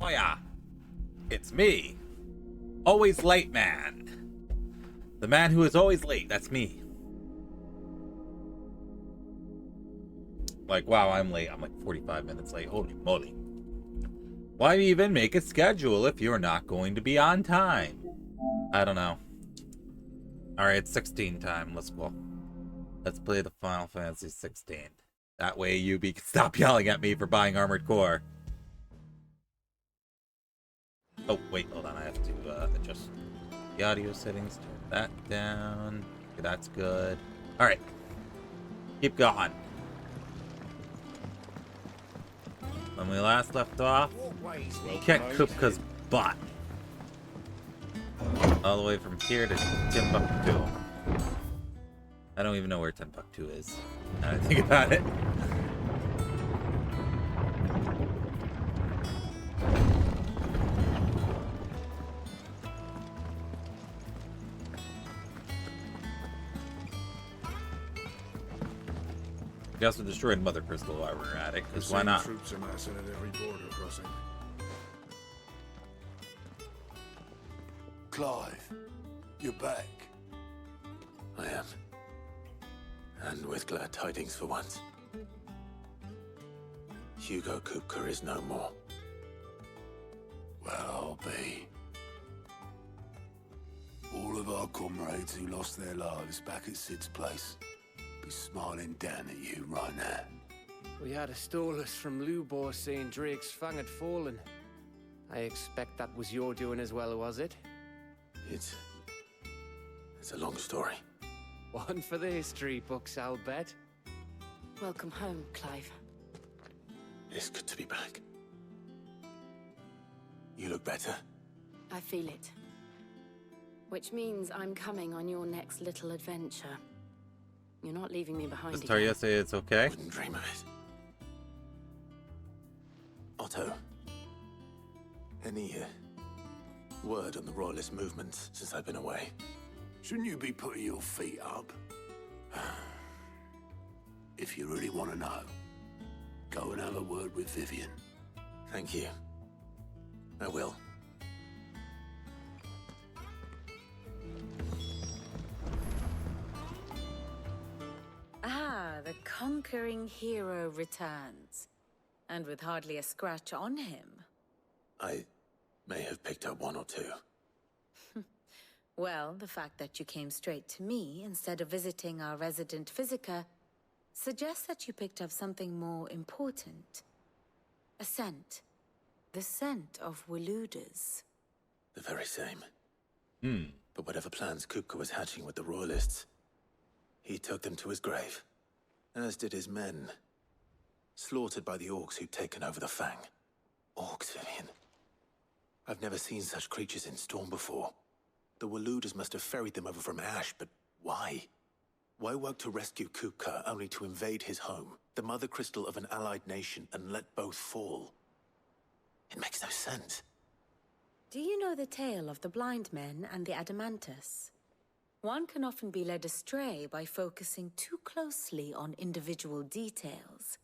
Oh yeah, it's me. Always late man. The man who is always late, that's me. Like, wow, I'm late. I'm like 45 minutes late. Holy moly. Why even make a schedule if you're not going to be on time? I don't know. Alright, it's 16 time. Let's go. Let's play the Final Fantasy 16. That way you can stop yelling at me for buying Armored Core. Oh, wait, hold on. I have to adjust the audio settings. Turn that down. Okay, that's good. Alright. Keep going. When we last left off, we kicked Kupka's butt. All the way from here to Timbuktu. I don't even know where Timbuktu is. Now that I think about it. We also destroyed Mother Crystal while we were at it, because why not? Troops amassing at every border crossing. Clive, you're back. I am. And with glad tidings for once. Hugo Kupka is no more. Well, I'll be. All of our comrades who lost their lives back at Sid's place be smiling down at you right now. We had a stolus from Lubor saying Drake's fang had fallen. I expect that was your doing as well, was it? It's a long story. One for the history books, I'll bet. Welcome home, Clive. It's good to be back. You look better. I feel it. Which means I'm coming on your next little adventure. You're not leaving me behind Does again. Tarja say it's okay? Wouldn't dream of it. Otto. Any word on the Royalist movements since I've been away? Shouldn't you be putting your feet up? If you really want to know, go and have a word with Vivian. Thank you. I will. Ah, the conquering hero returns. And with hardly a scratch on him. I may have picked up one or two. Well, the fact that you came straight to me instead of visiting our resident Physica suggests that you picked up something more important. A scent. The scent of Waludas. The very same. Hmm. But whatever plans Kupka was hatching with the Royalists, he took them to his grave. As did his men. Slaughtered by the orcs who'd taken over the Fang. Orcs, Vivian. I've never seen such creatures in Storm before. The Waludas must have ferried them over from Ash, but why? Why work to rescue Kupka only to invade his home, the mother crystal of an allied nation, and let both fall? It makes no sense. Do you know the tale of the blind men and the Adamantus? One can often be led astray by focusing too closely on individual details.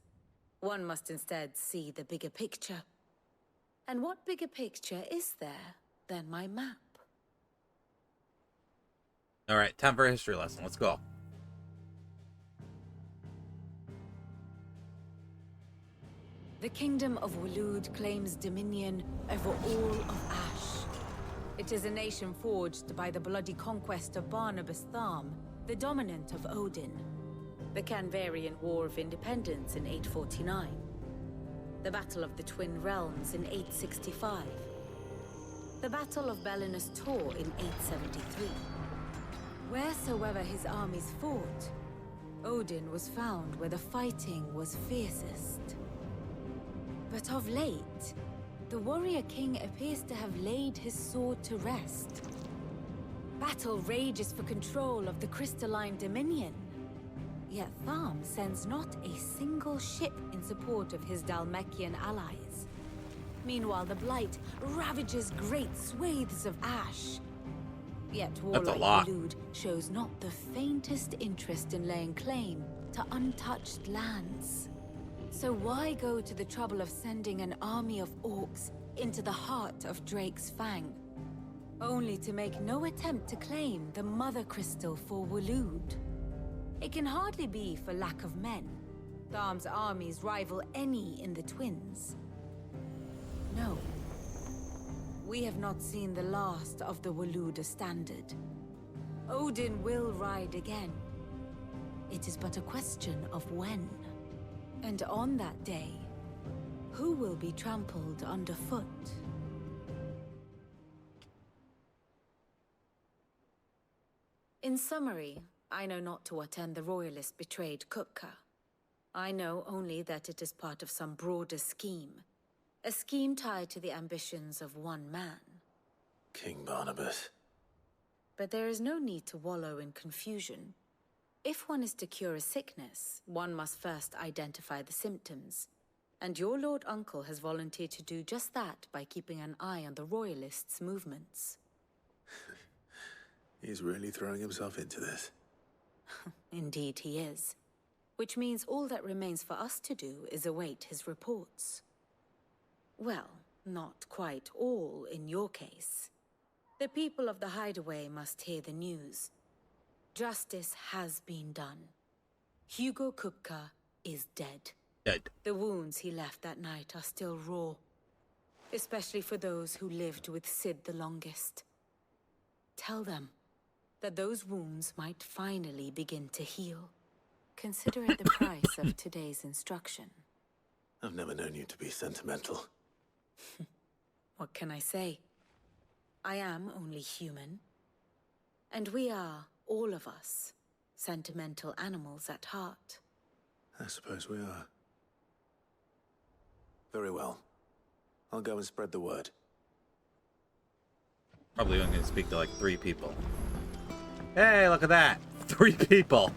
One must instead see the bigger picture. And what bigger picture is there than my map? Alright, time for a history lesson. Let's go. The kingdom of Walud claims dominion over all of Ash. It is a nation forged by the bloody conquest of Barnabas Tharm, the dominant of Odin. The Canvarian War of Independence in 849. The Battle of the Twin Realms in 865. The Battle of Belinus Tor in 873. Wheresoever his armies fought, Odin was found where the fighting was fiercest. But of late, the warrior king appears to have laid his sword to rest. Battle rages for control of the crystalline dominion. Yet Tharm sends not a single ship in support of his Dhalmekian allies. Meanwhile, the Blight ravages great swathes of Ash. Yet warlike Walud shows not the faintest interest in laying claim to untouched lands. So why go to the trouble of sending an army of orcs into the heart of Drake's Fang, only to make no attempt to claim the Mother Crystal for Waloed. It can hardly be for lack of men. Tharm's armies rival any in the Twins. No. We have not seen the last of the Waloed standard. Odin will ride again. It is but a question of when. And on that day, who will be trampled underfoot? In summary, I know not to what end the Royalists betrayed Kupka. I know only that it is part of some broader scheme. A scheme tied to the ambitions of one man. King Barnabas. But there is no need to wallow in confusion. If one is to cure a sickness, one must first identify the symptoms. And your Lord Uncle has volunteered to do just that by keeping an eye on the Royalists' movements. He's really throwing himself into this. Indeed he is. Which means all that remains for us to do is await his reports. Well, not quite all in your case. The people of the Hideaway must hear the news. Justice has been done. Hugo Kupka is dead. Dead. The wounds he left that night are still raw. Especially for those who lived with Sid the longest. Tell them that those wounds might finally begin to heal. Consider it the price of today's instruction. I've never known you to be sentimental. What can I say? I am only human. And we are, all of us, sentimental animals at heart. I suppose we are. Very well. I'll go and spread the word. Probably only going to speak to like 3 people. Hey, look at that! 3 people!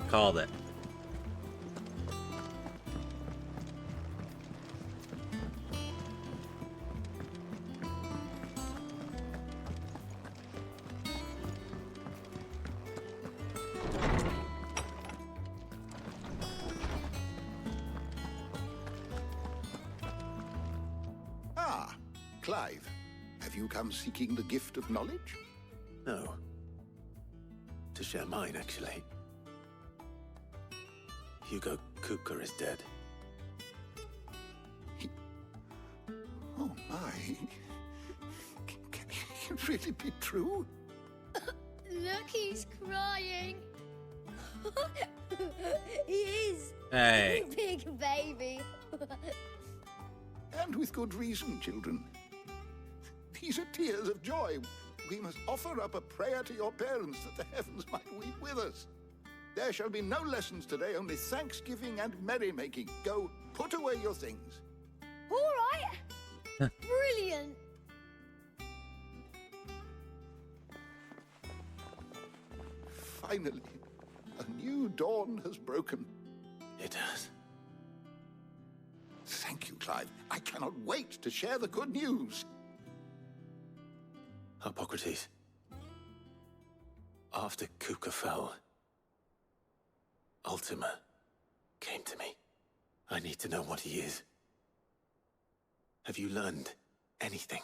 Called it. Clive, have you come seeking the gift of knowledge? No. To share mine, actually. Hugo Kupka is dead. Oh my. Can it really be true? Look, he's crying. He is. Hey. Big baby. And with good reason, children. These are tears of joy. We must offer up a prayer to your parents that the heavens might weep with us. There shall be no lessons today, only thanksgiving and merrymaking. Go, put away your things. All right. Brilliant. Finally, a new dawn has broken. It has. Thank you, Clive. I cannot wait to share the good news. Hippocrates. After Kupka fell, Ultima came to me. I need to know what he is. Have you learned anything?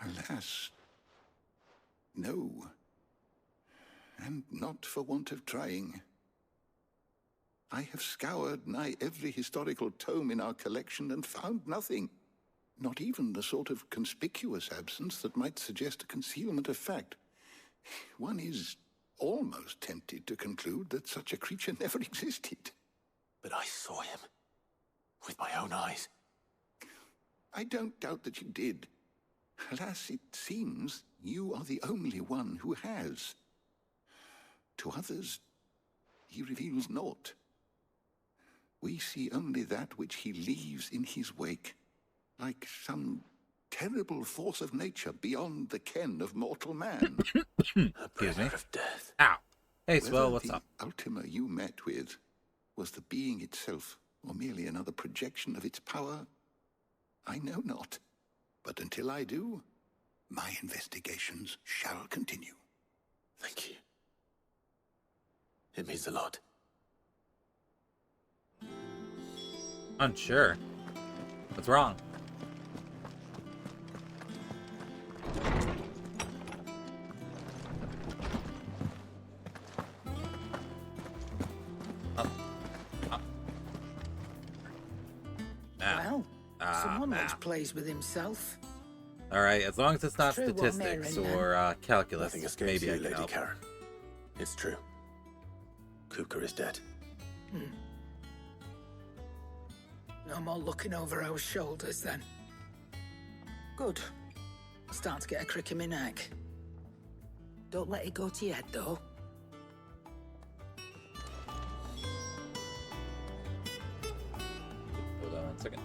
Alas, no. And not for want of trying. I have scoured nigh every historical tome in our collection and found nothing. Not even the sort of conspicuous absence that might suggest a concealment of fact. One is almost tempted to conclude that such a creature never existed. But I saw him. With my own eyes. I don't doubt that you did. Alas, it seems you are the only one who has. To others, he reveals naught. We see only that which he leaves in his wake, like some terrible force of nature beyond the ken of mortal man. A bringer of death. Ow. Hey, Swell, what's Whether up? the Ultima you met with was the being itself, or merely another projection of its power, I know not. But until I do, my investigations shall continue. Thank you. It means a lot. Unsure. What's wrong? Well, someone looks pleased with himself. Alright, as long as it's not True, what statistics Mary or calculus, Nothing escapes maybe you, I can Lady help. Karen. It's true. Kupka is dead. No more looking over our shoulders then. Good. Starting to get a crick in my neck. Don't let it go to your head though. Hold on 1 second.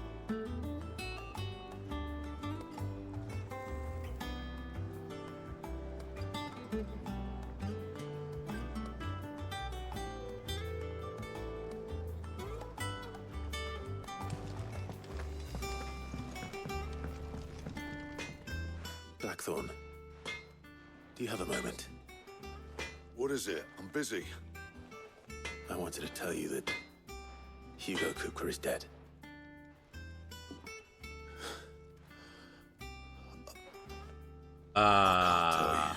Blackthorn, do you have a moment? What is it? I'm busy. I wanted to tell you that Hugo Kupka is dead. How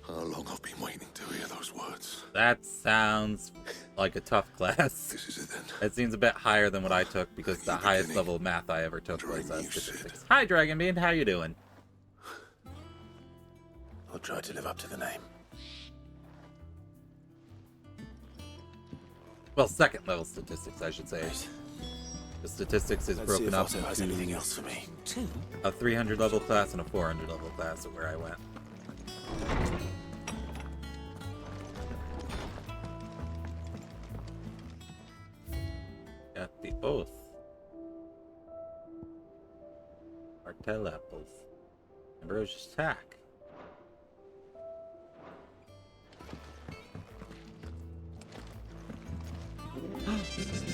long I've been waiting to hear those words. That sounds like a tough class. This is it then. It seems a bit higher than what I took because the highest beginning. level of math I ever took was Dream you statistics. said. Hi, Dragonbean. How you doing? I'll try to live up to the name. Well, second level statistics, I should say. Right. The statistics is Let's see broken if up Otto has anything into else for me. a 300 level class and a 400 level class of where I went. Got the oath. Martell apples. Ambrosius tack.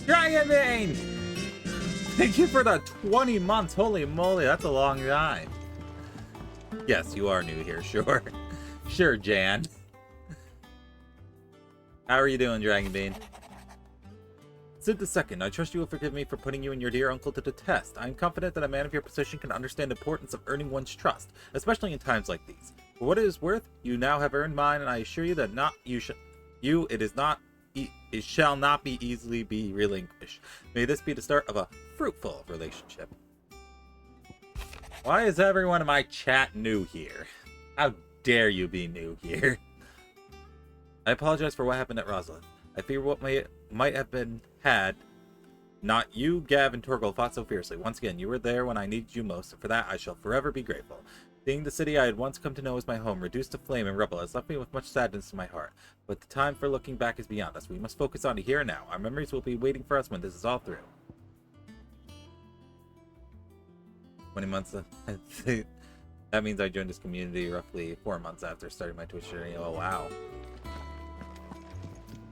Dragonbane! Thank you for the 20 months. Holy moly, that's a long time. Yes, you are new here, sure. Sure, Jan. How are you doing, Dragonbane? Sid the Second, I trust you will forgive me for putting you and your dear uncle to the test. I am confident that a man of your position can understand the importance of earning one's trust, especially in times like these. For what it is worth, you now have earned mine, and I assure you that it shall not be easily be relinquished. May this be the start of a fruitful relationship. Why is everyone in my chat new here? How dare you be new here? I apologize for what happened at Rosalind. I fear what might have been had. Not you, Gav, and Torgal fought so fiercely. Once again, you were there when I needed you most, and for that I shall forever be grateful. Seeing the city I had once come to know as my home reduced to flame and rubble has left me with much sadness in my heart. But the time for looking back is beyond us. We must focus on the here and now. Our memories will be waiting for us when this is all through. 20 months. That means I joined this community roughly 4 months after starting my Twitch journey. Oh, wow.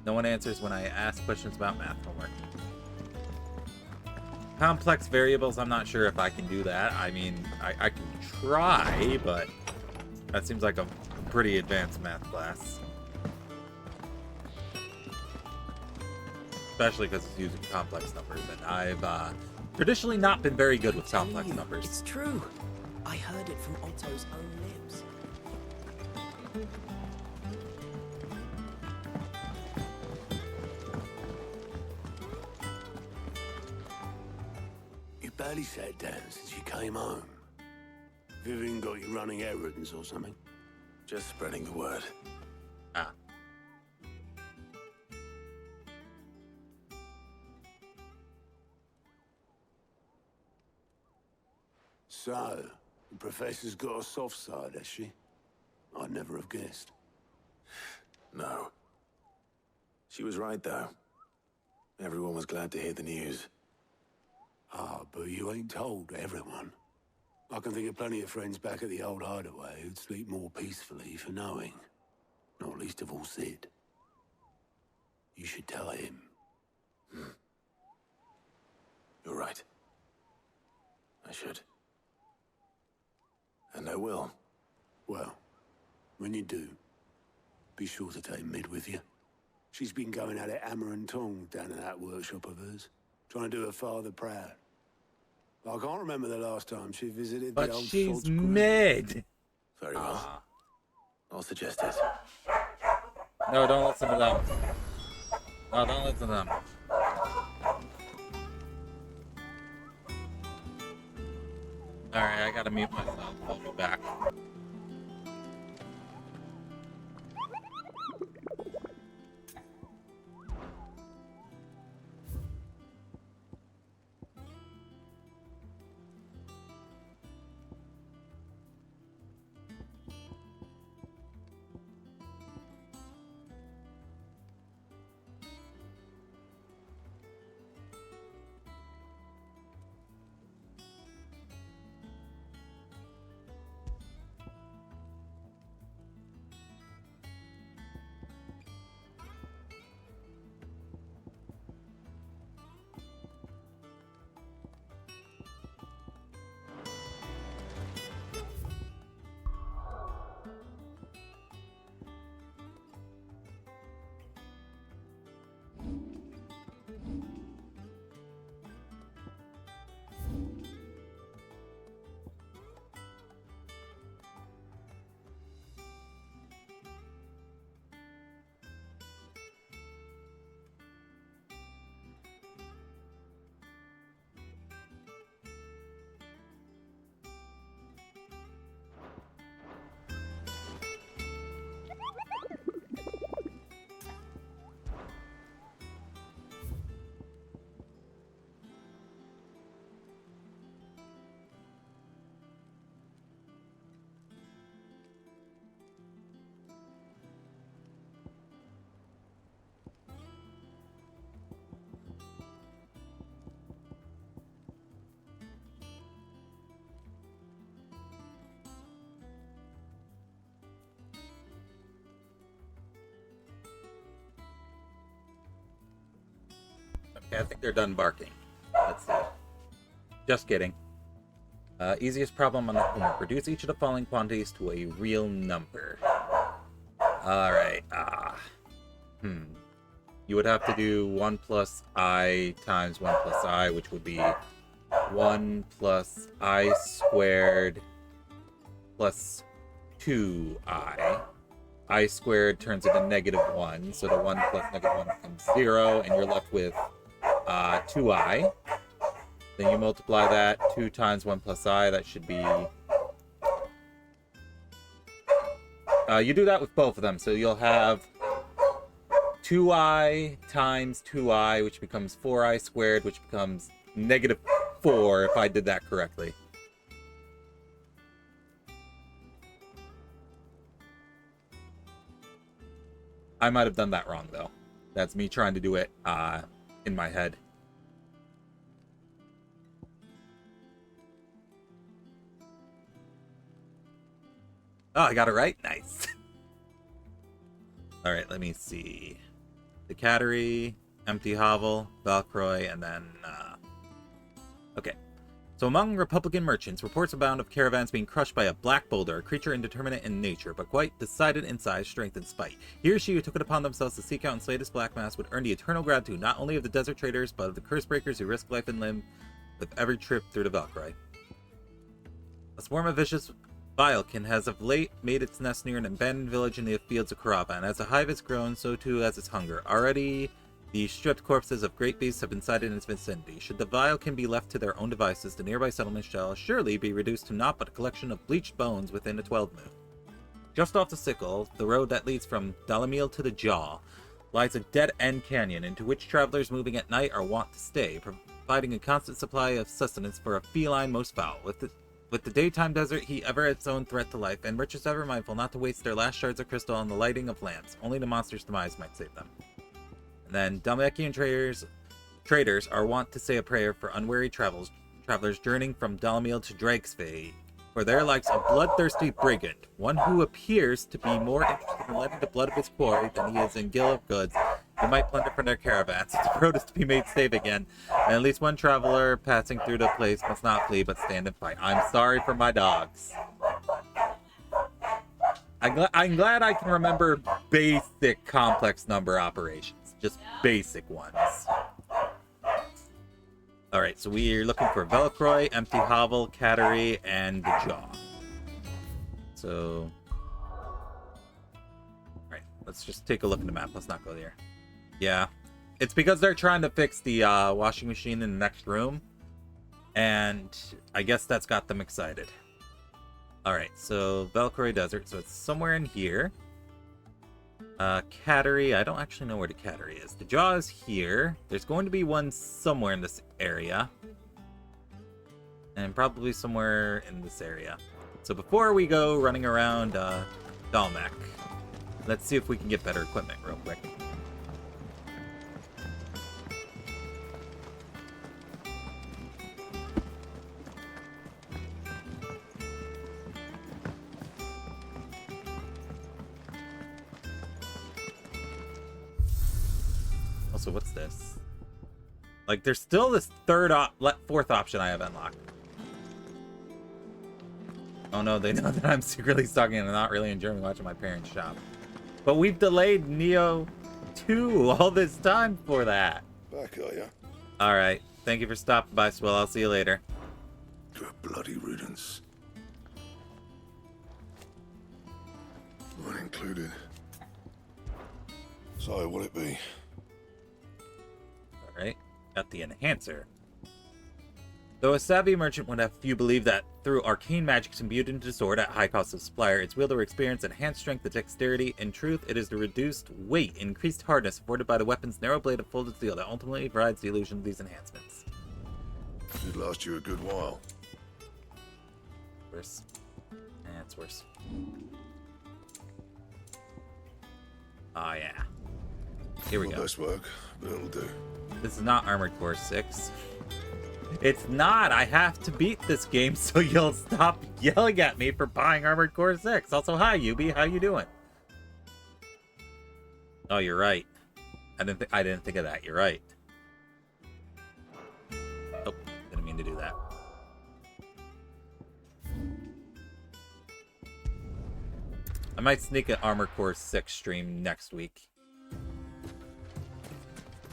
No one answers when I ask questions about math homework. Complex variables, I'm not sure if I can do that. I mean, I can try, but that seems like a pretty advanced math class. Especially because it's using complex numbers, and I've traditionally not been very good with complex numbers. It's true. I heard it from Otto's own lips. You barely sat down since you came home. Vivian got you running errands or something? Just spreading the word. Ah. So, the professor's got a soft side, has she? I'd never have guessed. No. She was right, though. Everyone was glad to hear the news. Ah, but you ain't told everyone. I can think of plenty of friends back at the old hideaway who'd sleep more peacefully for knowing. Not least of all Sid. You should tell him. You're right. I should. And I will. Well, when you do, be sure to take Mid with you. She's been going at it hammer and tong down in that workshop of hers. trying to do her father proud. I can't remember the last time she visited But the old she's salt's grave. mid. Very well. I'll suggest it. No, don't listen to them. No, don't listen to them. Alright, I gotta mute myself. I'll be back. Okay, I think they're done barking. Let's see. Just kidding. Easiest problem on the homework. Reduce each of the following quantities to a real number. Alright, You would have to do 1 plus I times 1 plus I, which would be 1 plus I squared plus 2I. I squared turns into -1, so the 1 plus -1 becomes 0, and you're left with 2I. Then you multiply that 2 times 1 plus I, that should be... you do that with both of them, so you'll have 2I times 2I, which becomes 4I squared, which becomes -4, if I did that correctly. I might have done that wrong, though. That's me trying to do it in my head. Oh, I got it right? Nice. Alright, let me see. The Cattery, Empty Hovel, Valcroy, and then... Okay. So among Republican merchants, reports abound of caravans being crushed by a black boulder, a creature indeterminate in nature, but quite decided in size, strength, and spite. He or she who took it upon themselves to seek out and slay this black mass would earn the eternal gratitude not only of the desert traders, but of the curse breakers who risk life and limb with every trip through the Valkyrie. A swarm of vicious Vilekin has of late made its nest near an abandoned village in the fields of Karaba, and as the hive has grown, so too has its hunger. Already, the stripped corpses of great beasts have been sighted in its vicinity. Should the Vilekin be left to their own devices, the nearby settlement shall surely be reduced to naught but a collection of bleached bones within a 12-moon. Just off the Sickle, the road that leads from Dalamil to the Jaw, lies a dead-end canyon into which travelers moving at night are wont to stay, providing a constant supply of sustenance for a feline most foul. With the daytime desert heat ever its own threat to life, and merchants ever mindful not to waste their last shards of crystal on the lighting of lamps, only the monster's demise might save them. And then, Dalmakian traders are wont to say a prayer for unwary travelers journeying from Dalamil to Dragsvei, for there likes a bloodthirsty brigand, one who appears to be more interested in letting the blood of his quarry than he is in gill of goods, who might plunder from their caravans. If the road is to be made safe again, and at least one traveler passing through the place must not flee but stand and fight. I'm sorry for my dogs. I'm glad I can remember basic complex number operations. Just basic ones. Alright, so we're looking for Velcroy, Empty Hovel, Cattery, and the Jaw. So... Alright, let's just take a look at the map. Let's not go there. Yeah. It's because they're trying to fix the washing machine in the next room. And I guess that's got them excited. Alright, so Velcroy Desert. So it's somewhere in here. Cattery. I don't actually know where the Cattery is. The Jaw is here. There's going to be one somewhere in this area. And probably somewhere in this area. So before we go running around Dalmec, let's see if we can get better equipment real quick. Also, what's this? Like, there's still this fourth option I have unlocked. Oh no, they know that I'm secretly stalking and not really enjoying watching my parents shop. But we've delayed Neo 2 all this time for that. Back, are ya? Alright, thank you for stopping by, Swill. I'll see you later. To a bloody riddance. Mine included. So, what'll it be? Alright, got the enhancer. Though a savvy merchant would have few believe that through arcane magics imbued into the sword at high cost of supplier, its wielder experience enhanced strength and dexterity. In truth, it is the reduced weight, increased hardness afforded by the weapon's narrow blade of folded steel that ultimately provides the illusion of these enhancements. Should last you a good while. Worse. It's worse. Oh yeah. Here we go. Best work, but it'll do. This is not Armored Core 6. It's not! I have to beat this game so you'll stop yelling at me for buying Armored Core 6. Also, hi, Yubi. How you doing? Oh, you're right. I didn't think of that. You're right. Oh, didn't mean to do that. I might sneak an Armored Core 6 stream next week.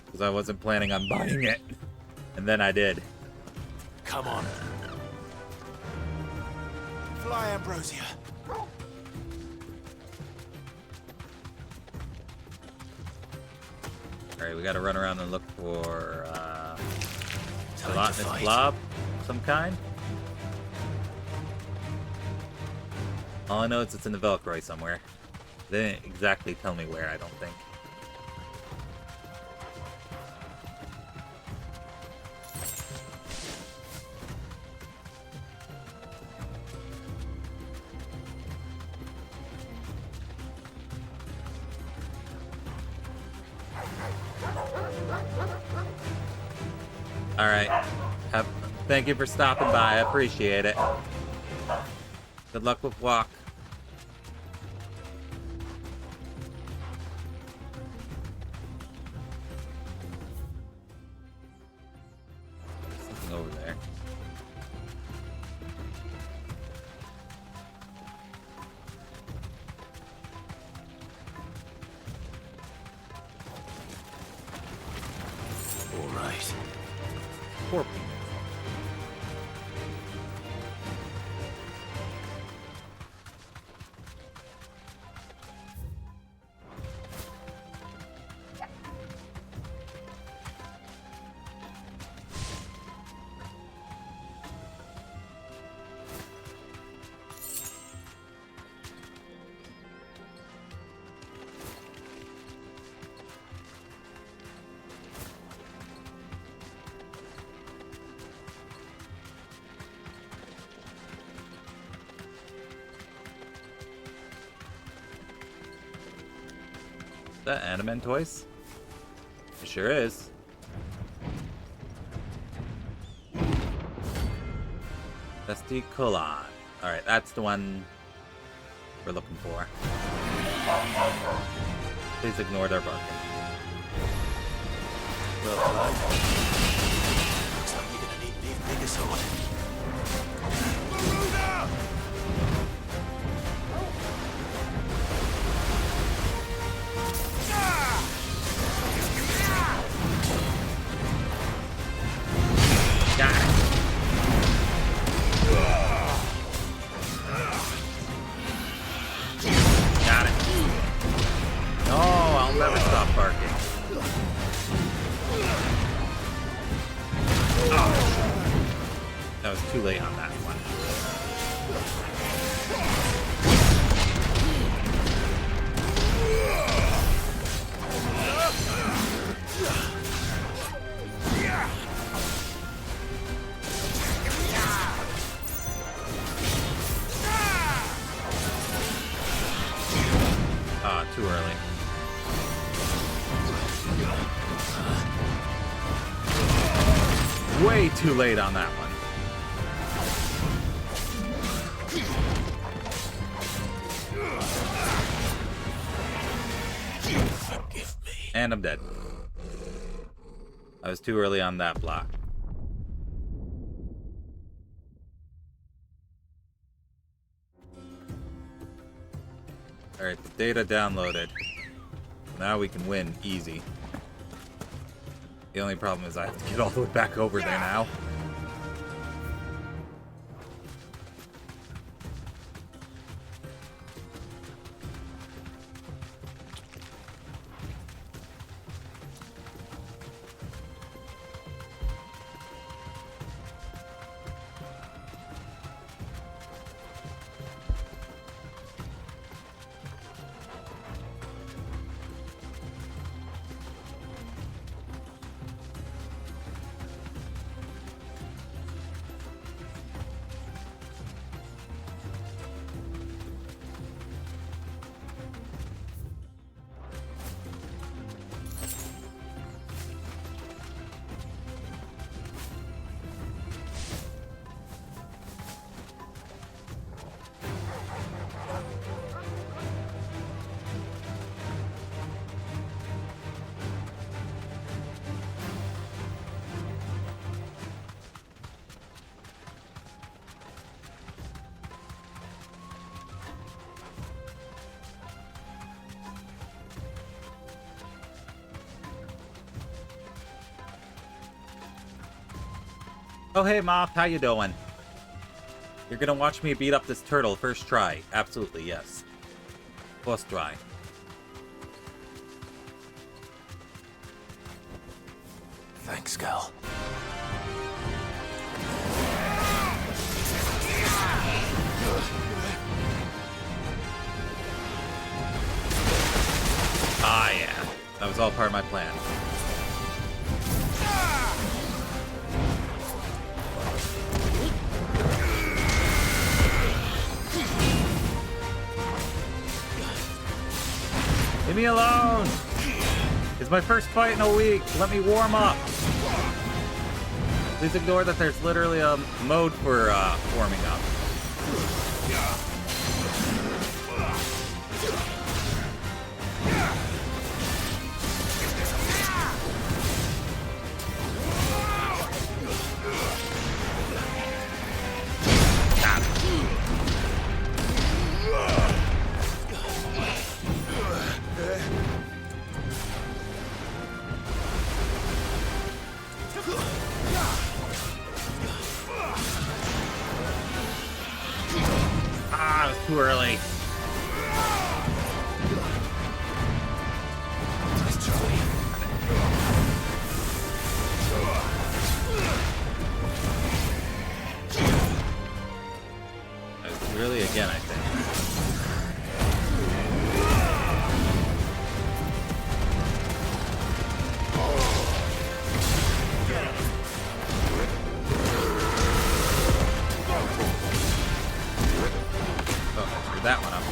Because I wasn't planning on buying it. And then I did. Come on. Fly, Ambrosia. Alright, we gotta run around and look for Time to gelatinous fight. blob of some kind. All I know is it's in the Velcroy somewhere. They didn't exactly tell me where, I don't think. Alright. Thank you for stopping by. I appreciate it. Good luck with walk. There's something over there. All right. Poor people. That Animen toys? It sure is. Dusty Colon. Alright, that's the one we're looking for. Please ignore their barking. Well, Clyde. Looks like you're gonna need an even bigger sword. too late on that one. Ah, too early. Way too late on that one. Forgive me. And I'm dead. I was too early on that block. Alright, the data downloaded. Now we can win easy. The only problem is I have to get all the way back over there now. Oh, hey, Moth, how you doing? You're gonna watch me beat up this turtle first try. Absolutely, yes. First try. Thanks, Gal. Ah, yeah. That was all part of my plan. Leave me alone! It's my first fight in a week. Let me warm up. Please ignore that there's literally a mode for warming up. Too early. Really, again, I think. That one up.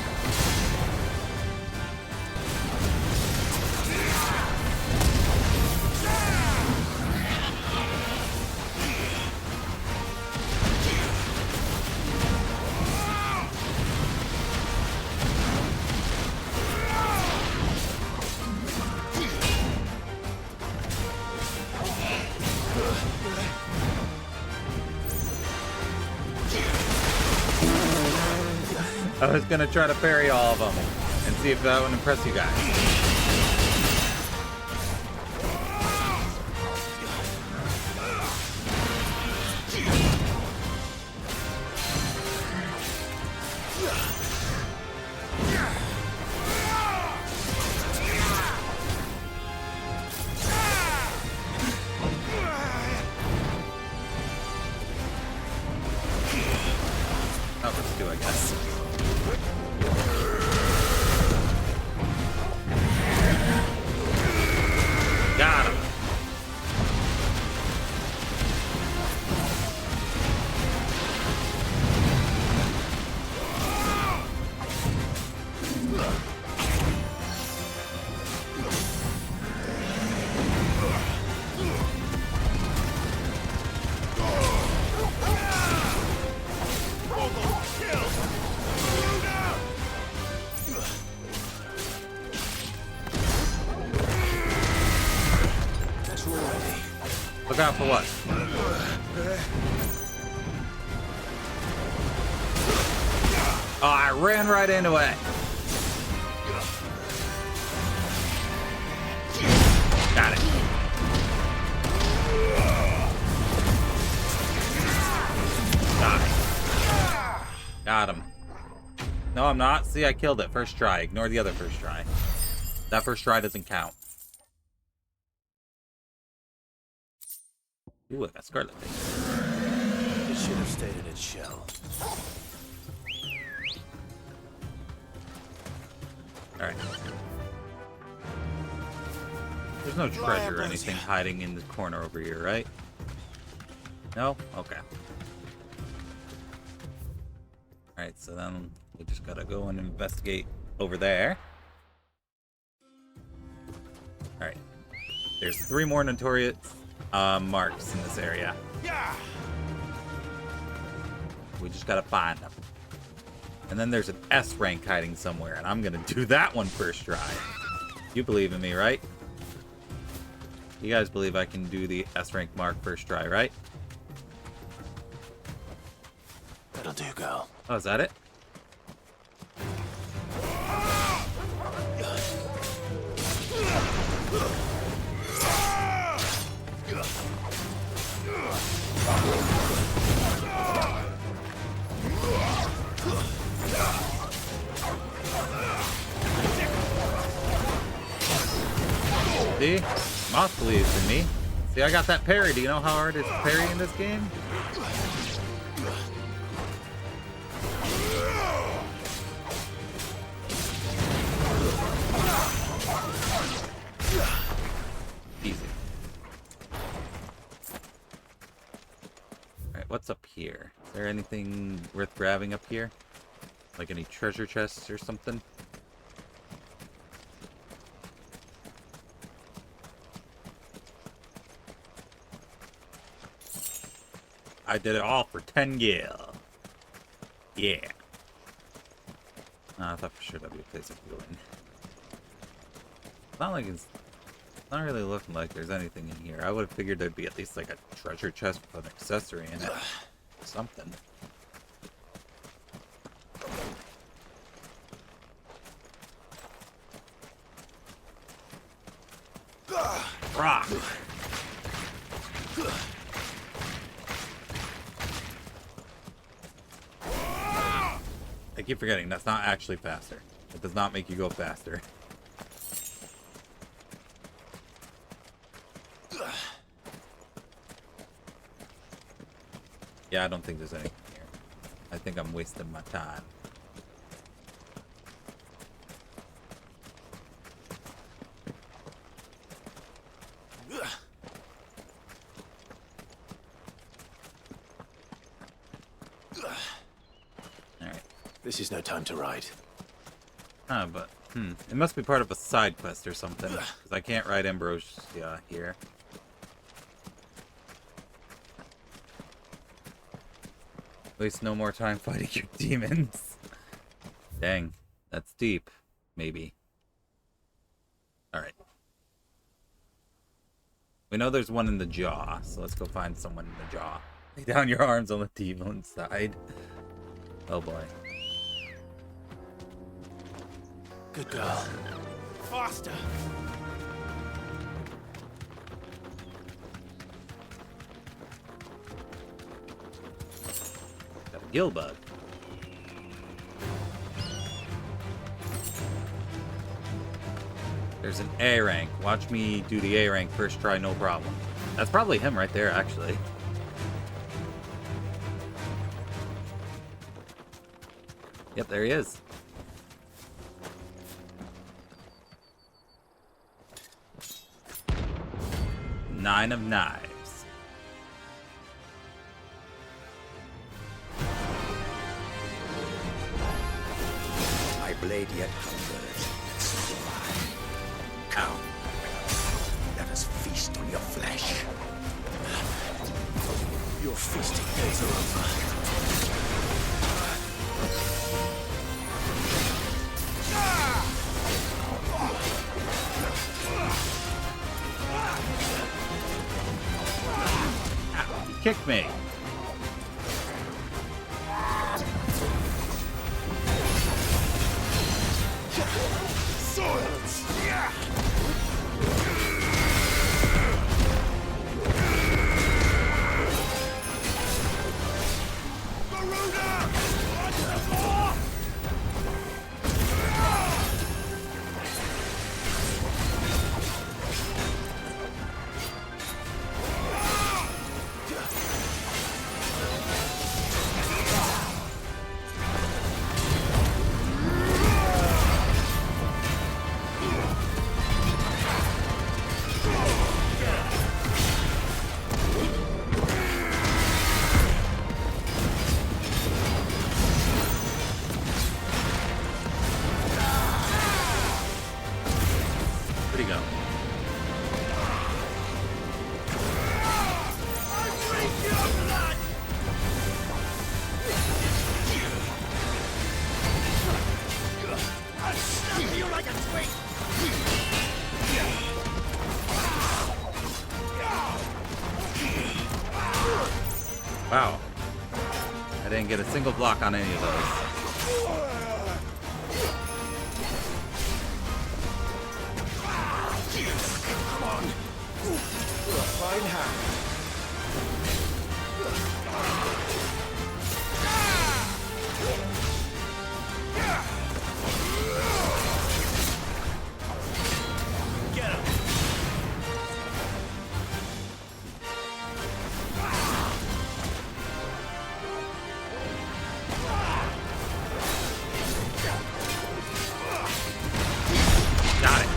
I was gonna try to parry all of them and see if that would impress you guys. Look out for what? Oh, I ran right into it. Got it. Got him. No, I'm not. See, I killed it. First try. Ignore the other first try. That first try doesn't count. Ooh, I got scarlet thing. It should have stayed in its shell. Alright. There's no treasure or anything hiding in the corner over here, right? No? Okay. Alright, so then we just gotta go and investigate over there. Alright. There's 3 more notorious marks in this area. We just gotta find them. And then there's an S rank hiding somewhere, and I'm gonna do that one first try. You believe in me, right? You guys believe I can do the S rank mark first try, right? That'll do, girl. Oh, is that it? See? Moth believes in me. See, I got that parry. Do you know how hard it's parry in this game? Easy. Alright, what's up here? Is there anything worth grabbing up here? Like any treasure chests or something? I did it all for 10 gil. Yeah. I thought for sure that'd be a place I could go in. It's not like it's not really looking like there's anything in here. I would have figured there'd be at least like a treasure chest with an accessory in it. Something. Rock. I keep forgetting, that's not actually faster. It does not make you go faster. Yeah, I don't think there's anything here. I think I'm wasting my time. This is no time to ride. Huh, but, it must be part of a side quest or something. Because I can't ride Ambrosia here. Waste no more time fighting your demons. Dang, that's deep. Maybe. Alright. We know there's one in the jaw, so let's go find someone in the jaw. Lay down your arms on the demon side. Oh boy. Good girl. Faster! Got a gill bug. There's an A rank. Watch me do the A rank first try, no problem. That's probably him right there, actually. Yep, there he is. Nine of knives. My blade yet hungers. Come. Let us feast on your flesh. Your feasting days are over. kick me. Where'd he go? Wow. I didn't get a single block on any of those. Come on. Fine hand. Get him. Got it.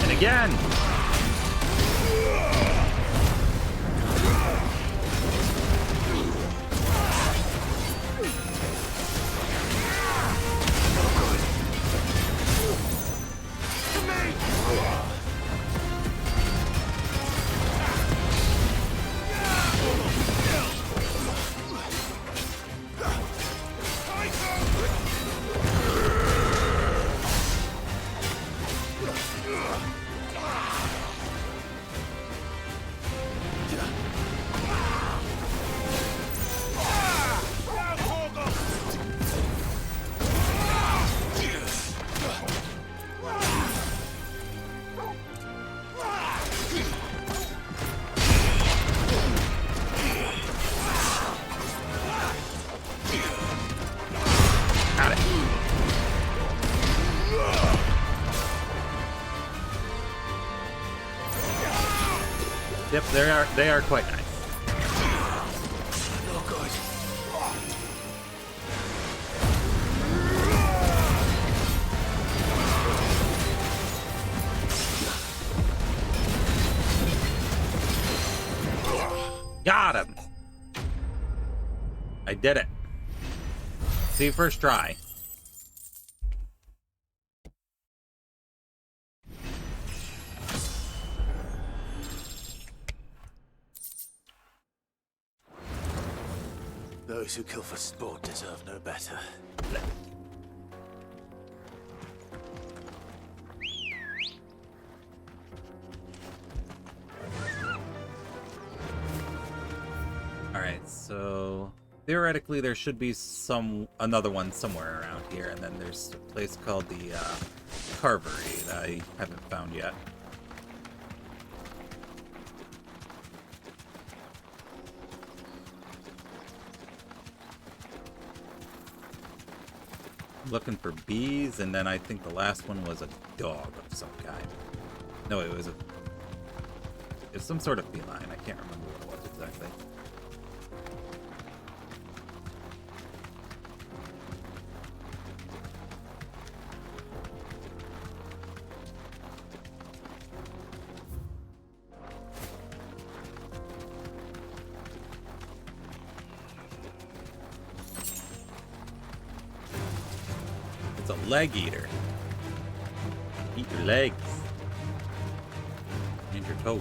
And again. Got it. Yep, they are quite nice. No good. Got him. I did it. See, first try. Those who kill for sport deserve no better. Alright, so theoretically there should be another one somewhere around here, and then there's a place called the Carvery that I haven't found yet. Looking for bees, and then I think the last one was a dog of some kind. No, it was some sort of feline. I can't remember what it was exactly. It's a leg eater. Eat your legs. And your toes.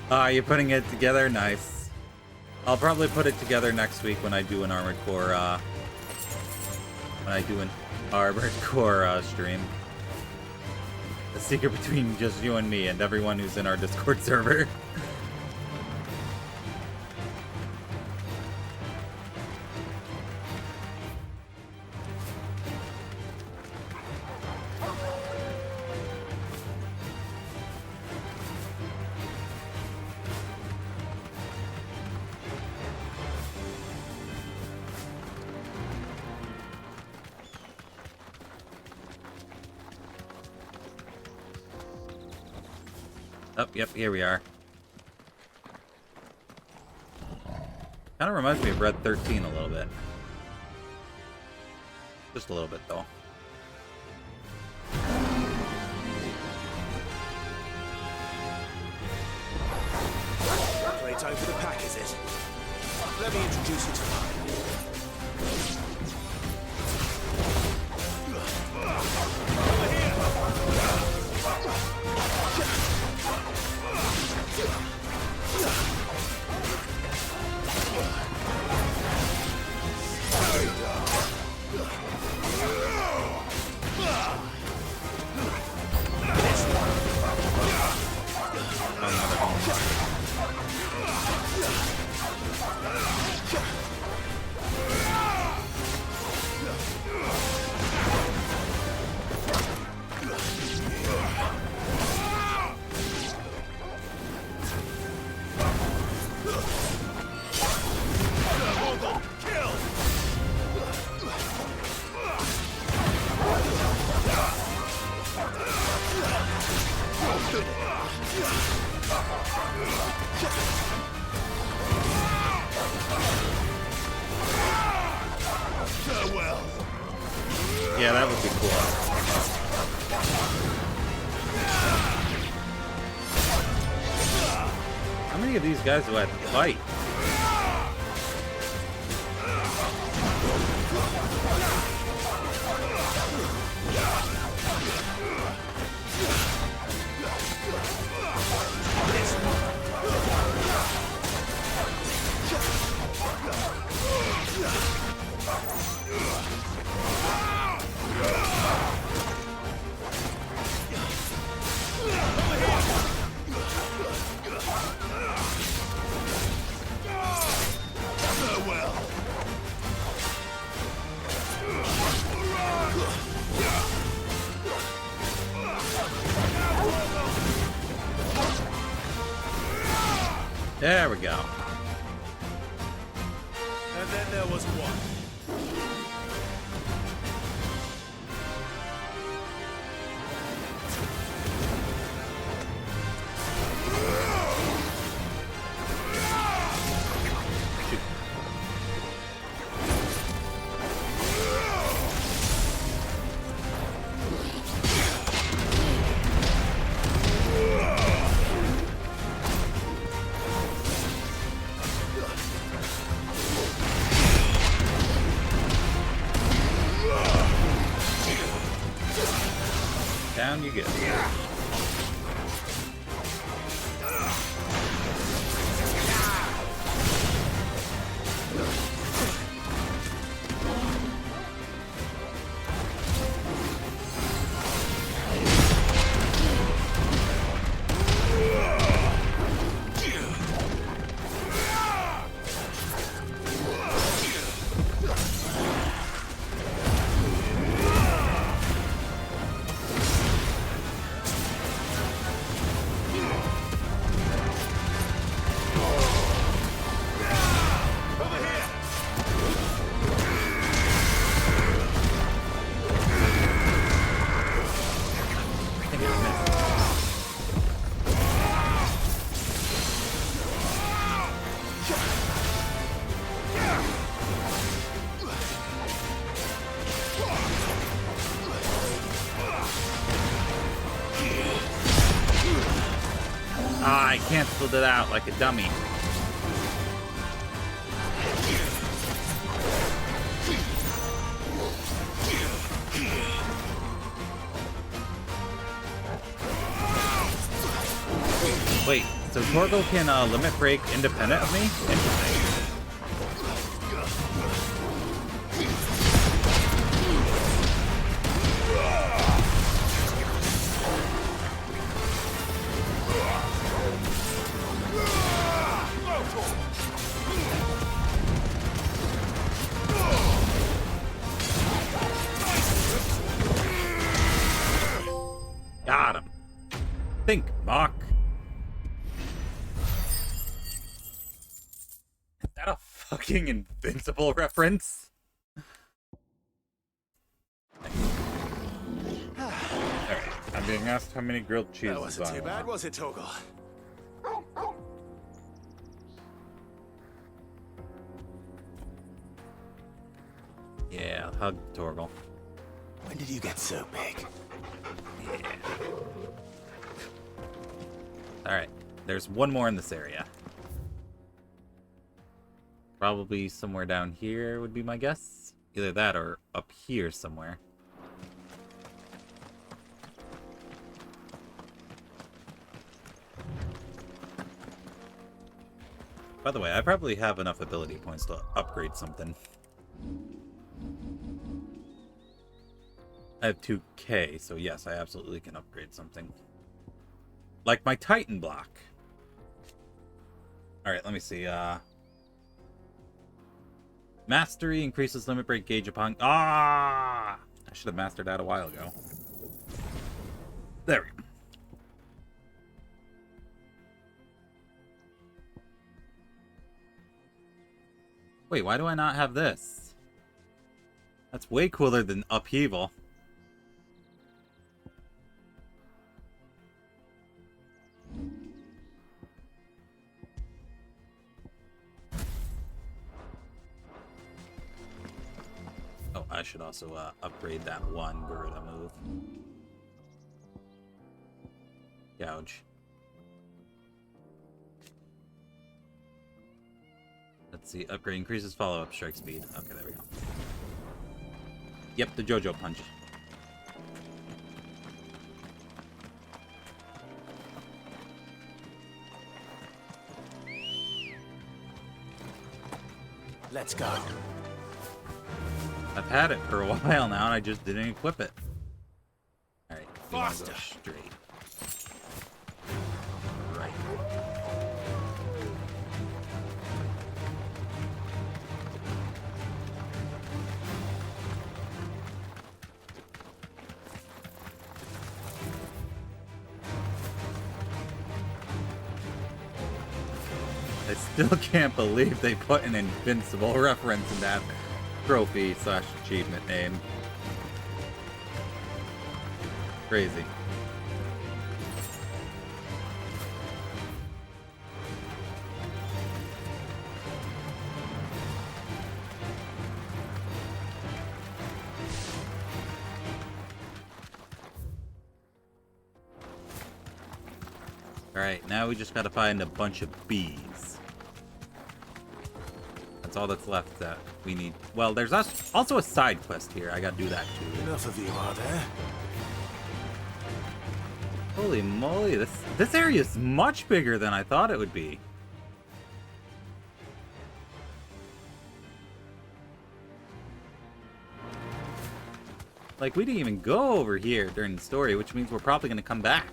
Ah, you're putting it together? Nice. I'll probably put it together next week when I do an Armored Core, stream. The secret between just you and me and everyone who's in our Discord server. Oh, yep, here we are. Kind of reminds me of Red 13 a little bit. Just a little bit, though. Playtime for the pack, is it? Let me introduce you to mine. Yeah, that would be cool. How many of these guys do I have to fight? There we go. And then there was one. Down you go. Ah, I canceled it out like a dummy. Wait, so Torgal can limit break independent of me? Interesting. Got him. Think, Mock. Is that a fucking Invincible reference? Alright, I'm being asked how many grilled cheeses That wasn't I too bad, want. was it, Torgal? Yeah, hug Torgal. When did you get so big? Yeah. Alright, there's one more in this area. Probably somewhere down here would be my guess. Either that or up here somewhere. By the way, I probably have enough ability points to upgrade something. I have 2k, so yes, I absolutely can upgrade something. Like my Titan block. Alright, let me see. Mastery increases limit break gauge upon... Ah! I should have mastered that a while ago. There we go. Wait, why do I not have this? That's way cooler than Upheaval. Oh, I should also upgrade that one Garuda move. Gouge. Let's see, upgrade increases follow-up strike speed. Okay, there we go. Yep, the JoJo punch. Let's go. I've had it for a while now, and I just didn't equip it. Alright, we want to go straight. Right. I still can't believe they put an Invincible reference in that trophy / achievement name. Crazy. Alright, now we just gotta find a bunch of bees. That's all that's left that we need. Well, there's also a side quest here. I gotta do that too. Enough of you, are there? Holy moly, this area is much bigger than I thought it would be. Like, we didn't even go over here during the story, which means we're probably gonna come back.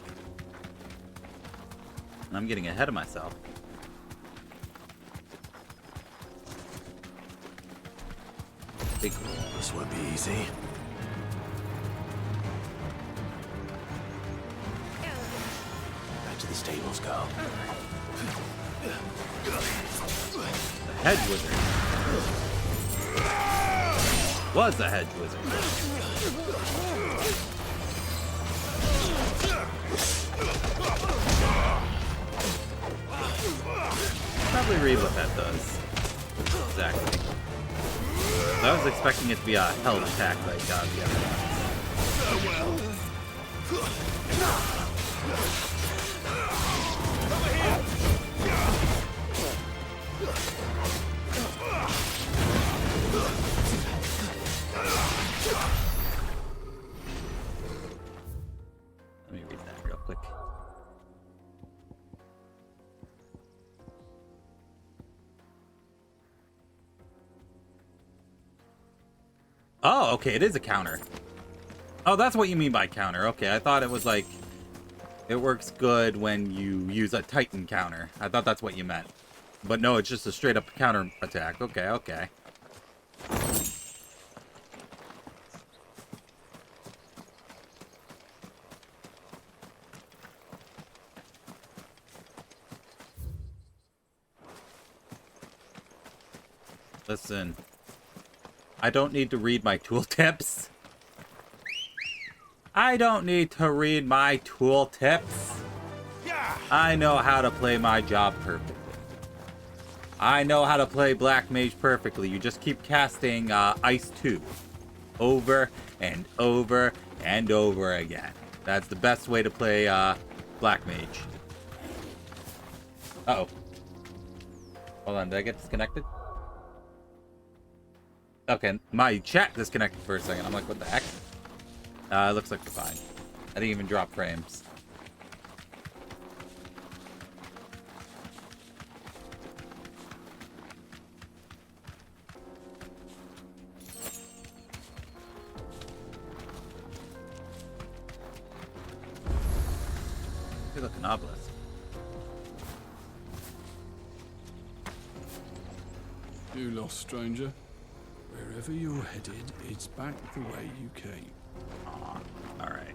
And I'm getting ahead of myself. Big. This won't be easy. Back to the stables go. The hedge wizard. Was a hedge wizard. Probably read what that does. Exactly. I was expecting it to be a held attack like the other ones. Let me read that real quick. Oh, okay, it is a counter. Oh, that's what you mean by counter. Okay, I thought it was like, it works good when you use a Titan counter. I thought that's what you meant. But no, it's just a straight up counter attack. Okay, okay. Listen. I don't need to read my tooltips. I don't need to read my tooltips. I know how to play my job perfectly. I know how to play Black Mage perfectly. You just keep casting Ice 2 over and over and over again. That's the best way to play Black Mage. Uh-oh. Hold on, did I get disconnected? Okay, my chat disconnected for a second. I'm like, what the heck? It looks like we're fine. I didn't even drop frames. Good looking obelisk. You lost, stranger. Wherever you're headed, it's back the way you came. Aw, alright.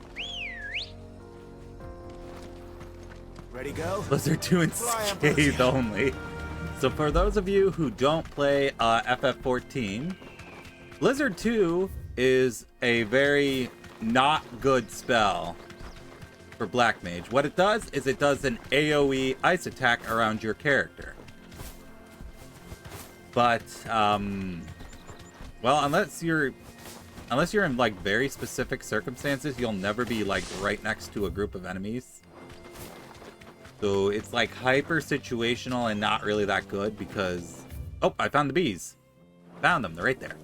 Ready, go? Blizzard 2 and Scathe only. So for those of you who don't play FF14, Blizzard 2 is a very not good spell for Black Mage. What it does is it does an AoE ice attack around your character. But, well, unless you're in, like, very specific circumstances, you'll never be, like, right next to a group of enemies. So it's, like, hyper situational and not really that good because... Oh, I found the bees. Found them. They're right there.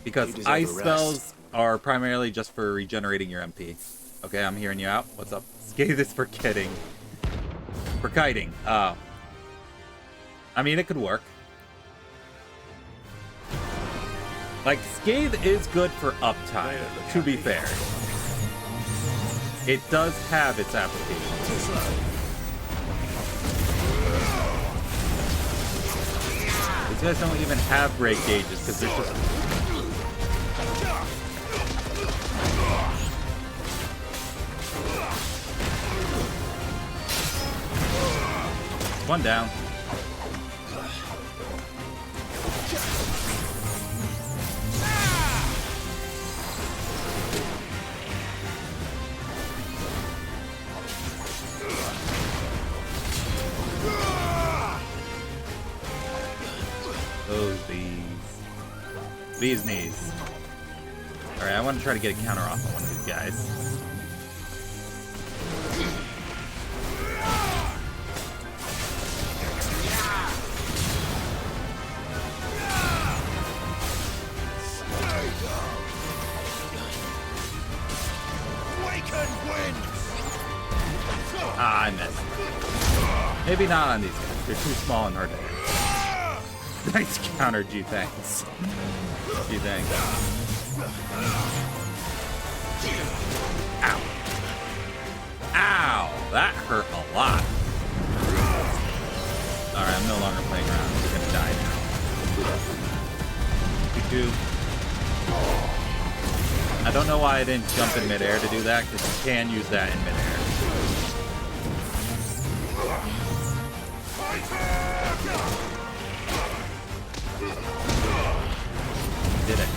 Because ice spells are primarily just for regenerating your MP. Okay, I'm hearing you out. What's up? Scathe is for kidding. For kiting. I mean, it could work. Like, Scathe is good for uptime, to be fair. It does have its applications. These guys don't even have break gauges, because they're just... One down. Those bees. Bees knees. Alright, I want to try to get a counter off on one of these guys. Ah, I missed. Maybe not on these guys. They're too small and hard to hit. Nice counter, G thanks. G thanks. Ow. Ow! That hurt a lot. Alright, I'm no longer playing around. We're gonna die now. I don't know why I didn't jump in midair to do that, because you can use that in midair. Did it.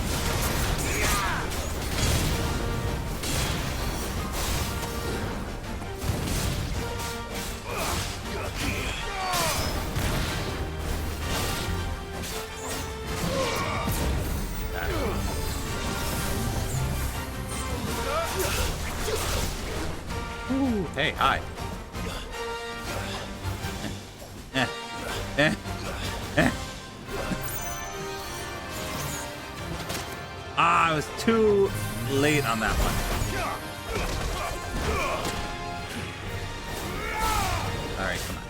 Ooh, hey, hi. Ah, I was too late on that one. Alright, come on.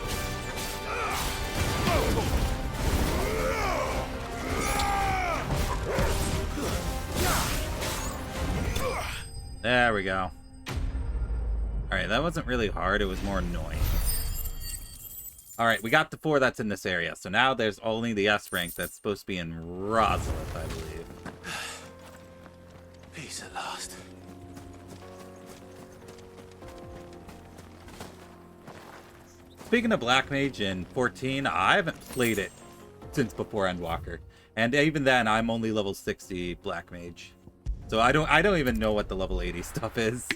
There we go. Alright, that wasn't really hard, it was more annoying. Alright, we got the 4 that's in this area, so now there's only the S rank that's supposed to be in Rosalith, I believe. Peace at last. Speaking of Black Mage in 14, I haven't played it since before Endwalker. And even then, I'm only level 60 Black Mage. So I don't even know what the level 80 stuff is.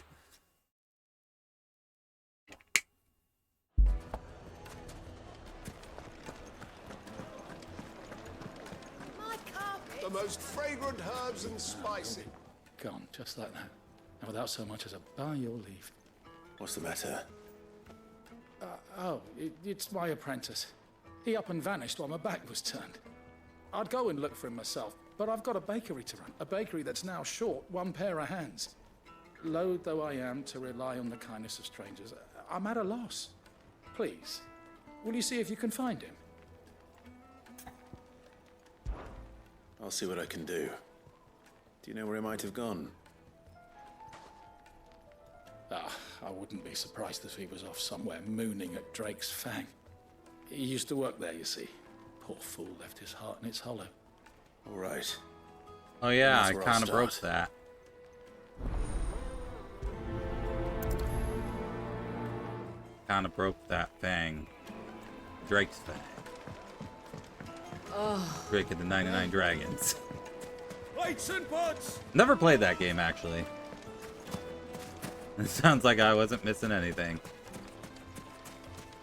The most fragrant herbs and spices. Gone, just like that. And without so much as a by your leave. What's the matter? It's my apprentice. He up and vanished while my back was turned. I'd go and look for him myself, but I've got a bakery to run. A bakery that's now short one pair of hands. Loath though I am to rely on the kindness of strangers, I'm at a loss. Please, will you see if you can find him? I'll see what I can do. Do you know where he might have gone? I wouldn't be surprised if he was off somewhere mooning at Drake's Fang. He used to work there, you see. Poor fool left his heart in its hollow. All right. Oh yeah, I That's where kind I'll of broke start. that. Kind of broke that Fang. Drake's Fang. Oh. Drake and the 99 Dragons. Plates and pots! Never played that game, actually. It sounds like I wasn't missing anything.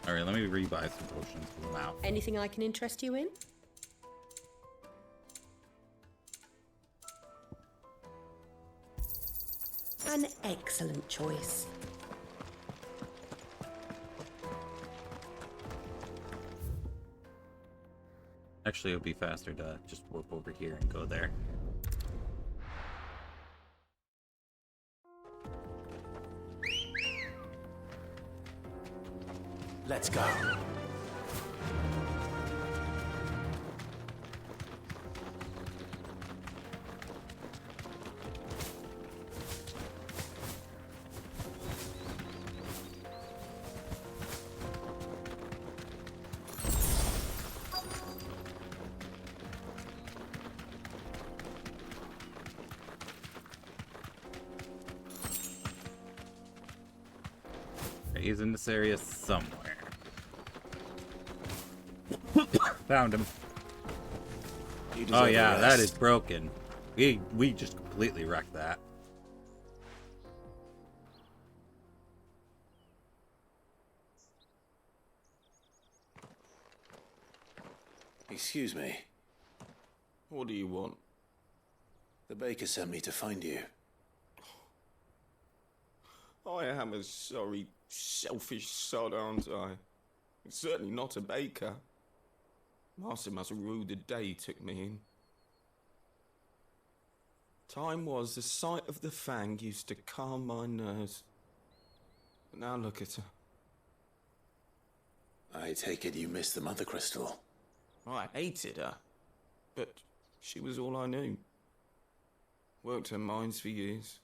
Alright, let me rebuy some potions for them out. Anything I can interest you in? An excellent choice. Actually, it would be faster to just warp over here and go there. Let's go. He's in this area somewhere. Found him. Oh yeah, that is broken. We just completely wrecked that. Excuse me. What do you want? The baker sent me to find you. I am a sorry, selfish sod, aren't I? Certainly not a baker. Master must rue the day he took me in. Time was the sight of the Fang used to calm my nerves. But now look at her. I take it you missed the Mother Crystal. I hated her, but she was all I knew. Worked her mines for years.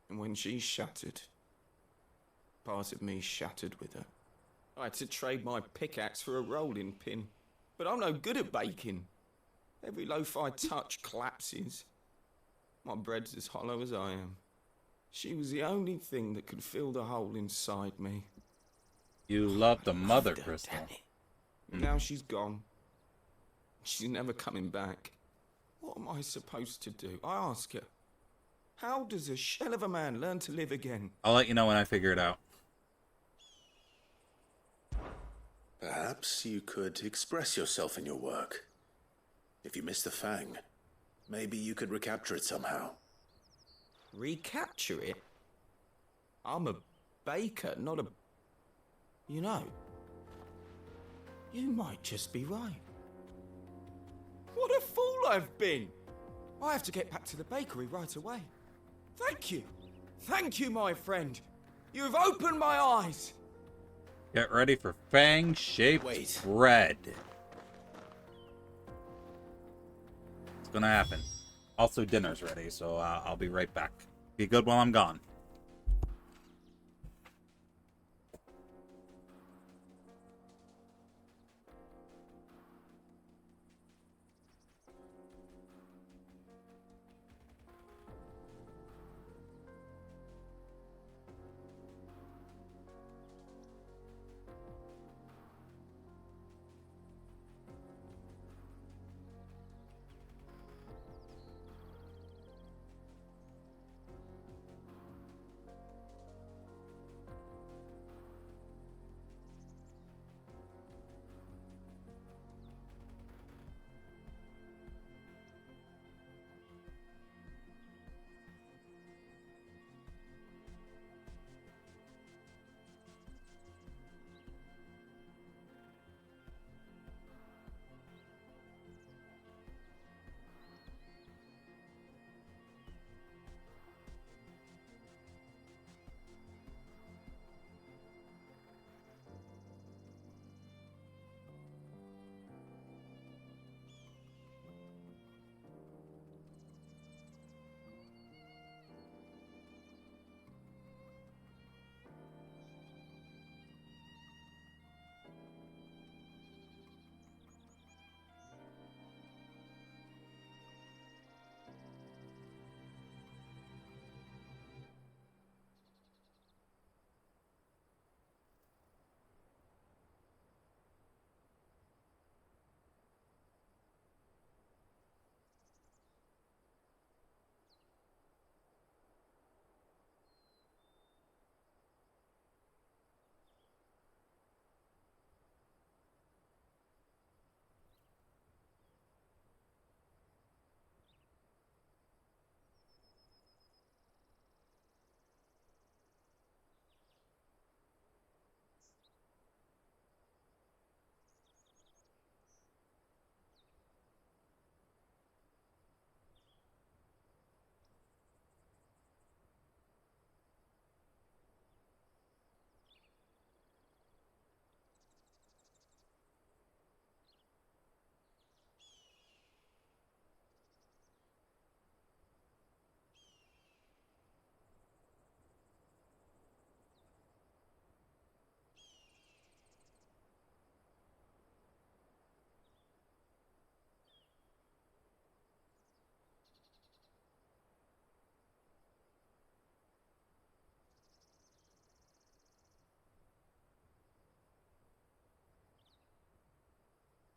And when she shattered, part of me shattered with her. I had to trade my pickaxe for a rolling pin, but I'm no good at baking. Every loaf I touch collapses. My bread's as hollow as I am. She was the only thing that could fill the hole inside me. You love the Mother Crystal. Now she's gone. She's never coming back. What am I supposed to do? I ask her. How does a shell of a man learn to live again? I'll let you know when I figure it out. Perhaps you could express yourself in your work. If you miss the Fang, maybe you could recapture it somehow. Recapture it? I'm a baker, not a... You know, you might just be right. What a fool I've been! I have to get back to the bakery right away. Thank you. Thank you, my friend. You've opened my eyes. Get ready for fang-shaped bread. It's gonna happen. Also, dinner's ready, so I'll be right back. Be good while I'm gone.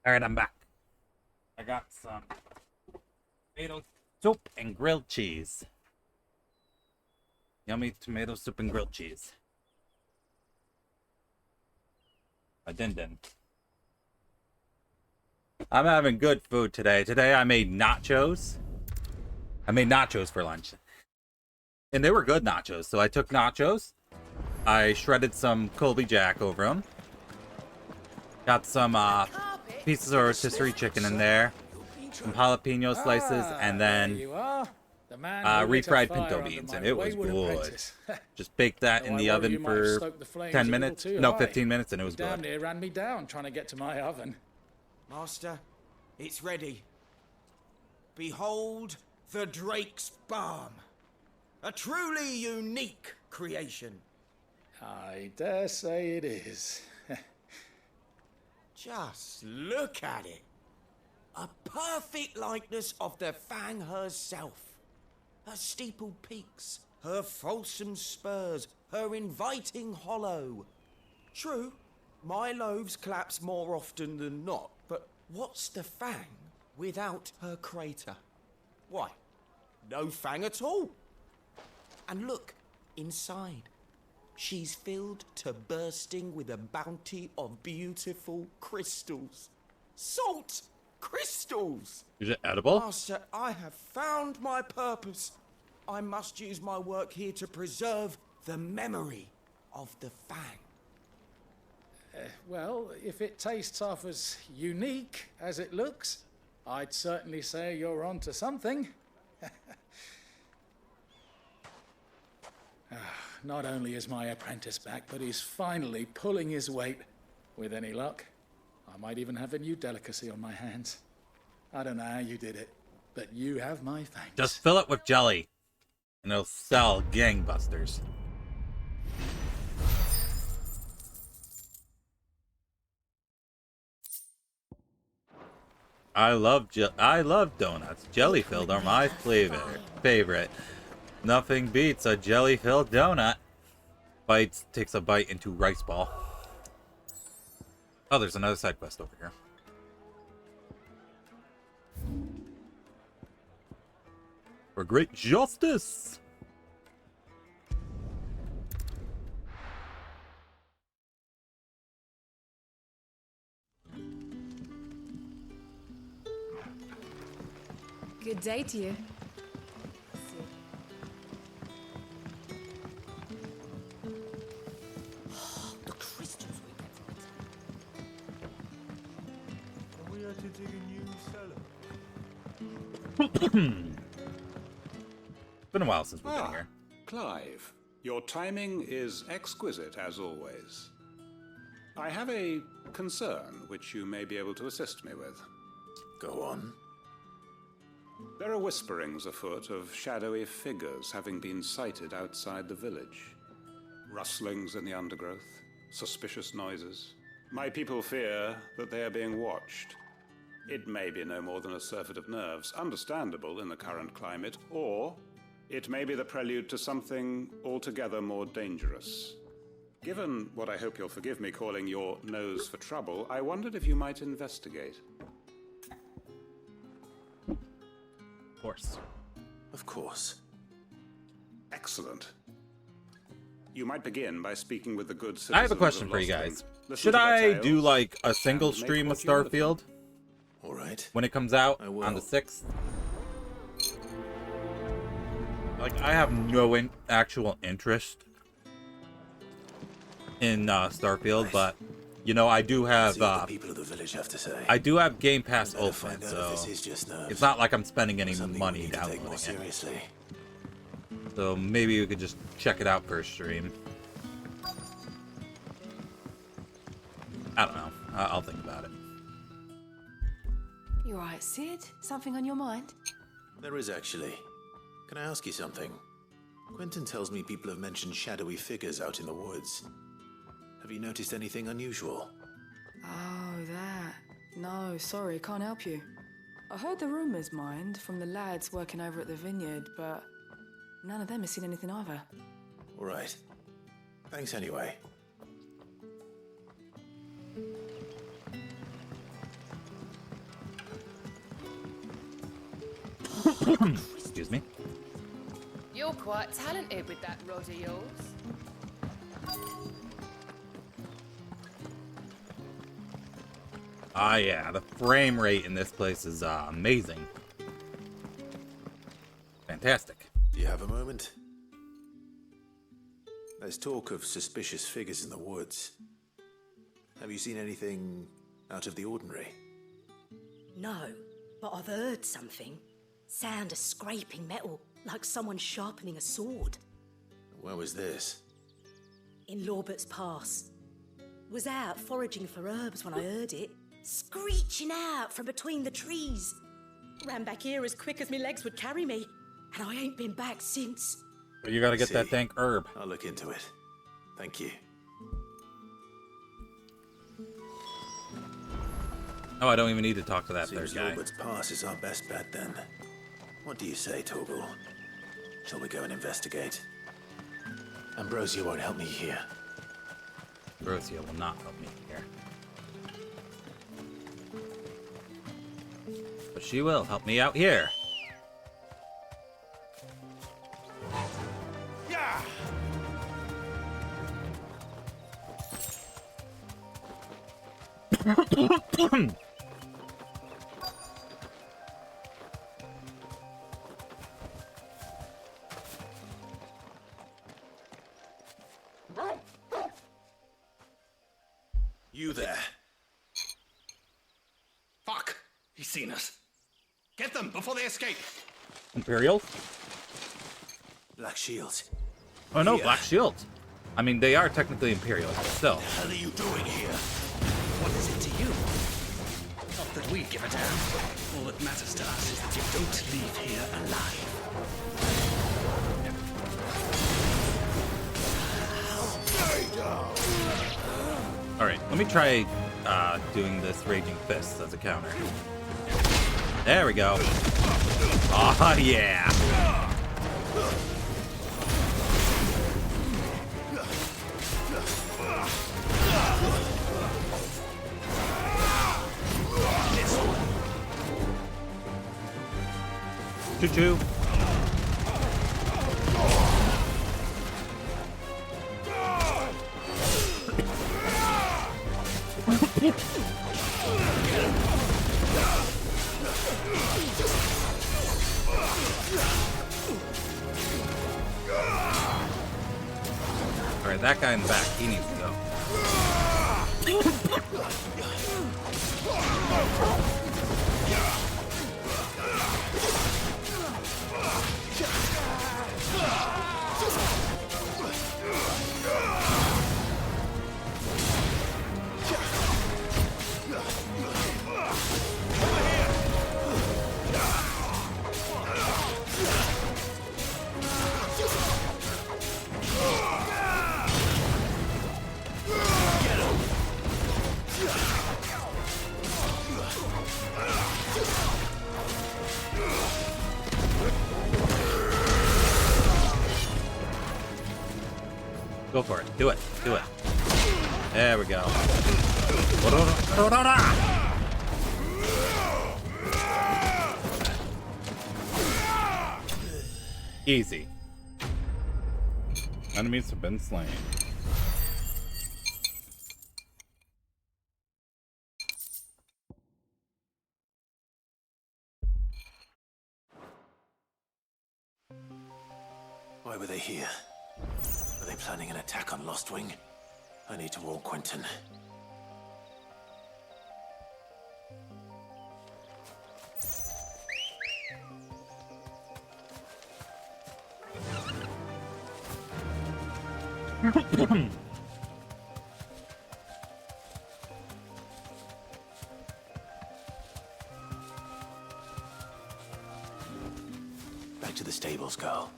Alright, I'm back. I got some tomato soup and grilled cheese. Yummy tomato soup and grilled cheese. A din-din. I'm having good food today. Today I made nachos. I made nachos for lunch. And they were good nachos. So I took nachos. I shredded some Colby Jack over them. Got some pieces of rotisserie chicken in there. Some jalapeno slices. And then refried pinto beans. And it was good. Just baked that in the oven for 10 minutes. No, 15 minutes. And it was Damn good. near ran me down trying to get to my oven. Master, it's ready. Behold the Drake's Balm. A truly unique creation. I dare say it is. Just look at it. A perfect likeness of the Fang herself. Her steepled peaks, her fulsome spurs, her inviting hollow. True, my loaves collapse more often than not, but what's the Fang without her crater? Why, no Fang at all. And look, inside. She's filled to bursting with a bounty of beautiful crystals. Salt crystals! Is it edible? Master, I have found my purpose. I must use my work here to preserve the memory of the Fang. Well, if it tastes half as unique as it looks, I'd certainly say you're onto something. Not only is my apprentice back, but he's finally pulling his weight. With any luck, I might even have a new delicacy on my hands. I don't know how you did it, but you have my thanks. Just fill it with jelly. And it'll sell gangbusters. I love donuts. Jelly filled are my favorite. Nothing beats a jelly filled donut. Bites takes a bite into rice ball. Oh, there's another side quest over here. For great justice. Good day to you. The crystals we get from it. We had to dig a new cellar. Been a while since we've been here. Clive, your timing is exquisite as always. I have a concern which you may be able to assist me with. Go on. There are whisperings afoot of shadowy figures having been sighted outside the village. Rustlings in the undergrowth, suspicious noises. My people fear that they are being watched. It may be no more than a surfeit of nerves, understandable in the current climate, or it may be the prelude to something altogether more dangerous. Given what I hope you'll forgive me calling your nose for trouble, I wondered if you might investigate. Of course. Of course. Excellent. You might begin by speaking with the good citizens. I have a question for you guys. Should I do like a single stream of Starfield? All right. When it comes out on the 6th? Like, I have no actual interest in Starfield, but you know, I do have people of the village have to say. I do have Game Pass open, so it's not like I'm spending any money downloading it. Seriously. So maybe we could just check it out for a stream. I don't know. I'll think about it. You alright, Sid? Something on your mind? There is actually. Can I ask you something? Quentin tells me people have mentioned shadowy figures out in the woods. Have you noticed anything unusual? Oh, that. No, sorry, can't help you. I heard the rumours, mind, from the lads working over at the vineyard, but none of them has seen anything either. All right. Thanks anyway. Excuse me. You're quite talented with that rod of yours. Ah, yeah, the frame rate in this place is amazing. Fantastic. Do you have a moment? There's talk of suspicious figures in the woods. Have you seen anything out of the ordinary? No, but I've heard something. Sound of scraping metal, like someone sharpening a sword. Where was this? In Lorbert's Pass. Was out foraging for herbs when I heard it, screeching out from between the trees. Ran back here as quick as my legs would carry me, and I ain't been back since. You gotta get that dank herb. I'll look into it. Thank you. Oh, I don't even need to talk to that Seems third guy. Lorbert's Pass is our best bet then. What do you say, Torgal? Shall we go and investigate? Ambrosia won't help me here. Ambrosia will not help me here. But she will help me out here. Yeah. You there. Fuck! He's seen us. Get them before they escape. Imperials? Black Shields. Oh no, Here. Black Shields. I mean, they are technically Imperials, but still. What the hell are you doing here? What is it to you? Not that we give a damn. All that matters to us is that you don't leave here alive. Alright, let me try doing this Raging Fist as a counter. There we go. Oh yeah! Choo-choo. Alright, that guy in the back, he needs to go. Go for it. Do it. Do it. There we go. Easy. Enemies have been slain. Why were they here? Are they planning an attack on Lostwing? I need to warn Quentin. Back to the stables, girl.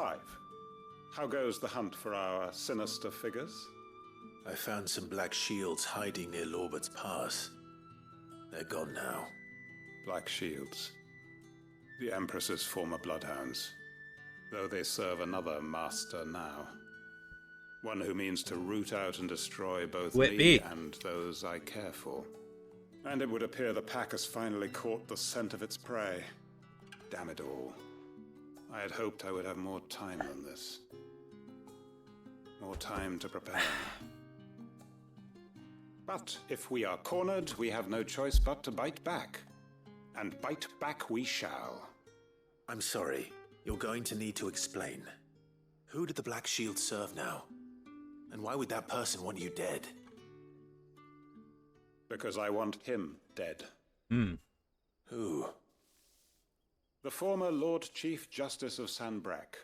FFXVI. How goes the hunt for our sinister figures? I found some black shields hiding near Lorbert's Pass. They're gone now. Black shields. The Empress's former bloodhounds. Though they serve another master now. One who means to root out and destroy both me and those I care for. And it would appear the pack has finally caught the scent of its prey. Damn it all. I had hoped I would have more time than this. More time to prepare. But if we are cornered, we have no choice but to bite back. And bite back we shall. I'm sorry. You're going to need to explain. Who did the Black Shield serve now? And why would that person want you dead? Because I want him dead. Who? The former Lord Chief Justice of Sanbreque.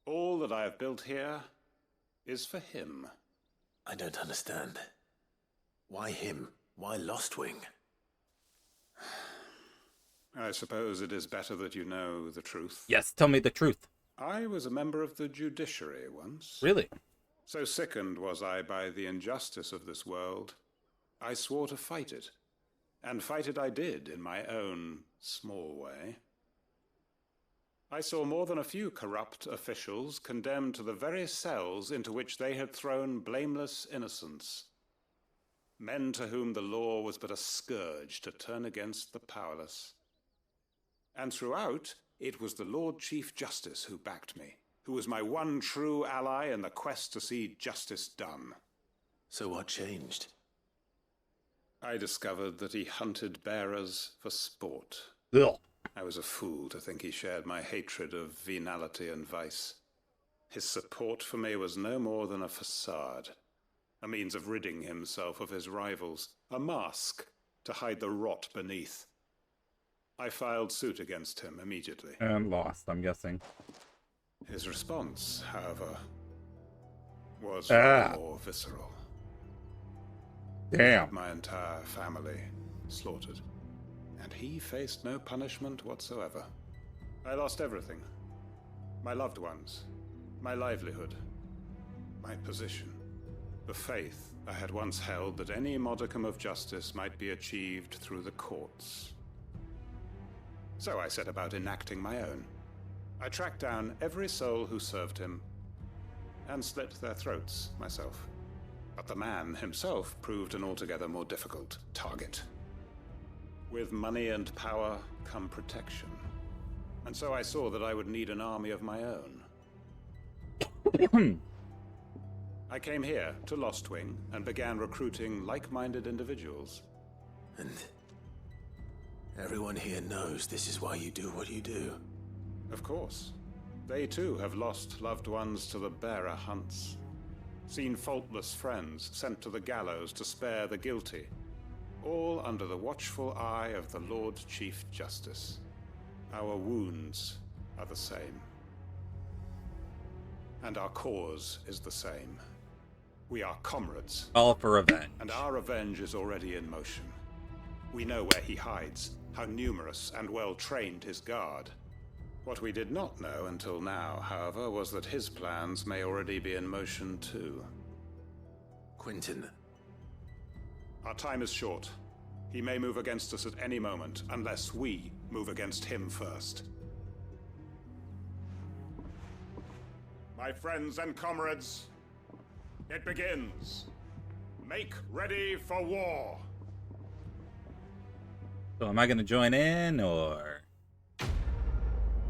All that I have built here is for him. I don't understand. Why him? Why Lostwing? I suppose it is better that you know the truth. Yes, tell me the truth. I was a member of the judiciary once. Really? So sickened was I by the injustice of this world, I swore to fight it. And fight it I did in my own small way. I saw more than a few corrupt officials condemned to the very cells into which they had thrown blameless innocents. Men to whom the law was but a scourge to turn against the powerless. And throughout, it was the Lord Chief Justice who backed me, who was my one true ally in the quest to see justice done. So what changed? I discovered that he hunted bearers for sport. Ugh. I was a fool to think he shared my hatred of venality and vice. His support for me was no more than a facade, a means of ridding himself of his rivals, a mask to hide the rot beneath. I filed suit against him immediately. And lost, I'm guessing. His response, however, was far more visceral. Damn. My entire family slaughtered. And he faced no punishment whatsoever. I lost everything. My loved ones, my livelihood, my position, the faith I had once held that any modicum of justice might be achieved through the courts. So I set about enacting my own. I tracked down every soul who served him, and slit their throats myself. But the man himself proved an altogether more difficult target. With money and power come protection. And so I saw that I would need an army of my own. I came here to Lostwing and began recruiting like-minded individuals. And everyone here knows this is why you do what you do. Of course. They too have lost loved ones to the bearer hunts. Seen faultless friends sent to the gallows to spare the guilty. All under the watchful eye of the Lord Chief Justice. Our wounds are the same. And our cause is the same. We are comrades. All for revenge. And our revenge is already in motion. We know where he hides, how numerous and well-trained his guard. What we did not know until now, however, was that his plans may already be in motion too. Quentin. Our time is short. He may move against us at any moment, unless we move against him first. My friends and comrades, it begins. Make ready for war. So am I going to join in, or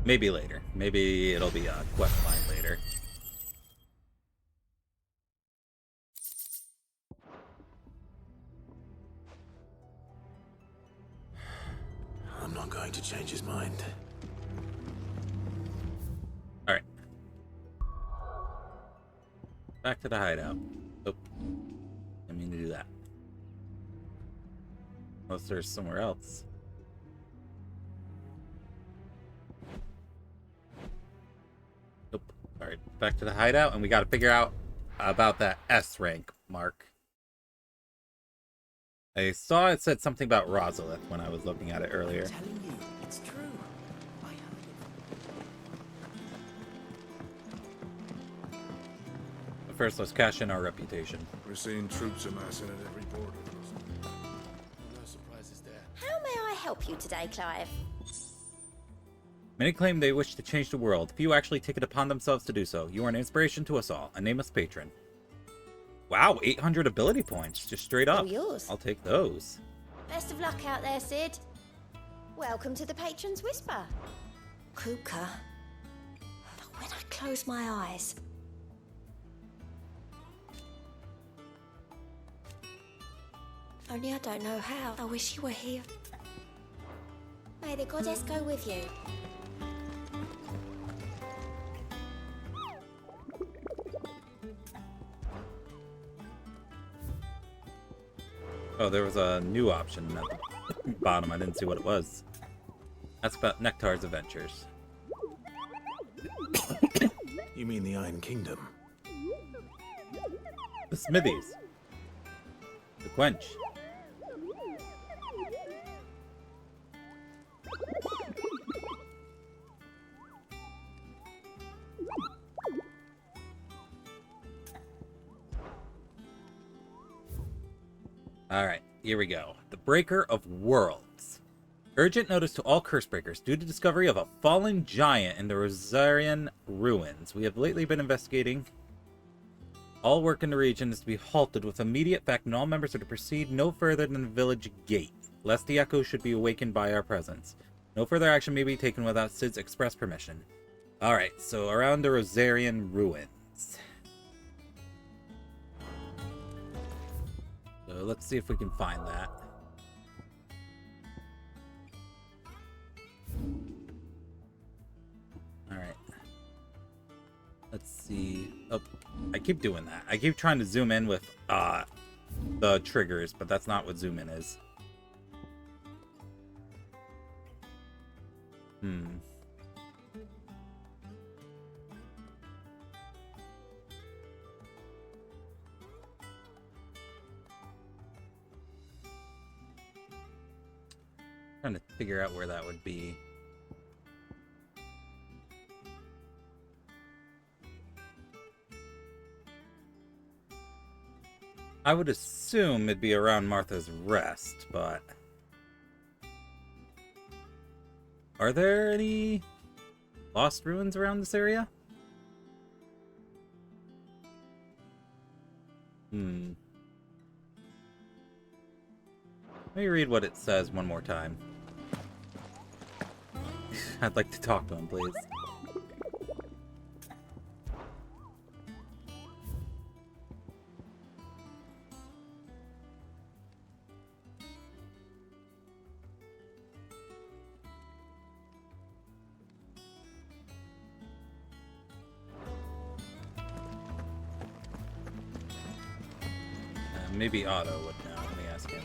maybe later? Maybe it'll be a quest line later. I'm not going to change his mind. All right. Back to the hideout. Oh, didn't mean to do that. Unless there's somewhere else. Nope. All right, back to the hideout, and we got to figure out about that S rank mark. I saw it said something about Rosalith when I was looking at it earlier. I'm telling you, it's true. I heard First, let's cash in our reputation. We're seeing troops amassing at every border. No surprises there. How may I help you today, Clive? Many claim they wish to change the world. Few actually take it upon themselves to do so. You are an inspiration to us all. A nameless patron. Wow, 800 ability points. Just straight up. All yours. I'll take those. Best of luck out there, Sid. Welcome to the Patron's Whisper. Kuka. But when I close my eyes... Only I don't know how. I wish you were here. May the goddess go with you. Oh, there was a new option at the bottom. I didn't see what it was. That's about Nectar's adventures. You mean the Iron Kingdom? The Smithies. The Quench. Alright, here we go. The Breaker of Worlds. Urgent notice to all curse breakers. Due to discovery of a fallen giant in the Rosarian ruins. We have lately been investigating. All work in the region is to be halted with immediate effect, and all members are to proceed no further than the village gate, lest the echoes should be awakened by our presence. No further action may be taken without Sid's express permission. Alright, so around the Rosarian ruins. So let's see if we can find that. Alright. Let's see. Oh, I keep doing that. I keep trying to zoom in with the triggers, but that's not what zoom in is. Trying to figure out where that would be. I would assume it'd be around Martha's Rest, but... Are there any lost ruins around this area? Let me read what it says one more time. I'd like to talk to him, please. Maybe Otto would know. Let me ask him.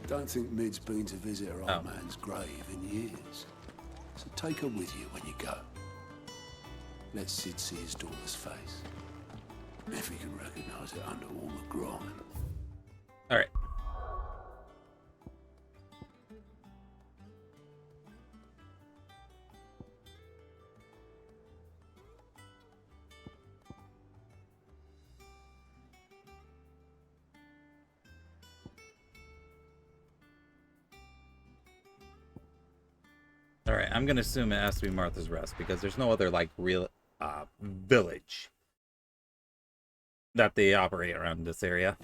Don't think Mid's been to visit her Oh. old man's grave in years. So take her with you when you go. Let Sid see his daughter's face. If he can recognize it under all the grime. Alright. Alright, I'm gonna assume it has to be Martha's Rest because there's no other, like, real village that they operate around this area.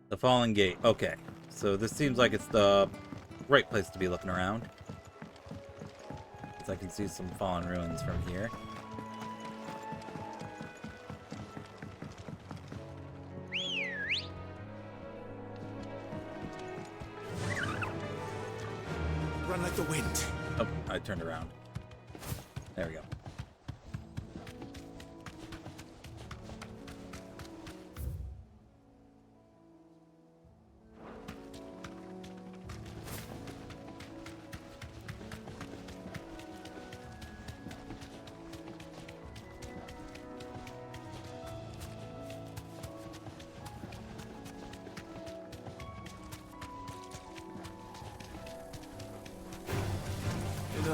The Fallen Gate. Okay, so this seems like it's the right place to be looking around. I can see some fallen ruins from here. Run like the wind. Oh, I turned around. There we go.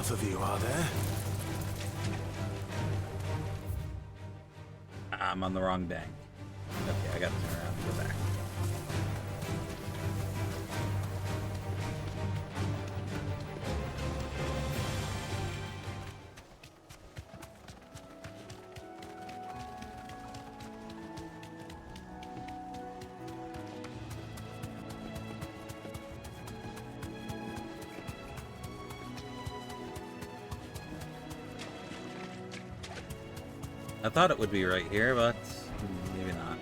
enough of you, are there? I'm on the wrong bank. Okay, I gotta turn around and go back. I thought it would be right here, but maybe not.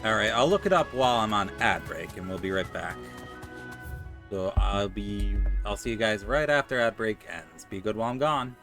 Alright, I'll look it up while I'm on ad break, and we'll be right back. So I'll see you guys right after ad break ends. Be good while I'm gone.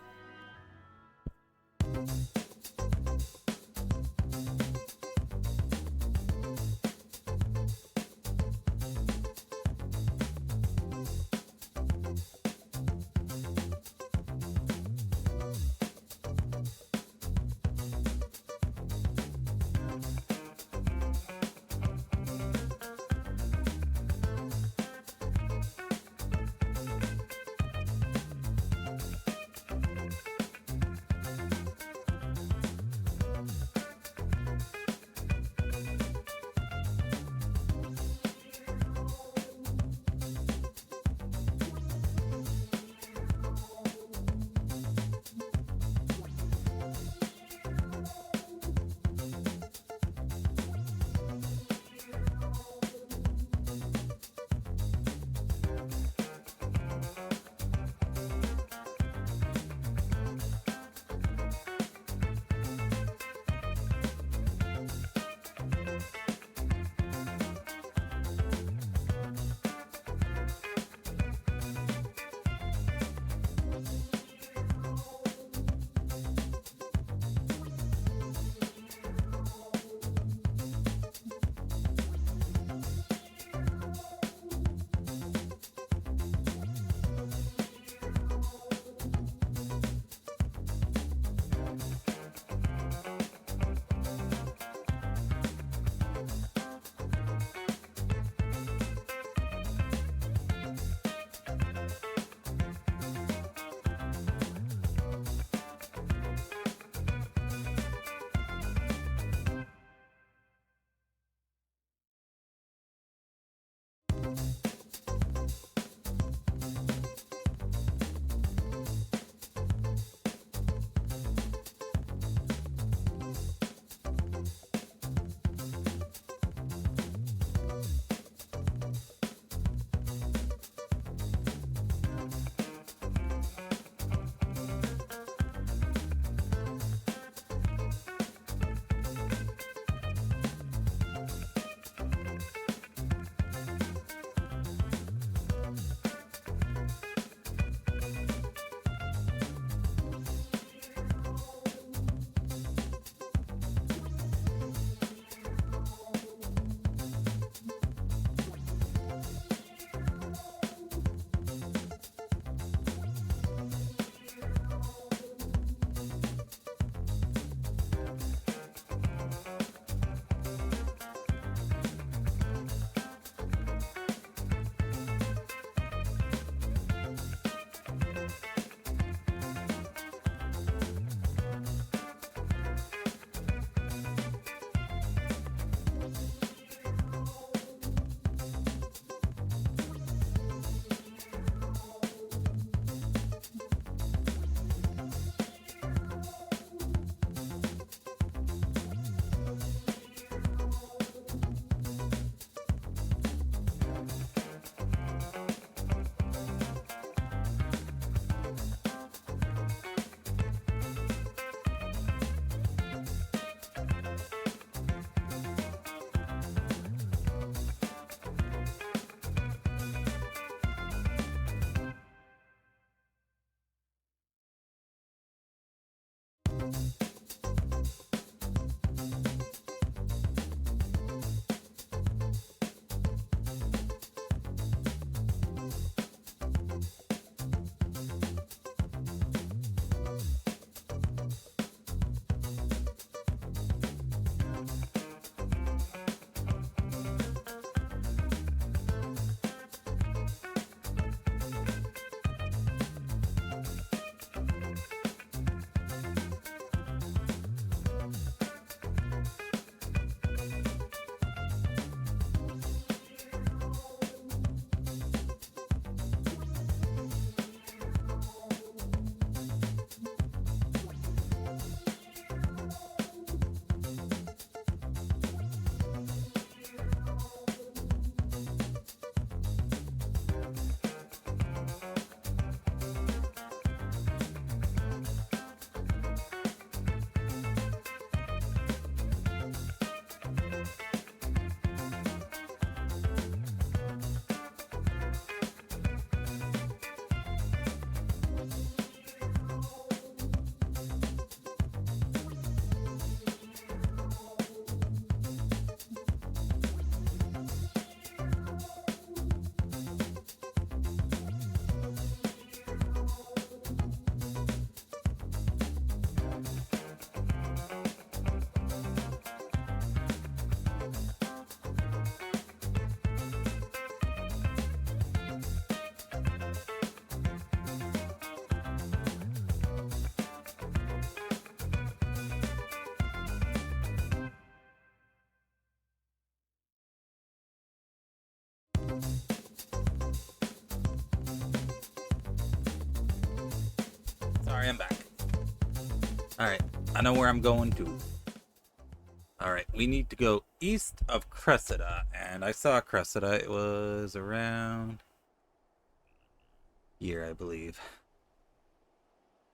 Sorry, I'm back. Alright, I know where I'm going to. Alright, we need to go east of Cressida, and I saw Cressida. It was around here, I believe.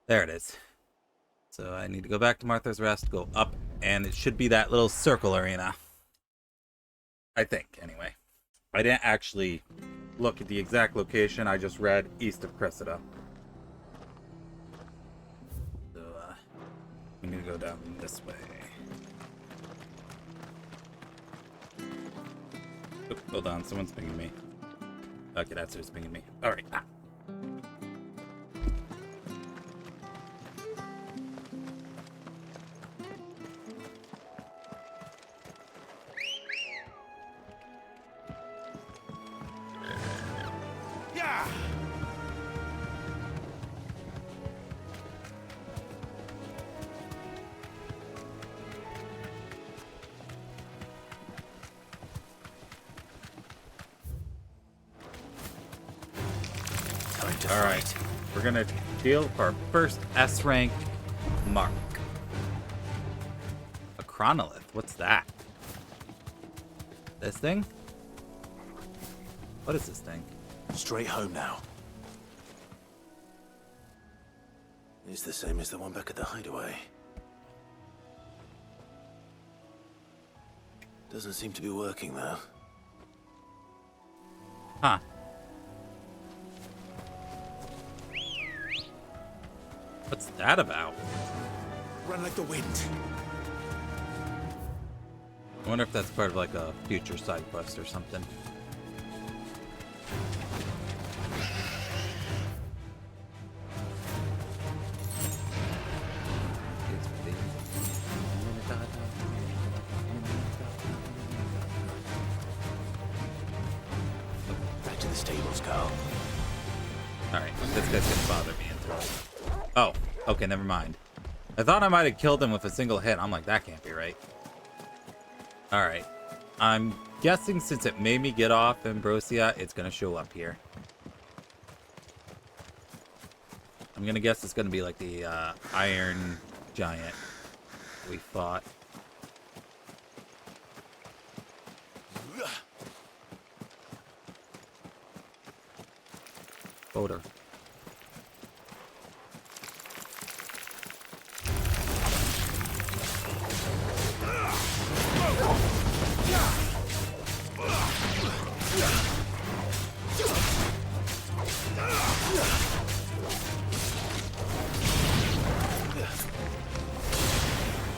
There it is. So I need to go back to Martha's Rest, go up, and it should be that little circle arena. I think, anyway. I didn't actually look at the exact location, I just read east of Cressida. So, we need to go down this way. Oop, hold on, someone's pinging me. Okay, that's who's pinging me. Alright. Yeah. Alright, we're gonna deal for our first S rank mark. A chronolith, what's that? This thing? What is this thing? Straight home now. It's the same as the one back at the hideaway. Doesn't seem to be working though. Huh. What's that about? Run like the wind. I wonder if that's part of like a future side quest or something. Back to the stables, Carl. Alright, this guy's gonna bother me until... Oh, okay, never mind. I thought I might have killed him with a single hit. I'm like, that can't be right. Alright. I'm guessing since it made me get off Ambrosia, it's gonna show up here. I'm gonna guess it's gonna be like the Iron Giant we fought. Odor.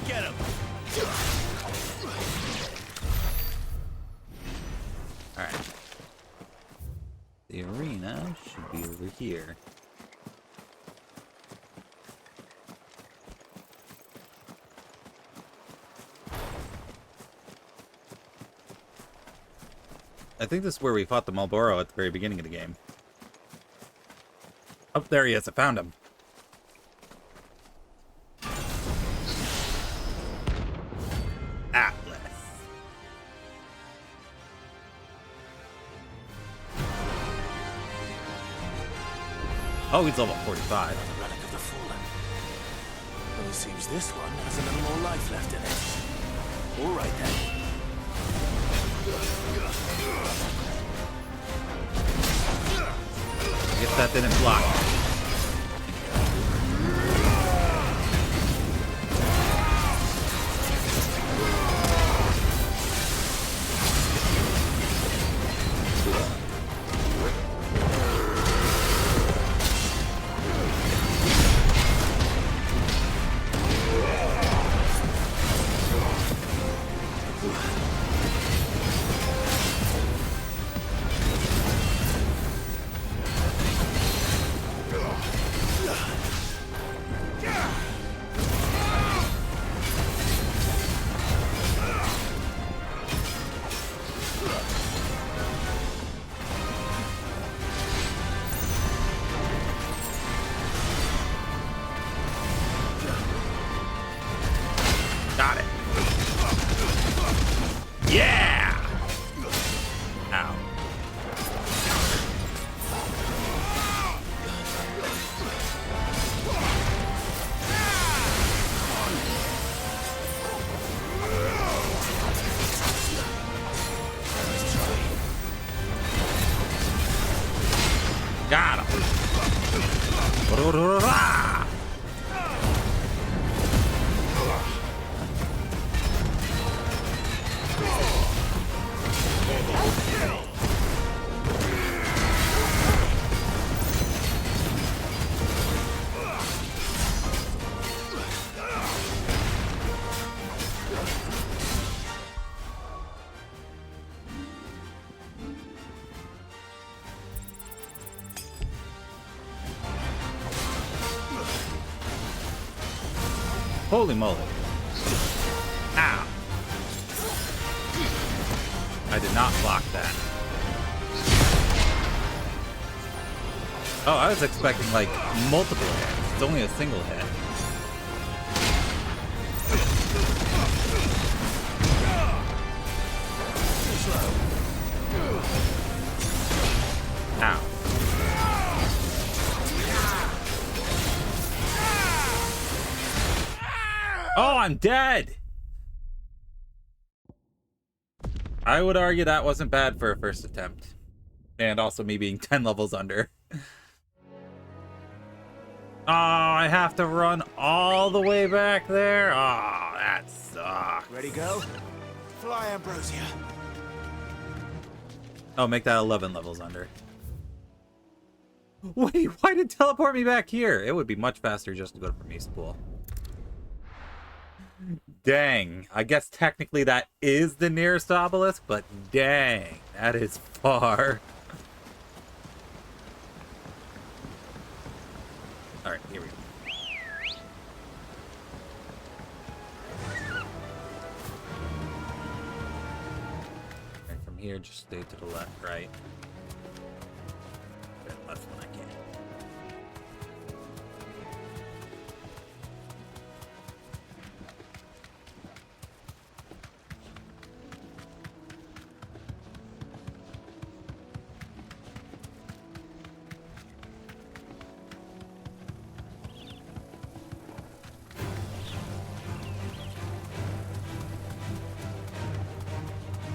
Get him. Alright. The arena should be over here. I think this is where we fought the Marlboro at the very beginning of the game. Oh, there he is. I found him. Atlas. Oh, he's level 45. The relic of the fallen. Well, it seems this one has a little more life left in it. All right then. I guess that didn't block. Got it. Yeah! Ow. Holy moly. Ow. I did not block that. Oh, I was expecting like multiple hits. It's only a single hit. Ow. Oh, I'm dead! I would argue that wasn't bad for a first attempt. And also me being 10 levels under. Oh, I have to run all the way back there? Oh, that sucks. Ready, go? Fly, Ambrosia. Oh, make that 11 levels under. Wait, why did it teleport me back here? It would be much faster just to go to Promise Pool. Dang. I guess technically that is the nearest obelisk, but dang, that is far. Alright, here we go. And from here, just stay to the left, right? Okay, left when I can.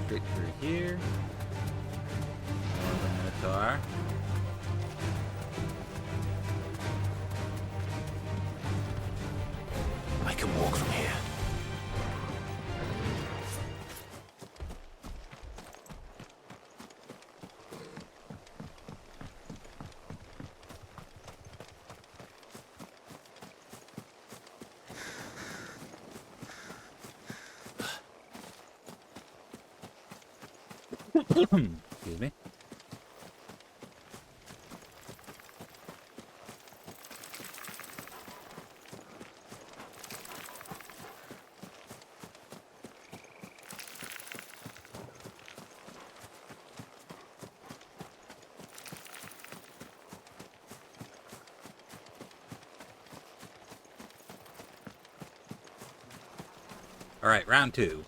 Straight through here. More of a Minotaur. I can walk from here. Excuse me. All right, round 2.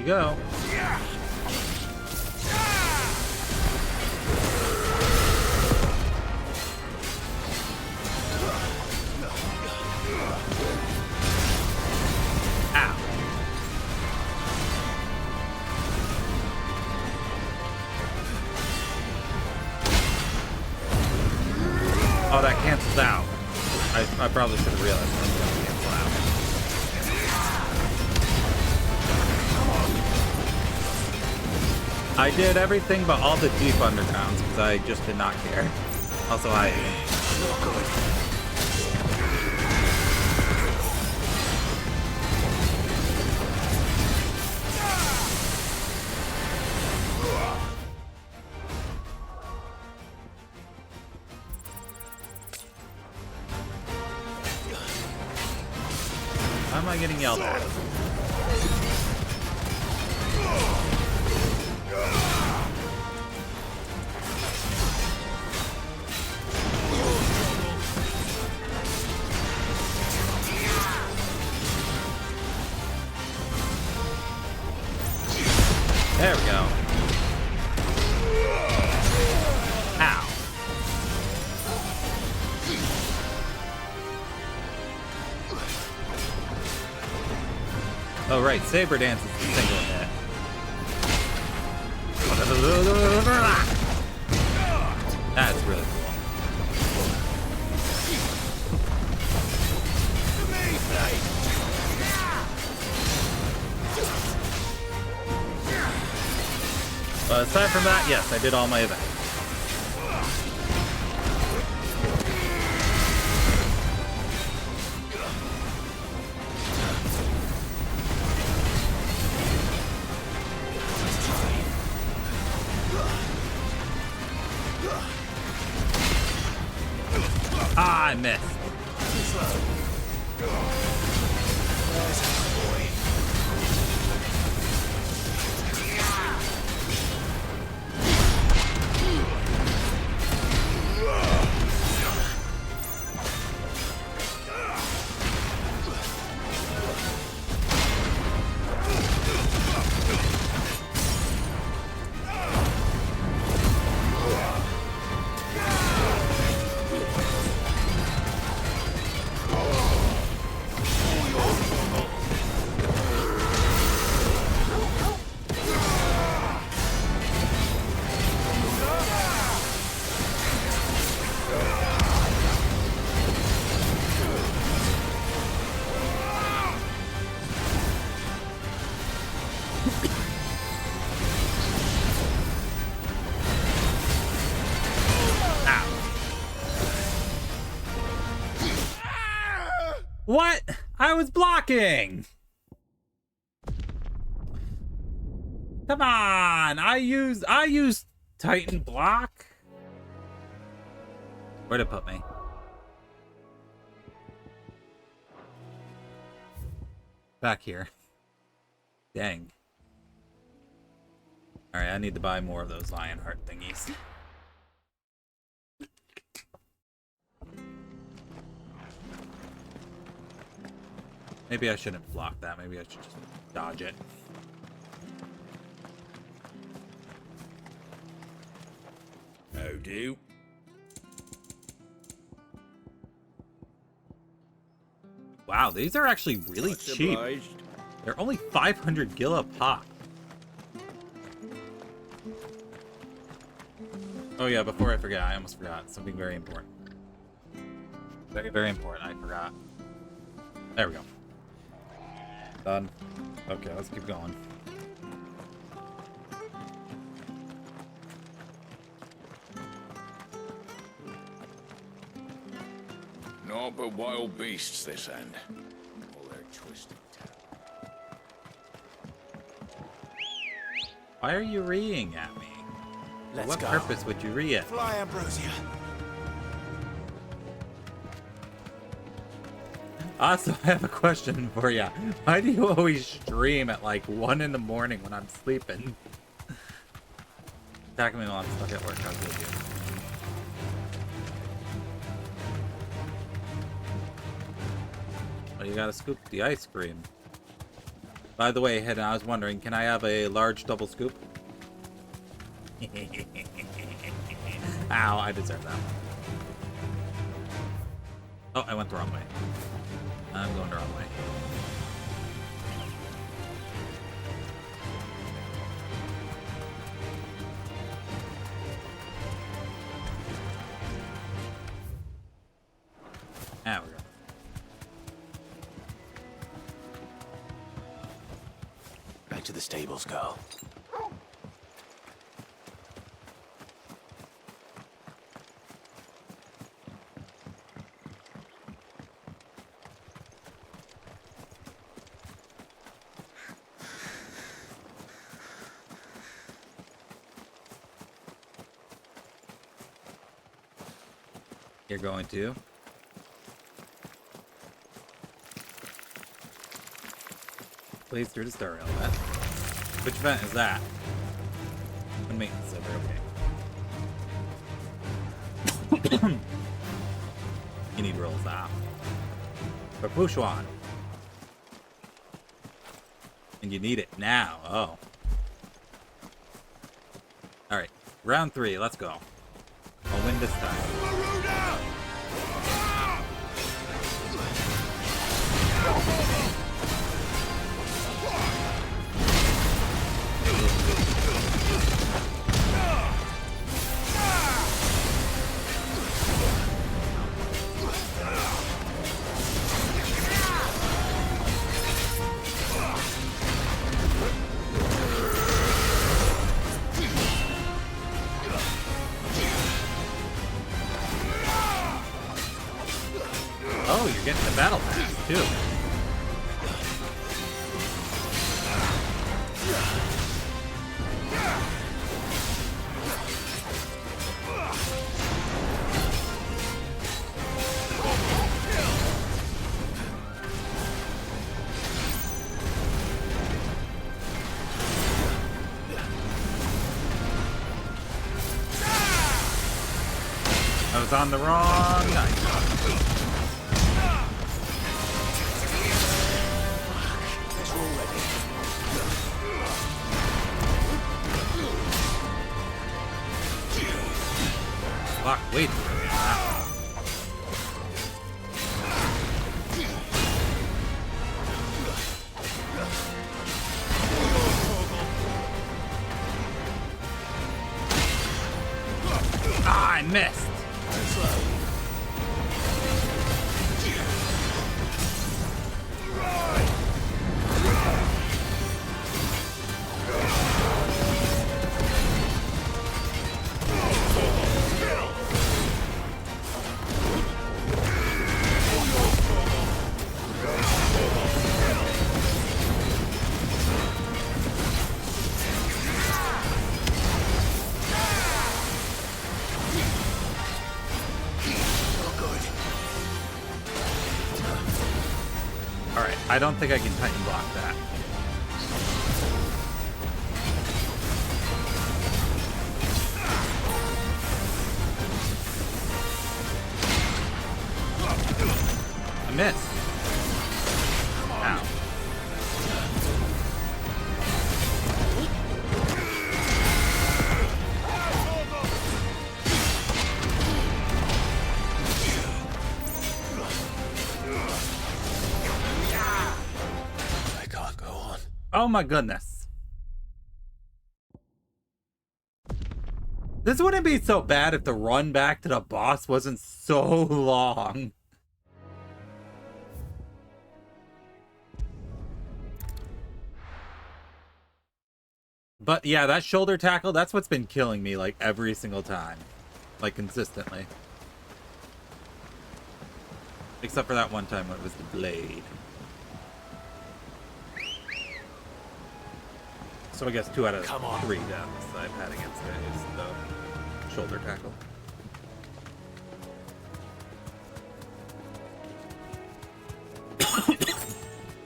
Go. Oh, that cancels out. I probably should have realized that was going to cancel out. I did everything but all the deep undergrounds because I just did not care. Also, I... Why am I getting yelled at? There we go. Ow. Oh, right. Saber dance is the single hit. That's really cool. Aside from that, yes, I did all my events. Ah, I missed. What? I was blocking! Come on! I used Titan block? Where'd it put me? Back here. Dang. Alright, I need to buy more of those Lionheart thingies. Maybe I shouldn't block that. Maybe I should just dodge it. Oh, do. Wow, these are actually really cheap. They're only 500 gil a pop. Oh yeah, before I forget, I almost forgot something very important. Very, very important. I forgot. There we go. Done. Okay, let's keep going. Naught but wild beasts this end. All their twisted tail. Why are you reeing at me? For what purpose would you ree at me? Fly, Ambrosia. Also, I have a question for you. Why do you always stream at like 1 in the morning when I'm sleeping? Attacking me while I'm stuck at work. How good you? Well, you gotta scoop the ice cream. By the way, Hidden, I was wondering, can I have a large double scoop? Ow, I deserve that one. Oh, I went the wrong way. I'm going the wrong way. There we go. Back to the stables, girl. You're going to? Please through the story event. Which event is that? And maintenance server, okay. You need rolls out. For Pushuan. And you need it now. Oh. Alright, round 3, let's go. I'll win this time. Oh, you're getting the battle pass, too. I was on the wrong night. Fuck, wait. Ah, I missed. Alright, I don't think I can Titan block that. I missed. Ow. Oh my goodness. This wouldn't be so bad if the run back to the boss wasn't so long. But yeah, that shoulder tackle, that's what's been killing me like every single time. Like consistently. Except for that one time when it was the blade. So I guess 2 out of 3 deaths I've had against it is the shoulder tackle.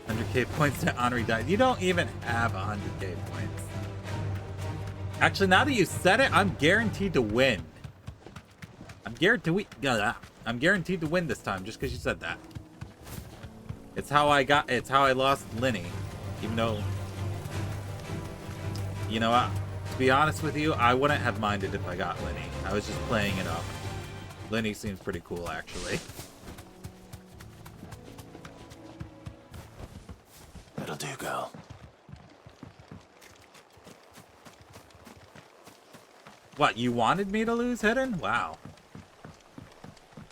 $100k points to HisshAnri died. You don't even have 100k points. Actually, now that you said it, I'm guaranteed to win. I'm guaranteed to win this time just because you said that. It's how I lost Lenny, even though. You know what? To be honest with you, I wouldn't have minded if I got Lenny. I was just playing it up. Lenny seems pretty cool, actually. That'll do, girl. What, you wanted me to lose Hidden? Wow.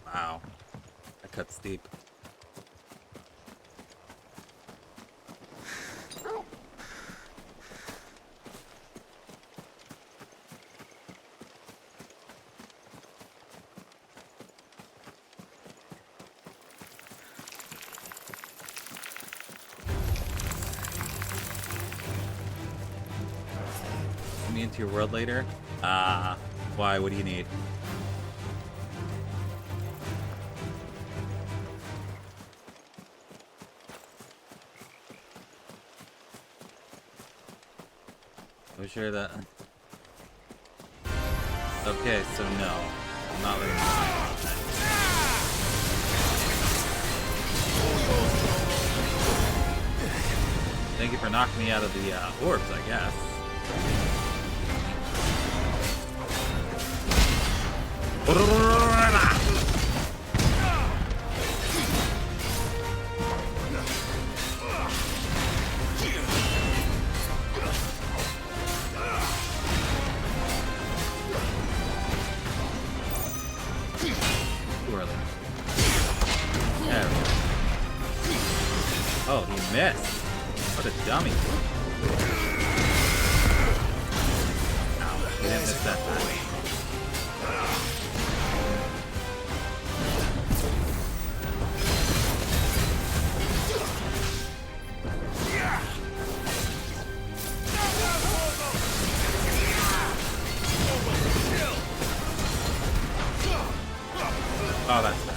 Wow. That cut steep. Me into your world later? Why? What do you need? Are we sure that? Okay, so no. I'm not letting you. Thank you for knocking me out of the orbs, I guess. Oh, he missed. What a dummy. Ow, he didn't miss that time. Oh, that's bad.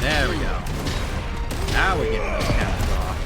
There we go. Now we're getting those cannons off.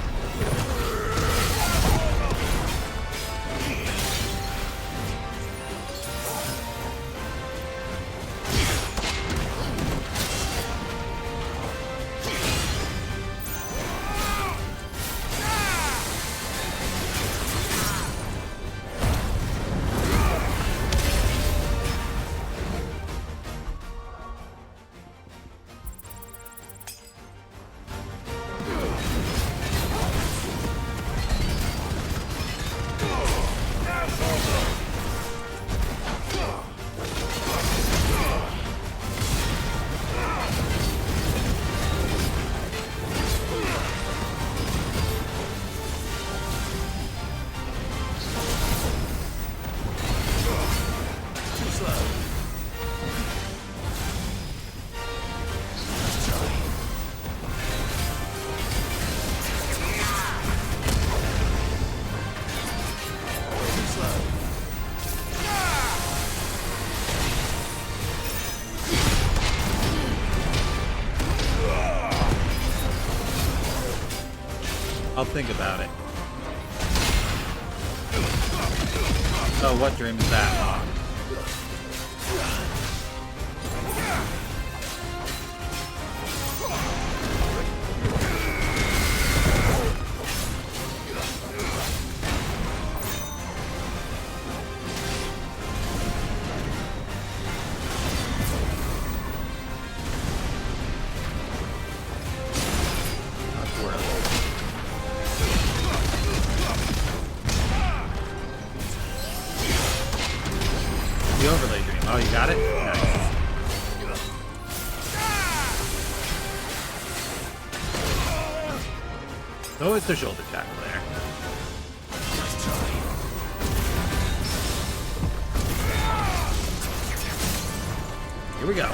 I'll think about it. Oh, what dream is that? The overlay dream. Oh, you got it? Nice. Oh, it's the shoulder tackle there. Here we go.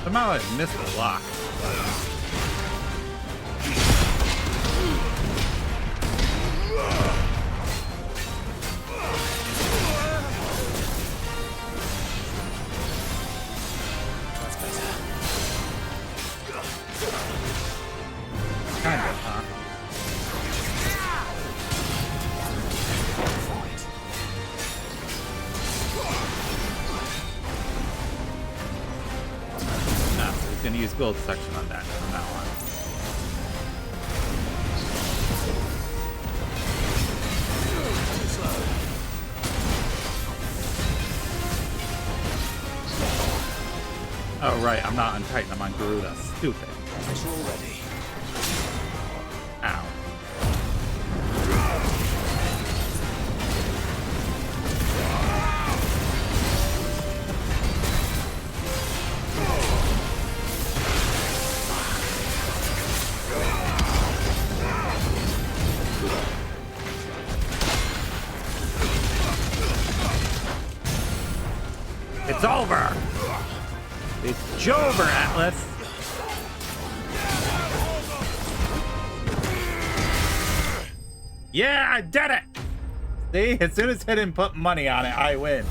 Somehow I missed the block. Kind of, huh? Gonna use gold section on that from now on. Oh right, I'm not on Titan, I'm on Garuda. Stupid. Ow. Jover! It's Jover, Atlas! Yeah, I did it! See, as soon as I didn't put money on it, I win.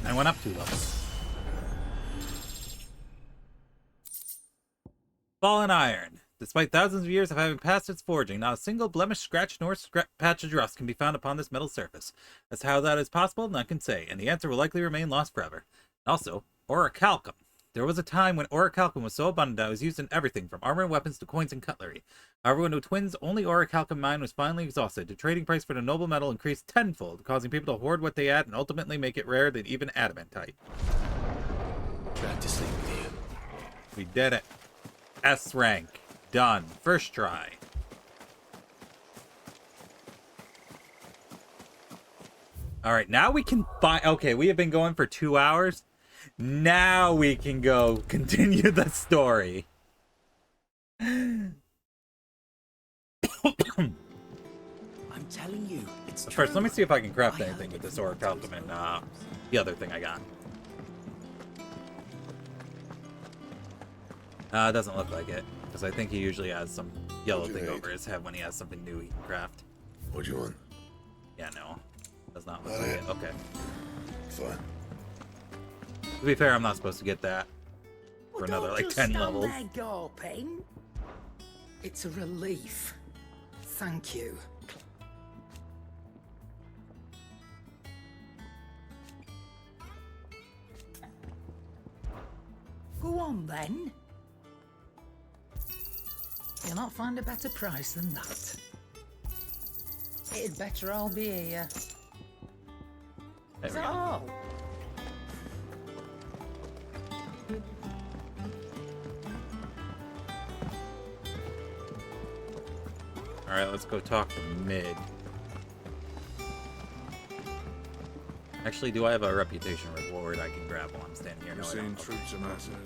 I went up 2 levels. Fallen Iron. Despite thousands of years of having passed its forging, not a single blemish, scratch, nor patch of rust can be found upon this metal surface. As how that is possible, none can say, and the answer will likely remain lost forever. Also, orichalcum. There was a time when orichalcum was so abundant that it was used in everything from armor and weapons to coins and cutlery. However, when the twins' only orichalcum mine was finally exhausted, the trading price for the noble metal increased tenfold, causing people to hoard what they had and ultimately make it rarer than even adamantite. Glad to sleep with you. We did it. S rank. Done. First try. Alright, now we can find... Okay, we have been going for 2 hours. Now we can go continue the story. I'm telling you, it's First, true. let me see if I can craft anything with this orichalcum and the other thing I got. It doesn't look like it, because I think he usually has some yellow thing over his head when he has something new he can craft. What do you want? Yeah, no. Does not look like it. Okay. Fine. To be fair, I'm not supposed to get that for another, like, 10 levels. There, gawping. It's a relief. Thank you. Go on, then. You'll not find a better price than that. It'd better all be here. Is that all? Alright, let's go talk to Mid. Actually, do I have a reputation reward I can grab while I'm standing here? No, I don't. Troops amassing.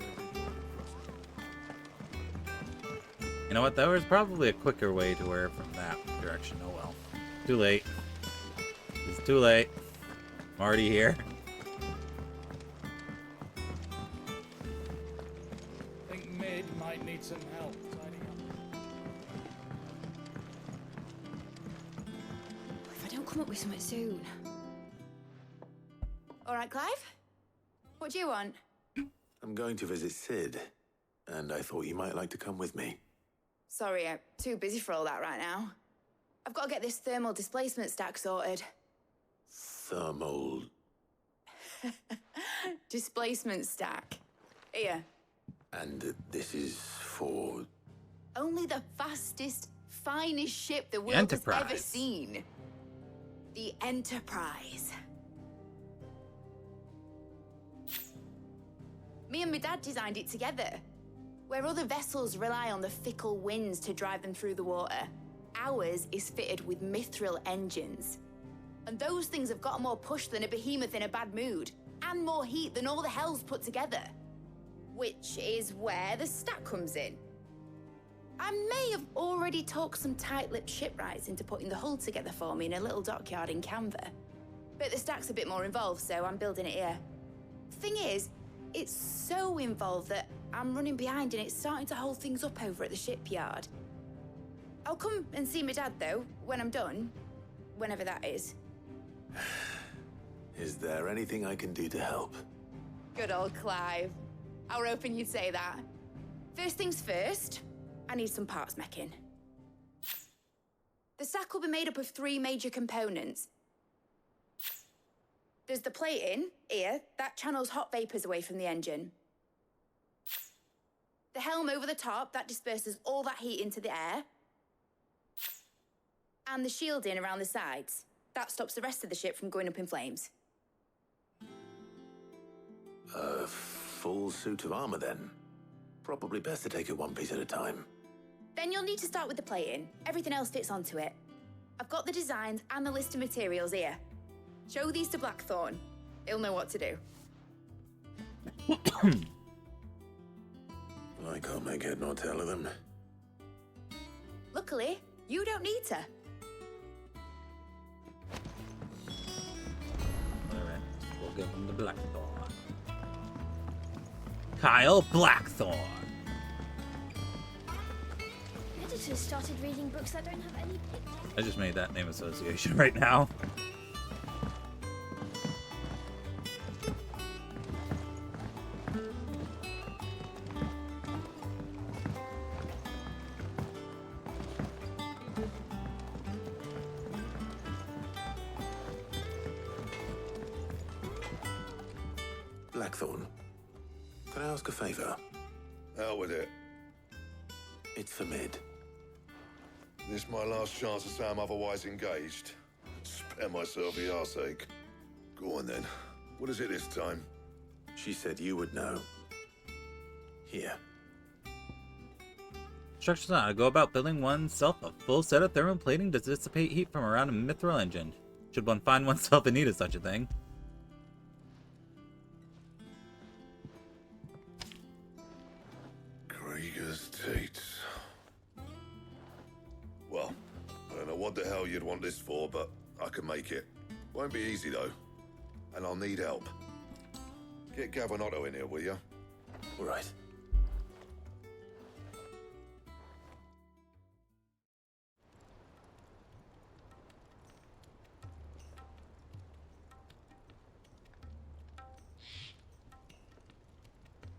You know what? That was probably a quicker way to where from that direction. Oh well. Too late. It's too late. I'm already here. I think Mid might need some help tidying up. If I don't come up with something soon. All right, Clive? What do you want? I'm going to visit Sid, and I thought you might like to come with me. Sorry, I'm too busy for all that right now. I've got to get this thermal displacement stack sorted. Thermal... Displacement stack. Here. And this is for... Only the fastest, finest ship the world has ever seen. The Enterprise. Me and my dad designed it together. Where other vessels rely on the fickle winds to drive them through the water, ours is fitted with mithril engines. And those things have got more push than a behemoth in a bad mood, and more heat than all the hells put together. Which is where the stack comes in. I may have already talked some tight-lipped shipwrights into putting the hull together for me in a little dockyard in Canva. But the stack's a bit more involved, so I'm building it here. Thing is, it's so involved that I'm running behind and it's starting to hold things up over at the shipyard. I'll come and see my dad, though, when I'm done. Whenever that is. Is there anything I can do to help? Good old Clive. I were hoping you'd say that. First things first, I need some parts meching. The stack will be made up of 3 major components. There's the plating, here, that channels hot vapors away from the engine. The helm over the top, that disperses all that heat into the air. And the shielding around the sides. That stops the rest of the ship from going up in flames. A full suit of armor, then. Probably best to take it one piece at a time. Then you'll need to start with the plating. Everything else fits onto it. I've got the designs and the list of materials here. Show these to Blackthorn. He'll know what to do. I can't make head nor tail of them. Luckily, you don't need to. give him the Blackthorn. Kyle Blackthorn. Editors started reading books that don't have any pictures. I just made that name association right now. Blackthorn, can I ask a favor? Hell with it. It's for Mid. This my last chance to say I'm otherwise engaged. Spare myself the arseache. Go on then. What is it this time? She said you would know. Here. Instructions on how to go about building oneself a full set of thermoplating to dissipate heat from around a mithril engine. Should one find oneself in need of such a thing. Krieger's Tates. Well, I don't know what the hell you'd want this for, but I can make it. Won't be easy though. And I'll need help. Get Gavin Otto in here, will you? All right.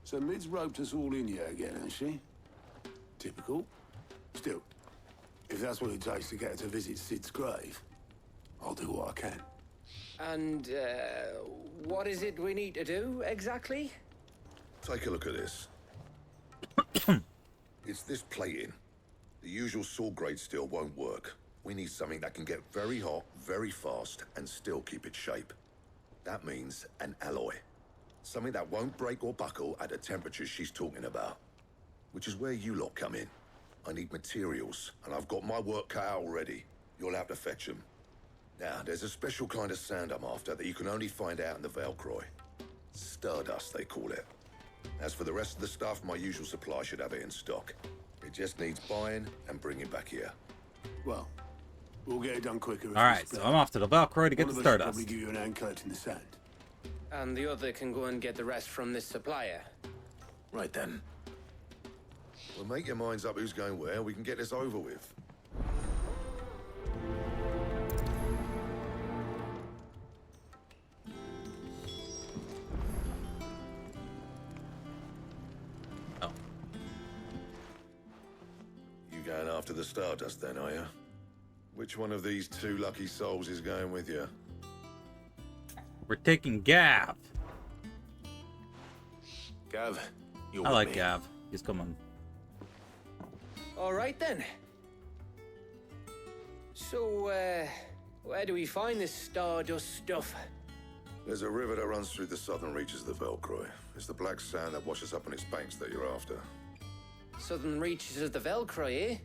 So Mid's roped us all in here again, hasn't she? Typical. Still, if that's what it takes to get her to visit Sid's grave, I'll do what I can. And, what is it we need to do, exactly? Take a look at this. It's this plating. The usual saw grade steel won't work. We need something that can get very hot, very fast, and still keep its shape. That means an alloy. Something that won't break or buckle at the temperatures she's talking about. Which is where you lot come in. I need materials, and I've got my work cut out already. You'll have to fetch them. Now, there's a special kind of sand I'm after that you can only find out in the Velcroy. Stardust, they call it. As for the rest of the stuff, my usual supply should have it in stock. It just needs buying and bringing back here. Well, we'll get it done quicker. Alright, so I'm off to the Velcroy to get the One of us will Stardust. probably give you an hand collecting the sand. And the other can go and get the rest from this supplier. Right then. Well, make your minds up who's going where. We can get this over with. Oh. You going after the Stardust then, are you? Which one of these two lucky souls is going with you? We're taking Gav. Gav, you're I with like me. Gav. He's coming. All right, then. So, where do we find this Stardust stuff? There's a river that runs through the southern reaches of the Velcroy. It's the black sand that washes up on its banks that you're after. Southern reaches of the Velcroy, eh?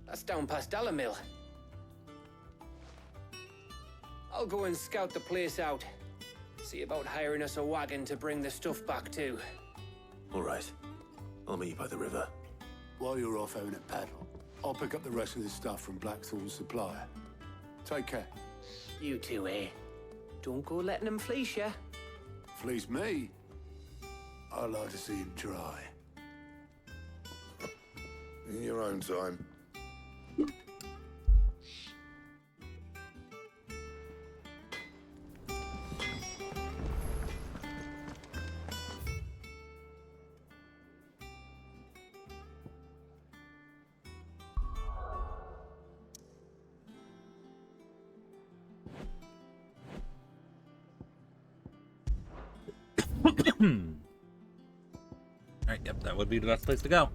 That's down past Dalamil. I'll go and scout the place out. See about hiring us a wagon to bring the stuff back to. All right. I'll meet you by the river. While you're off having a paddle, I'll pick up the rest of this stuff from Blackthorn's supplier. Take care. You two, eh? Don't go letting them fleece ya. Fleece me? I'd like to see him try. In your own time. Alright, yep, that would be the best place to go.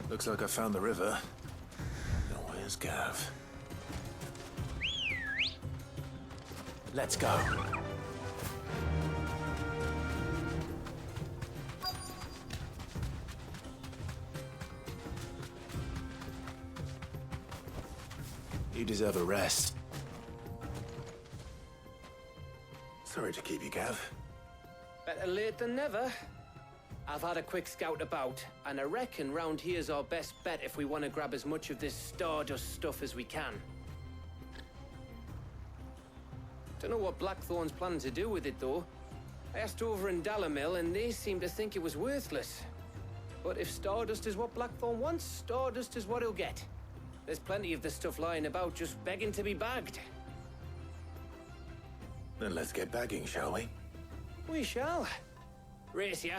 Looks like I found the river. Now where's Gav? Let's go. You deserve a rest. Sorry to keep you, Gav. Better late than never. I've had a quick scout about, and I reckon round here's our best bet if we want to grab as much of this Stardust stuff as we can. Don't know what Blackthorn's planning to do with it, though. I asked over in Dalamil, and they seem to think it was worthless. But if Stardust is what Blackthorn wants, Stardust is what he'll get. There's plenty of this stuff lying about, just begging to be bagged. Then let's get bagging, shall we? We shall. Race ya.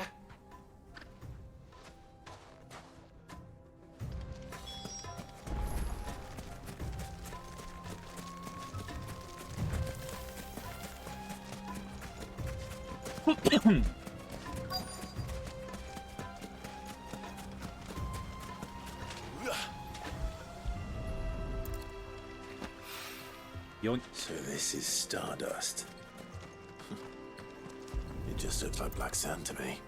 Yoink. So this is Stardust. It just looks like black sand to me.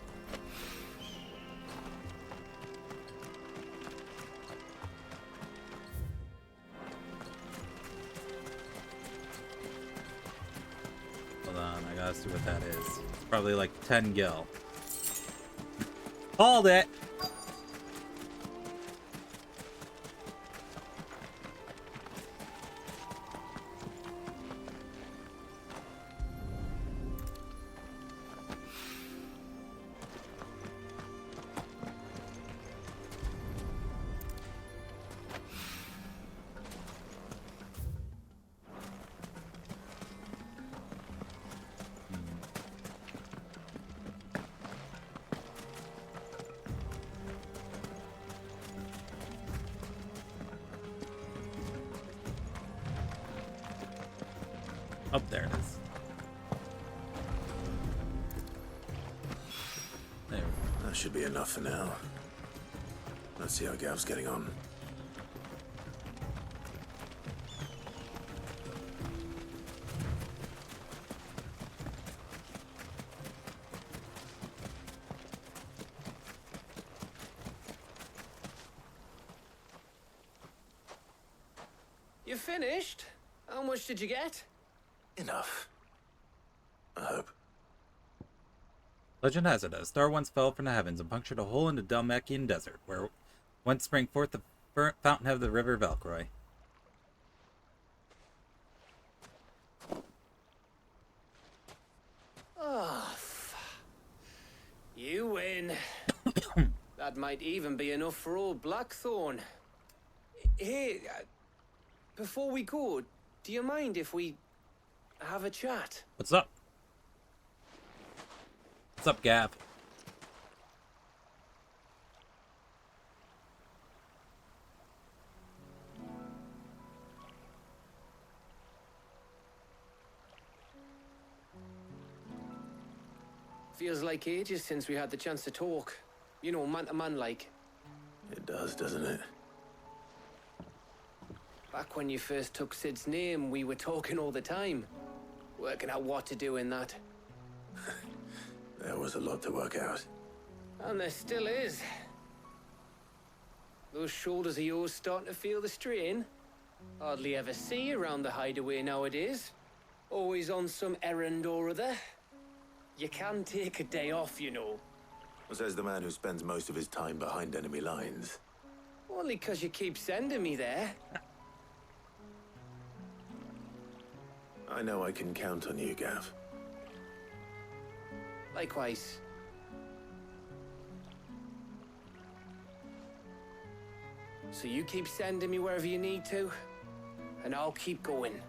Hold on, I gotta see what that is. It's probably like 10 gil. Called it! Oh, there it is. There we go. That should be enough for now. Let's see how Gav's getting on. You finished? How much did you get? Enough. I hope. Legend has it, a star once fell from the heavens and punctured a hole in the Dalmacian desert, where whence sprang forth the fountain of the river Valkyrie. Oh, you win. That might even be enough for old Blackthorn. Hey, before we go, do you mind if we have a chat? What's up? What's up, Gav? Feels like ages since we had the chance to talk. You know, man to man like. It does, doesn't it? Back when you first took Sid's name, we were talking all the time. Working out what to do in that. There was a lot to work out. And there still is. Those shoulders of yours starting to feel the strain. Hardly ever see you around the hideaway nowadays. Always on some errand or other. You can take a day off, you know. Says the man who spends most of his time behind enemy lines. Only 'cause you keep sending me there. I know I can count on you, Gav. Likewise. So you keep sending me wherever you need to, and I'll keep going.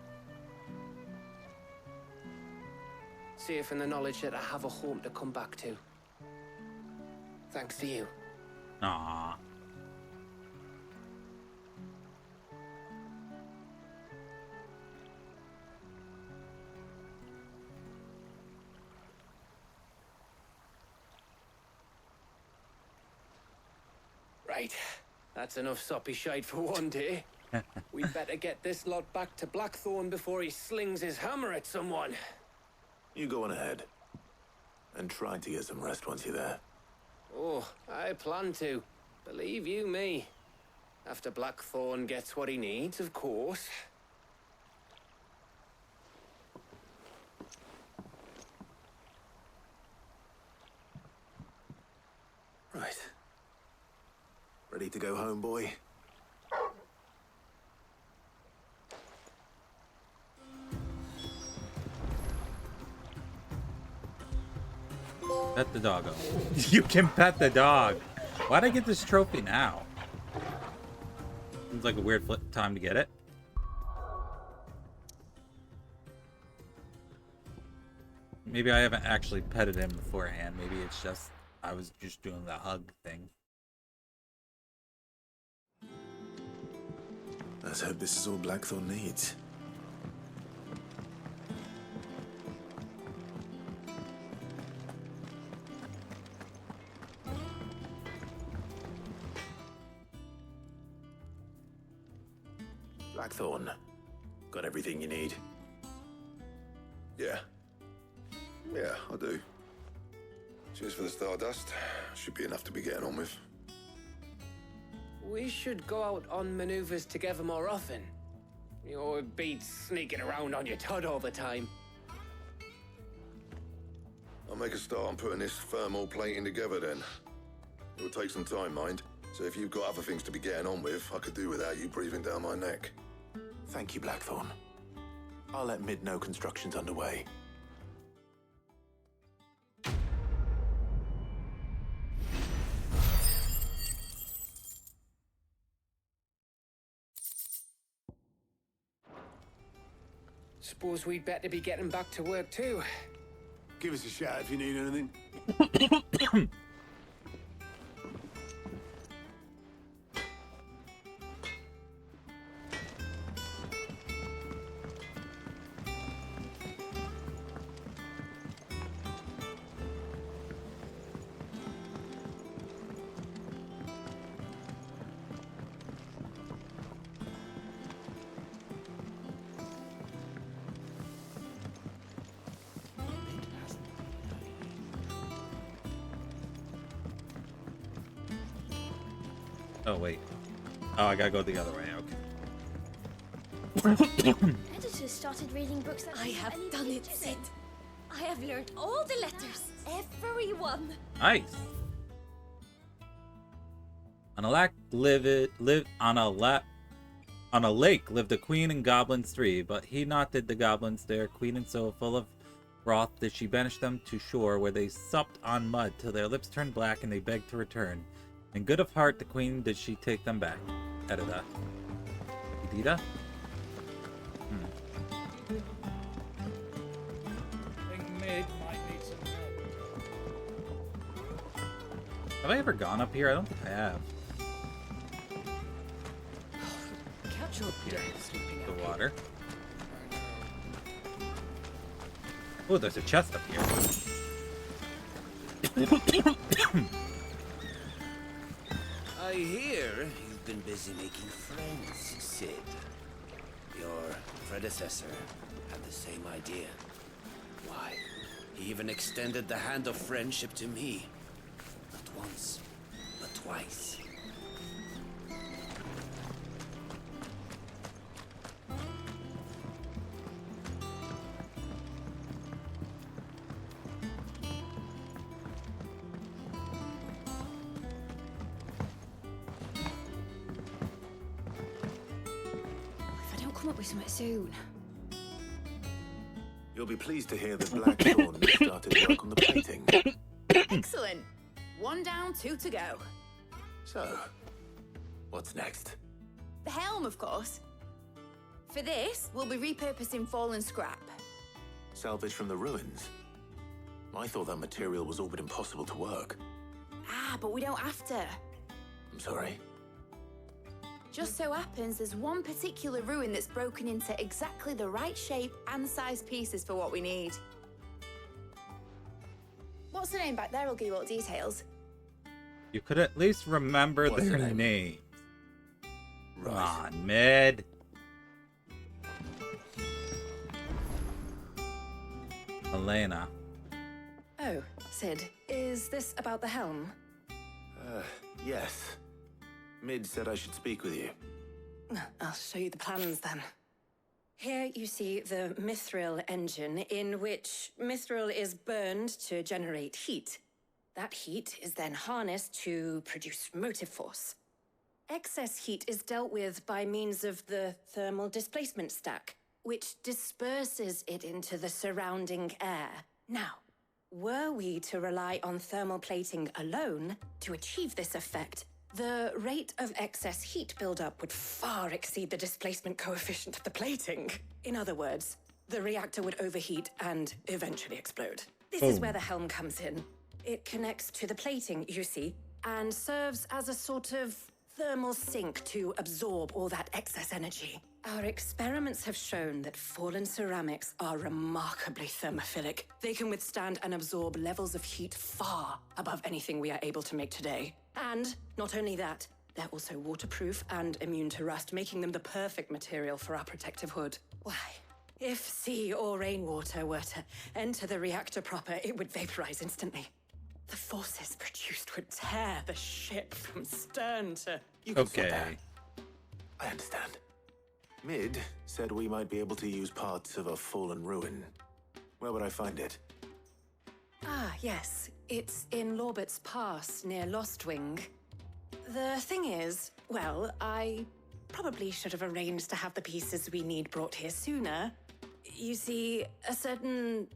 Safe in the knowledge that I have a home to come back to. Thanks to you. Aww. Right. That's enough soppy shite for one day. We'd better get this lot back to Blackthorn before he slings his hammer at someone. You go on ahead. And try to get some rest once you're there. Oh, I plan to. Believe you me. After Blackthorn gets what he needs, of course. Ready to go home, boy? Pet the doggo. You can pet the dog. Why'd I get this trophy now? Seems like a weird time to get it. Maybe I haven't actually petted him beforehand. Maybe it's just I was just doing the hug thing. Let's hope this is all Blackthorn needs. Blackthorn, got everything you need? Yeah. Yeah, I do. Cheers for the stardust. Should be enough to be getting on with. We should go out on maneuvers together more often. You know, it beats sneaking around on your Todd all the time. I'll make a start on putting this thermal plating together then. It will take some time, mind. So if you've got other things to be getting on with, I could do without you breathing down my neck. Thank you, Blackthorn. I'll let Mid know construction's underway. Suppose we'd better be getting back to work too. Give us a shout if you need anything. Oh, wait. Oh, I gotta go the other way. Okay. Editors started reading books that I have done it, Sid. I have learned all the letters. Every one. Nice. On a lake lived a queen and goblins 3, but he not did the goblins their queen, and so full of wrath did she banish them to shore, where they supped on mud till their lips turned black, and they begged to return. And good of heart the queen did she take them back. Edita. Edita? I think Mid might need some help. Have I ever gone up here? I don't think I have. Catch up here. The water. Oh, there's a chest up here. I hear you've been busy making friends, Sid. Your predecessor had the same idea. Why, he even extended the hand of friendship to me. Not once, but twice. Come up with something soon. You'll be pleased to hear that Blackthorn started work on the plating. Excellent. 1 down, 2 to go. So, what's next? The helm, of course. For this, we'll be repurposing fallen scrap. Salvage from the ruins? I thought that material was all but impossible to work. Ah, but we don't have to. I'm sorry. Just so happens there's one particular ruin that's broken into exactly the right shape and size pieces for what we need. What's the name back there? I'll give you all the details. You could at least remember What's their her name? names. Come Right. on, Mid. Elena. Oh, Sid, is this about the helm? Yes. Mid said I should speak with you. I'll show you the plans then. Here you see the mithril engine, in which mithril is burned to generate heat. That heat is then harnessed to produce motive force. Excess heat is dealt with by means of the thermal displacement stack, which disperses it into the surrounding air. Now, were we to rely on thermal plating alone to achieve this effect, the rate of excess heat buildup would far exceed the displacement coefficient of the plating. In other words, the reactor would overheat and eventually explode. This is where the helm comes in. It connects to the plating, you see, and serves as a sort of thermal sink to absorb all that excess energy. Our experiments have shown that fallen ceramics are remarkably thermophilic. They can withstand and absorb levels of heat far above anything we are able to make today. And not only that, they're also waterproof and immune to rust, making them the perfect material for our protective hood. Why, if sea or rainwater were to enter the reactor proper, it would vaporize instantly. The forces produced would tear the ship from stern to... Okay. I understand. Mid said we might be able to use parts of a fallen ruin. Where would I find it? Ah, yes. It's in Lorbert's Pass, near Lostwing. The thing is, well, I probably should have arranged to have the pieces we need brought here sooner. You see, a certain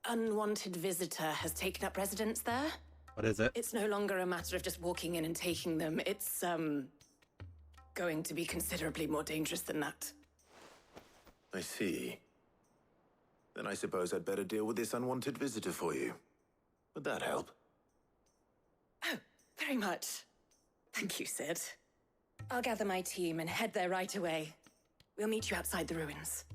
unwanted visitor has taken up residence there. What is it? It's no longer a matter of just walking in and taking them. It's, going to be considerably more dangerous than that. I see. Then I suppose I'd better deal with this unwanted visitor for you. Would that help? Oh, very much. Thank you, Sid. I'll gather my team and head there right away. We'll meet you outside the ruins.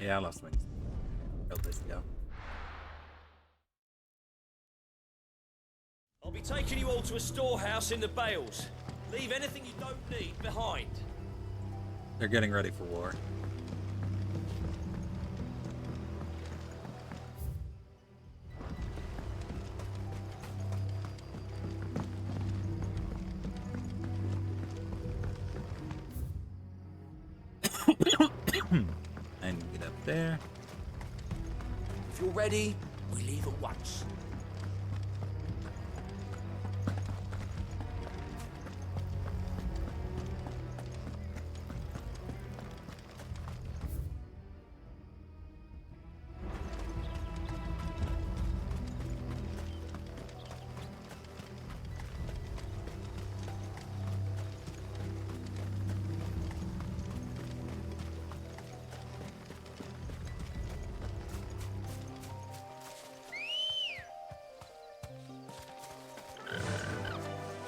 Yeah, I lost wings. Build this go. I'll be taking you all to a storehouse in the Bales. Leave anything you don't need behind. They're getting ready for war. And get up there. If you're ready, we leave at once.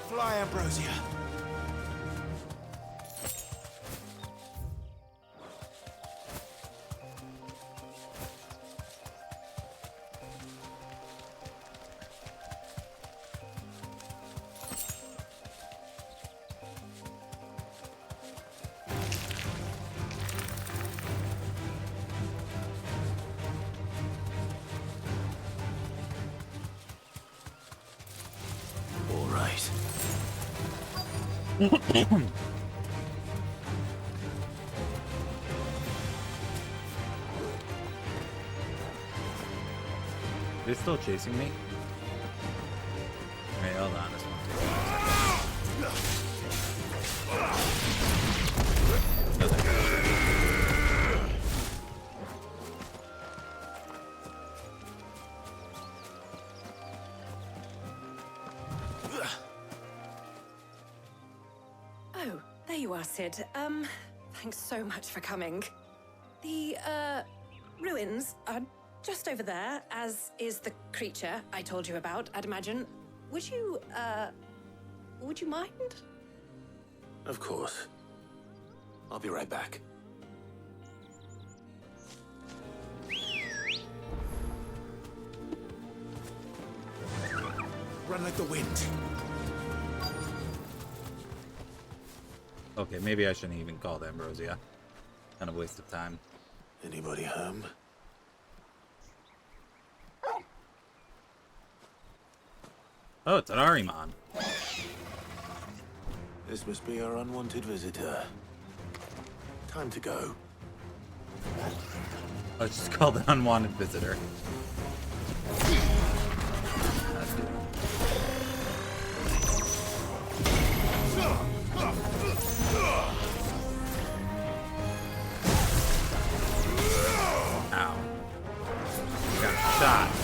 Fly, Ambrosia. All right. They're still chasing me? Alright, hold on. This Oh, there you are, Sid. Thanks so much for coming. The, ruins are just over there, as is the creature I told you about, I'd imagine. Would you mind? Of course. I'll be right back. Run like the wind. Okay, maybe I shouldn't even call the Ambrosia. Kind of waste of time. Anybody home? Oh, it's an Ahriman. This must be our unwanted visitor. Time to go. Oh, it's just called an unwanted visitor. Ow. Got shot.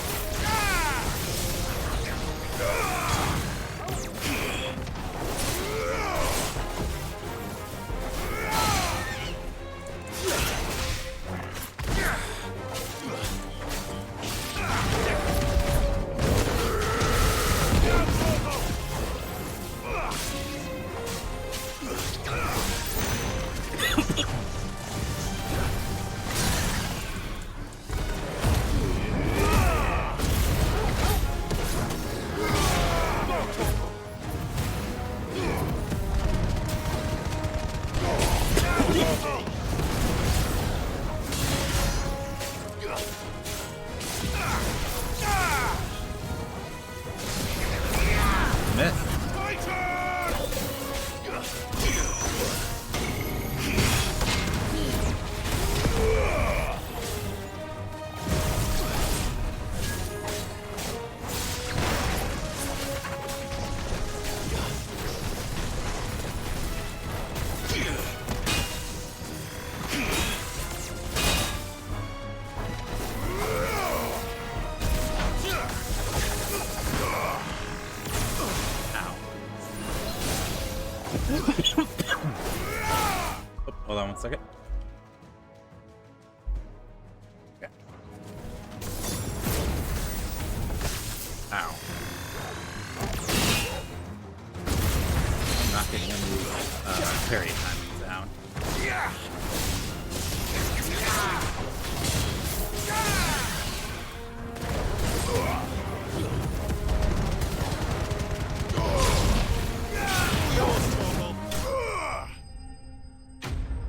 Hold on one second. Okay. Ow. I'm not getting any parry timing down. Yeah.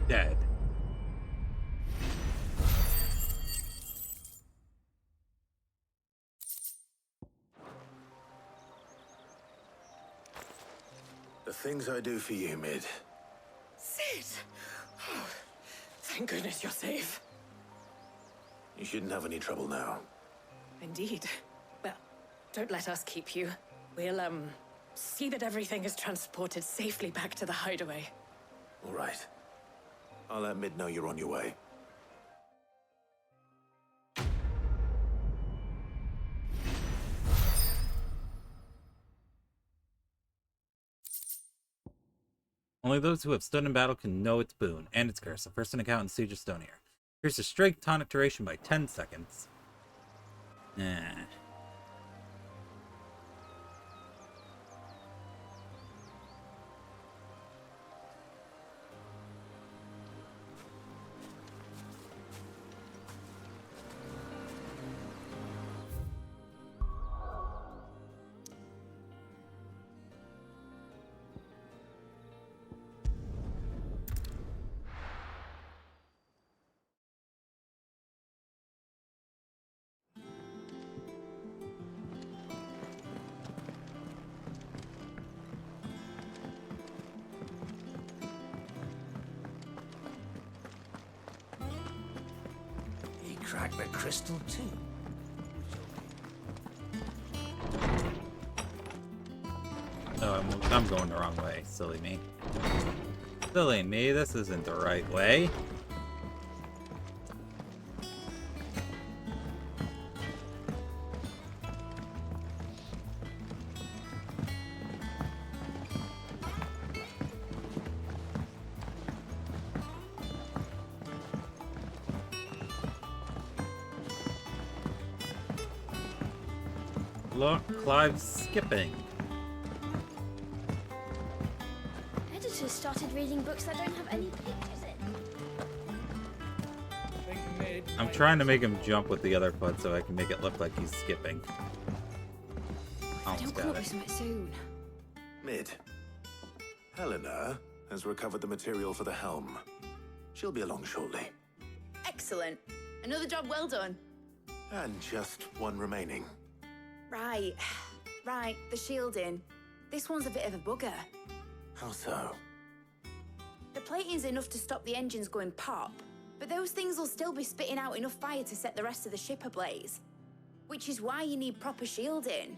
Dead. The things I do for you, Mid. Sid! Oh, thank goodness you're safe. You shouldn't have any trouble now. Indeed. Well, don't let us keep you. We'll, see that everything is transported safely back to the hideaway. All right. I'll let Mid know you're on your way. Only those who have stood in battle can know its boon and its curse. The first encounter in Siege of Stonier. Here's a strength tonic duration by 10 seconds. He cracked the crystal too. Oh, I'm going the wrong way. Silly me. Silly me, this isn't the right way. Look, Clive's skipping. Editors started reading books that don't have any pictures in. I'm trying to make him jump with the other foot so I can make it look like he's skipping. Almost got it. Soon. Mid. Helena has recovered the material for the helm. She'll be along shortly. Excellent. Another job well done. And just one remaining. Right. Right, the shielding. This one's a bit of a bugger. How so? The plating's enough to stop the engines going pop, but those things will still be spitting out enough fire to set the rest of the ship ablaze. Which is why you need proper shielding.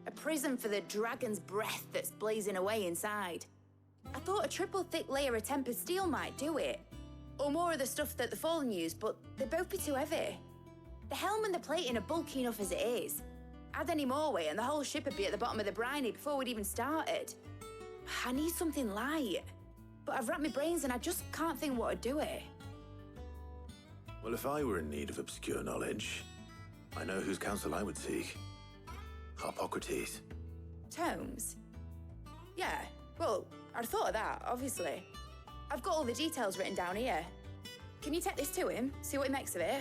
A prison for the dragon's breath that's blazing away inside. I thought a triple thick layer of tempered steel might do it. Or more of the stuff that the Fallen use, but they'd both be too heavy. The helm and the plating are bulky enough as it is. Add any more weight and the whole ship would be at the bottom of the briny before we'd even started. I need something light. But I've racked my brains and I just can't think what would do it. Well, if I were in need of obscure knowledge, I know whose counsel I would seek. Hippocrates. Tomes? Yeah, well, I'd thought of that, obviously. I've got all the details written down here. Can you take this to him, see what he makes of it?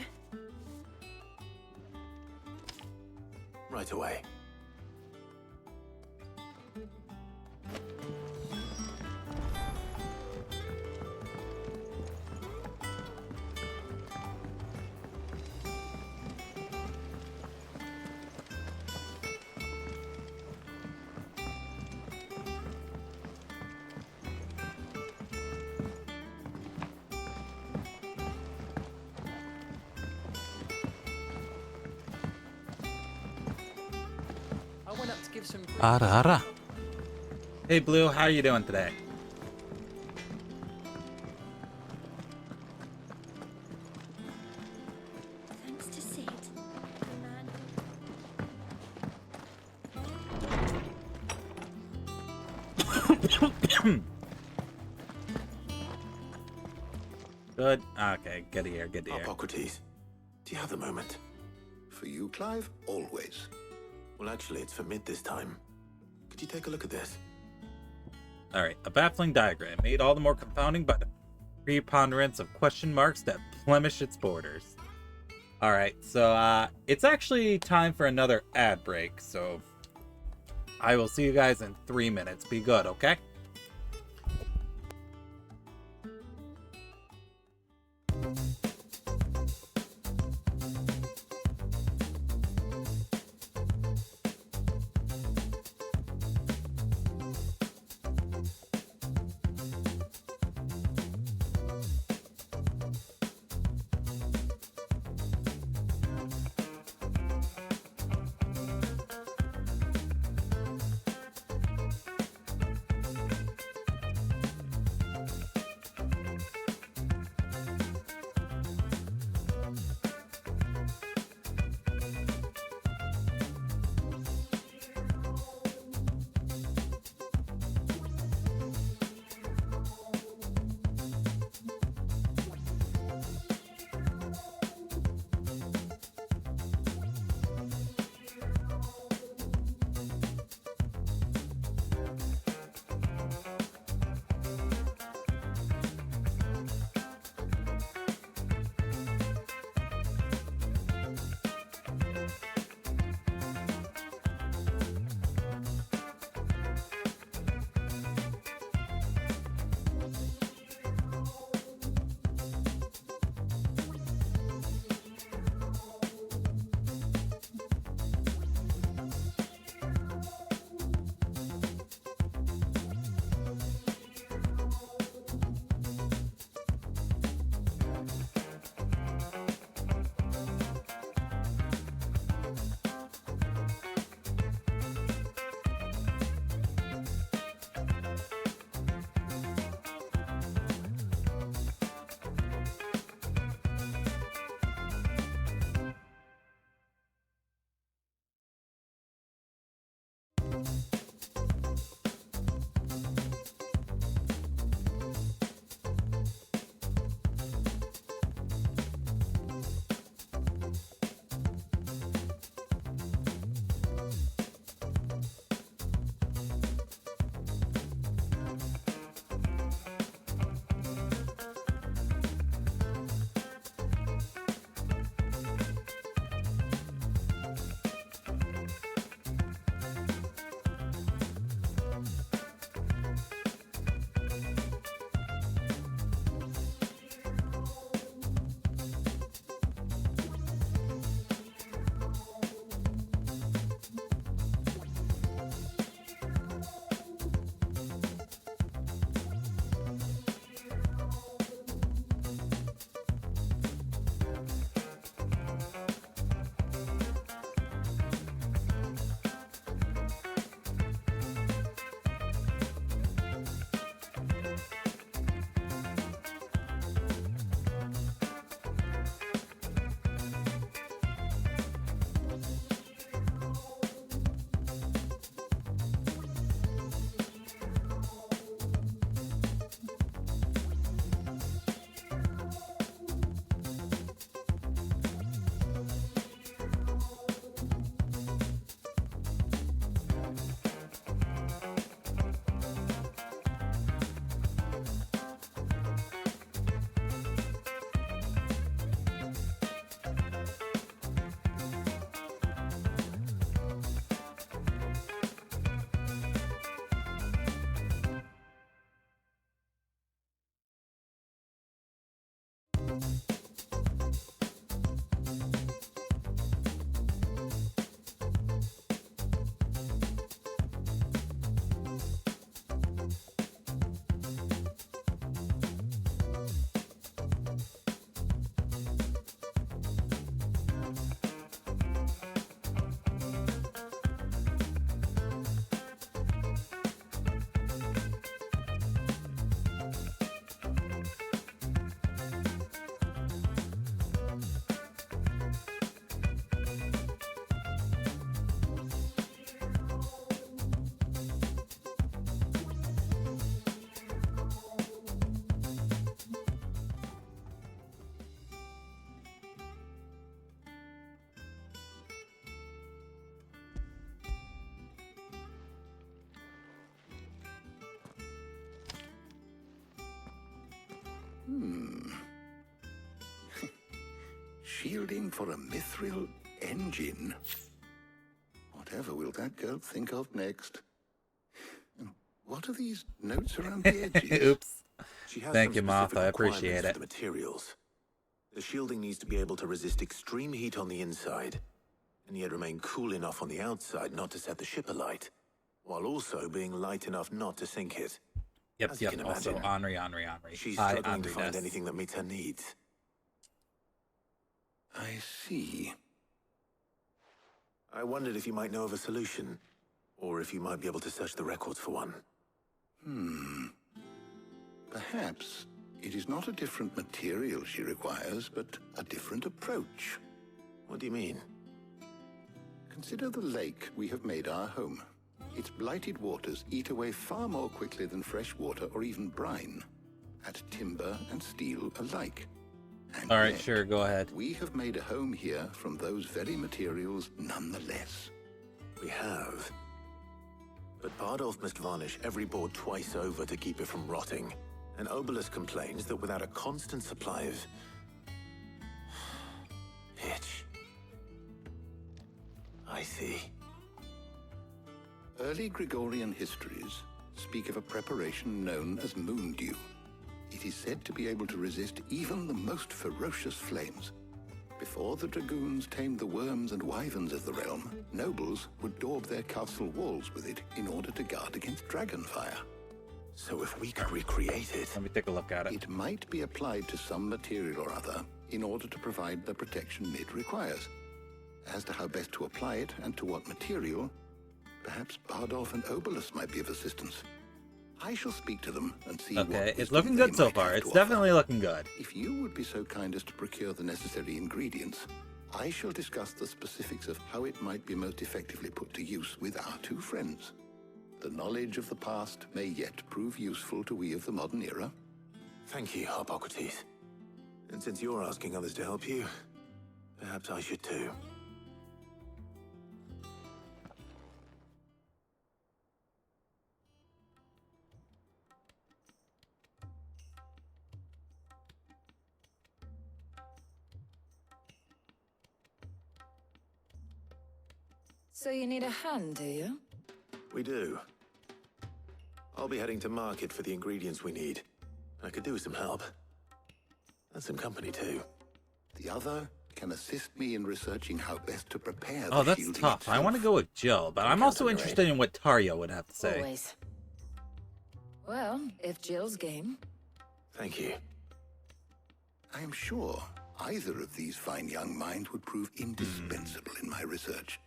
Right away. I went up to give some. Ara. Hey Blue, how are you doing today? Thanks to Sid, the man. Good. Okay, good to hear, good to hear. Hippocrates, do you have the moment? For you, Clive? Always. Well, actually, it's for mid this time. Could you take a look at this? Alright, a baffling diagram, made all the more confounding by the preponderance of question marks that blemish its borders. Alright, so it's actually time for another ad break, so I will see you guys in 3 minutes. Be good, okay? Shielding for a mithril engine. Whatever will that girl think of next? What are these notes around the edges? Oops. She has Thank some you, Moth. specific I appreciate requirements it. for the materials. The shielding needs to be able to resist extreme heat on the inside, and yet remain cool enough on the outside not to set the ship alight, while also being light enough not to sink it. Yep, As you yep. can Also, imagine, Henri. she's Hi, struggling to Henri find des. anything that meets her needs. I see. I wondered if you might know of a solution, or if you might be able to search the records for one. Perhaps it is not a different material she requires, but a different approach. What do you mean? Consider the lake we have made our home. Its blighted waters eat away far more quickly than fresh water or even brine, at timber and steel alike. And All right, yet, sure, go ahead. we have made a home here from those very materials nonetheless. We have. But Bardolph must varnish every board twice over to keep it from rotting. And Obelus complains that without a constant supply of... pitch. I see. Early Gregorian histories speak of a preparation known as moon dew. It is said to be able to resist even the most ferocious flames. Before the dragoons tamed the worms and wyverns of the realm, nobles would daub their castle walls with it in order to guard against dragonfire. So if we could recreate it... Let me take a look at it. It might be applied to some material or other in order to provide the protection it requires. As to how best to apply it and to what material, perhaps Bardolph and Obelus might be of assistance. I shall speak to them and see what Okay, it's wisdom looking they good so might far. have to It's offer. definitely looking good. If you would be so kind as to procure the necessary ingredients, I shall discuss the specifics of how it might be most effectively put to use with our two friends. The knowledge of the past may yet prove useful to we of the modern era. Thank you, Hippocrates. And since you're asking others to help you, perhaps I should too. So you need a hand, do you? We do. I'll be heading to market for the ingredients we need. I could do with some help. And some company too. The other can assist me in researching how best to prepare Oh, the that's shielding tough. I itself. want to go with Jill, but I'm also interested in what Tarja would have to say. Always. Well, if Jill's game. Thank you. I am sure either of these fine young minds would prove indispensable in my research.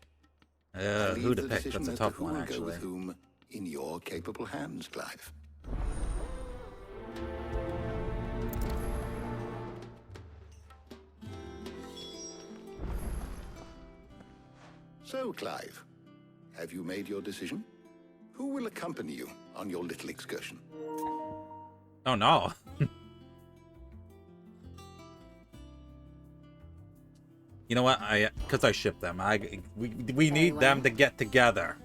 I Who leave to the pick? decision That's a as to tough who one, will go actually. with whom in your capable hands, Clive. So, Clive, have you made your decision? Who will accompany you on your little excursion? Oh, no. You know what? Because I ship them. We need them to get together.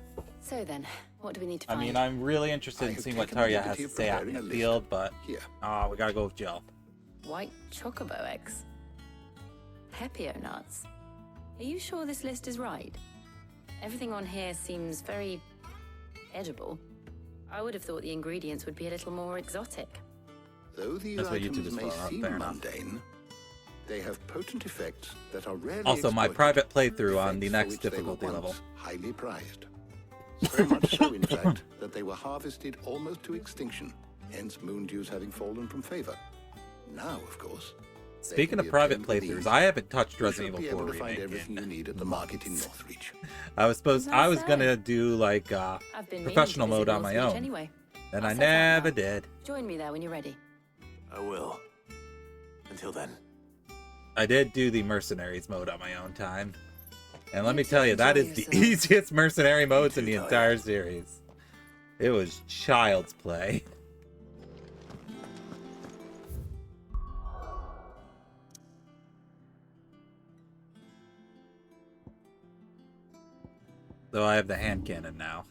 So then, what do we need to I find? mean, I'm really interested in seeing what Tarja has to say out in the field, but we gotta go with Jill. White chocobo eggs. Hepio nuts. Are you sure this list is right? Everything on here seems very edible. I would have thought the ingredients would be a little more exotic. Though these That's what YouTube items is may for, seem fair enough. mundane, they have potent effects that are rarely Also, my exploited. private playthrough on the Effects for next which they were difficulty once level. highly prized. So much so, in fact, that they were harvested almost to extinction, hence moondews having fallen from favor. Now, of course, they Speaking can of be private obtained with playthroughs, ease. I haven't touched You Resident should be Evil able 4 to find remake everything you need at the market in Northreach. I was gonna do like I've been meaning professional to visit mode on my Northreach own, anyway. and I'll I set out now. never did. Join me there when you're ready. I will. Until then. I did do the mercenaries mode on my own time, and let me tell you, that is the easiest mercenary modes in the entire series. It was child's play. So I have the hand cannon now.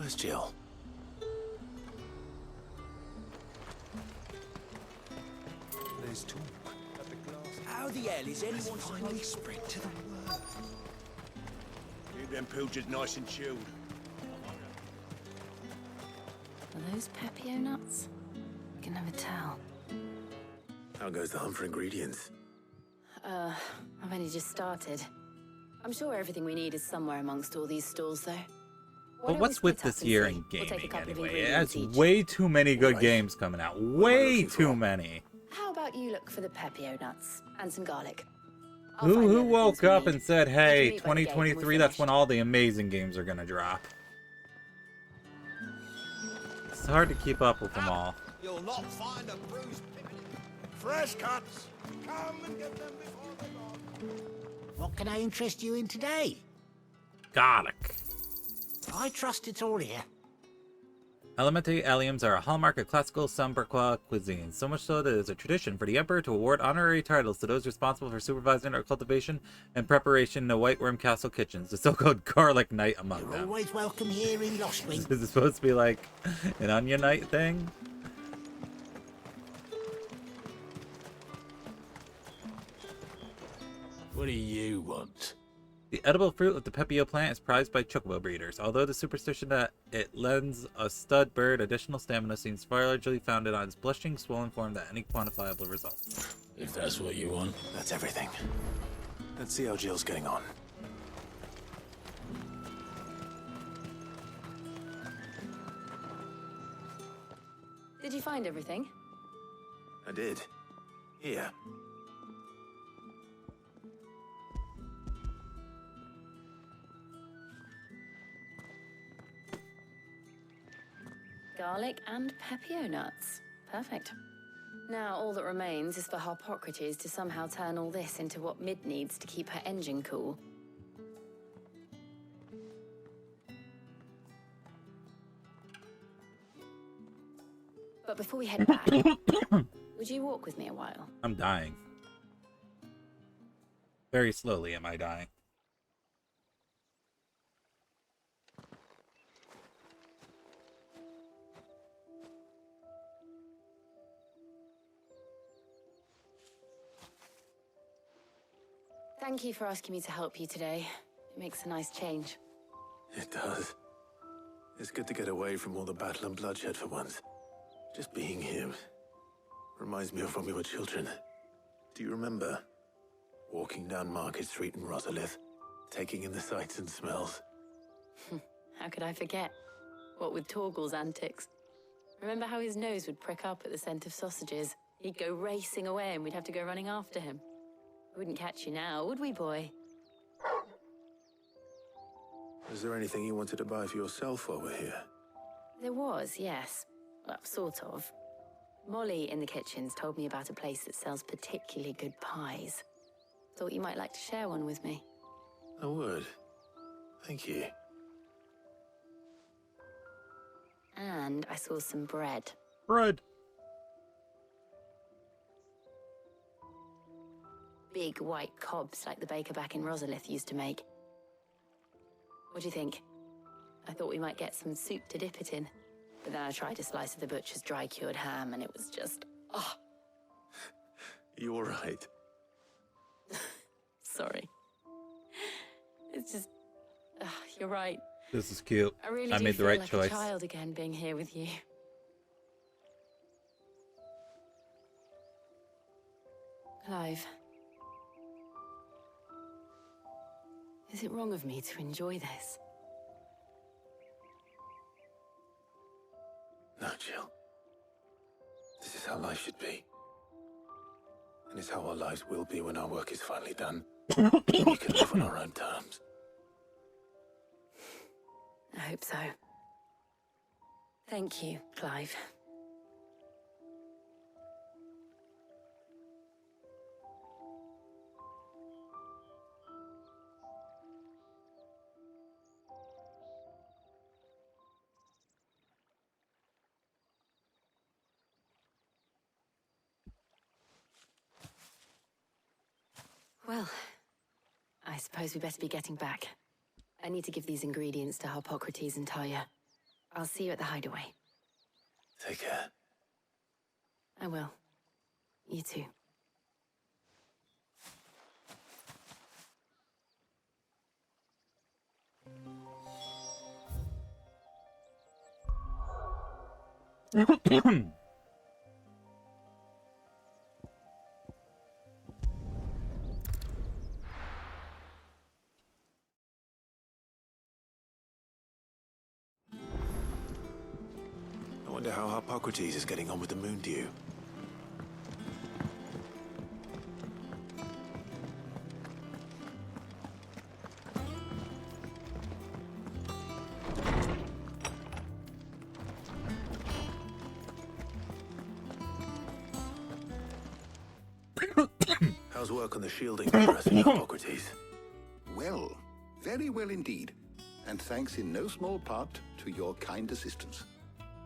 Where's Jill? There's talk. How the hell is anyone finally spread to the world? Keep them pilgers nice and chilled. Are those Pepio nuts? I can never tell. How goes the hunt for ingredients? I've only just started. I'm sure everything we need is somewhere amongst all these stalls, though. But what's with this year in gaming anyway? It has way too many good games coming out. Way too many. How about you look for the Pepio nuts and some garlic? Who woke up and said, hey, 2023, that's when all the amazing games are gonna drop? It's hard to keep up with them all. You'll not find a bruised pippin. Fresh cuts. Come and get them before they're gone. What can I interest you in today? Garlic. I trust it's all here. Elementary alliums are a hallmark of classical Sambraqa cuisine, so much so that it is a tradition for the emperor to award honorary titles to those responsible for supervising or cultivation and preparation in the White Worm Castle kitchens, the so-called garlic night among You're them. always welcome here in Lostwing. Is it supposed to be like an onion night thing? What do you want? The edible fruit of the Pepio plant is prized by chocobo breeders, although the superstition that it lends a stud bird additional stamina seems far largely founded on its blushing, swollen form than any quantifiable results. If that's what you want. That's everything. Let's see how Jill's getting on. Did you find everything? I did. Here. Garlic and Pepio nuts. Perfect. Now all that remains is for Harpocrates to somehow turn all this into what Mid needs to keep her engine cool. But before we head back, would you walk with me a while? I'm dying. Very slowly am I dying. Thank you for asking me to help you today. It makes a nice change. It does. It's good to get away from all the battle and bloodshed for once. Just being here reminds me of when we were children. Do you remember? Walking down Market Street in Rosalith, taking in the sights and smells. How could I forget? What with Torgal's antics. Remember how his nose would prick up at the scent of sausages? He'd go racing away and we'd have to go running after him. We wouldn't catch you now, would we, boy? Was there anything you wanted to buy for yourself while we're here? There was, yes. Well, sort of. Molly in the kitchens told me about a place that sells particularly good pies. Thought you might like to share one with me. I would. Thank you. And I saw some bread. Bread. Big white cobs like the baker back in Rosalith used to make. What do you think? I thought we might get some soup to dip it in. But then I tried a slice of the butcher's dry-cured ham and it was just... oh. You all right? Sorry. It's just... you're right. This is cute. I really I do made the feel right like choice. a child again being here with you. Clive. Is it wrong of me to enjoy this? No, Jill. This is how life should be. And it's how our lives will be when our work is finally done. We can live on our own terms. I hope so. Thank you, Clive. Well, I suppose we better be getting back. I need to give these ingredients to Harpocrates and Talia. I'll see you at the hideaway. Take care. I will. You too. I wonder how Hippocrates is getting on with the moon dew. How's work on the shielding progressing, Hippocrates? Well, very well indeed. And thanks in no small part to your kind assistance.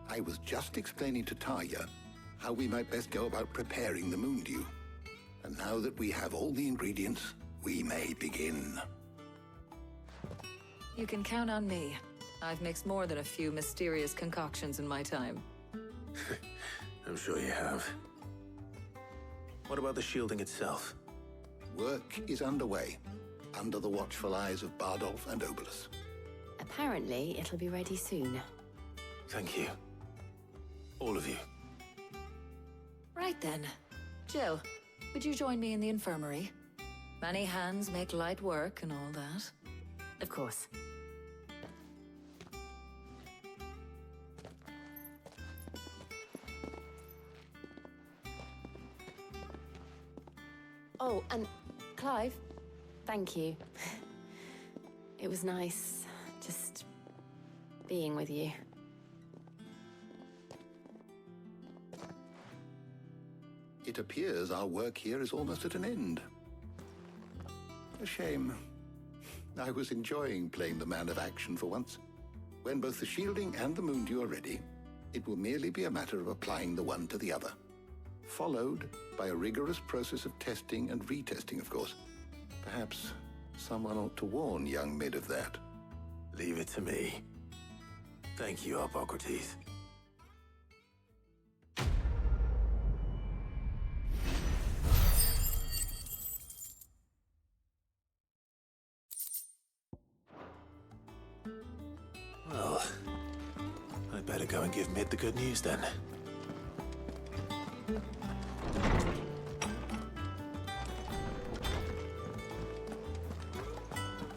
I was just explaining to Tarja how we might best go about preparing the moon dew. And now that we have all the ingredients, we may begin. You can count on me. I've mixed more than a few mysterious concoctions in my time. I'm sure you have. What about the shielding itself? Work is underway, under the watchful eyes of Bardolph and Obolus. Apparently, it'll be ready soon. Thank you. All of you. Right then. Jill, would you join me in the infirmary? Many hands make light work and all that. Of course. Oh, and Clive, thank you. It was nice just being with you. It appears our work here is almost at an end. A shame. I was enjoying playing the man of action for once. When both the shielding and the moon dew are ready, it will merely be a matter of applying the one to the other. Followed by a rigorous process of testing and retesting, of course. Perhaps someone ought to warn young Mid of that. Leave it to me. Thank you, Hippocrates. Well, I'd better go and give Mid the good news then.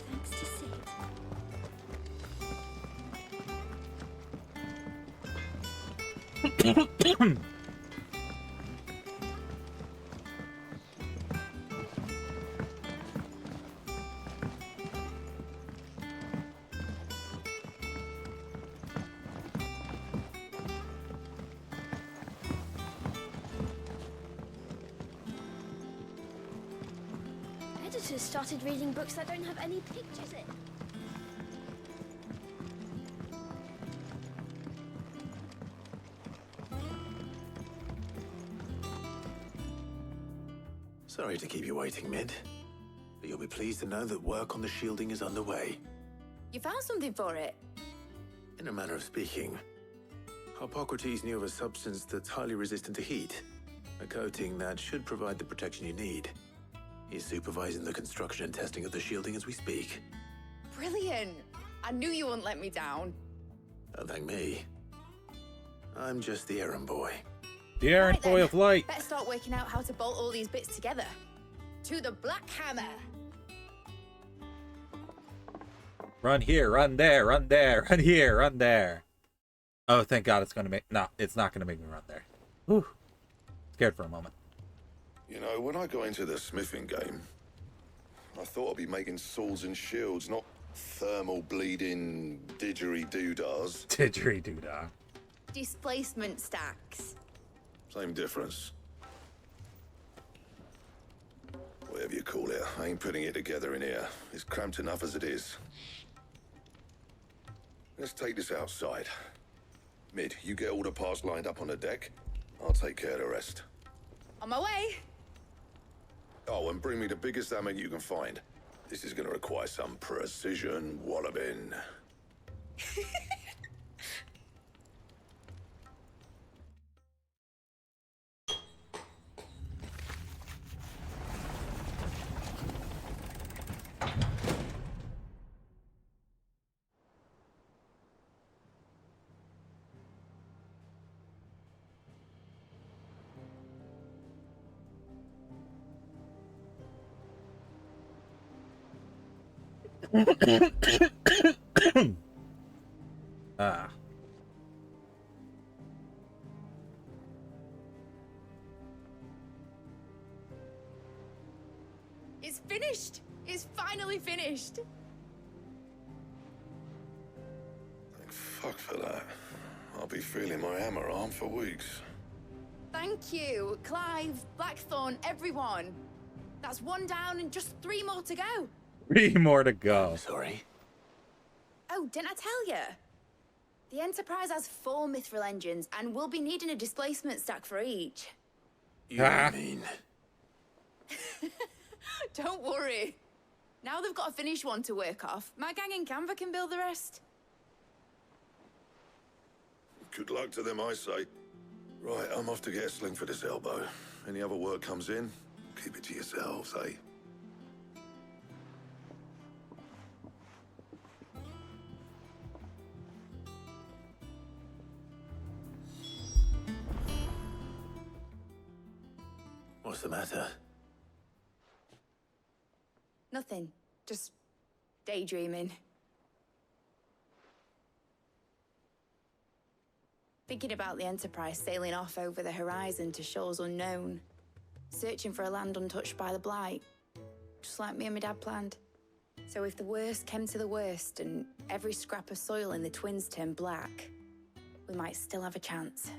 Thanks to Sid. Editors started reading books that don't have any pictures in. Sorry to keep you waiting, Mid. But you'll be pleased to know that work on the shielding is underway. You found something for it? In a manner of speaking, Hippocrates knew of a substance that's highly resistant to heat. A coating that should provide the protection you need. He's supervising the construction and testing of the shielding as we speak. Brilliant! I knew you wouldn't let me down. Don't thank me. I'm just the errand boy. The errand boy of light. Better start working out how to bolt all these bits together. To the Black Hammer! Run here, run there, run there, run here, run there. Oh, thank God it's gonna make... No, it's not gonna make me run there. Whew. Scared for a moment. You know, when I got into the smithing game, I thought I'd be making swords and shields, not thermal bleeding didgeridoo-dahs. Didgeridoo-dah. Displacement stacks. Same difference. Whatever you call it, I ain't putting it together in here. It's cramped enough as it is. Let's take this outside. Mid, you get all the parts lined up on the deck. I'll take care of the rest. On my way! Oh, and bring me the biggest hammer you can find. This is gonna require some precision walloping. Ah. It's finished! It's finally finished! Thank fuck for that. I'll be feeling my hammer arm for weeks. Thank you, Clive, Blackthorn, everyone. That's one down and just 3 more to go. 3 more to go. Sorry. Oh, didn't I tell you? The Enterprise has 4 mithril engines, and we'll be needing a displacement stack for each. You mean... Don't worry. Now they've got a finished one to work off. My gang in Canva can build the rest. Good luck to them, I say. Right, I'm off to get a sling for this elbow. Any other work comes in, keep it to yourselves, eh? What's the matter? Nothing. Just daydreaming. Thinking about the Enterprise sailing off over the horizon to shores unknown. Searching for a land untouched by the Blight. Just like me and my dad planned. So if the worst came to the worst and every scrap of soil in the Twins turned black, we might still have a chance.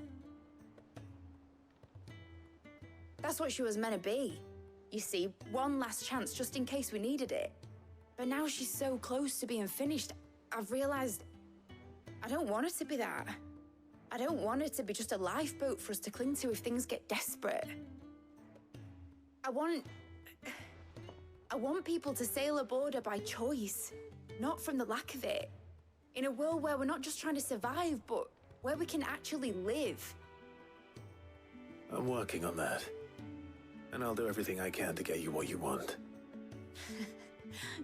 That's what she was meant to be. You see, one last chance just in case we needed it. But now she's so close to being finished, I've realized I don't want her to be that. I don't want her to be just a lifeboat for us to cling to if things get desperate. I want people to sail aboard her by choice, not from the lack of it. In a world where we're not just trying to survive, but where we can actually live. I'm working on that. And I'll do everything I can to get you what you want.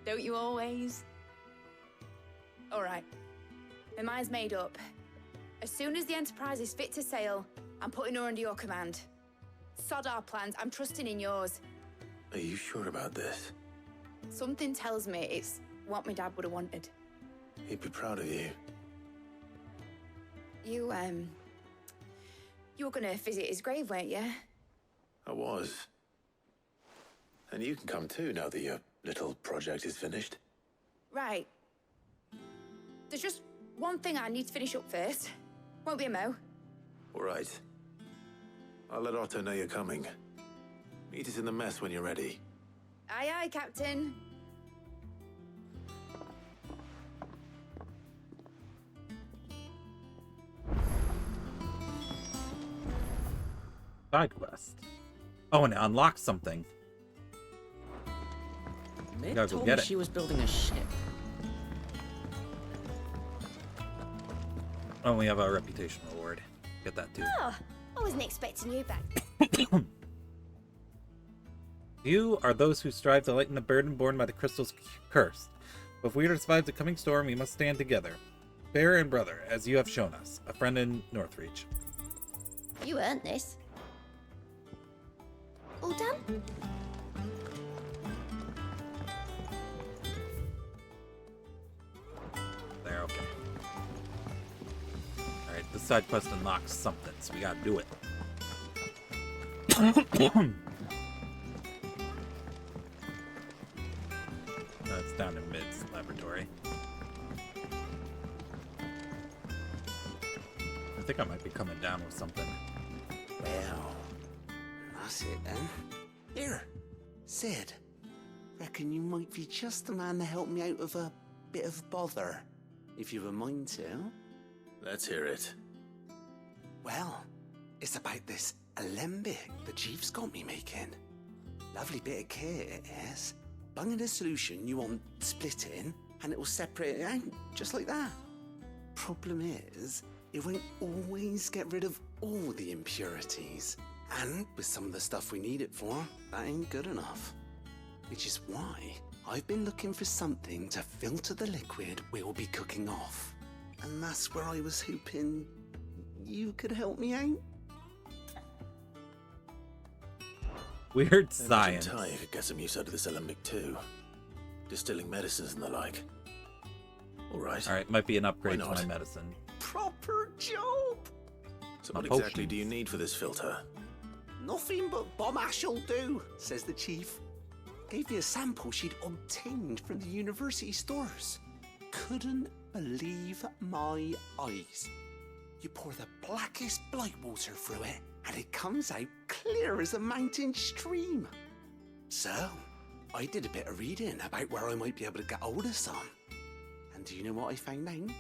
Don't you always? All right. My mind's made up. As soon as the Enterprise is fit to sail, I'm putting her under your command. Sod our plans, I'm trusting in yours. Are you sure about this? Something tells me it's what my dad would have wanted. He'd be proud of you. You were gonna visit his grave, weren't you? I was. And you can come too now that your little project is finished. Right. There's just one thing I need to finish up first. Won't be a mo. All right. I'll let Otto know you're coming. Meet us in the mess when you're ready. Aye, aye, Captain. Side quest. Oh, and it unlocks something. Mid Gotta go told get me it. she was building a ship. Oh, we have a reputation reward. Get that too. Oh, I wasn't expecting you back. You are those who strive to lighten the burden borne by the crystal's curse. But if we are to survive the coming storm, we must stand together. Bear and brother, as you have shown us. A friend in Northreach. You earned this. All done? There, okay. Alright, this side quest unlocks something, so we gotta do it. That's down in Mid's laboratory. I think I might be coming down with something. Well, that's it then. Here, Sid. Reckon you might be just the man to help me out of a bit of bother, if you've a mind to. Let's hear it. Well, it's about this alembic the Chief's got me making. Lovely bit of kit it is. Bung in a solution you want splitting, and it will separate it out, just like that. Problem is, it won't always get rid of all the impurities. And with some of the stuff we need it for, that ain't good enough. Which is why I've been looking for something to filter the liquid we'll be cooking off. And that's where I was hoping you could help me out. Weird science. Ty could get some use out of this alembic too. distilling medicines and the like. All right. All right, might be an upgrade Why to not? my medicine. Proper job! So My what exactly potions. do you need for this filter? Nothing but bomb ash'll do, says the chief. Gave me a sample she'd obtained from the university stores. Couldn't believe my eyes. You pour the blackest blight water through it, and it comes out clear as a mountain stream. So, I did a bit of reading about where I might be able to get hold of some. And do you know what I found out?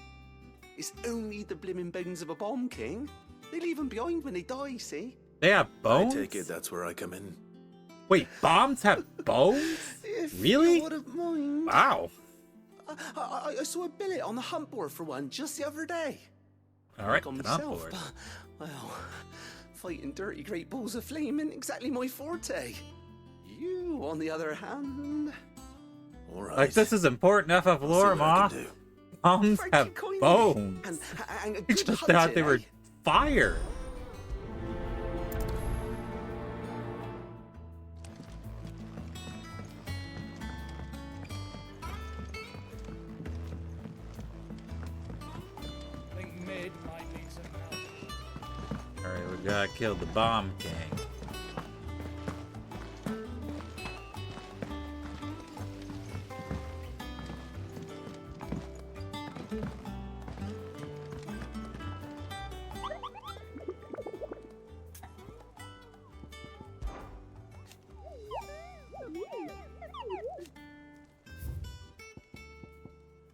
It's only the blimmin' bones of a bomb king. They leave them behind when they die, see? They have bones? I take it that's where I come in. Wait, bombs have bones? If Really? you wouldn't mind. Wow. I saw a billet on the hunt board for one just the other day. All right, on get on myself, board. but, well, fighting dirty great balls of flame isn't exactly my forte. You, on the other hand... All right. Like, this is important FF lore, Ma. Bombs have bones. And a I good just hunting, thought they were eh? fire. I think mid might need some help. Alright, we gotta kill the bomb king.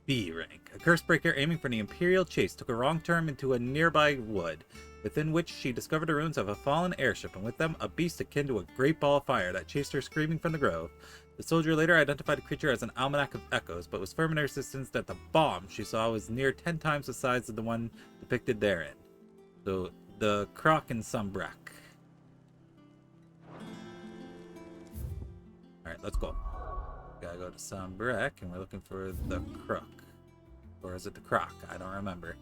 B rank. A Cursebreaker aiming for the Imperial Chase took a wrong turn into a nearby wood, within which she discovered the ruins of a fallen airship, and with them a beast akin to a great ball of fire that chased her screaming from the grove. The soldier later identified the creature as an almanac of echoes, but was firm in her insistence that the bomb she saw was near 10 times the size of the one depicted therein. So, the Croc and Sombrek. Alright, let's go. Gotta go to Sombrek, and we're looking for the Crook. Or is it the Croc? I don't remember.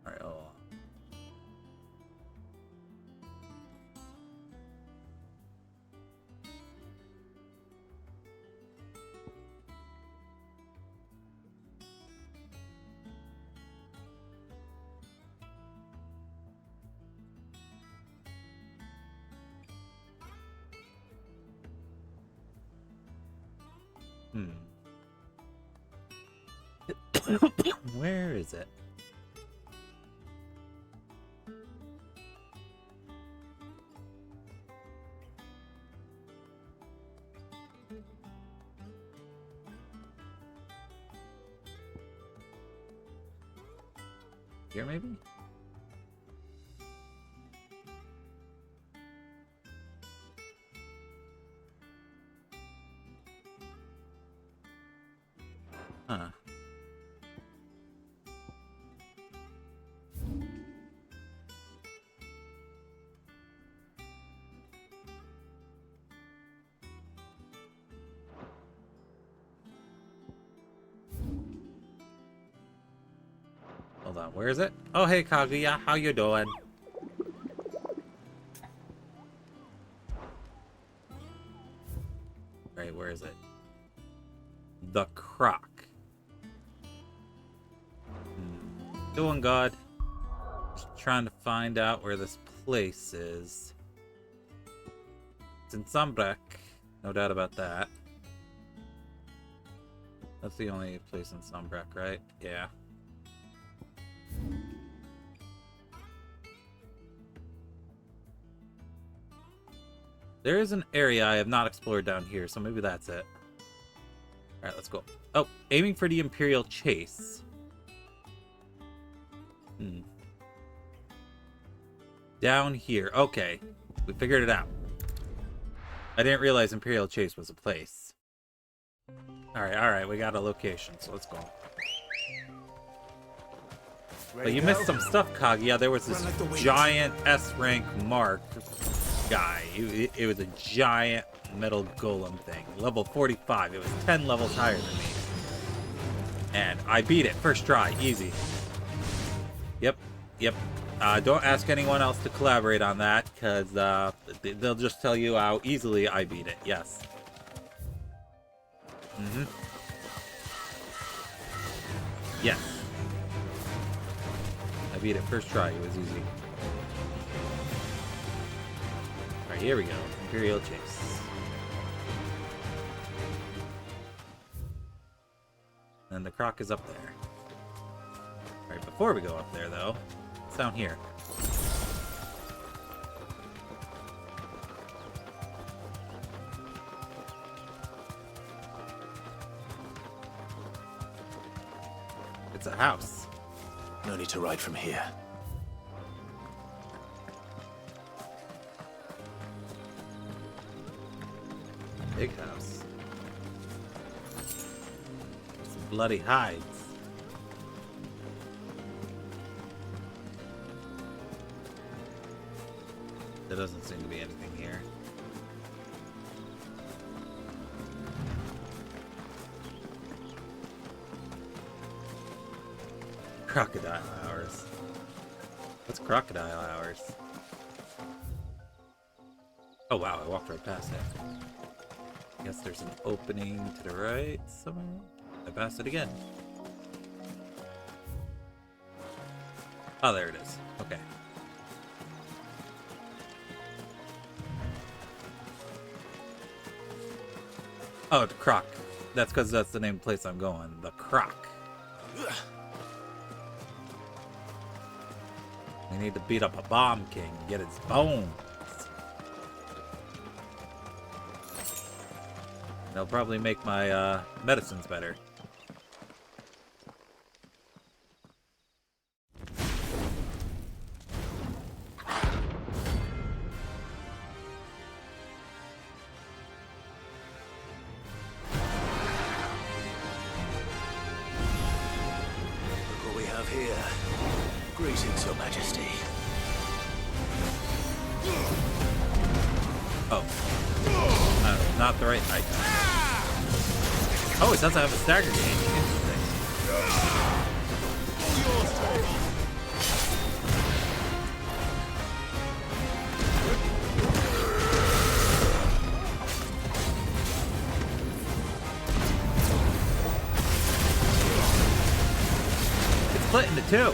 Alright, hold on. Where is it? Here, maybe? Huh. Hold on, where is it? Oh, hey, Kaguya, how you doing? Right, where is it? The Croc. Doing good. Just trying to find out where this place is. It's in Sombrek, no doubt about that. That's the only place in Sombrek, right? Yeah. There is an area I have not explored down here, so maybe that's it. Alright, let's go. Oh, aiming for the Imperial Chase. Down here. Okay. We figured it out. I didn't realize Imperial Chase was a place. Alright, we got a location, so let's go. But you missed some stuff, Kaguya. There was this giant S-rank mark guy. It was a giant metal golem thing. Level 45. It was 10 levels higher than me. And I beat it. First try. Easy. Yep. Don't ask anyone else to collaborate on that, because they'll just tell you how easily I beat it. Yes. Mm-hmm. Yes. I beat it first try. It was easy. Alright, here we go. Imperial Chase. And the croc is up there. Alright, before we go up there, though, it's down here. It's a house. No need to ride from here. Big house. Some bloody hides. There doesn't seem to be anything here. Crocodile hours. What's crocodile hours? Oh wow, I walked right past it. I guess there's an opening to the right somewhere. I passed it again. Oh, there it is. Okay. Oh, the Croc. That's because that's the name of the place I'm going. The Croc. We need to beat up a bomb king and get its bones. They'll probably make my medicines better. Look what we have here. Greetings, Your Majesty. Oh. Not the right icon. Oh, it doesn't have a stagger gauge. Interesting. It's split into two.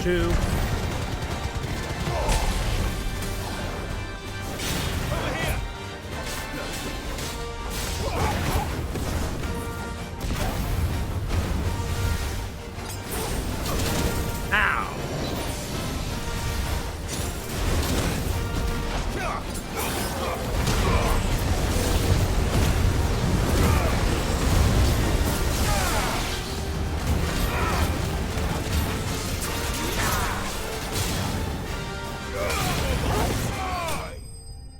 Two.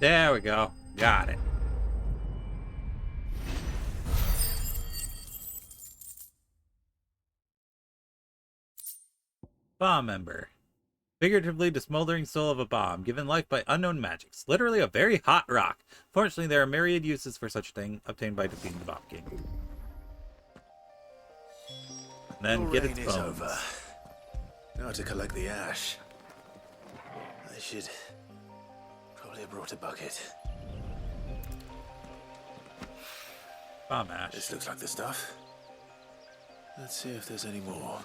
There we go. Got it. Bomb Ember. Figuratively, the smoldering soul of a bomb, given life by unknown magics. Literally a very hot rock. Fortunately, there are myriad uses for such a thing, obtained by defeating the Bomb King. And then get its bones. Over. Now to collect the ash. I should probably have brought a bucket. Bomb ash. This looks like the stuff. Let's see if there's any more.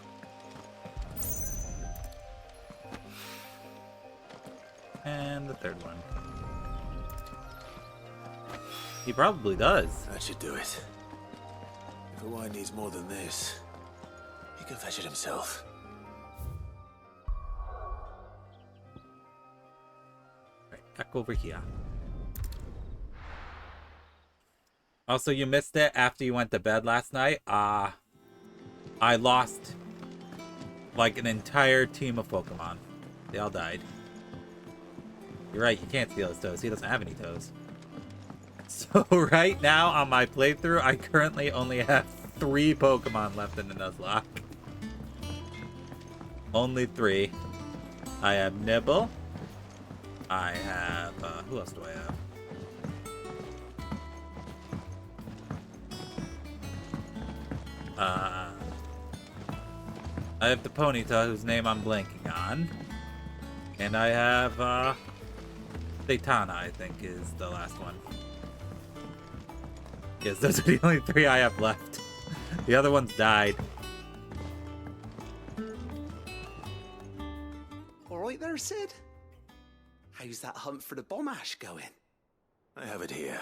And the third one. He probably does. That should do it. If a wine needs more than this, he can fetch it himself. back over here. Also, you missed it after you went to bed last night. I lost like an entire team of Pokemon. They all died. You're right, you can't steal his toes. He doesn't have any toes. So right now on my playthrough, I currently only have 3 Pokemon left in the Nuzlocke. Only 3. I have Nibble. I have, who else do I have? I have the Ponyta, whose name I'm blanking on. And I have, Daytona, I think, is the last one. Yes, those are the only 3 I have left. The other ones died. All right there, Sid? How's that hunt for the bomb ash going? I have it here.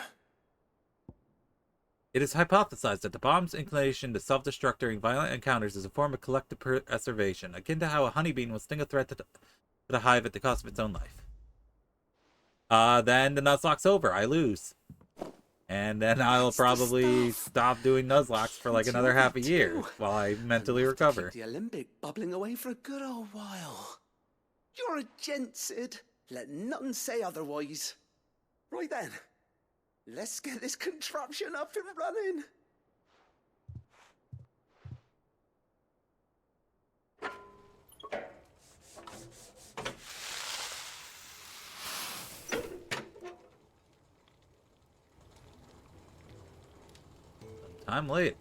It is hypothesized that the bomb's inclination to self-destruct during violent encounters is a form of collective preservation, akin to how a honeybee will sting a threat to the hive at the cost of its own life. Then the Nuzlocke's over. I lose. And then I'll probably stop doing Nuzlocks for like another half a year while I mentally recover. Keep the Olympic bubbling away for a good old while. You're a gent, Sid. Let nothing say otherwise. Right then, let's get this contraption up and running. Time later.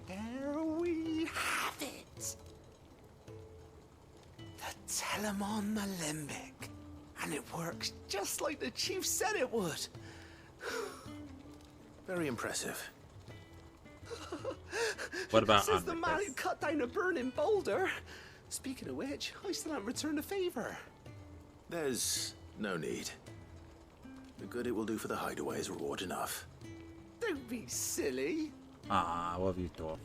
There we have it. The Telemon Alembic. And it works just like the chief said it would. Very impressive. What about Says the Onricus? man who cut down a burning boulder. Speaking of which, I still haven't returned the favor. There's no need. The good it will do for the hideaway is reward enough. Don't be silly. What have you thought?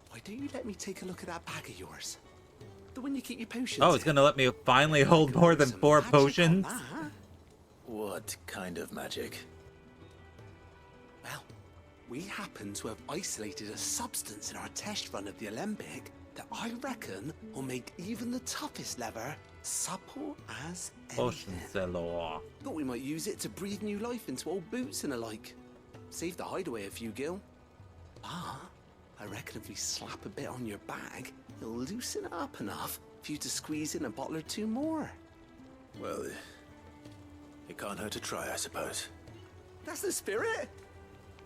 Why don't you let me take a look at that bag of yours? The one you keep your potions Oh, it's gonna let me finally hold more than 4 potions? What kind of magic? Well, we happen to have isolated a substance in our test run of the Alembic that I reckon will make even the toughest lever supple as Potion seller. Thought we might use it to breathe new life into old boots and the like. Save the hideaway a few gil. I reckon if we slap a bit on your bag, it'll loosen it up enough for you to squeeze in a bottle or 2 more. Well, it can't hurt to try, I suppose. That's the spirit.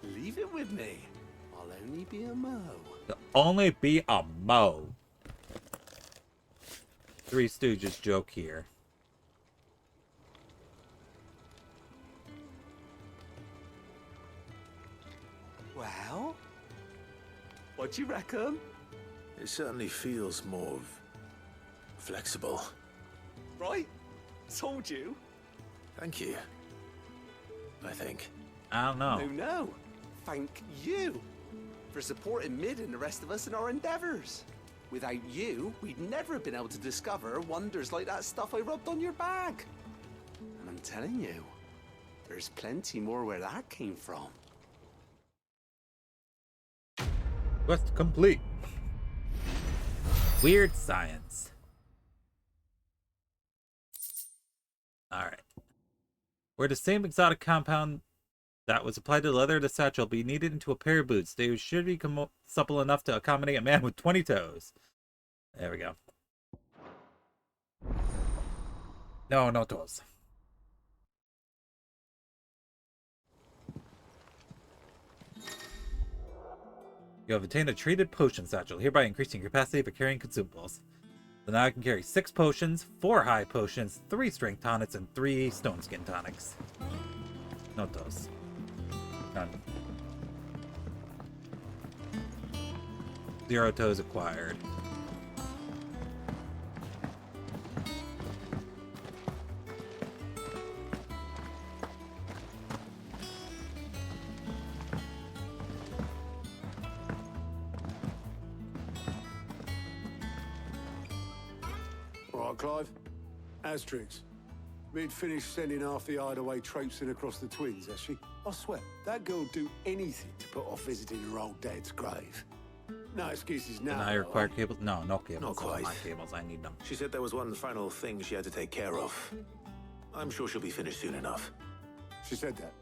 Leave it with me. I'll only be a mo. To only be a mo. Three Stooges joke here. Well, what do you reckon? It certainly feels more flexible. Right? Told you. Thank you. I think. I don't know. No. Thank you for supporting Mid and the rest of us in our endeavors. Without you, we'd never have been able to discover wonders like that stuff I rubbed on your bag. And I'm telling you, there's plenty more where that came from. Quest complete. Weird science. Alright. Where the same exotic compound that was applied to the leather of the satchel be kneaded into a pair of boots, they should be supple enough to accommodate a man with 20 toes. There we go. No, no toes. You have obtained a treated potion satchel, hereby increasing your capacity for carrying consumables. So now I can carry 6 potions, 4 high potions, 3 strength tonics, and 3 stone skin tonics. No toes. None. 0 toes acquired. All right, Clive. Asterix. Mid finished sending half the hideaway traipsing across the twins, has she? I swear, that girl'd do anything to put off visiting her old dad's grave. No excuses now. Can I require cables? No, no cables. Not quite. My cables, I need them. She said there was one final thing she had to take care of. I'm sure she'll be finished soon enough. She said that?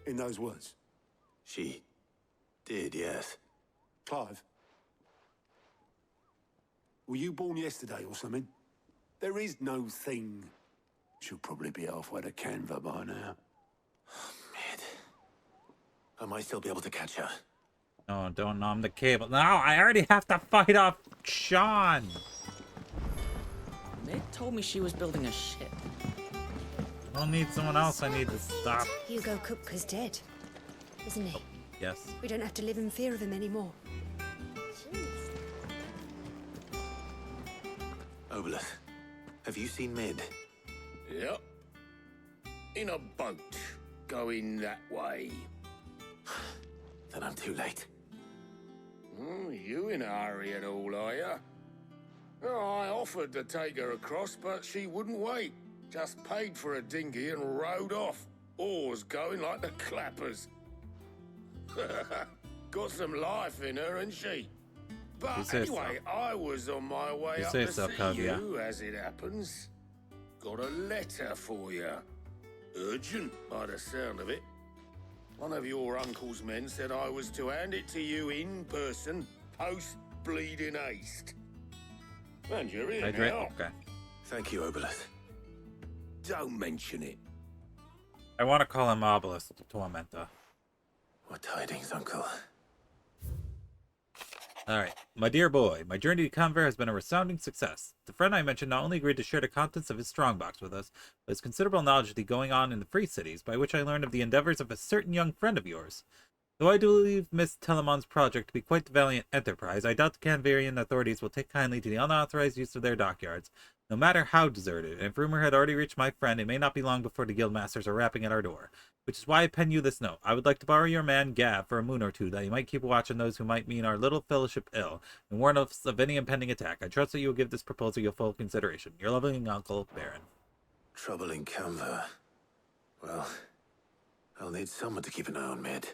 In those words? She did, yes. Clive? Were you born yesterday or something? There is no thing. She'll probably be halfway to Canva by now. Mid. I might still be able to catch her. No, don't numb the cable. No, I already have to fight off Sean. They told me she was building a ship. I don't need someone else. I need to stop. Hugo Kupka's dead, isn't he? Yes. We don't have to live in fear of him anymore. Obolus, have you seen Mid? Yep. In a boat, going that way. Then I'm too late. You in a hurry at all, are you? Oh, I offered to take her across, but she wouldn't wait. Just paid for a dinghy and rowed off. Oars going like the clappers. Got some life in her, ain't she? But anyway, so. I was on my way up to see you, as it happens. Got a letter for you. Urgent, by the sound of it. One of your uncle's men said I was to hand it to you in person, post-bleeding haste. And you're here now. Okay. Thank you, Obolus. Don't mention it. I want to call him Obelisk Tormenta. What tidings, Uncle? Alright. My dear boy, my journey to Canver has been a resounding success. The friend I mentioned not only agreed to share the contents of his strongbox with us, but his considerable knowledge of the going on in the Free Cities, by which I learned of the endeavors of a certain young friend of yours. Though I do believe Miss Telemon's project to be quite the valiant enterprise, I doubt the Canvarian authorities will take kindly to the unauthorized use of their dockyards, no matter how deserted, and if rumor had already reached my friend, it may not be long before the guildmasters are rapping at our door. Which is why I pen you this note. I would like to borrow your man Gav for a moon or two, that he might keep watch on those who might mean our little fellowship ill, and warn us of any impending attack. I trust that you will give this proposal your full consideration. Your loving uncle, Baron. Trouble in Canva. Well, I'll need someone to keep an eye on Mid.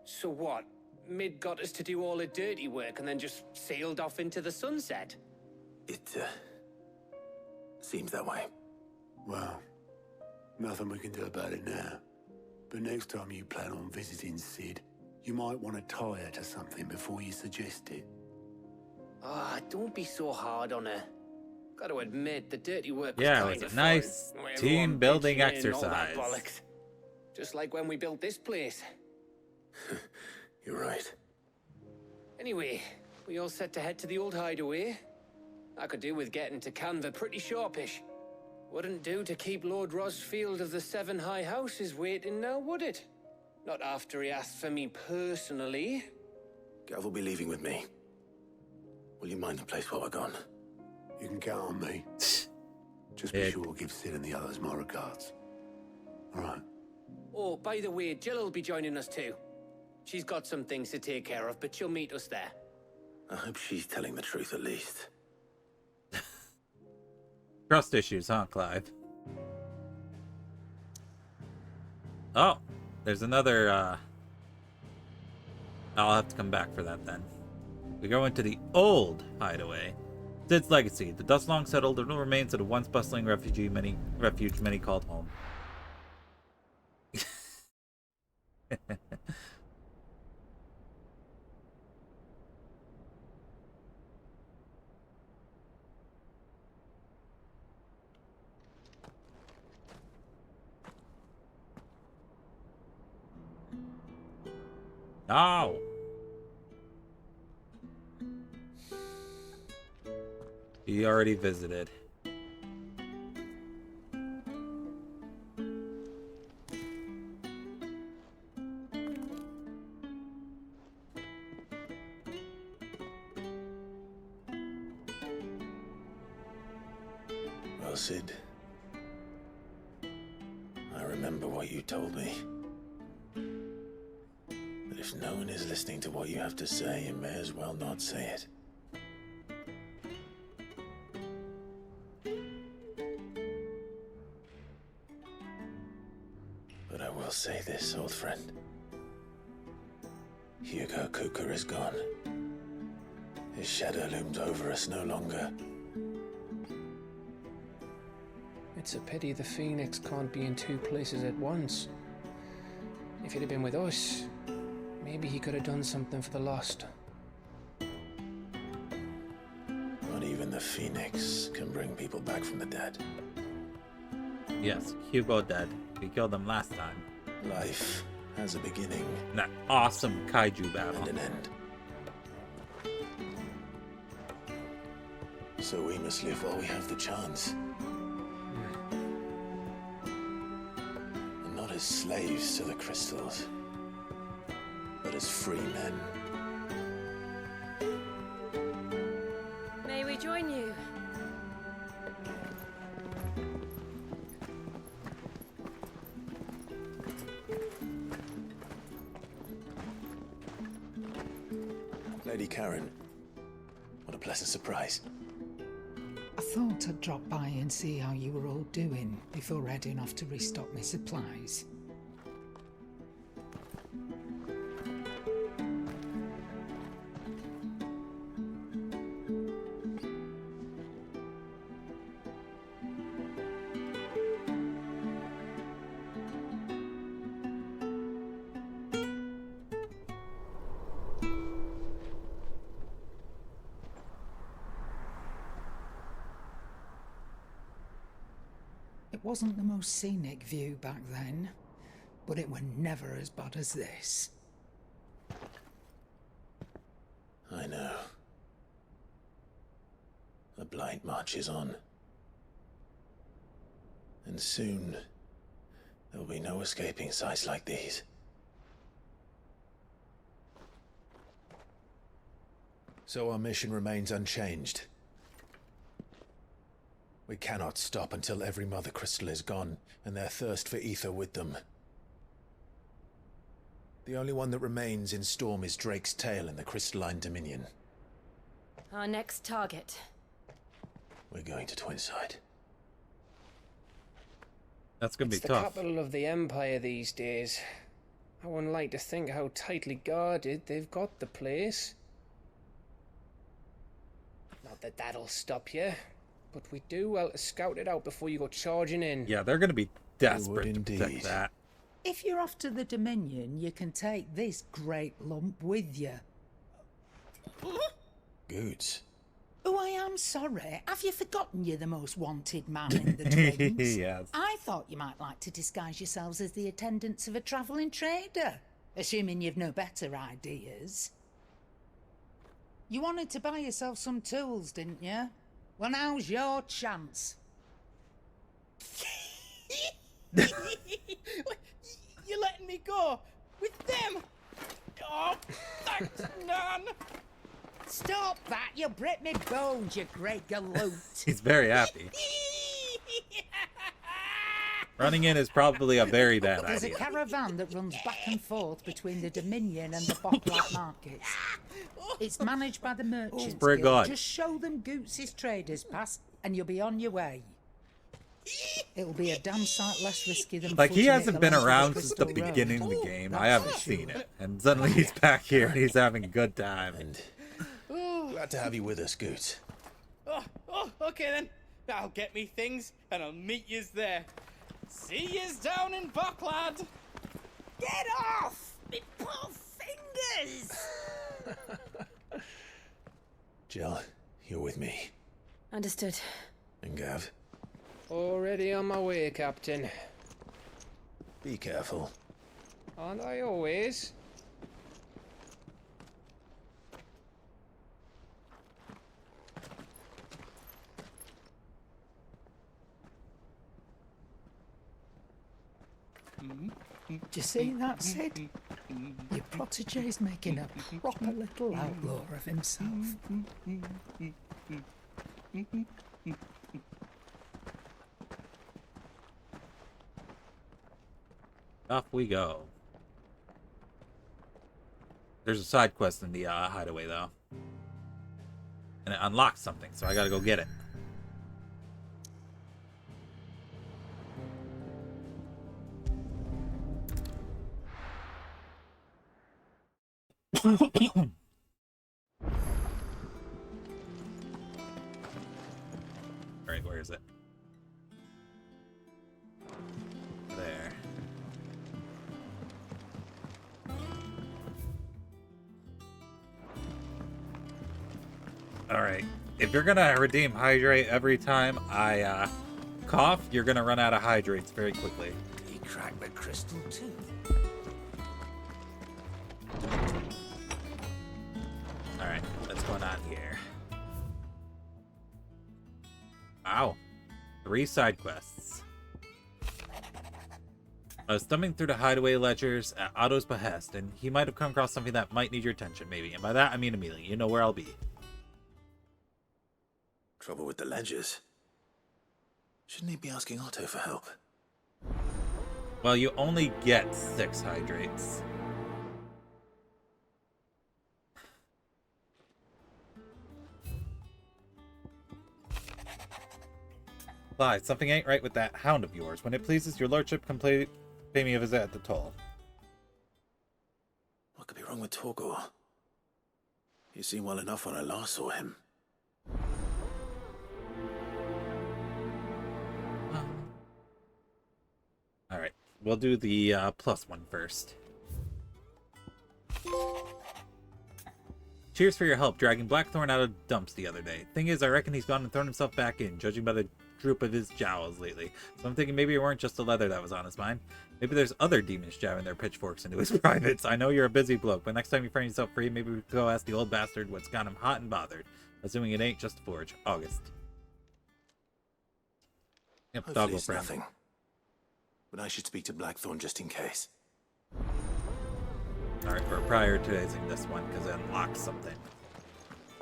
So what? Mid got us to do all the dirty work and then just sailed off into the sunset? It, seems that way. Well, nothing we can do about it now. But next time you plan on visiting Sid, you might want to tie her to something before you suggest it. Ah, don't be so hard on her. Got to admit, the dirty work was yeah, kind it was a nice team-building exercise. Just like when we built this place. You're right. Anyway, we all set to head to the old hideaway. I could do with getting to Canva pretty sharpish. Wouldn't do to keep Lord Rosfield of the Seven High Houses waiting now, would it? Not after he asked for me personally. Gav will be leaving with me. Will you mind the place while we're gone? You can count on me. Just be sure to give Sid and the others my regards. All right. Oh, by the way, Jill will be joining us too. She's got some things to take care of, but she'll meet us there. I hope she's telling the truth at least. Trust issues, huh, Clive? Oh, there's another, I'll have to come back for that then. We go into the old hideaway. Sid's legacy, the dust long settled, the remains of the once bustling refuge many called home. No. He already visited. Well, Sid, I remember what you told me. But if If no one is listening to what you have to say, you may as well not say it. But I will say this, old friend. Hugo Kuka is gone. His shadow looms over us no longer. It's a pity the Phoenix can't be in two places at once. If he'd have been with us, maybe he could have done something for the lost. Not even the Phoenix can bring people back from the dead. Yes, Hugo dead. We killed him last time. Life has a beginning. That awesome kaiju battle. And an end. So we must live while we have the chance. And not as slaves to the crystals, but as free men. May we join you? Lady Karen, what a pleasant surprise. I thought I'd drop by and see how you were all doing before heading off to restock my supplies. It wasn't the most scenic view back then, but it were never as bad as this. I know. The Blight marches on. And soon, there will be no escaping sights like these. So our mission remains unchanged. We cannot stop until every Mother Crystal is gone, and their thirst for ether with them. The only one that remains in Storm is Drake's tail in the Crystalline Dominion. Our next target. We're going to Twinside. That's gonna be It's tough. the capital of the Empire these days. I wouldn't like to think how tightly guarded they've got the place. Not that that'll stop you, but we do well to scout it out before you go charging in. Yeah, they're gonna be desperate to protect that. If you're off to the Dominion, you can take this great lump with you. Goods. Oh, I am sorry. Have you forgotten you're the most wanted man in the Twins? Yes. I thought you might like to disguise yourselves as the attendants of a travelling trader, assuming you've no better ideas. You wanted to buy yourself some tools, didn't you? Well, now's your chance. You're letting me go with them? Oh, thanks, Nan. Stop that! You'll break me bones, you great galoot. He's very happy. Running in is probably a very bad There's idea. a caravan that runs back and forth between the Dominion and the Botlight markets. It's managed by the merchants. Very Guild. good. Just show them Goots' traders pass, and you'll be on your way. It'll be a damn sight less risky than Like, he footing it hasn't been along the around since the Crystal Road. beginning of the game. I That's haven't for seen sure. it. And suddenly he's back here and he's having a good time. Glad to have you with us, Goots. Oh, okay then. I'll get me things and I'll meet yous there. See yous down in Bucklad. Get off! Me poor fingers! Jill, you're with me. Understood. And Gav, Already on my way, Captain. be careful. Aren't I always? Do you see that, Sid? Your protege's making a proper little outlaw of himself. Off we go. There's a side quest in the hideaway, though. And it unlocks something, so I gotta go get it. Alright, where is it? There. Alright. If you're gonna redeem hydrate every time I cough, you're gonna run out of hydrates very quickly. He cracked the crystal tooth. Alright, what's going on here? Wow. 3 side quests. I was thumbing through the hideaway ledgers at Otto's behest, and he might have come across something that might need your attention, maybe. And by that, I mean immediately. You know where I'll be. Trouble with the ledgers. Shouldn't he be asking Otto for help? Well, you only get 6 hydrates. Bye. Something ain't right with that hound of yours. When it pleases your lordship, come pay me a visit at the toll. What could be wrong with Torgor? He seemed well enough when I last saw him. Alright, we'll do the plus one first. Cheers for your help dragging Blackthorn out of dumps the other day. Thing is, I reckon he's gone and thrown himself back in, judging by the droop of his jowls lately. So I'm thinking maybe it weren't just the leather that was on his mind. Maybe there's other demons jabbing their pitchforks into his privates. I know you're a busy bloke, but next time you find yourself free, maybe we could go ask the old bastard what's got him hot and bothered. Assuming it ain't just Forge. August. Yep, Hopefully doggo it's friend. nothing. But I should speak to Blackthorn just in case. Alright, we're prioritizing this one because it unlocks something.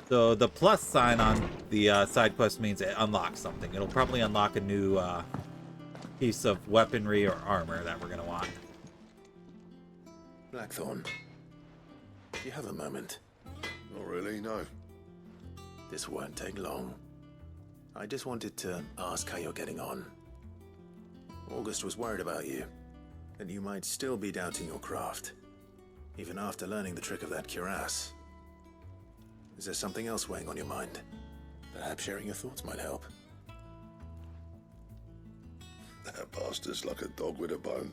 So the plus sign on the side quest means it unlocks something. It'll probably unlock a new piece of weaponry or armor that we're going to want. Blackthorn, do you have a moment? Not really, no. This won't take long. I just wanted to ask how you're getting on. August was worried about you, and you might still be doubting your craft, even after learning the trick of that cuirass. Is there something else weighing on your mind? Perhaps sharing your thoughts might help. That bastard's like a dog with a bone.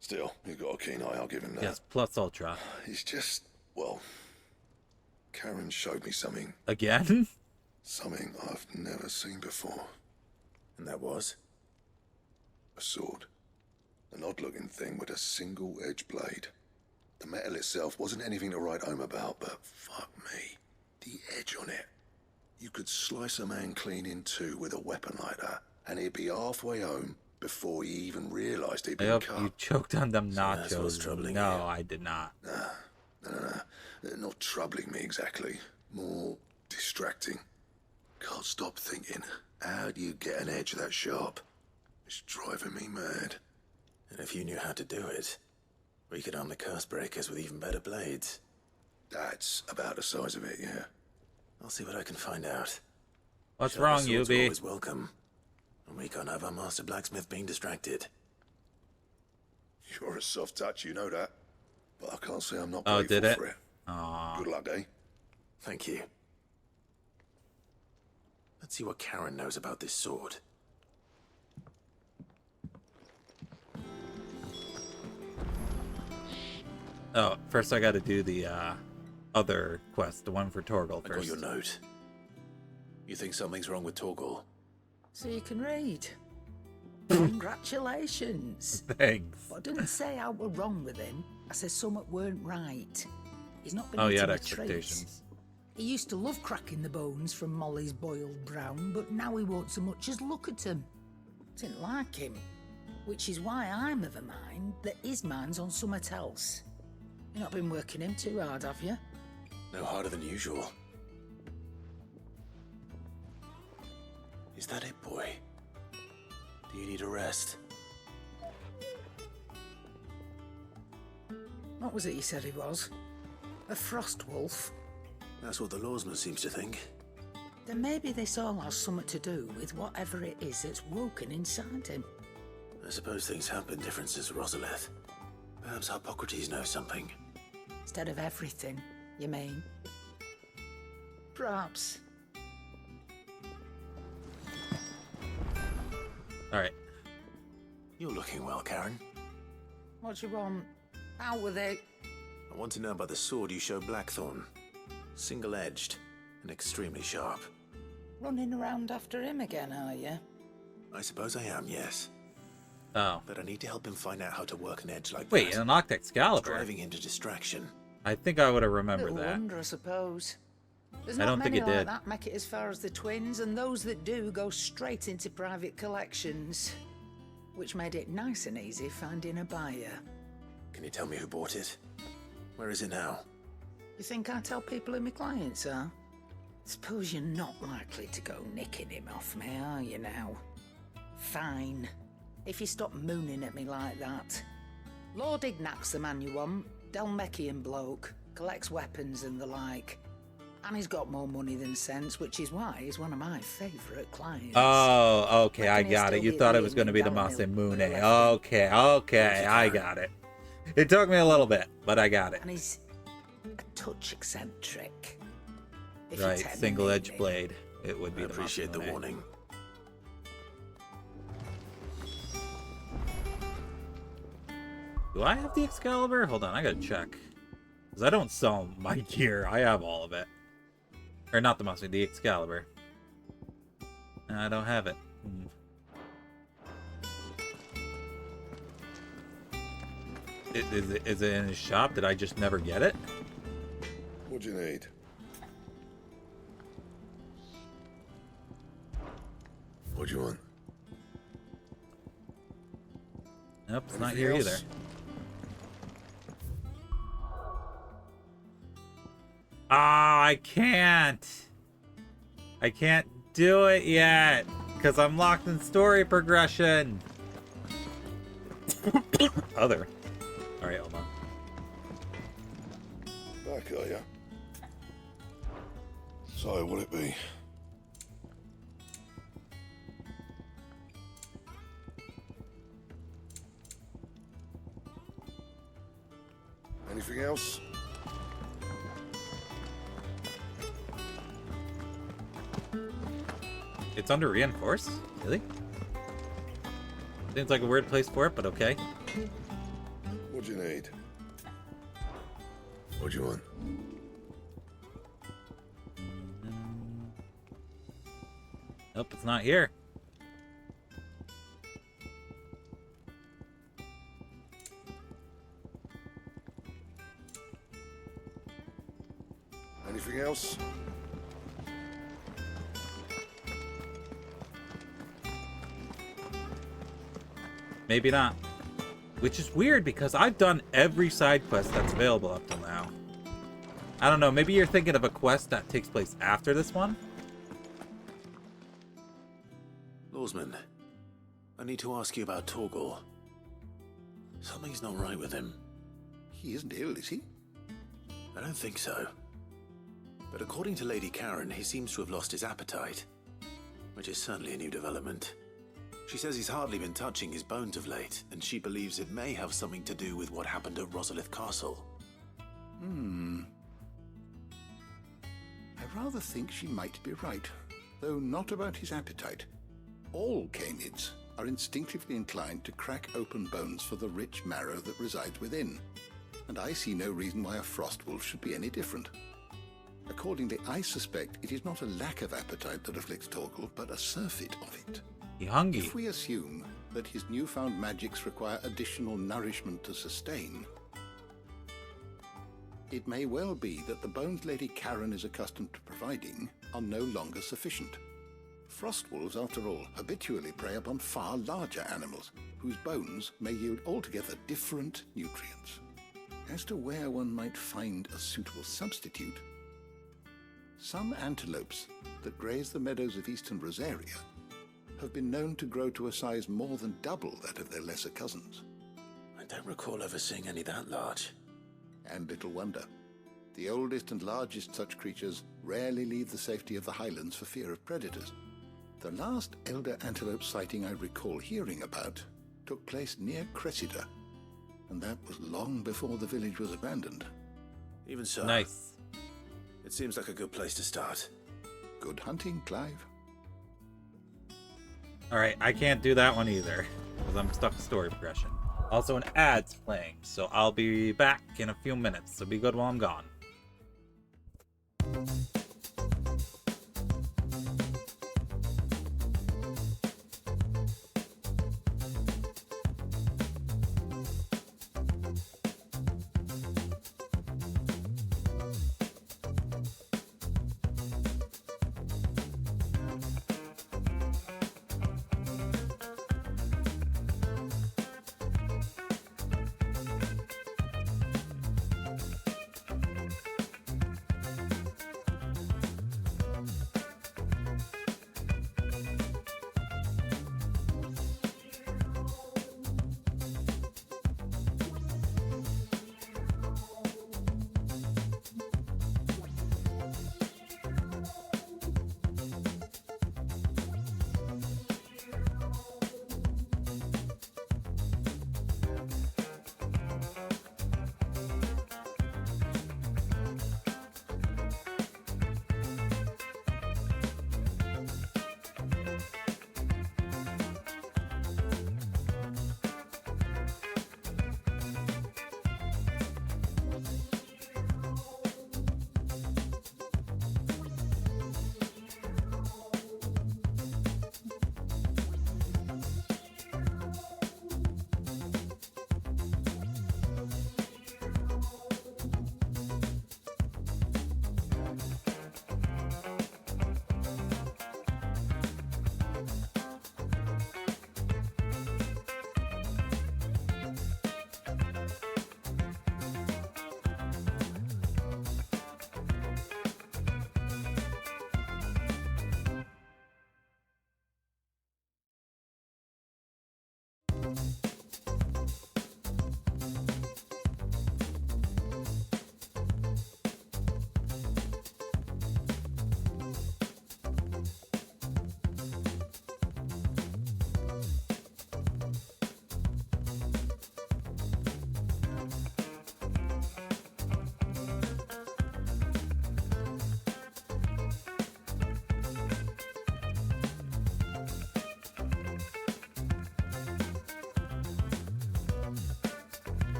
Still, you've got a keen eye, I'll give him that. Yes, plus ultra. He's just, well, Karen showed me something. Again? Something I've never seen before. And that was? A sword. An odd-looking thing with a single-edged blade. The metal itself wasn't anything to write home about, but fuck me. The edge on it. You could slice a man clean in two with a weapon like that, and he'd be halfway home before he even realised he'd I been hope cut. you choked on them So that's what's nachos. troubling No, you. I did not. No. Not troubling me exactly. More distracting. Can't stop thinking, how do you get an edge that sharp? It's driving me mad. And if you knew how to do it, we could arm the curse breakers with even better blades. That's about the size of it, yeah. I'll see what I can find out. What's Sharper wrong, swords are Yubi? always welcome. And we can't have our master blacksmith being distracted. You're a soft touch, you know that. But I can't say I'm not Oh, grateful did it? for it. Aww. Good luck, eh? Thank you. Let's see what Karen knows about this sword. Oh, first I gotta do the other quest, the one for Torgal I got first. your note. You think something's wrong with Torgal? So you can read. Congratulations. Thanks. But I didn't say I were wrong with him. I said something weren't right. He's not been Oh, you eating had a treat. expectations. He used to love cracking the bones from Molly's boiled brown, but now he won't so much as look at them. Didn't like him. Which is why I'm of a mind that his mind's on something else. You've not been working him too hard, have you? No harder than usual. Is that it, boy? Do you need a rest? What was it you said he was? A frost wolf? That's what the lawsman seems to think. Then maybe this all has something to do with whatever it is that's woken inside him. I suppose things have been different since Rosalith. Perhaps Hippocrates knows something. Instead of everything, you mean? Perhaps. Alright. You're looking well, Karen. What do you want? Out with it. I want to know about the sword you showed Blackthorn. Single-edged and extremely sharp. Running around after him again, are you? I suppose I am, yes. Oh. But I need to help him find out how to work an edge like that. Wait, an Octa Excalibur? Driving into distraction. I think I would have remembered Little that. wonder, I suppose. There's I not don't think many it like did. that make it as far as the twins, and those that do go straight into private collections, which made it nice and easy finding a buyer. Can you tell me who bought it? Where is it now? You think I tell people who my clients are? Suppose you're not likely to go nicking him off me, are you now? Fine. If you stop mooning at me like that. Lord Ignac's the man you want. Dalmekian bloke. Collects weapons and the like. And he's got more money than sense, which is why he's one of my favourite clients. Oh, okay, I Reckon he'll got it. still You be thought it leading was going to be the downhill Masamune. with the Okay, I got it. It took me a little bit, but I got it. And he's a touch eccentric. If you Right, take me single-edged meaning. blade. It would be I the appreciate the Masamune. warning. Do I have the Excalibur? Hold on, I gotta check. Because I don't sell my gear. I have all of it. Or not the Masamune, the Excalibur. I don't have it. Is it in his shop? Did I just never get it? What do you need? What do you want? Nope, it's not Anything here else? either. Ah, I can't. I can't do it yet because I'm locked in story progression. Other. All right, hold on. Back, are ya? So, what'll it be? Anything else? It's under reinforce? Really? Seems like a weird place for it, but okay. What do you need? What do you want? Nope, it's not here. Anything else? Maybe not. Which is weird because I've done every side quest that's available up till now. I don't know, maybe you're thinking of a quest that takes place after this one? Lawsman, I need to ask you about Torgal. Something's not right with him. He isn't ill, is he? I don't think so. But according to Lady Karen, he seems to have lost his appetite, which is certainly a new development. She says he's hardly been touching his bones of late, and she believes it may have something to do with what happened at Rosalith Castle. I rather think she might be right, though not about his appetite. All canids are instinctively inclined to crack open bones for the rich marrow that resides within, and I see no reason why a frost wolf should be any different. Accordingly, I suspect it is not a lack of appetite that afflicts Torgal, but a surfeit of it. He hungry. If we assume that his newfound magics require additional nourishment to sustain, it may well be that the bones Lady Karen is accustomed to providing are no longer sufficient. Frostwolves, after all, habitually prey upon far larger animals, whose bones may yield altogether different nutrients. As to where one might find a suitable substitute, some antelopes that graze the meadows of eastern Rosaria have been known to grow to a size more than double that of their lesser cousins. I don't recall ever seeing any that large. And little wonder. The oldest and largest such creatures rarely leave the safety of the highlands for fear of predators. The last elder antelope sighting I recall hearing about took place near Cressida, and that was long before the village was abandoned. Even so. Nice. It seems like a good place to start. Good hunting, Clive. Alright, I can't do that one either, because I'm stuck with story progression. Also, an ad's playing, so I'll be back in a few minutes, so be good while I'm gone.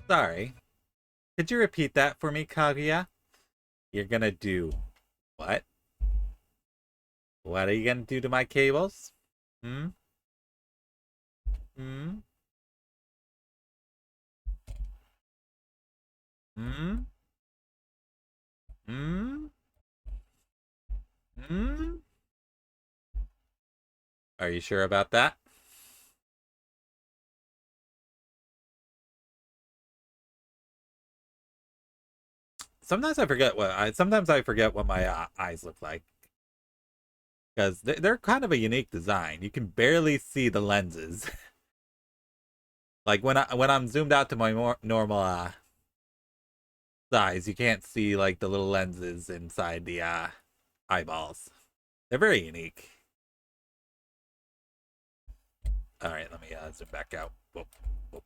Sorry. Could you repeat that for me, Kaguya? You're gonna do what? What are you gonna do to my cables? Hmm? Hmm? Hmm? Hmm? Hmm? Are you sure about that? Sometimes I forget what my eyes look like, because they're kind of a unique design. You can barely see the lenses. Like when I'm zoomed out to my more normal size. You can't see like the little lenses inside the eyeballs. They're very unique. All right, let me zoom back out. Whoop, whoop.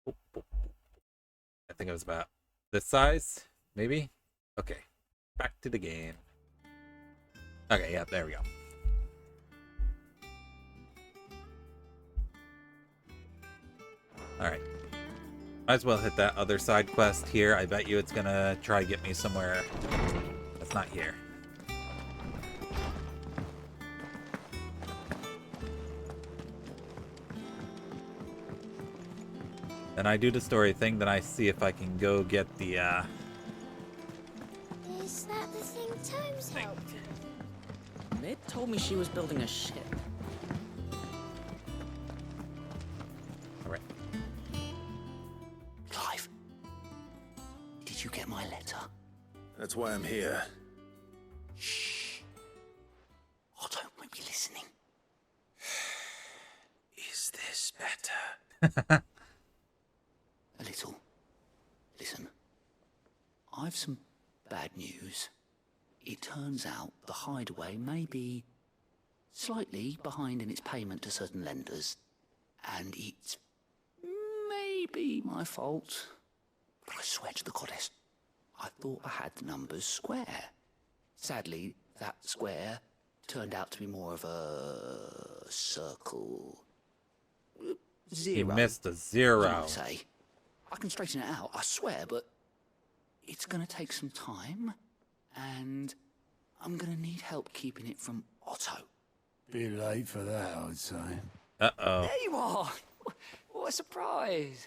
Whoop, whoop. I think it was about this size, maybe. Okay, back to the game. Okay, yeah, there we go. Alright. Might as well hit that other side quest here. I bet you it's gonna try to get me somewhere that's not here. Then I do the story thing, then I see if I can go get the, Is that the thing Tomes helped? Mid told me she was building a ship. Alright. Clive, did you get my letter? That's why I'm here. Shh. Otto might be listening. Is this better? A little. Listen, I've some bad news. It turns out the Hideaway may be slightly behind in its payment to certain lenders, and it's maybe my fault. But I swear to the goddess, I thought I had the numbers square. Sadly, that square turned out to be more of a circle. Zero. You missed a zero. I would say. I can straighten it out, I swear, but it's going to take some time, and I'm going to need help keeping it from Otto. Bit late for that, I'd say. Uh-oh. There you are! What a surprise!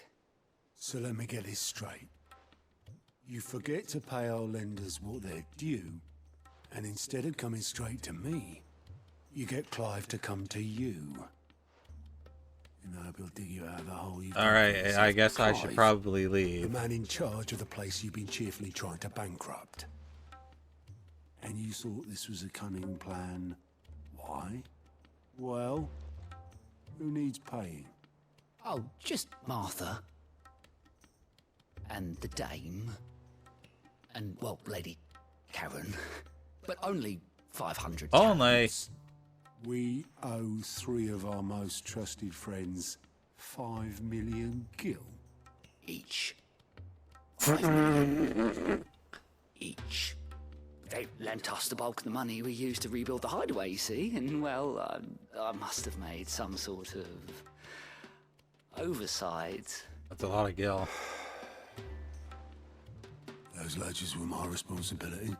So let me get this straight. You forget to pay our lenders what they're due, and instead of coming straight to me, you get Clive to come to you. You know, he'll dig you out of the hole you've dug Alright, for I yourself. guess I should Clive, probably the leave. man in charge of the place you've been cheerfully trying to bankrupt. And you thought this was a cunning plan. Why? Well, who needs paying? Oh, just Martha. And the dame. And, well, Lady Karen. But only 500 Only. We owe 3 of our most trusted friends 5 million gil. Each. 5 million. Each. They lent us the bulk of the money we used to rebuild the hideaway, you see, and, well, I must have made some sort of oversight. That's a lot of gil. Those ledgers were my responsibility,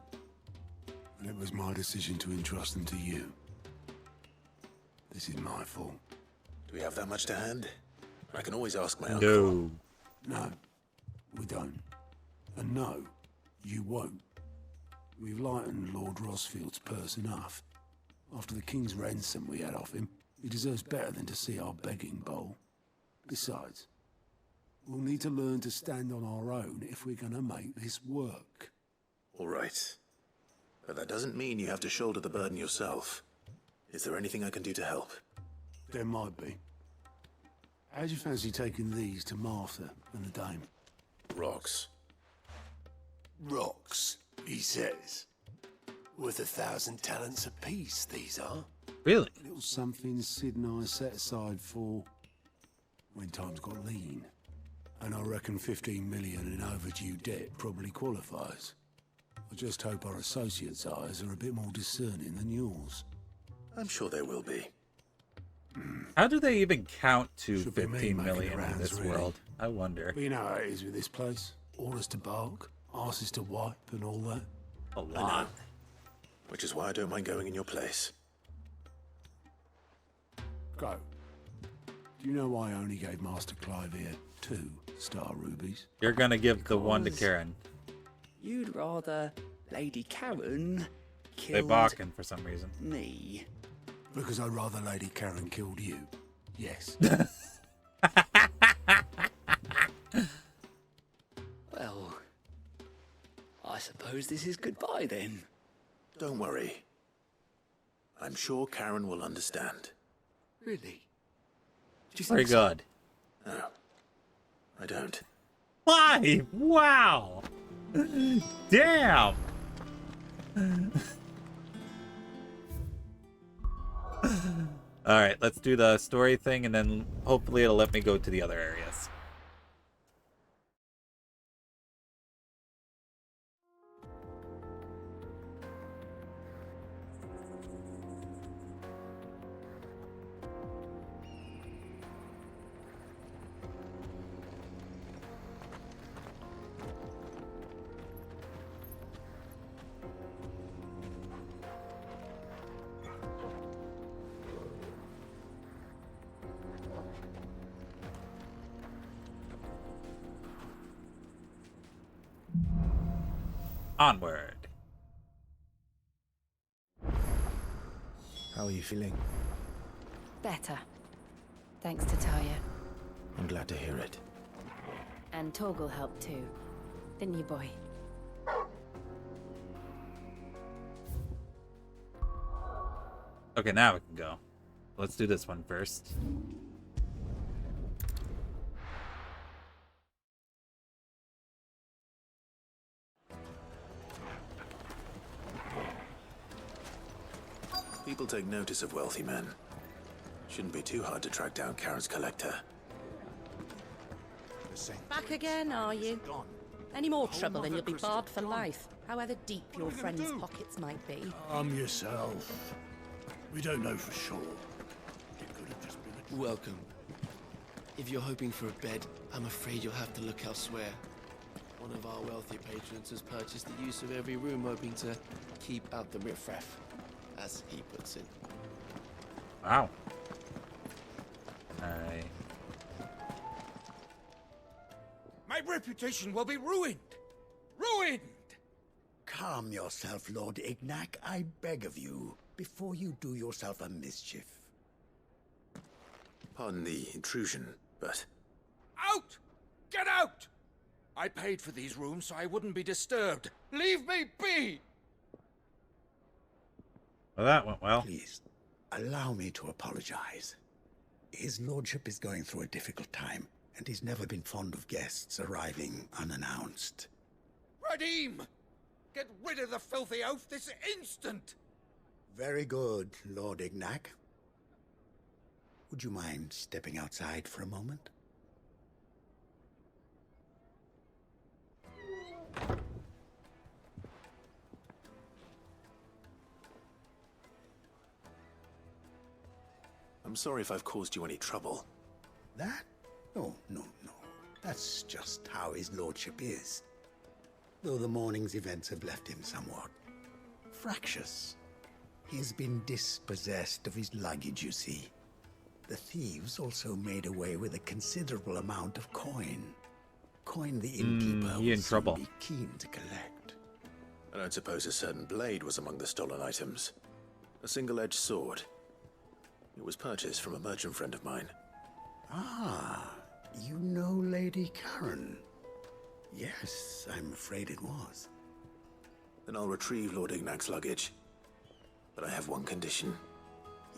and it was my decision to entrust them to you. This is my fault. Do we have that much to hand? I can always ask my uncle. uncle. No, we don't. And no, you won't. We've lightened Lord Rosfield's purse enough. After the king's ransom we had off him, he deserves better than to see our begging bowl. Besides, we'll need to learn to stand on our own if we're gonna make this work. All right. But that doesn't mean you have to shoulder the burden yourself. Is there anything I can do to help? There might be. How'd you fancy taking these to Martha and the dame? Rocks. Rocks, he says. Worth 1,000 talents apiece, these are. Really? Little something Sid and I set aside for when times got lean. And I reckon 15 million in overdue debt probably qualifies. I just hope our associates' eyes are a bit more discerning than yours. I'm sure there will be. How do they even count to Should be me 15 making million the in rounds, this really. world? I wonder. But you know how it is with this place. Orders to bark, asses to wipe and all that. A I know. lot. Which is why I don't mind going in your place. Go. Do you know why I only gave Master Clive here 2 star rubies? You're gonna give the one to Because Karen. You'd rather Lady Karen They killed balking for some reason. me. Because I'd rather Lady Karen killed you. Yes. Well, I suppose this is goodbye then. Don't worry. I'm sure Karen will understand. Really? Do you Very think so? good. No, I don't. 5! Wow! Damn! Alright, let's do the story thing, and then hopefully it'll let me go to the other areas. Onward. How are you feeling? Better. Thanks to Talia. I'm glad to hear it. And Torgal helped too. Didn't you, boy? Okay, now we can go. Let's do this one first. People take notice of wealthy men. Shouldn't be too hard to track down Karen's collector. Back again, are you? Any more trouble and you'll be barred for life, however deep your friend's pockets might be. Calm yourself. We don't know for sure. Welcome. If you're hoping for a bed, I'm afraid you'll have to look elsewhere. One of our wealthy patrons has purchased the use of every room, hoping to keep out the riffraff, as he puts it. Wow. Alright. My reputation will be ruined! Ruined! Calm yourself, Lord Ignac, I beg of you, before you do yourself a mischief. Pardon the intrusion, but... Out! Get out! I paid for these rooms so I wouldn't be disturbed. Leave me be! Well, that went well. Please, allow me to apologize. His lordship is going through a difficult time, and he's never been fond of guests arriving unannounced. Radim! Get rid of the filthy oaf this instant! Very good, Lord Ignac. Would you mind stepping outside for a moment? I'm sorry if I've caused you any trouble. That? Oh, no. That's just how his lordship is. Though the morning's events have left him somewhat fractious. He has been dispossessed of his luggage, you see. The thieves also made away with a considerable amount of coin. Coin the innkeeper he in will trouble. soon be keen to collect. I don't suppose a certain blade was among the stolen items. A single-edged sword. It was purchased from a merchant friend of mine. Ah, you know Lady Karen. Yes, I'm afraid it was. Then I'll retrieve Lord Ignac's luggage. But I have one condition.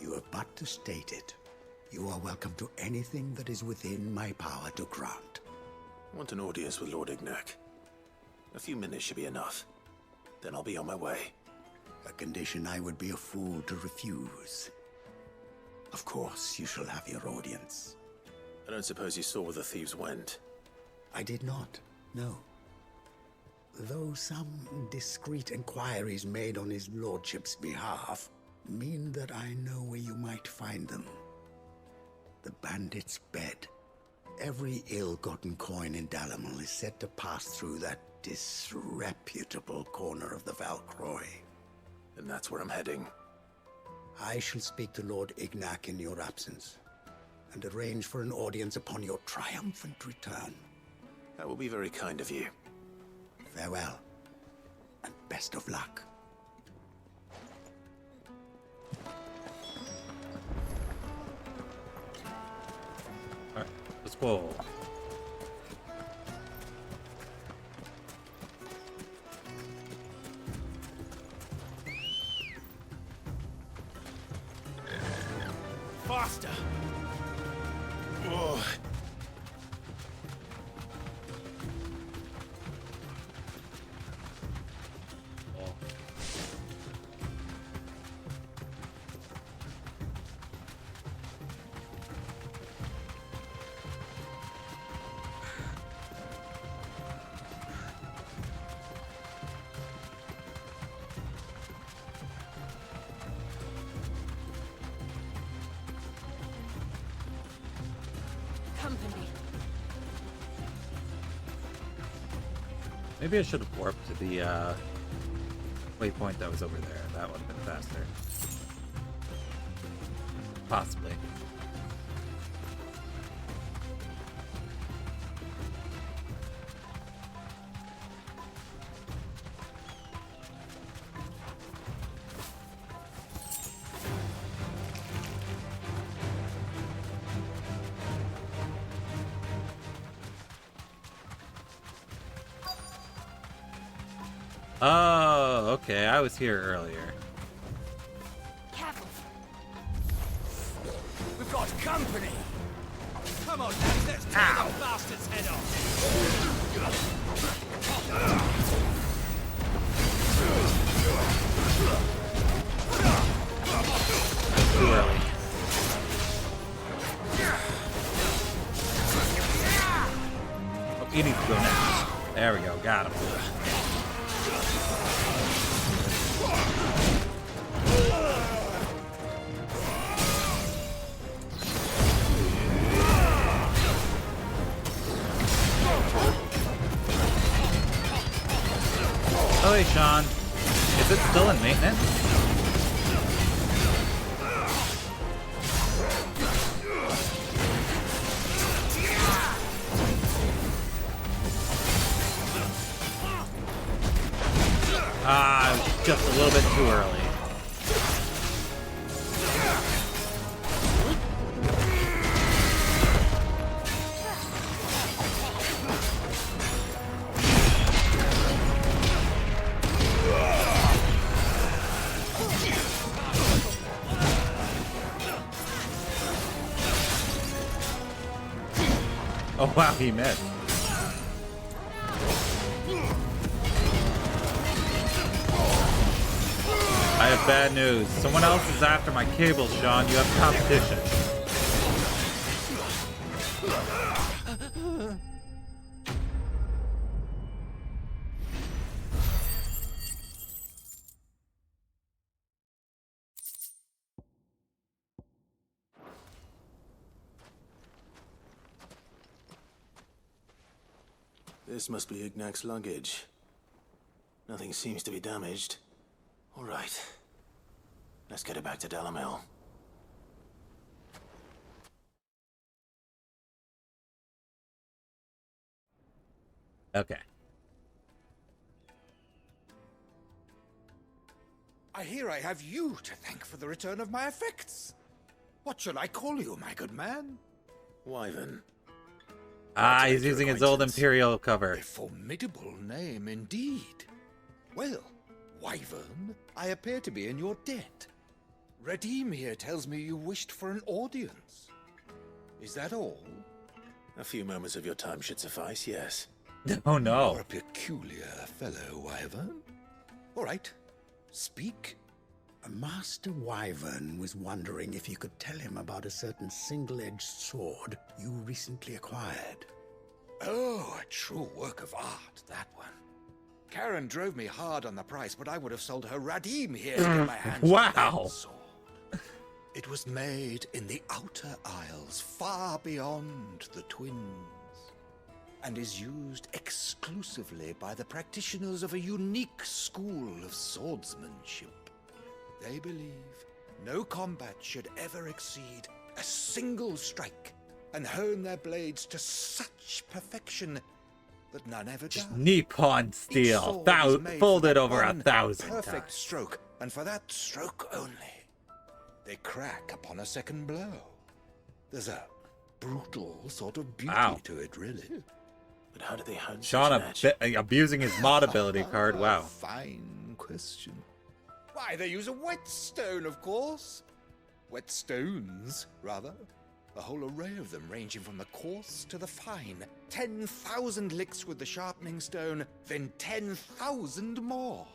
You have but to state it. You are welcome to anything that is within my power to grant. I want an audience with Lord Ignac. A few minutes should be enough. Then I'll be on my way. A condition I would be a fool to refuse. Of course, you shall have your audience. I don't suppose you saw where the thieves went. I did not, no. Though some discreet inquiries made on his lordship's behalf mean that I know where you might find them. The bandit's bed. Every ill-gotten coin in Dalamil is said to pass through that disreputable corner of the Valcroy. And that's where I'm heading. I shall speak to Lord Ignac in your absence, and arrange for an audience upon your triumphant return. That will be very kind of you. Farewell, and best of luck. Alright, let's go. Faster! Oh. company. Maybe I should have warped to the waypoint that was over there. That would have been faster. Possibly. Oh, okay. I was here earlier. Careful. We've got company. Come on, lads, let's tear the bastard's head off. Too early. Oh, he needs to go next. There we go. Got him. Oh, hey, Sean. Is it still in maintenance? Just a little bit too early. Oh wow, he missed. I have bad news. Someone else is after my cables, Sean. You have competition. This must be Ignac's luggage. Nothing seems to be damaged. All right. Let's get it back to Dalamil. Okay. I hear I have you to thank for the return of my effects. What shall I call you, my good man? Wyvern. Ah, he's using his old Imperial cover. A formidable name indeed. Well, Wyvern, I appear to be in your debt. Redeem here tells me you wished for an audience. Is that all? A few moments of your time should suffice, yes. Oh no. You're a peculiar fellow, Wyvern. All right, speak. Master Wyvern was wondering if you could tell him about a certain single-edged sword you recently acquired. Oh, a true work of art, that one. Karen drove me hard on the price, but I would have sold her Radim here to get my hands on that sword. It was made in the Outer Isles, far beyond the Twins, and is used exclusively by the practitioners of a unique school of swordsmanship. They believe no combat should ever exceed a single strike, and hone their blades to such perfection that none ever does. Nippon steel, folded over 1,000 perfect times. stroke, and for that stroke only, they crack upon a second blow. There's a brutal sort of beauty to it, really. But how do they hunt? Sean abusing his mod ability card. Wow. Fine question. Why, they use a whetstone, of course. Whetstones, rather. A whole array of them, ranging from the coarse to the fine. 10,000 licks with the sharpening stone, then 10,000 more.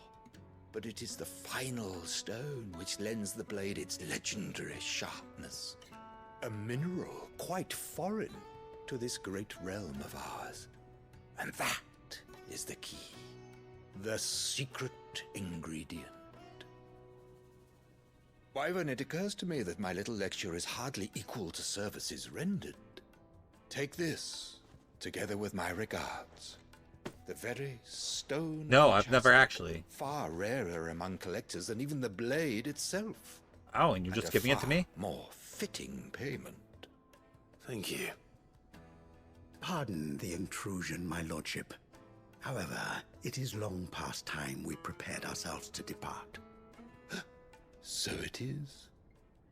But it is the final stone which lends the blade its legendary sharpness. A mineral quite foreign to this great realm of ours. And that is the key. The secret ingredient. Wyvern, it occurs to me that my little lecture is hardly equal to services rendered. Take this, together with my regards. The very stone. No, I've never actually. Far rarer among collectors than even the blade itself. Oh, and you're just giving it to me? More fitting payment. Thank you. Pardon the intrusion, my lordship. However, it is long past time we prepared ourselves to depart. So it is.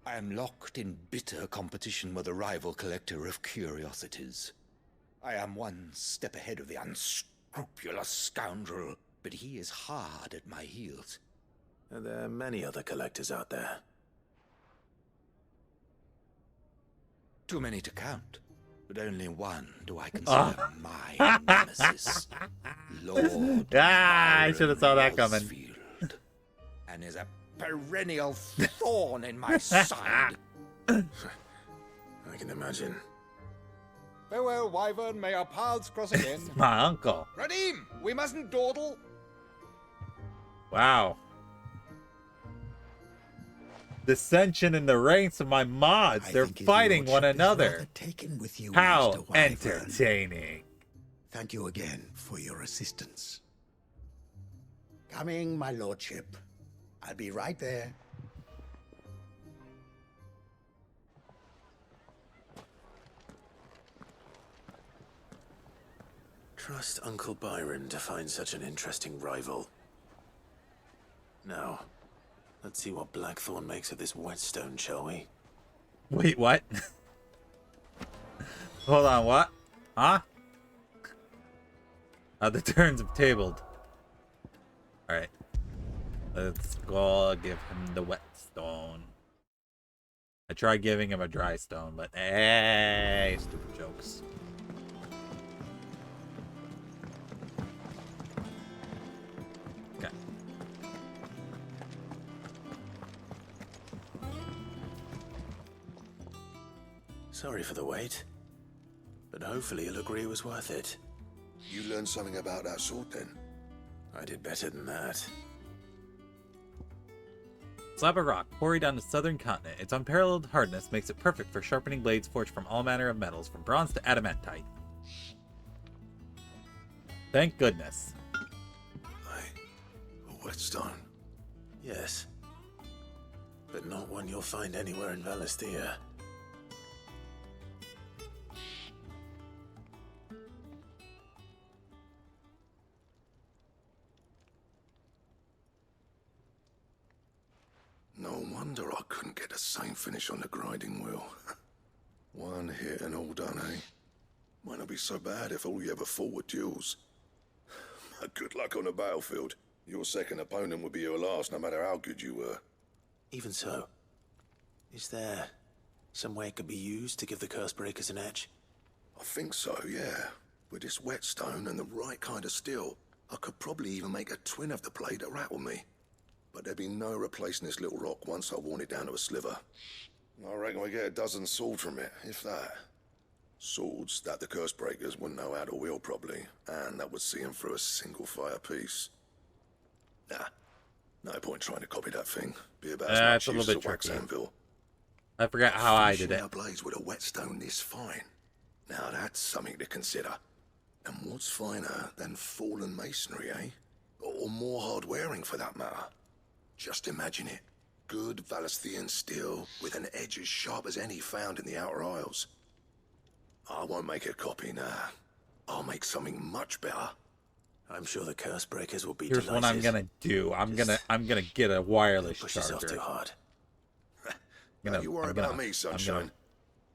I am locked in bitter competition with a rival collector of curiosities. I am one step ahead of the unscrupulous scoundrel, but he is hard at my heels. Are there many other collectors out there? Too many to count, but only one do I consider my nemesis. Lord I should have saw that coming. Wellsfield, and is a perennial thorn in my side. I can imagine. Farewell, Wyvern. May our paths cross again. My uncle. Radim, we mustn't dawdle. Wow. Dissension in the ranks of my mods. They're fighting one another. Taken with you, How Mr. Wyvern. entertaining. Thank you again for your assistance. Coming, my lordship. I'll be right there. Trust Uncle Byron to find such an interesting rival. Now, let's see what Blackthorn makes of this whetstone, shall we? Wait, what? Hold on, what? Huh? The turns have tabled. Alright. Let's go give him the whetstone. I tried giving him a dry stone, but hey, stupid jokes. Okay. Sorry for the wait, but hopefully you'll agree it was worth it. You learned something about that sword then? I did better than that. Slab of rock, quarried on the southern continent. Its unparalleled hardness makes it perfect for sharpening blades forged from all manner of metals, from bronze to adamantite. Thank goodness. A whetstone? Yes. But not one you'll find anywhere in Valisthea. No wonder I couldn't get the same finish on the grinding wheel. One hit and all done, eh? Might not be so bad if all you ever fought were duels. Good luck on the battlefield. Your second opponent would be your last, no matter how good you were. Even so, is there some way it could be used to give the curse breakers an edge? I think so, yeah. With this whetstone and the right kind of steel, I could probably even make a twin of the blade that rattled me. But there'd be no replacing this little rock once I worn it down to a sliver. I reckon we get a dozen swords from it, if that. Swords that the curse breakers wouldn't know how to wield properly, and that would see them through a single fire piece. Nah, no point trying to copy that thing. Be about as It's much a use little as bit a wax tricky. anvil. I forgot how I did Finishing it. our blades with a whetstone this fine. Now that's something to consider. And what's finer than fallen masonry, eh? Or more hard-wearing, for that matter. Just imagine it. Good Valisthean steel with an edge as sharp as any found in the Outer Isles. I won't make a copy now. I'll make something much better. I'm sure the curse breakers will be Here's delighted. what I'm gonna do. I'm gonna get a wireless Push charger. yourself too hard. Don't you worry about me, sunshine.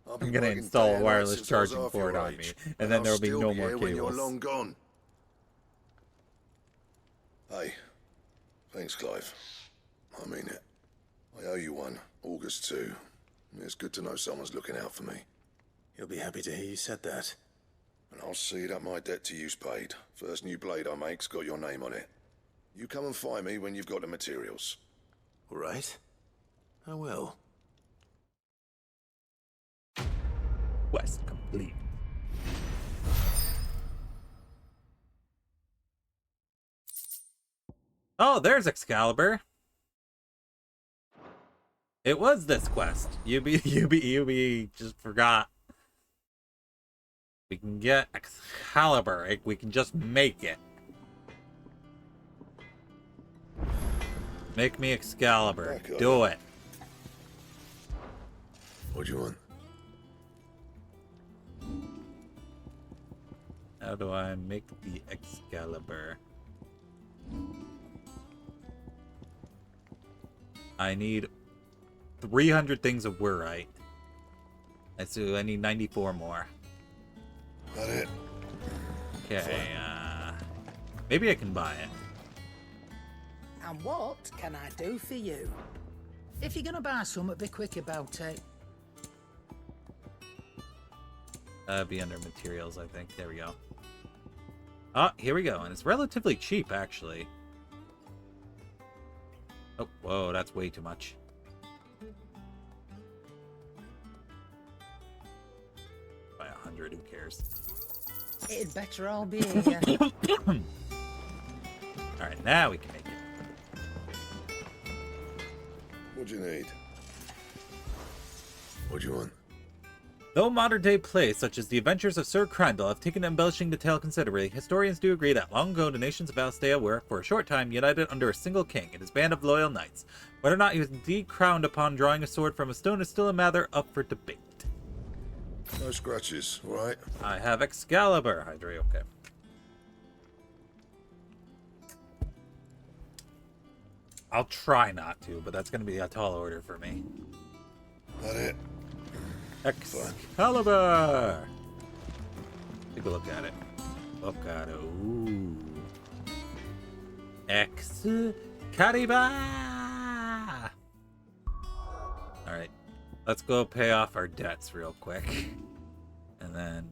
I'll be I'm gonna working install day a and night wireless since I was charging half port your on me, age, and then I'll there'll be still no more here when you're cables. long gone. Hey, thanks, Clive. I mean it. I owe you one. August too. It's good to know someone's looking out for me. You'll be happy to hear you said that. And I'll see that my debt to you's paid. First new blade I make's got your name on it. You come and find me when you've got the materials. All right. I will. Quest complete. Oh, there's Excalibur. It was this quest. You just forgot. We can get Excalibur. We can just make it. Make me Excalibur. Do it. What do you want? How do I make the Excalibur? I need 300 things of Wurite. So I need 94 more. Got it. Okay, maybe I can buy it. And what can I do for you? If you're gonna buy something, be quick about it. That'd be under materials, I think. There we go. Ah, here we go. And it's relatively cheap, actually. Oh, whoa, that's way too much. By 100, who cares? It'd better all be here. Alright, now we can make it. What do you need? What do you want? Though modern-day plays such as The Adventures of Sir Crandall have taken to embellishing the tale considerably, historians do agree that long ago the nations of Alstea were, for a short time, united under a single king and his band of loyal knights. Whether or not he was indeed crowned upon drawing a sword from a stone is still a matter up for debate. No scratches, right? I have Excalibur, Hydra, okay. I'll try not to, but that's going to be a tall order for me. Got it. Excalibur! Take a look at it. Look at it. Ooh. Excalibur! Alright. Let's go pay off our debts real quick. And then...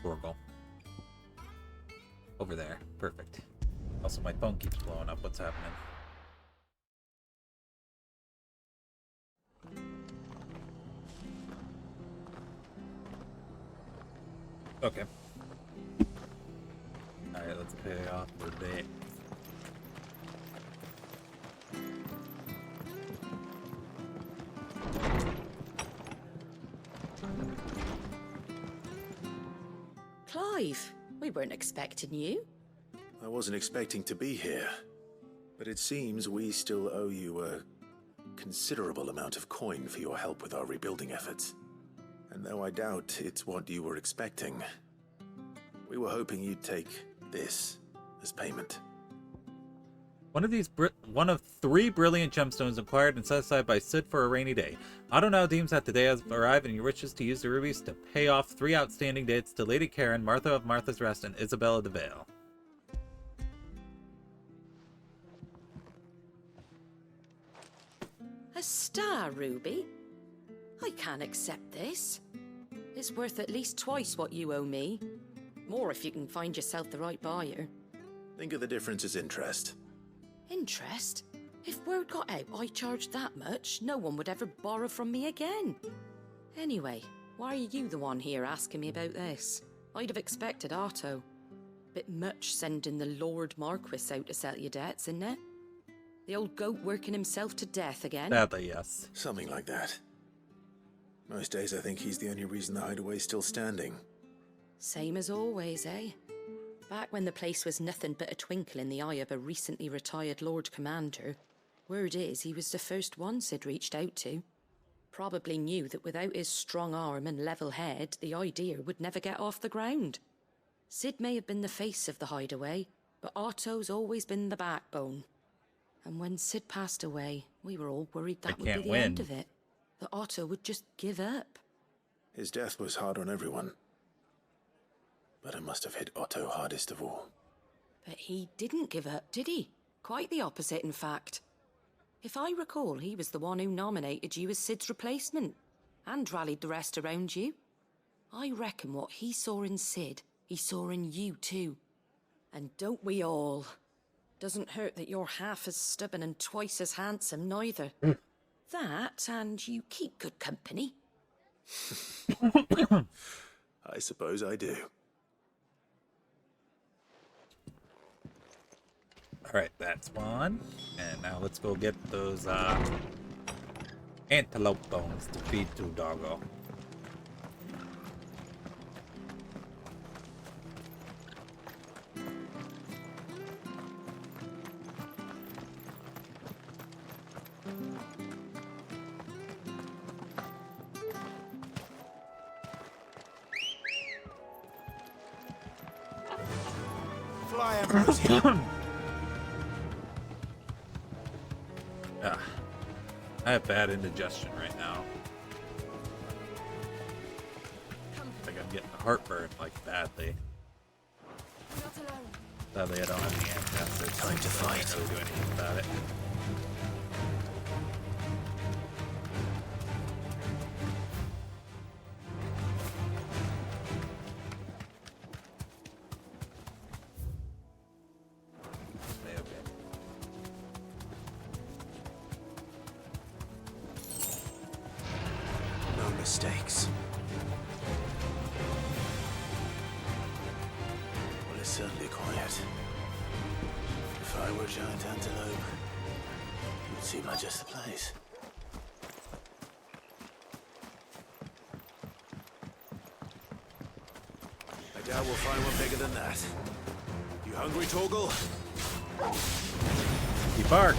Gorgle. Over there. Perfect. Also, my phone keeps blowing up. What's happening? Okay. Alright, let's pay off the debt. Clive, we weren't expecting you. I wasn't expecting to be here, but it seems we still owe you a considerable amount of coin for your help with our rebuilding efforts. And though I doubt it's what you were expecting, we were hoping you'd take this as payment. One of 3 brilliant gemstones acquired and set aside by Sid for a rainy day. Otto now deems that the day has arrived and he wishes to use the rubies to pay off 3 outstanding debts to Lady Karen, Martha of Martha's Rest, and Isabella de Vale. A star ruby? I can't accept this. It's worth at least twice what you owe me. More if you can find yourself the right buyer. Think of the difference as interest. Interest? If word got out I charged that much, no one would ever borrow from me again. Anyway, why are you the one here asking me about this? I'd have expected Otto. Bit much sending the Lord Marquis out to settle your debts, isn't it? The old goat working himself to death again? Sadly, yes. Something like that. Most days I think he's the only reason the hideaway's still standing. Same as always, eh? Back when the place was nothing but a twinkle in the eye of a recently retired Lord Commander, word is he was the first one Sid reached out to. Probably knew that without his strong arm and level head, the idea would never get off the ground. Sid may have been the face of the hideaway, but Otto's always been the backbone. And when Sid passed away, we were all worried that would be the end of it. That Otto would just give up. His death was hard on everyone. But it must have hit Otto hardest of all. But he didn't give up, did he? Quite the opposite, in fact. If I recall, he was the one who nominated you as Sid's replacement, and rallied the rest around you. I reckon what he saw in Sid, he saw in you too. And don't we all? Doesn't hurt that you're half as stubborn and twice as handsome, neither. That, and you keep good company. I suppose I do. Alright, that's one. And now let's go get those antelope bones to feed to Doggo. Fly Ambrosio. I have bad indigestion right now. Like I'm getting heartburn, like badly. Sadly, I don't have the antacids. Time to fight. I can't really do anything about it. No mistakes. Well, it's certainly quiet. If I were a giant antelope, it would seem like just the place. I doubt we'll find one bigger than that. You hungry, Torgal? He barked.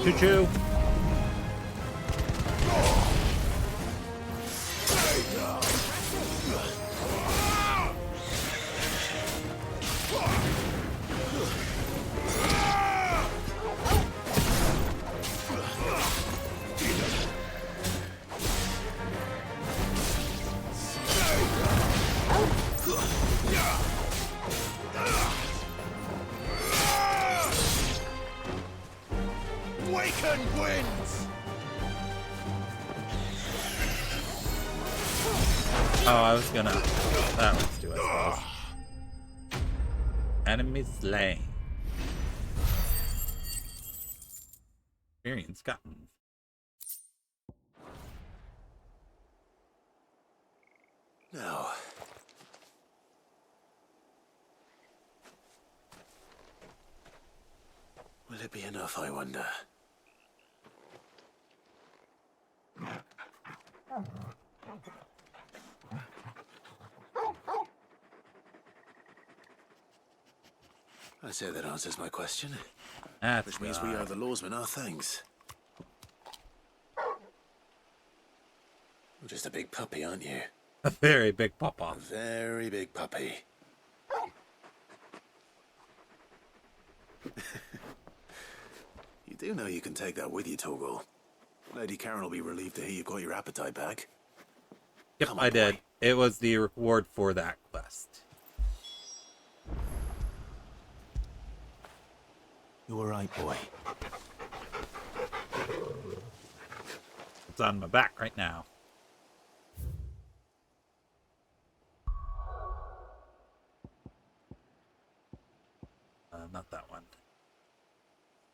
Choo-choo. Waken winds! Oh, I was gonna. That one's too, I suppose. Enemy slain. Experience gotten. No. Will it be enough, I wonder? I say that answers my question. Which means we owe the lawsmen our thanks. You're just a big puppy, aren't you? A very big papa. A very big puppy. You do know you can take that with you, Torgal. Lady Karen will be relieved to hear you got your appetite back. Yep, I did. It was the reward for that quest. You were right, boy. It's on my back right now. Not that one.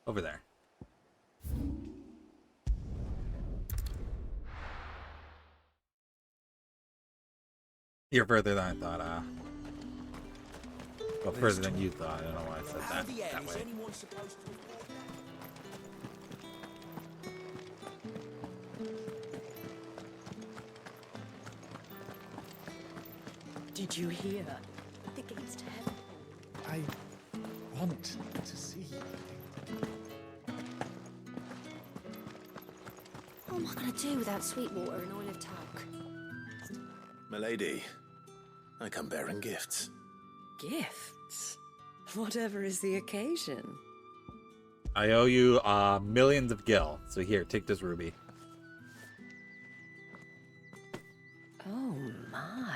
Over there. You're further than I thought, well, further than you thought. I don't know why I said that way. Did you hear? The gates to heaven. I want to see. What am I going to do without sweet water and oil of talc? Milady, I come bearing gifts. Gifts? Whatever is the occasion. I owe you millions of gil. So here, take this ruby. Oh my.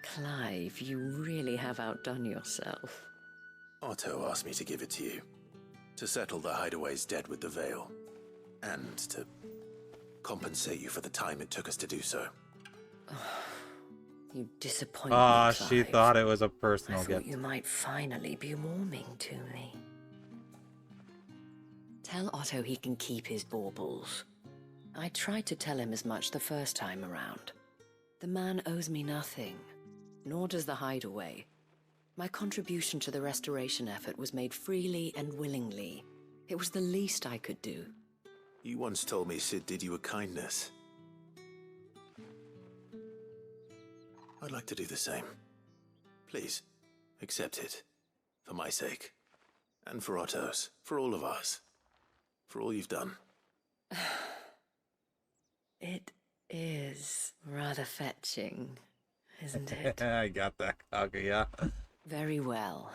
Clive, you really have outdone yourself. Otto asked me to give it to you. To settle the hideaway's debt with the Veil. And to compensate you for the time it took us to do so. You disappoint me, Ah, Clive. she thought it was a personal I thought gift. you might finally be warming to me. Tell Otto he can keep his baubles. I tried to tell him as much the first time around. The man owes me nothing, nor does the hideaway. My contribution to the restoration effort was made freely and willingly. It was the least I could do. You once told me Sid did you a kindness. I'd like to do the same. Please, accept it. For my sake. And for Otto's. For all of us. For all you've done. It is rather fetching, isn't it? I got that, Kaguya. Very well.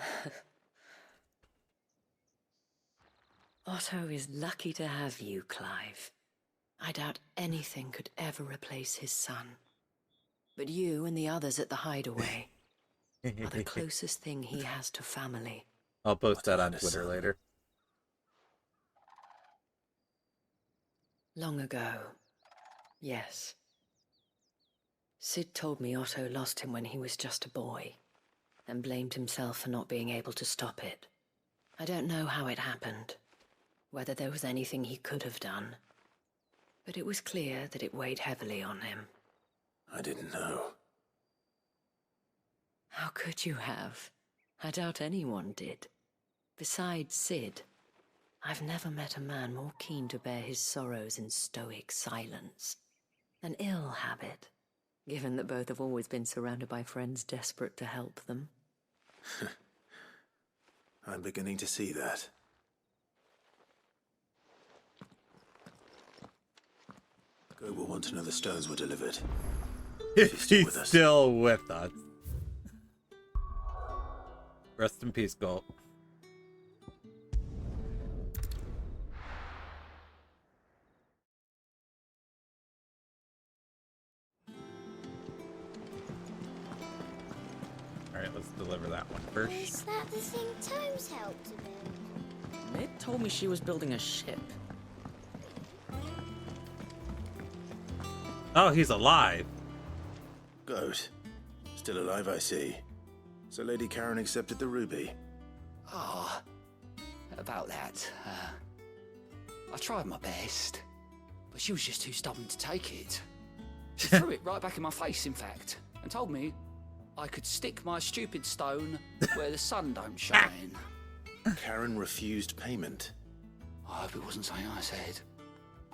Otto is lucky to have you, Clive. I doubt anything could ever replace his son. But you and the others at the hideaway are the closest thing he has to family. I'll post that on Twitter later. Long ago, yes. Sid told me Otto lost him when he was just a boy, and blamed himself for not being able to stop it. I don't know how it happened, whether there was anything he could have done, but it was clear that it weighed heavily on him. I didn't know. How could you have? I doubt anyone did. Besides Sid, I've never met a man more keen to bear his sorrows in stoic silence. An ill habit, given that both have always been surrounded by friends desperate to help them. I'm beginning to see that. Go will want to know the stones were delivered. He's still with us. Rest in peace, Gold. Alright, let's deliver that one first. Is that the thing Tomes helped to build? Mid told me she was building a ship. Oh, he's alive. Goat. Still alive, I see. So Lady Karen accepted the ruby. Ah, about that. I tried my best, but she was just too stubborn to take it. She threw it right back in my face, in fact, and told me I could stick my stupid stone where the sun don't shine. Karen refused payment. I hope it wasn't something I said.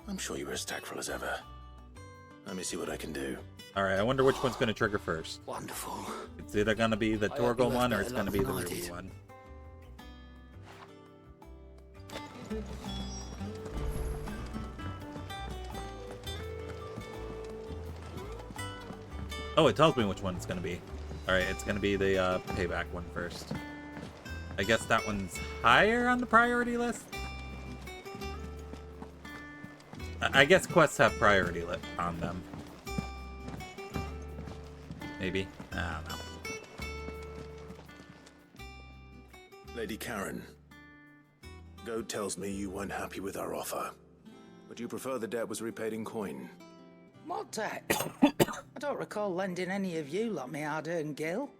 I'm sure you were as tactful as ever. Let me see what I can do. Alright, I wonder which one's going to trigger first. Wonderful. It's either going to be the Torgal one or it's going to be the luck than I Ruby did. one. Oh, it tells me which one it's going to be. Alright, it's going to be the payback one first. I guess that one's higher on the priority list? I guess quests have priority on them. Maybe. I don't know. Lady Karen, Goat tells me you weren't happy with our offer. Would you prefer the debt was repaid in coin? What debt? I don't recall lending any of you like me hard-earned gil.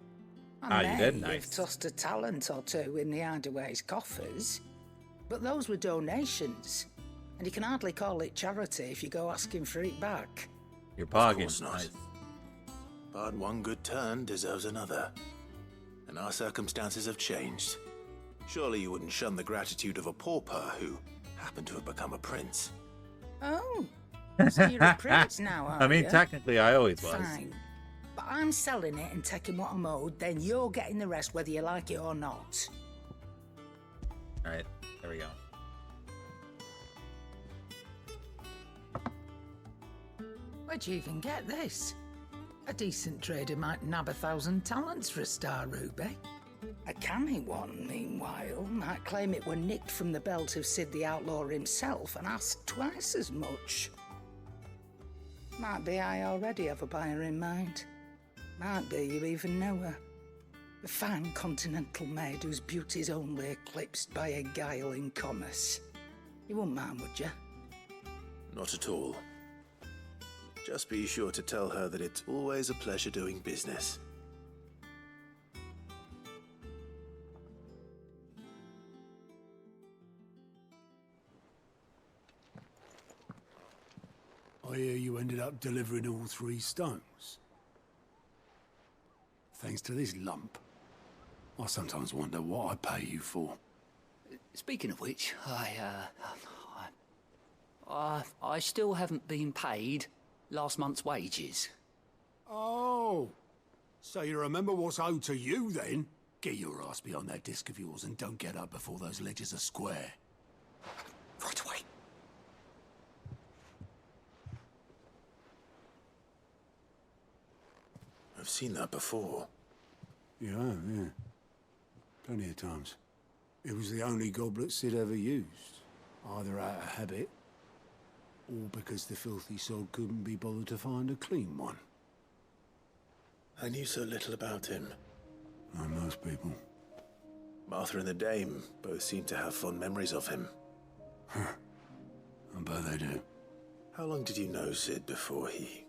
I you did, may nice. have tossed a talent or two in the Hideaway's coffers, but those were donations, and you can hardly call it charity if you go asking for it back. You're Of pogging. course not. Nice. But one good turn deserves another. And our circumstances have changed. Surely you wouldn't shun the gratitude of a pauper who happened to have become a prince. Oh, so you're a prince now, are I mean, you? technically, I always was. Fine. But I'm selling it and taking what I'm owed, then you're getting the rest whether you like it or not. Alright, there we go. Where'd you even get this? A decent trader might nab 1,000 talents for a star ruby. A canny one, meanwhile, might claim it were nicked from the belt of Sid the Outlaw himself and ask twice as much. Might be I already have a buyer in mind. Might be you even know her. A fine continental maid whose beauty's only eclipsed by a guile in commerce. You wouldn't mind, would you? Not at all. Just be sure to tell her that it's always a pleasure doing business. I hear you ended up delivering all 3 stones. Thanks to this lump. I sometimes wonder what I pay you for. Speaking of which, I still haven't been paid last month's wages. Oh, so you remember what's owed to you then? Get your ass behind that disc of yours and don't get up before those ledgers are square. Right away. I've seen that before. Yeah, yeah. Plenty of times. It was the only goblet Sid ever used. Either out of habit, or because the filthy sod couldn't be bothered to find a clean one. I knew so little about him. Like most people. Martha and the Dame both seem to have fond memories of him. I bet they do. How long did you know Sid before he...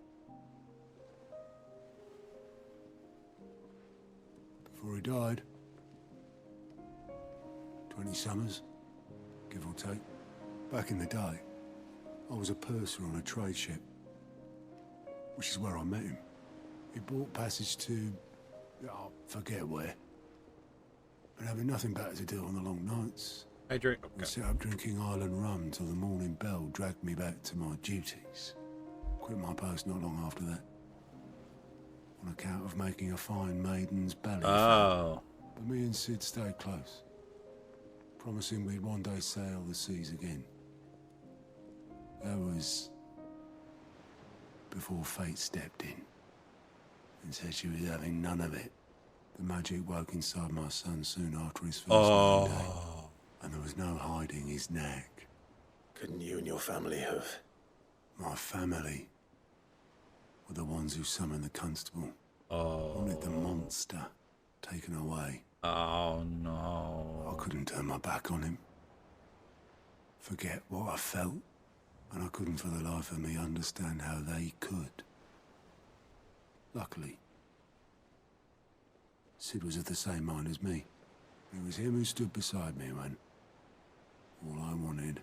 Before he died. 20 summers, give or take. Back in the day, I was a purser on a trade ship, which is where I met him. He bought passage to... oh, forget where. And having nothing better to do on the long nights, I drink. I set up drinking Island rum till the morning bell dragged me back to my duties. Quit my post not long after that. On account of making a fine maiden's belly. Oh. But me and Sid stayed close, promising we'd one day sail the seas again. That was before fate stepped in and said she was having none of it. The magic woke inside my son soon after his first Monday, and there was no hiding his knack. Couldn't you and your family have... My family were the ones who summoned the constable. Oh. Wanted the monster taken away. Oh, no. I couldn't turn my back on him. Forget what I felt, and I couldn't for the life of me understand how they could. Luckily, Sid was of the same mind as me. It was him who stood beside me when all I wanted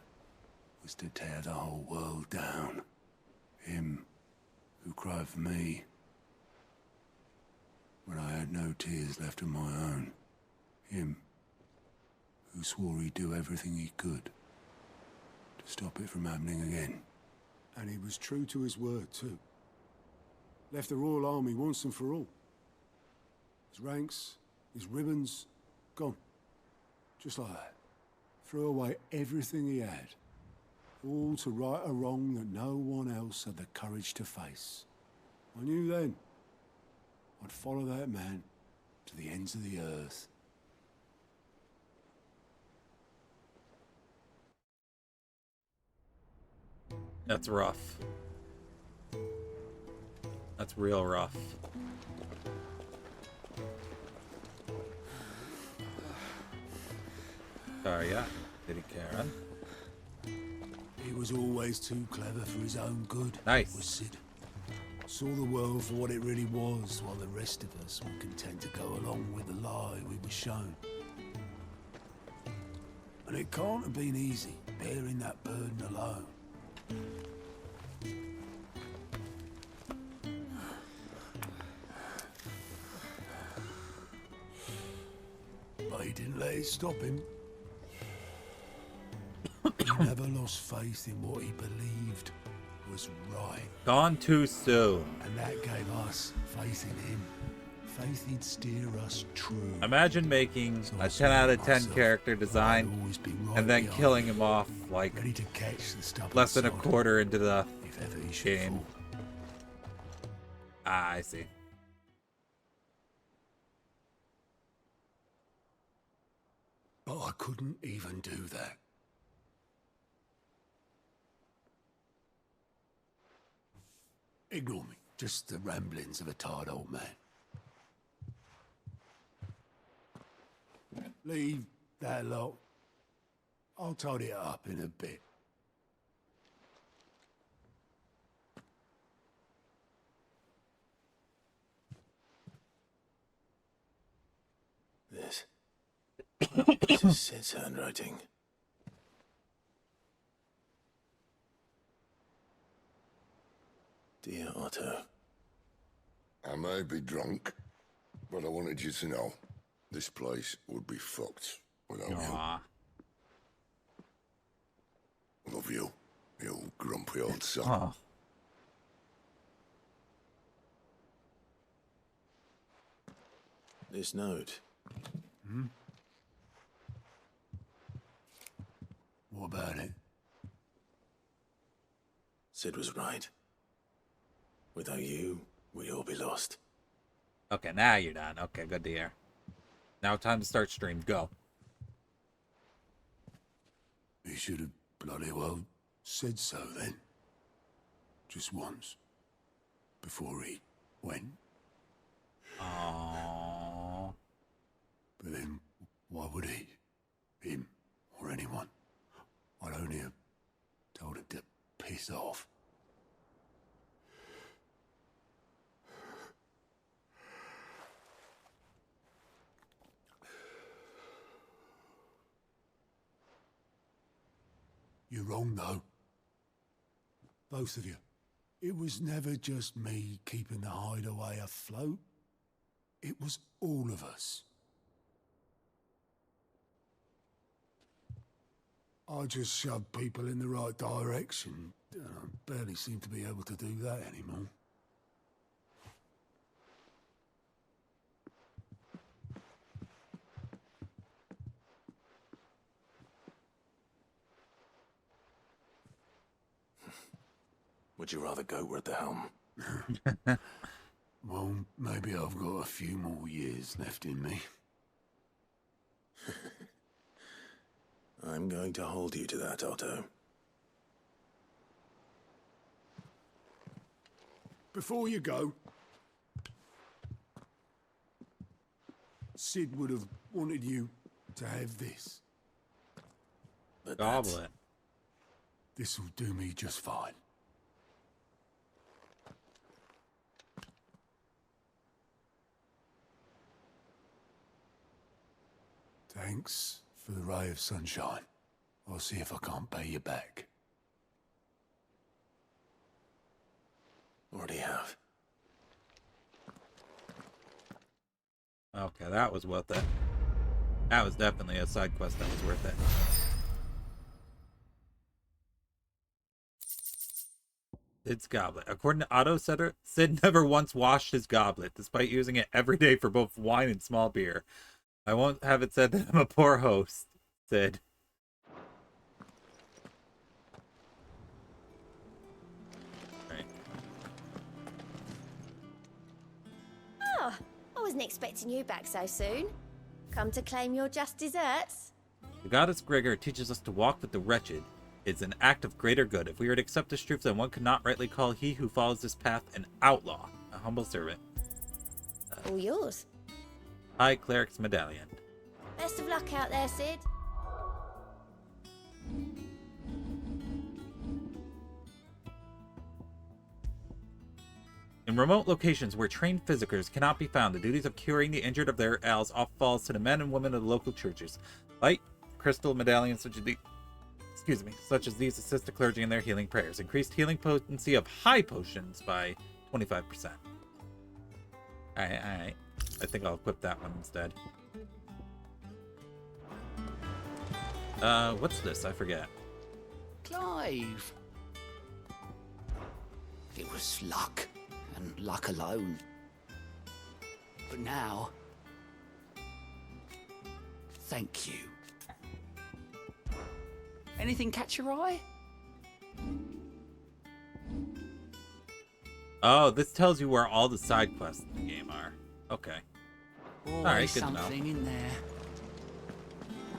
was to tear the whole world down. Him who cried for me when I had no tears left of my own. Him who swore he'd do everything he could to stop it from happening again. And he was true to his word, too. Left the Royal Army once and for all. His ranks, his ribbons, gone. Just like that. Threw away everything he had. All to right a wrong that no one else had the courage to face. I knew then I'd follow that man to the ends of the earth. That's rough. That's real rough. Sorry, yeah. Diddy Karen. He was always too clever for his own good. Nice. Was Sid. Saw the world for what it really was, while the rest of us were content to go along with the lie we were shown. And it can't have been easy, bearing that burden alone. But he didn't let it stop him. He never lost faith in what he believed was right. Gone too soon. And that gave us faith in him. Faith he'd steer us true. Imagine making a 10 out of 10 character design and then killing him off like ready to catch the less than a quarter into the game. Ah, I see. But I couldn't even do that. Ignore me. Just the ramblings of a tired old man. Leave that lot. I'll tidy it up in a bit. This is Sid's handwriting. Dear Otto. I may be drunk, but I wanted you to know this place would be fucked without you. Love you, You grumpy old son. Oh. This note. Hmm? What about it? Sid was right. Without you, we'd all be lost. Okay, now you're done. Okay, good to hear. Now time to start stream. Go. He should have bloody well said so then. Just once. Before he went. Aww. But then, why would he? Him, or anyone? I'd only have told him to piss off. You're wrong, though. Both of you. It was never just me keeping the hideaway afloat. It was all of us. I just shoved people in the right direction. I barely seem to be able to do that anymore. Would you rather go at the helm? Well, maybe I've got a few more years left in me. I'm going to hold you to that, Otto. Before you go, Sid would have wanted you to have this. But Goblet. This'll do me just fine. Thanks for the ray of sunshine. I'll see if I can't pay you back. Already have. Okay, that was worth it. That was definitely a side quest that was worth it. Sid's goblet. According to Otto Setter, Sid never once washed his goblet, despite using it every day for both wine and small beer. I won't have it said that I'm a poor host, Sid. Right. Oh, I wasn't expecting you back so soon. Come to claim your just desserts? The goddess Gregor teaches us to walk with the wretched. It's an act of greater good. If we were to accept this truth, then one could not rightly call he who follows this path an outlaw, a humble servant. All yours. High Cleric's Medallion. Best of luck out there, Sid. In remote locations where trained physicers cannot be found, the duties of curing the injured of their ales oft falls to the men and women of the local churches. Light crystal medallions such as these assist the clergy in their healing prayers. Increased healing potency of high potions by 25%. Alright. I think I'll equip that one instead. What's this? I forget. Clive. It was luck, and luck alone. But now, thank you. Anything catch your eye? Oh, this tells you where all the side quests in the game are. Okay. Alright, good to know. Something in there.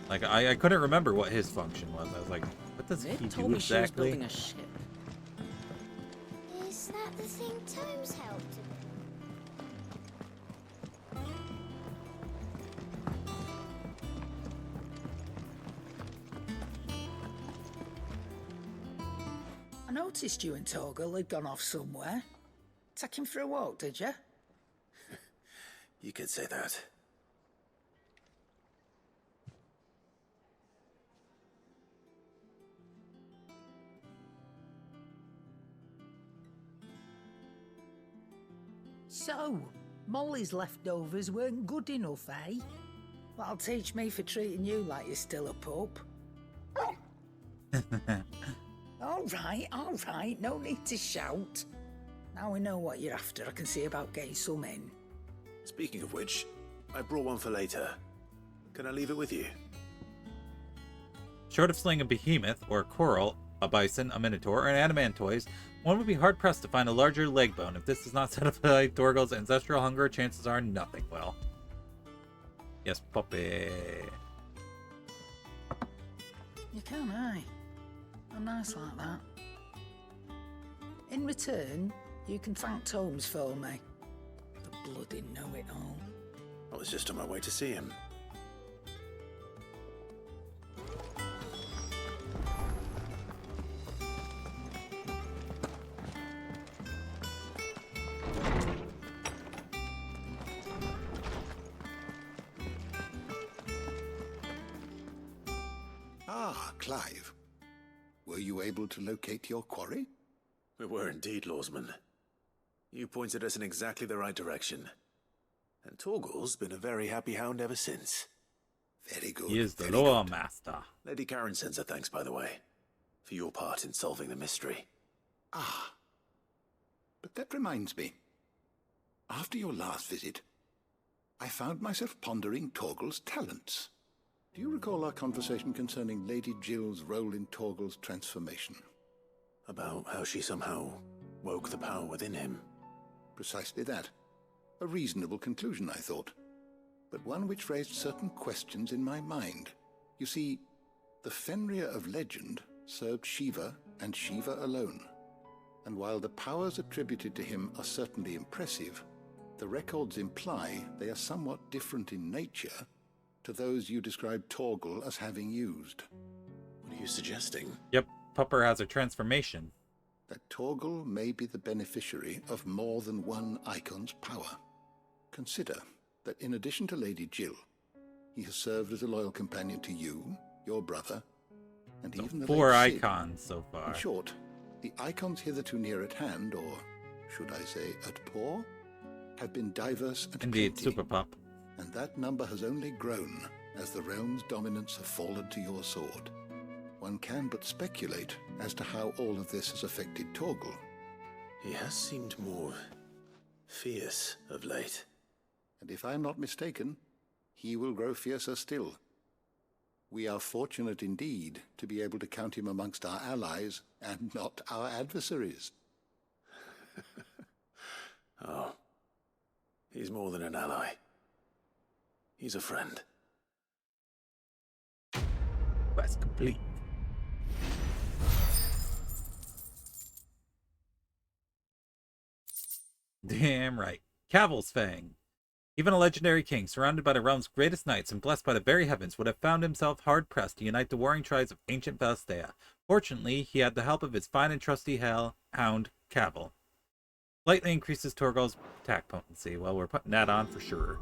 Like, I couldn't remember what his function was. I was like, what does he told do me she was exactly? building a ship. Is that the thing Tomes helped him? I noticed you and Torgal had gone off somewhere. Take him for a walk, did you? You could say that. So, Molly's leftovers weren't good enough, eh? That'll teach me for treating you like you're still a pup. All right. No need to shout. Now we know what you're after. I can see about getting some in. Speaking of which, I brought one for later. Can I leave it with you? Short of slaying a behemoth, or a coral, a bison, a minotaur, or an adamantoise, one would be hard-pressed to find a larger leg bone. If this does not satisfy Torgal's ancestral hunger, chances are nothing will. Yes, puppy. You can, aye. I'm nice like that. In return, you can thank Tomes for me. The bloody know-it-all. I was just on my way to see him. Ah, Clive. Were you able to locate your quarry? We were indeed, Lawsman. You pointed us in exactly the right direction. And Torgal's been a very happy hound ever since. Very good. He is the lore master. Lady Karen sends her thanks, by the way, for your part in solving the mystery. Ah. But that reminds me. After your last visit, I found myself pondering Torgal's talents. Do you recall our conversation concerning Lady Jill's role in Torgal's transformation? About how she somehow woke the power within him. Precisely that. A reasonable conclusion, I thought. But one which raised certain questions in my mind. You see, the Fenrir of legend served Shiva and Shiva alone. And while the powers attributed to him are certainly impressive, the records imply they are somewhat different in nature to those you described Torgal as having used. What are you suggesting? Yep, Pupper has a transformation. That Torgal may be the beneficiary of more than one icon's power. Consider that in addition to Lady Jill, he has served as a loyal companion to you, your brother, and even the 4 late Cid. icons so far. In short, the icons hitherto near at hand, or should I say at paw, have been diverse and Indeed, plenty. Super Pup. And that number has only grown as the realm's dominance have fallen to your sword. One can but speculate as to how all of this has affected Torgal. He has seemed more fierce of late. And if I'm not mistaken, he will grow fiercer still. We are fortunate indeed to be able to count him amongst our allies and not our adversaries. Oh, he's more than an ally. He's a friend. Quest complete. Damn right. Cavil's Fang. Even a legendary king, surrounded by the realm's greatest knights and blessed by the very heavens, would have found himself hard-pressed to unite the warring tribes of ancient Valstea. Fortunately, he had the help of his fine and trusty hound, Cavil. Slightly increases Torgal's attack potency. Well, we're putting that on for sure.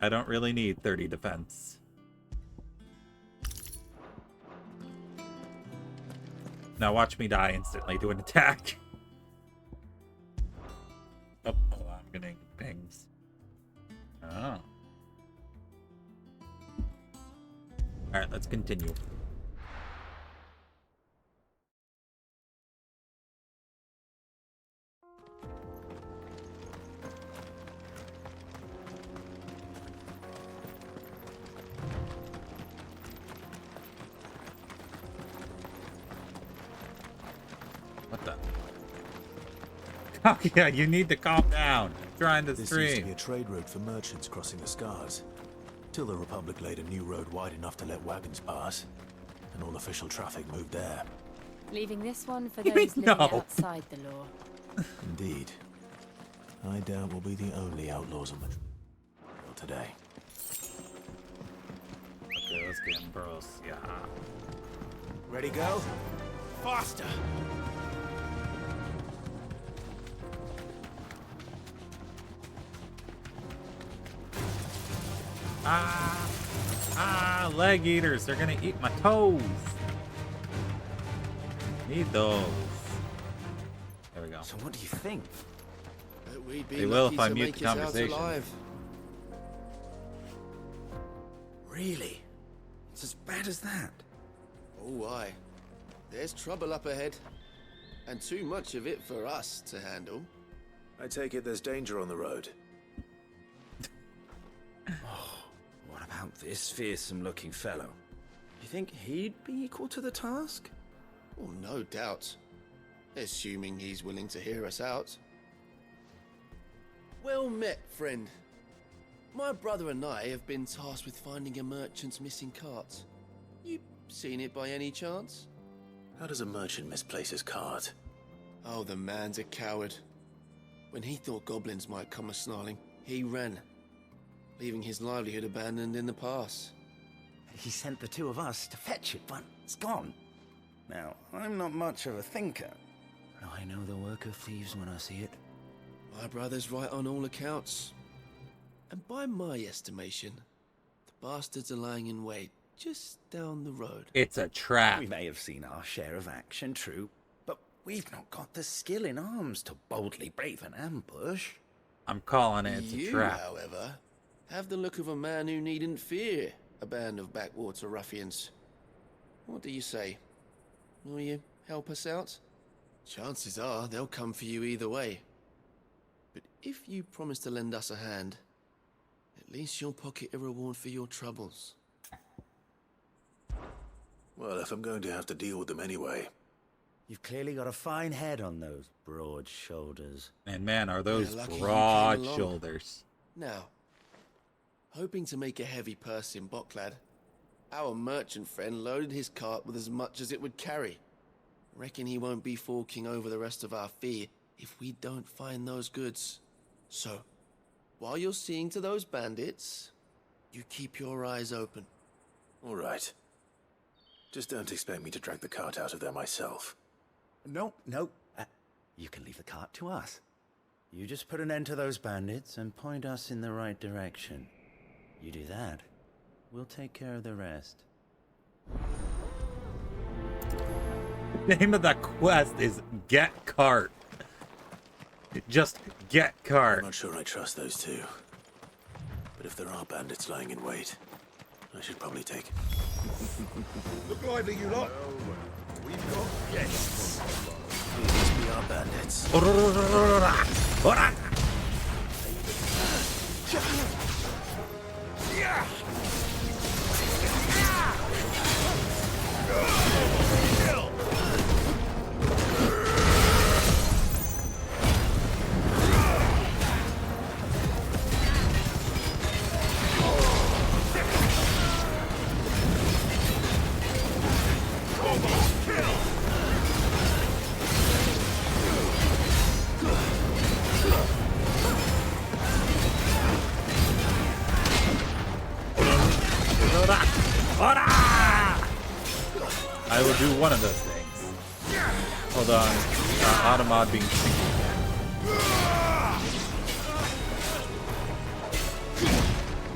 I don't really need 30 defense. Now watch me die instantly to an attack. Oh, hold on, I'm getting pings. Oh. Alright, let's continue. What the? Oh yeah, you need to calm down. I'm trying to This stream. used to be a trade route for merchants crossing the Scars, till the Republic laid a new road wide enough to let wagons pass, and all official traffic moved there. Leaving this one for You mean those living no? outside the law. Indeed. I doubt we'll be the only outlaws on the trail today. Okay, let's get in bros. Yeah. Ready, go? Faster! Leg eaters. They're gonna eat my toes. Need those. There we go. So what do you think? We'd be They will lucky if I to mute make the it out conversation. alive. Really? It's as bad as that? Oh, aye. There's trouble up ahead, and too much of it for us to handle. I take it there's danger on the road. What about this fearsome-looking fellow? You think he'd be equal to the task? Oh, no doubt. Assuming he's willing to hear us out. Well met, friend. My brother and I have been tasked with finding a merchant's missing cart. You seen it by any chance? How does a merchant misplace his cart? Oh, the man's a coward. When he thought goblins might come a-snarling, he ran, leaving his livelihood abandoned in the pass. He sent the two of us to fetch it, but it's gone. Now, I'm not much of a thinker, but I know the work of thieves when I see it. My brother's right on all accounts. And by my estimation, the bastards are lying in wait just down the road. It's a trap. We may have seen our share of action, true, but we've not got the skill in arms to boldly brave an ambush. I'm calling it. It's a trap. You, however, have the look of a man who needn't fear a band of backwater ruffians. What do you say? Will you help us out? Chances are they'll come for you either way. But if you promise to lend us a hand, at least you'll pocket a reward for your troubles. Well, if I'm going to have to deal with them anyway. You've clearly got a fine head on those broad shoulders. And man, are those lucky you broad came along. shoulders. Now, hoping to make a heavy purse in Bocklad, our merchant friend loaded his cart with as much as it would carry. Reckon he won't be forking over the rest of our fee if we don't find those goods. So, while you're seeing to those bandits, you keep your eyes open. All right. Just don't expect me to drag the cart out of there myself. No. You can leave the cart to us. You just put an end to those bandits and point us in the right direction. You do that, we'll take care of the rest. The name of the quest is Get Cart. Just get cart. I'm not sure I trust those two. But if there are bandits lying in wait, I should probably take... Look lively, you lot. We've got guests. These be our bandits. I will do one of those things. Hold on. Automod being synced again.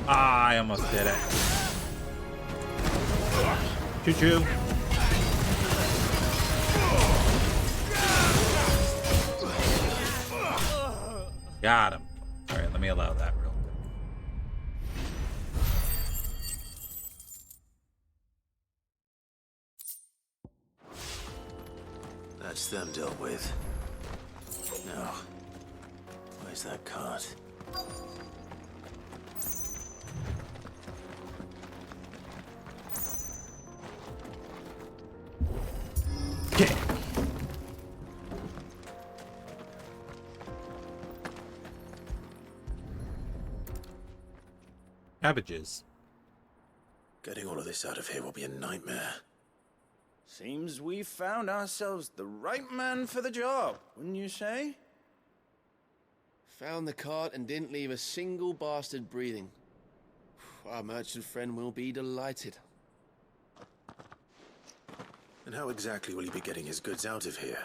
I almost did it. Choo-choo. Got him. Alright, let me allow that real quick. That's them dealt with. Now, where's that cart? Okay. Cabbages. Getting all of this out of here will be a nightmare. Seems we've found ourselves the right man for the job, wouldn't you say? Found the cart and didn't leave a single bastard breathing. Our merchant friend will be delighted. And how exactly will he be getting his goods out of here?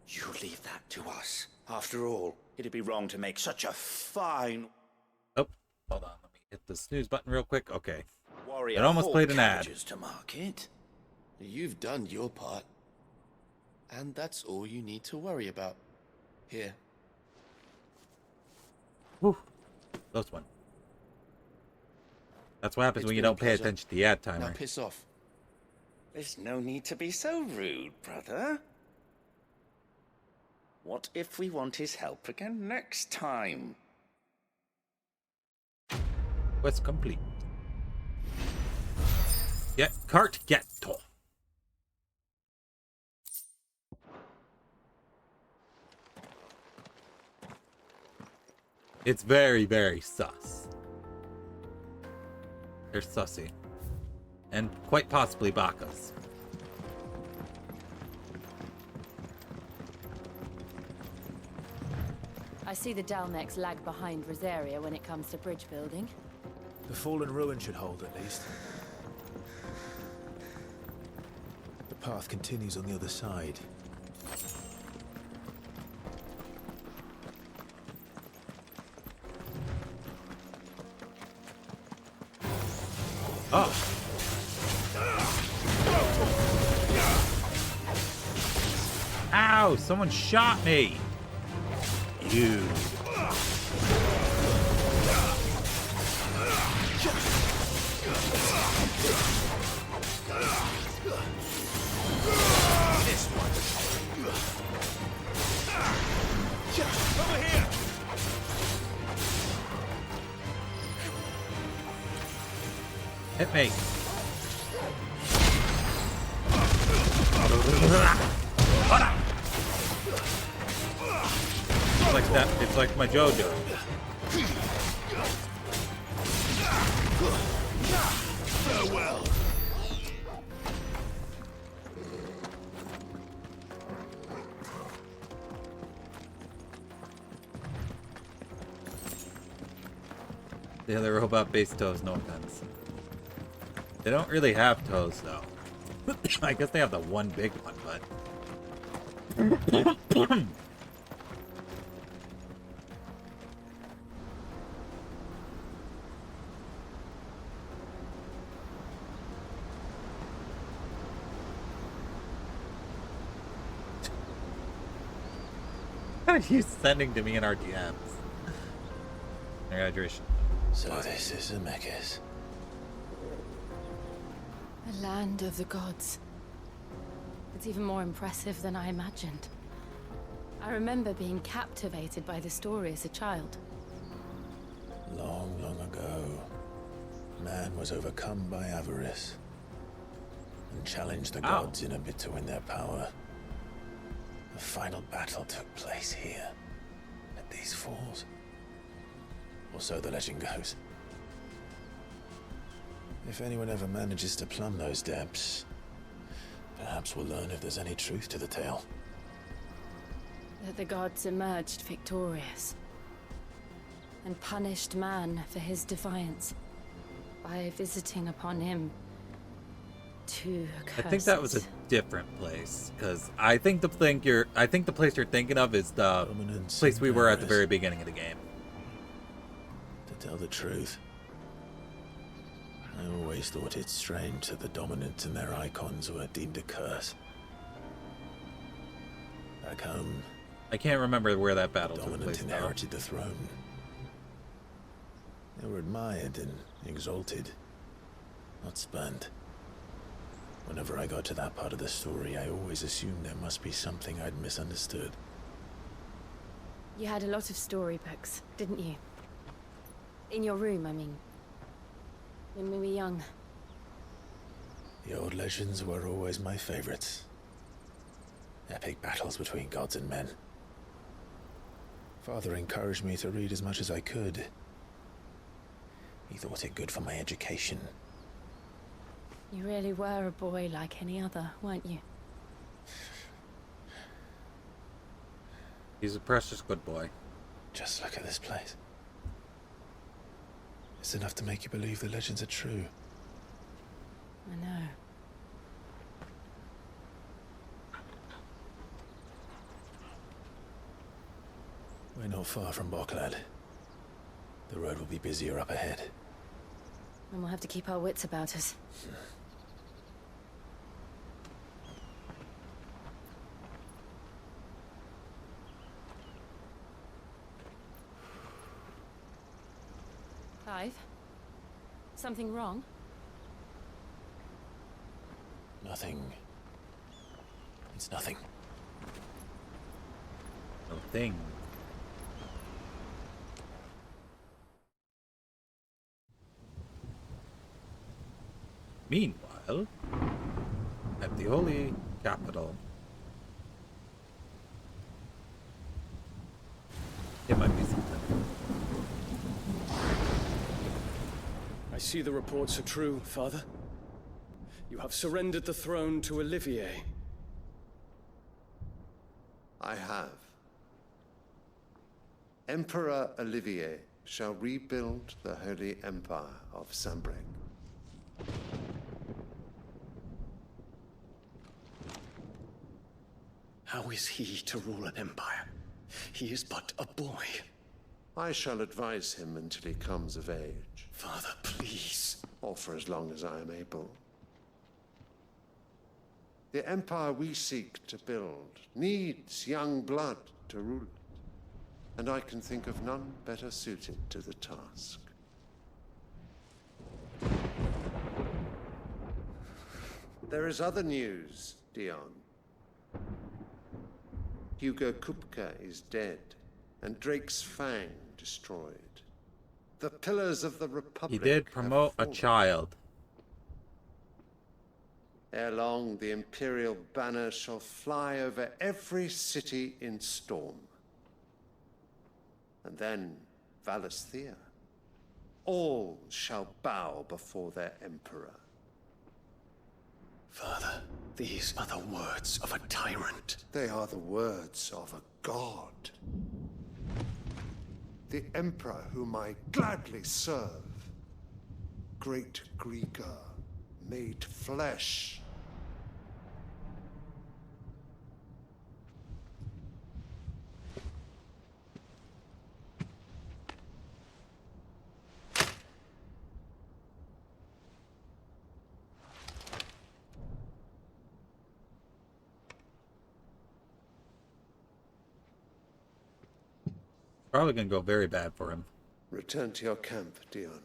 You leave that to us. After all, it'd be wrong to make such a fine... Oh, hold on. Let me hit the snooze button real quick. Okay. warrior It almost played an ad. cabbages to market. You've done your part. And that's all you need to worry about. Here. Whew. Close one. That's what happens when you don't pay attention to the ad timer. Now piss off. There's no need to be so rude, brother. What if we want his help again next time? Quest complete. Get cart getto. It's very, very sus. They're sussy. And quite possibly Bacchus. I see the Dalmex lag behind Rosaria when it comes to bridge building. The fallen ruin should hold, at least. The path continues on the other side. Oh. Ow! Someone shot me! You. This one. Over here. Hit me. It's like that. It's like my JoJo. Farewell. The other robot-based toes, no offense. They don't really have toes, though. I guess they have the one big one, but... What are you sending to me in our DMs? Hydration. So this is Zemeckis. The land of the gods. It's even more impressive than I imagined. I remember being captivated by the story as a child. Long, long ago, man was overcome by avarice and challenged the gods in a bid to win their power. The final battle took place here, at these falls. Or so the legend goes. If anyone ever manages to plumb those depths, perhaps we'll learn if there's any truth to the tale. That the gods emerged victorious and punished man for his defiance by visiting upon him two curses. I think that was a different place, because I think the place you're thinking of is the place we were at the very beginning of the game. To tell the truth, I always thought it strange that the dominants and their icons were deemed a curse. Back home, I can't remember where that battle the took dominant place. inherited the throne. They were admired and exalted, not spurned. Whenever I got to that part of the story, I always assumed there must be something I'd misunderstood. You had a lot of storybooks, didn't you? In your room, I mean. When we were young. The old legends were always my favorites. Epic battles between gods and men. Father encouraged me to read as much as I could. He thought it good for my education. You really were a boy like any other, weren't you? He's a precious good boy. Just look at this place. It's enough to make you believe the legends are true. I know. We're not far from Boklad. The road will be busier up ahead. And we'll have to keep our wits about us. Clive? Something wrong? Nothing. It's nothing. No thing. Meanwhile, at the Holy Capital, it might be something. I see the reports are true, Father. You have surrendered the throne to Olivier. I have. Emperor Olivier shall rebuild the Holy Empire of Sanbreque. How is he to rule an empire? He is but a boy. I shall advise him until he comes of age. Father, please. Or for as long as I am able. The empire we seek to build needs young blood to rule it. And I can think of none better suited to the task. There is other news, Dion. Hugo Kupka is dead, and Drake's Fang destroyed. The pillars of the Republic. He did promote a child. Ere long, the Imperial banner shall fly over every city in Storm. And then Valisthea. All shall bow before their Emperor. Father, these are the words of a tyrant. They are the words of a god. The Emperor whom I gladly serve. Great Grieger, made flesh. Probably gonna go very bad for him. Return to your camp, Dion,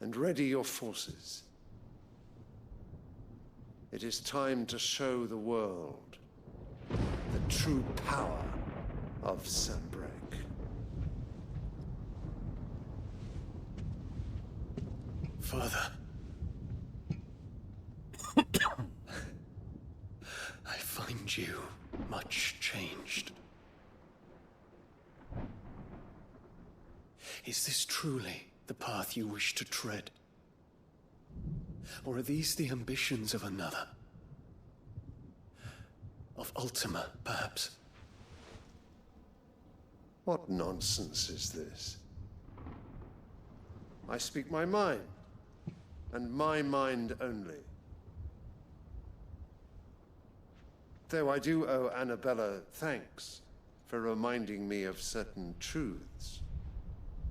and ready your forces. It is time to show the world the true power of Sanbreque. Father. I find you much changed. Is this truly the path you wish to tread? Or are these the ambitions of another? Of Ultima, perhaps? What nonsense is this? I speak my mind, and my mind only. Though I do owe Annabella thanks for reminding me of certain truths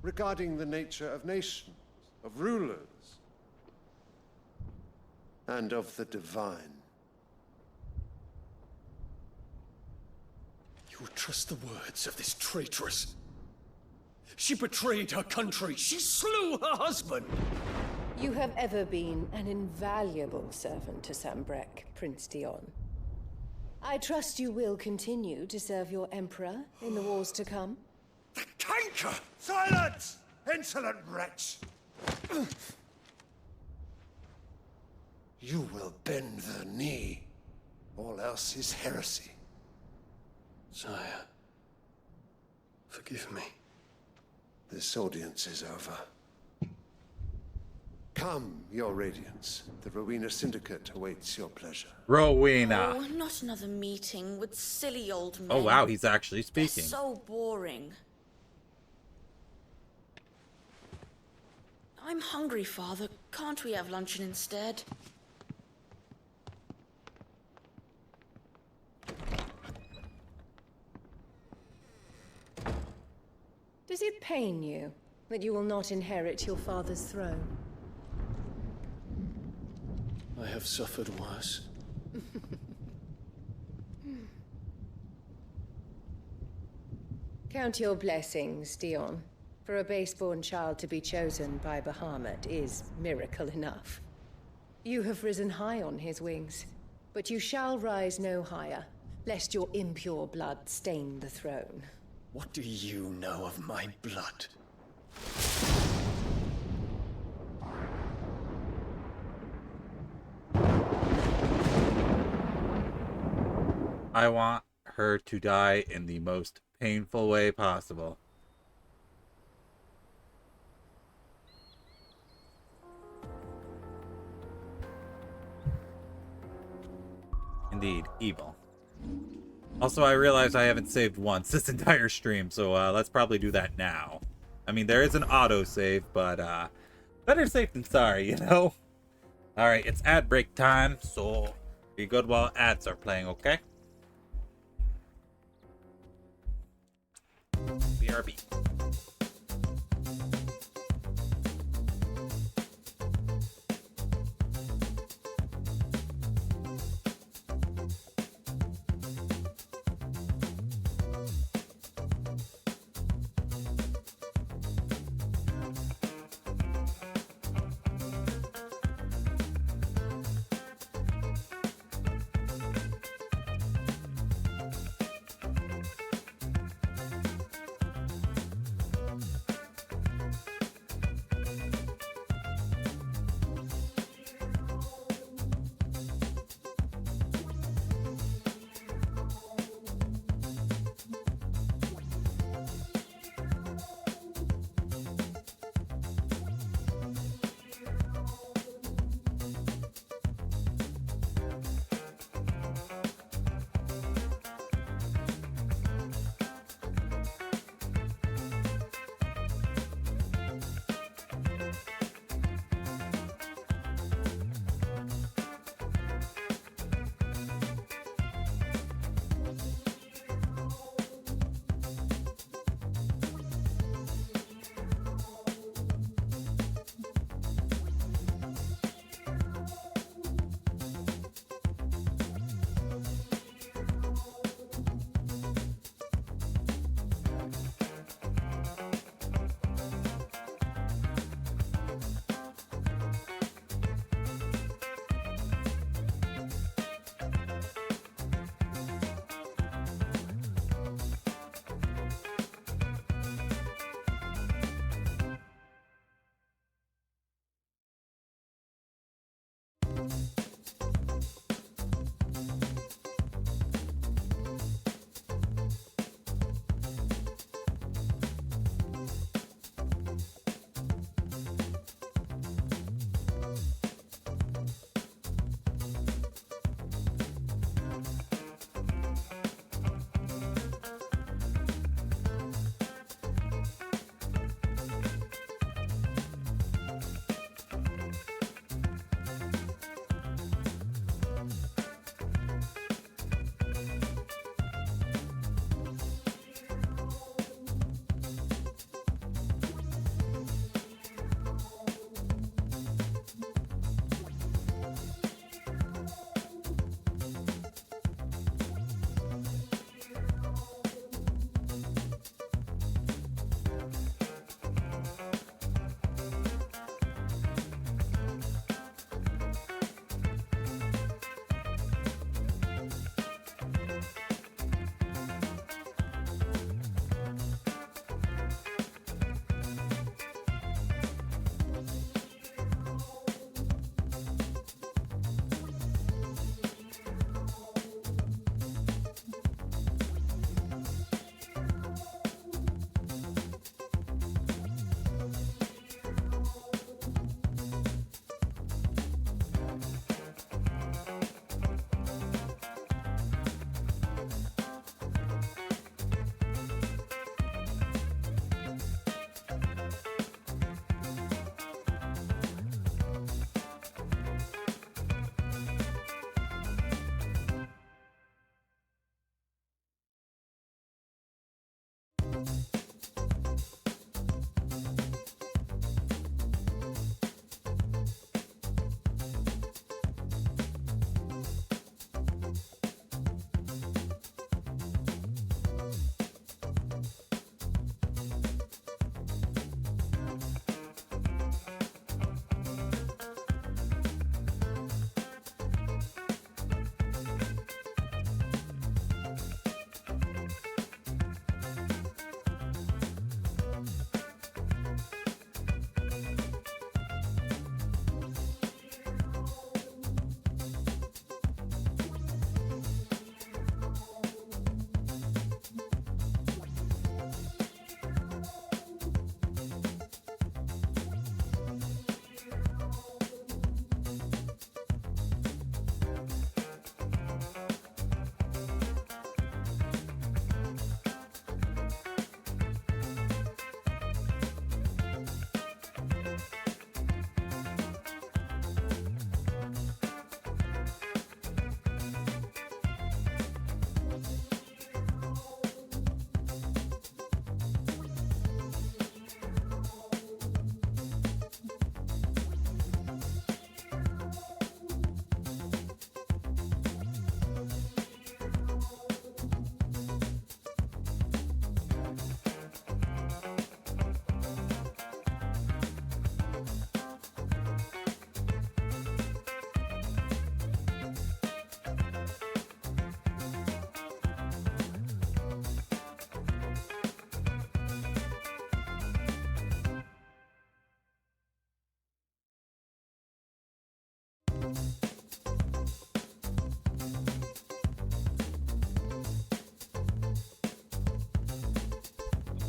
regarding the nature of nations, of rulers, and of the divine. You would trust the words of this traitress? She betrayed her country. She slew her husband. You have ever been an invaluable servant to Sanbreque, Prince Dion. I trust you will continue to serve your Emperor in the wars to come. Canker! Silence! Insolent wretch! You will bend the knee. All else is heresy. Sire, forgive me. This audience is over. Come, your Radiance. The Rowena Syndicate awaits your pleasure. Rowena. Oh, not another meeting with silly old men. Oh wow, he's actually speaking. They're so boring. I'm hungry, Father. Can't we have luncheon instead? Does it pain you that you will not inherit your father's throne? I have suffered worse. Count your blessings, Dion. For a base-born child to be chosen by Bahamut is miracle enough. You have risen high on his wings, but you shall rise no higher, lest your impure blood stain the throne. What do you know of my blood? I want her to die in the most painful way possible. Indeed, evil. Also, I realize I haven't saved once this entire stream, so let's probably do that now. I mean, there is an autosave, but better safe than sorry, you know? Alright, it's ad break time, so be good while ads are playing, okay? BRB.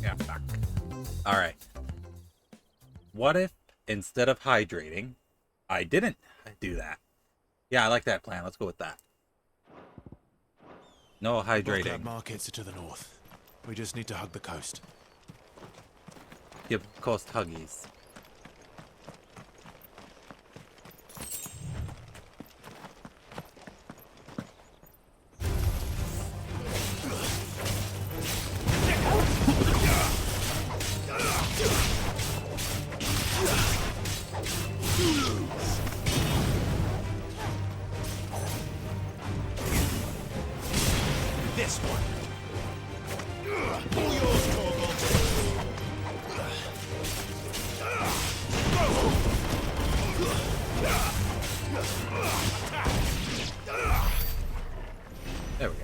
Yeah, fuck. Alright. What if, instead of hydrating, I didn't do that? Yeah, I like that plan. Let's go with that. No hydrating. Bulkhead markets are to the north. We just need to hug the coast. Give coast huggies. This one. All yours, Torgal. There we go.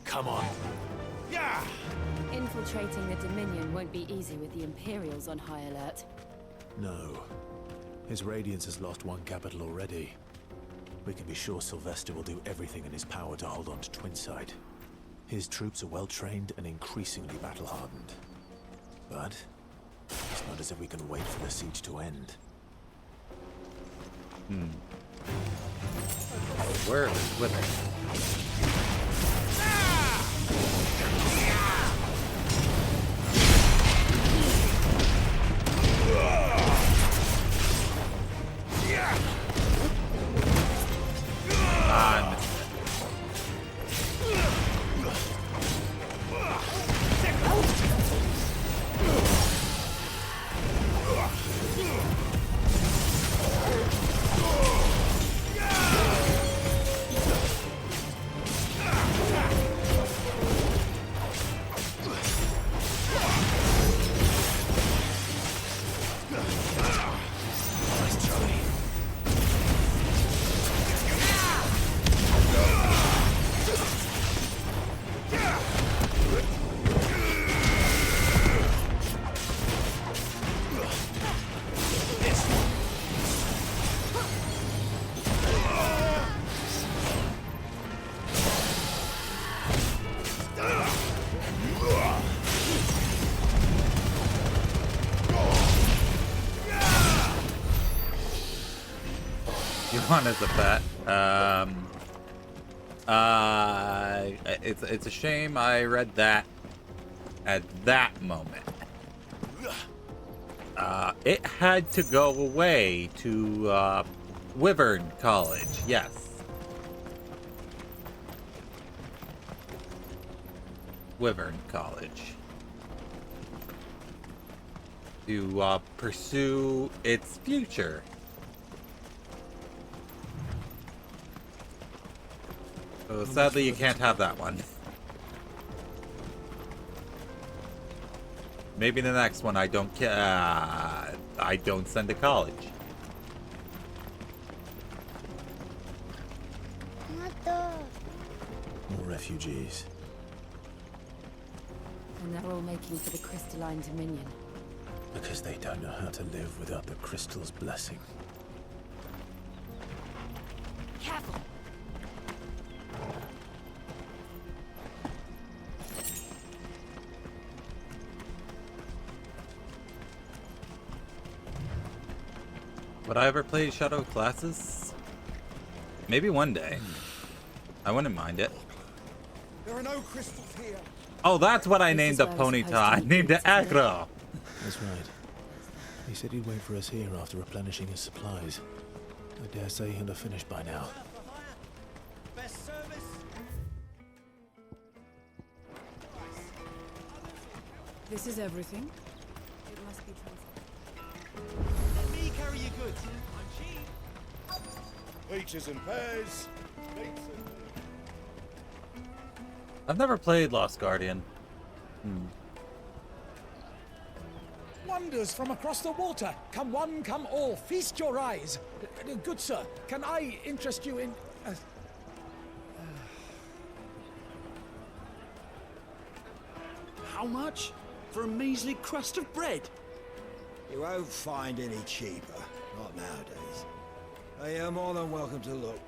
Come on. Yeah. Infiltrating the Dominion won't be easy with the Imperials on high alert. No. His Radiance has lost one capital already. We can be sure Sylvester will do everything in his power to hold on to Twinside. His troops are well trained and increasingly battle-hardened. But it's not as if we can wait for the siege to end. Where is Wither? I missed one as a bet. It's a shame I read that at that moment. It had to go away to Wyvern College. Yes. Wyvern College. To pursue its future. So sadly, you can't have that one. Maybe the next one I don't send to college. More refugees. And they're all making for the Crystalline Dominion. Because they don't know how to live without the crystal's blessing. Careful! Would I ever play Shadow Classes? Maybe one day. I wouldn't mind it. There are no crystals here. Oh, that's what I named the ponyta. I named it Agro. That's right. He said he'd wait for us here after replenishing his supplies. I dare say he'll have finished by now. Best service. This is everything. It must be transported. Let me carry your goods. I'm cheap. Peaches and pears. I've never played Lost Guardian. Wonders from across the water. Come one, come all. Feast your eyes. Good sir, can I interest you in... much? For a measly crust of bread? You won't find any cheaper. Not nowadays. You're more than welcome to look.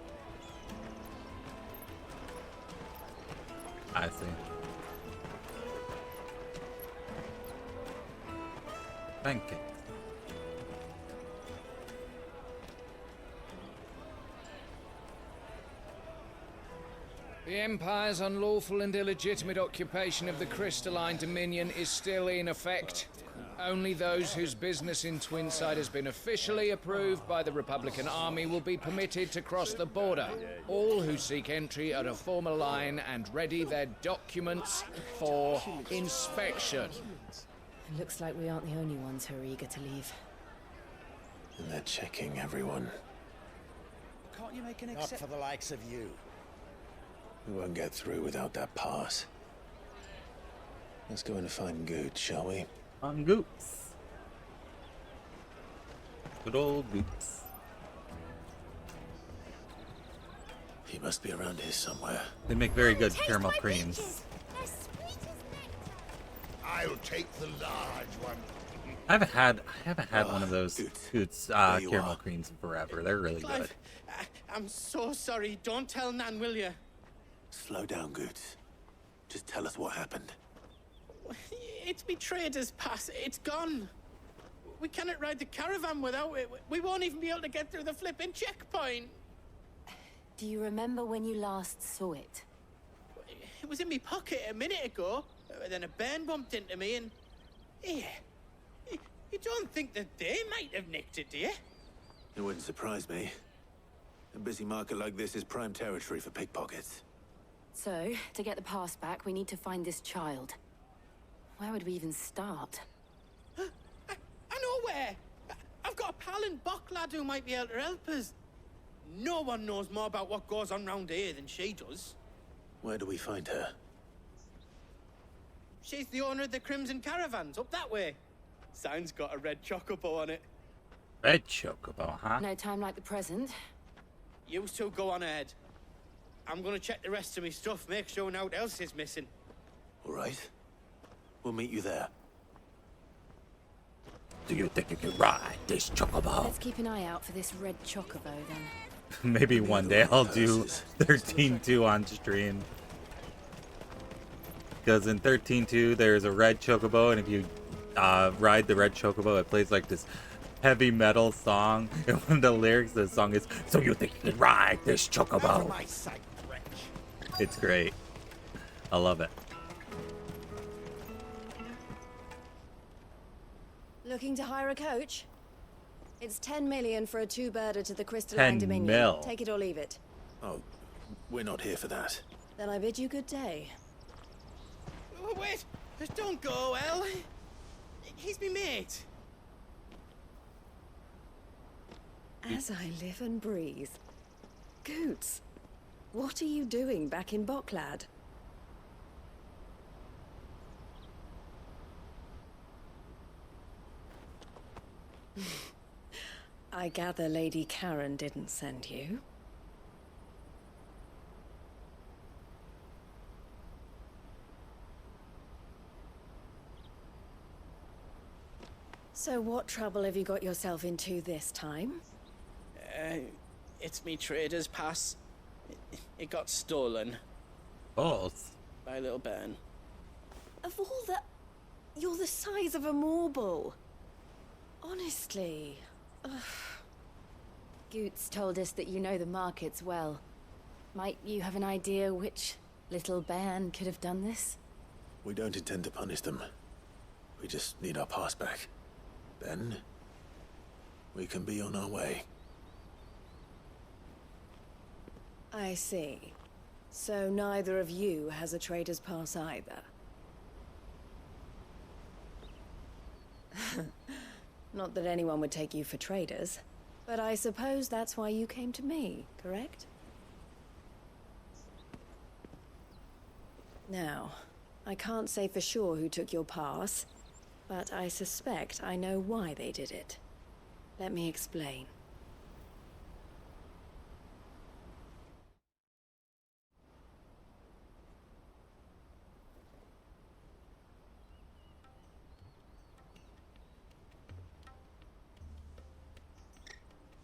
I see. Thank you. The Empire's unlawful and illegitimate occupation of the Crystalline Dominion is still in effect. Only those whose business in Twinside has been officially approved by the Republican Army will be permitted to cross the border. All who seek entry are to form a line and ready their documents for inspection. It looks like we aren't the only ones who are eager to leave. And they're checking everyone. Can't you make an exception? Not for the likes of you. We won't get through without that pass. Let's go in and find Gooch, shall we? On Goops. Good old Goops. He must be around here somewhere. They make very good caramel creams. I'll take the large one. I haven't had one of those Goots caramel creams in forever. They're really good. I'm so sorry. Don't tell Nan, will you? Slow down, Goots. Just tell us what happened. It's me trader's pass. It's gone. We cannot ride the caravan without it. We won't even be able to get through the flipping checkpoint. Do you remember when you last saw it? It was in my pocket a minute ago. Then a bairn bumped into me and... Yeah. You don't think that they might have nicked it, do you? It wouldn't surprise me. A busy market like this is prime territory for pickpockets. So, to get the pass back, we need to find this child. Where would we even start? I know where! I've got a pal in Bock lad who might be able to help us. No one knows more about what goes on round here than she does. Where do we find her? She's the owner of the Crimson Caravans, up that way. Sign's got a red chocobo on it. Red chocobo, huh? No time like the present. You two go on ahead. I'm gonna check the rest of my stuff, make sure no one else is missing. All right. We'll meet you there. Do you think you can ride this chocobo? Let's keep an eye out for this red chocobo, then. Maybe one day I'll do 13-2 on stream. Because in 13-2, there's a red chocobo, and if you ride the red chocobo, it plays like this heavy metal song. And one of the lyrics of the song is, "So you think you can ride this chocobo?" It's great. I love it. Looking to hire a coach? It's 10 million for a two-birder to the Crystalline 10 Dominion. mil. Take it or leave it. Oh, we're not here for that. Then I bid you good day. Oh, wait! Don't go, El. He's me mate. As I live and breathe. Goots, what are you doing back in Bocklad? I gather Lady Karen didn't send you. So what trouble have you got yourself into this time? It's me trader's pass. It got stolen. Both? By a little bairn. Of all the... You're the size of a marble. Honestly. Ugh. Goots told us that you know the markets well. Might you have an idea which little bairn could have done this? We don't intend to punish them. We just need our pass back. Then, we can be on our way. I see. So neither of you has a trader's pass either. Not that anyone would take you for traders, but I suppose that's why you came to me, correct? Now, I can't say for sure who took your pass, but I suspect I know why they did it. Let me explain.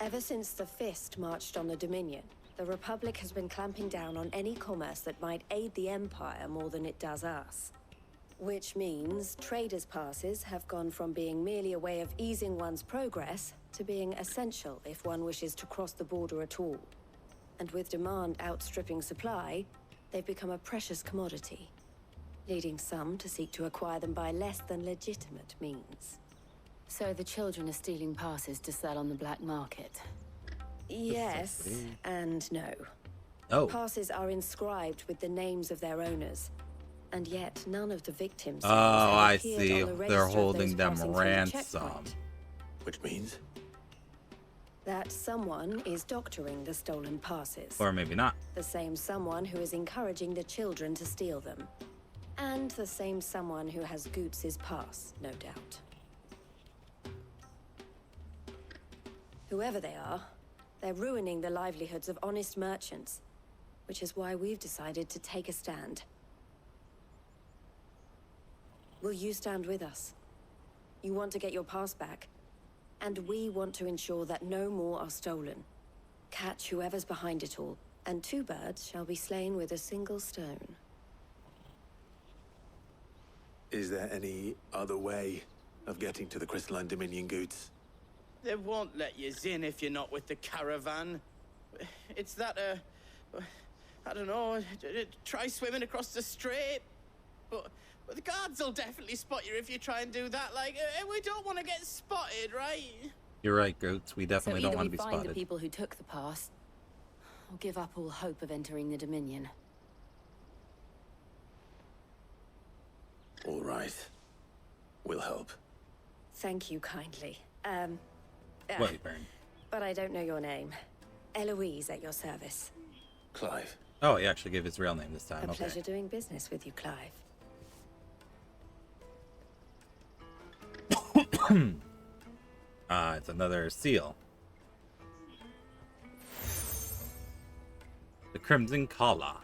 Ever since the Fist marched on the Dominion, the Republic has been clamping down on any commerce that might aid the Empire more than it does us. Which means traders' passes have gone from being merely a way of easing one's progress to being essential if one wishes to cross the border at all. And with demand outstripping supply, they've become a precious commodity, leading some to seek to acquire them by less than legitimate means. So the children are stealing passes to sell on the black market? Yes, and no. Oh. Passes are inscribed with the names of their owners, and yet none of the victims. Oh, I see. They're holding them ransom. Which means? That someone is doctoring the stolen passes. Or maybe not. The same someone who is encouraging the children to steal them. And the same someone who has Goots's pass, no doubt. Whoever they are, they're ruining the livelihoods of honest merchants, which is why we've decided to take a stand. Will you stand with us? You want to get your pass back, and we want to ensure that no more are stolen. Catch whoever's behind it all, and 2 birds shall be slain with a single stone. Is there any other way of getting to the Crystalline Dominion Goods? They won't let you in if you're not with the caravan. It's that, I don't know, try swimming across the strait. But the guards will definitely spot you if you try and do that. Like, we don't want to get spotted, right? You're right, Goots. We definitely don't want to be So either we find spotted. the people who took the pass, or give up all hope of entering the Dominion. All right. We'll help. Thank you kindly. Wait, Baron. But I don't know your name. Eloise at your service. Clive. Oh, he actually gave his real name this time. A Okay. pleasure doing business with you, Clive. It's another seal. The Crimson Collar.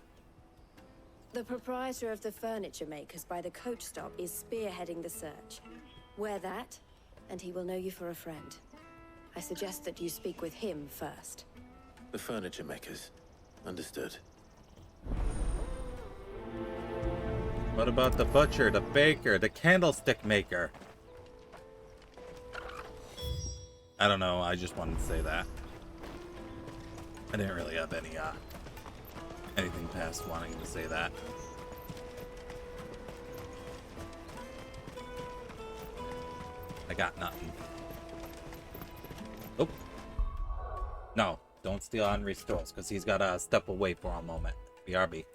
The proprietor of the furniture makers by the coach stop is spearheading the search. Wear that, and he will know you for a friend. I suggest that you speak with him first. The furniture makers. Understood. What about the butcher, the baker, the candlestick maker? I don't know, I just wanted to say that. I didn't really have anything past wanting to say that. I got nothing. Oh. No, don't steal Henri's stores, because he's got to step away for a moment. BRB.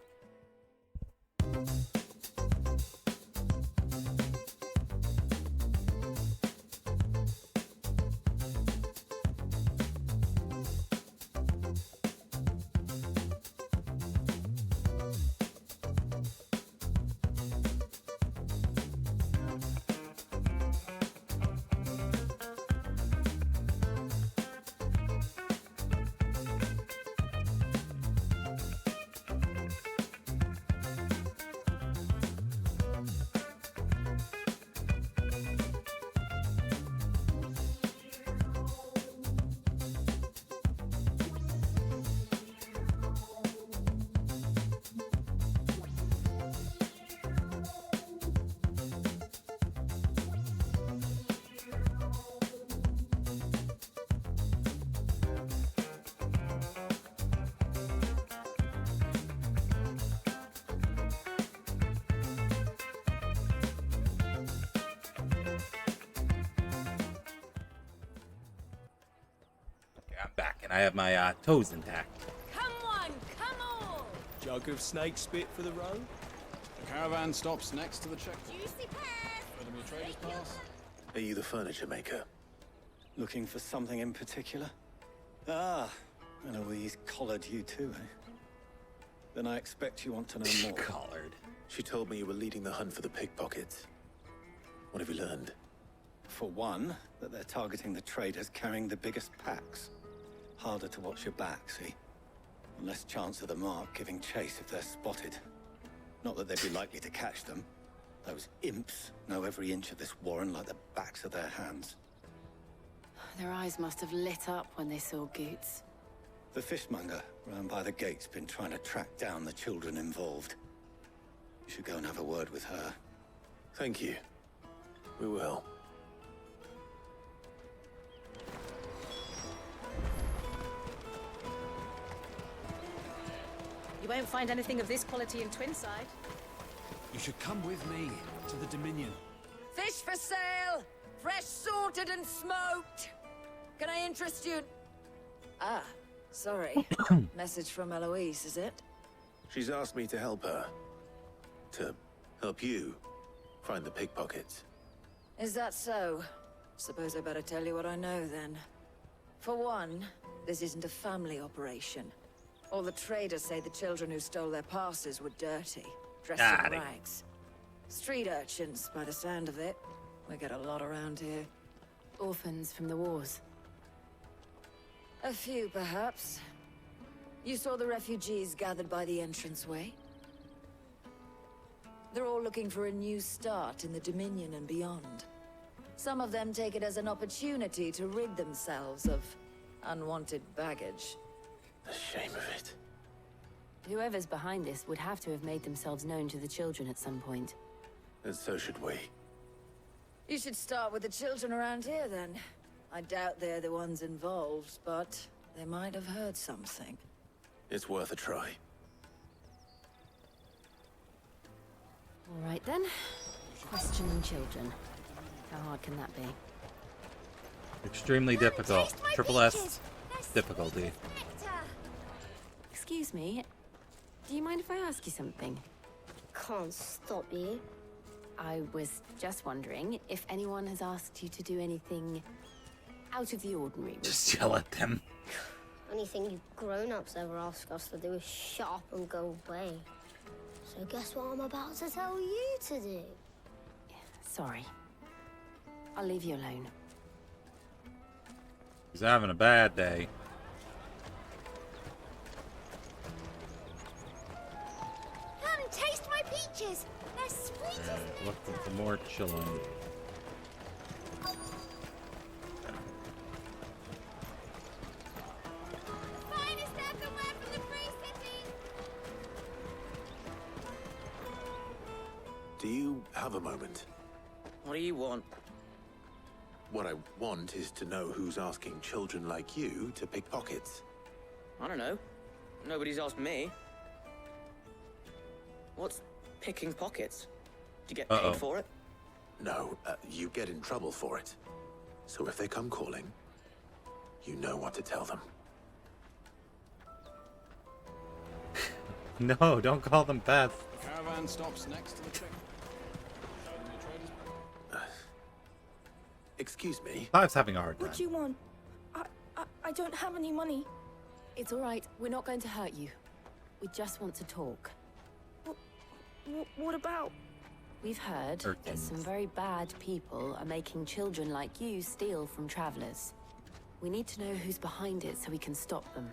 I have my toes intact. Come on, come on! Jug of snake spit for the road? The caravan stops next to the checkpoint. Juicy pass! Show them your trader's pass. Are you the furniture maker? Looking for something in particular? Ah, Eloise collared you too, eh? Then I expect you want to know more. Collared. She told me you were leading the hunt for the pickpockets. What have you learned? For one, that they're targeting the traders carrying the biggest packs. Harder to watch your back, see? And less chance of the mark giving chase if they're spotted. Not that they'd be likely to catch them. Those imps know every inch of this warren like the backs of their hands. Their eyes must have lit up when they saw Goots. The fishmonger round by the gate's been trying to track down the children involved. You should go and have a word with her. Thank you. We will. You won't find anything of this quality in Twinside. You should come with me to the Dominion. Fish for sale! Fresh sorted and smoked! Can I interest you? Ah, sorry. Message from Eloise, is it? She's asked me to help her. To help you find the pickpockets. Is that so? Suppose I better tell you what I know then. For one, this isn't a family operation. All the traders say the children who stole their passes were dirty, dressed in rags. Street urchins, by the sound of it. We get a lot around here. Orphans from the wars. A few, perhaps. You saw the refugees gathered by the entranceway? They're all looking for a new start in the Dominion and beyond. Some of them take it as an opportunity to rid themselves of unwanted baggage. The shame of it. Whoever's behind this would have to have made themselves known to the children at some point. And so should we. You should start with the children around here, then. I doubt they're the ones involved, but they might have heard something. It's worth a try. All right, then. Questioning children. How hard can that be? Extremely difficult. Triple S difficulty. Excuse me. Do you mind if I ask you something? Can't stop you. I was just wondering if anyone has asked you to do anything out of the ordinary. Just yell at them. Anything you grown-ups ever ask us to do is shut up and go away. So guess what I'm about to tell you to do? Sorry. I'll leave you alone. He's having a bad day. Come taste my peaches. They're sweet as nectar. Looking for more chilling. Finest earthenware from the Free City. Do you have a moment? What do you want? What I want is to know who's asking children like you to pick pockets. I don't know. Nobody's asked me. What's picking pockets? Do you get paid for it? No, you get in trouble for it. So if they come calling, you know what to tell them. No, don't call them Beth. The caravan stops next to the checkpoint. Excuse me? Clive's having a hard time. What do you want? I don't have any money. It's all right. We're not going to hurt you. We just want to talk. What about? We've heard that some very bad people are making children like you steal from travelers. We need to know who's behind it so we can stop them.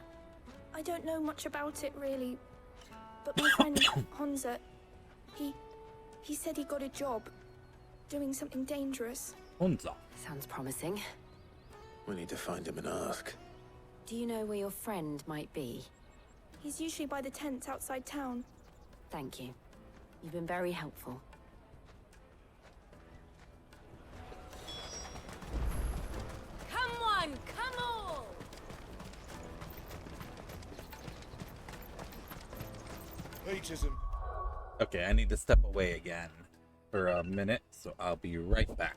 I don't know much about it, really. But my friend, Honza, he said he got a job doing something dangerous. Honza. Sounds promising. We need to find him and ask. Do you know where your friend might be? He's usually by the tents outside town. Thank you. You've been very helpful. Come on, come all! Peaches and... Okay, I need to step away again for a minute, so I'll be right back.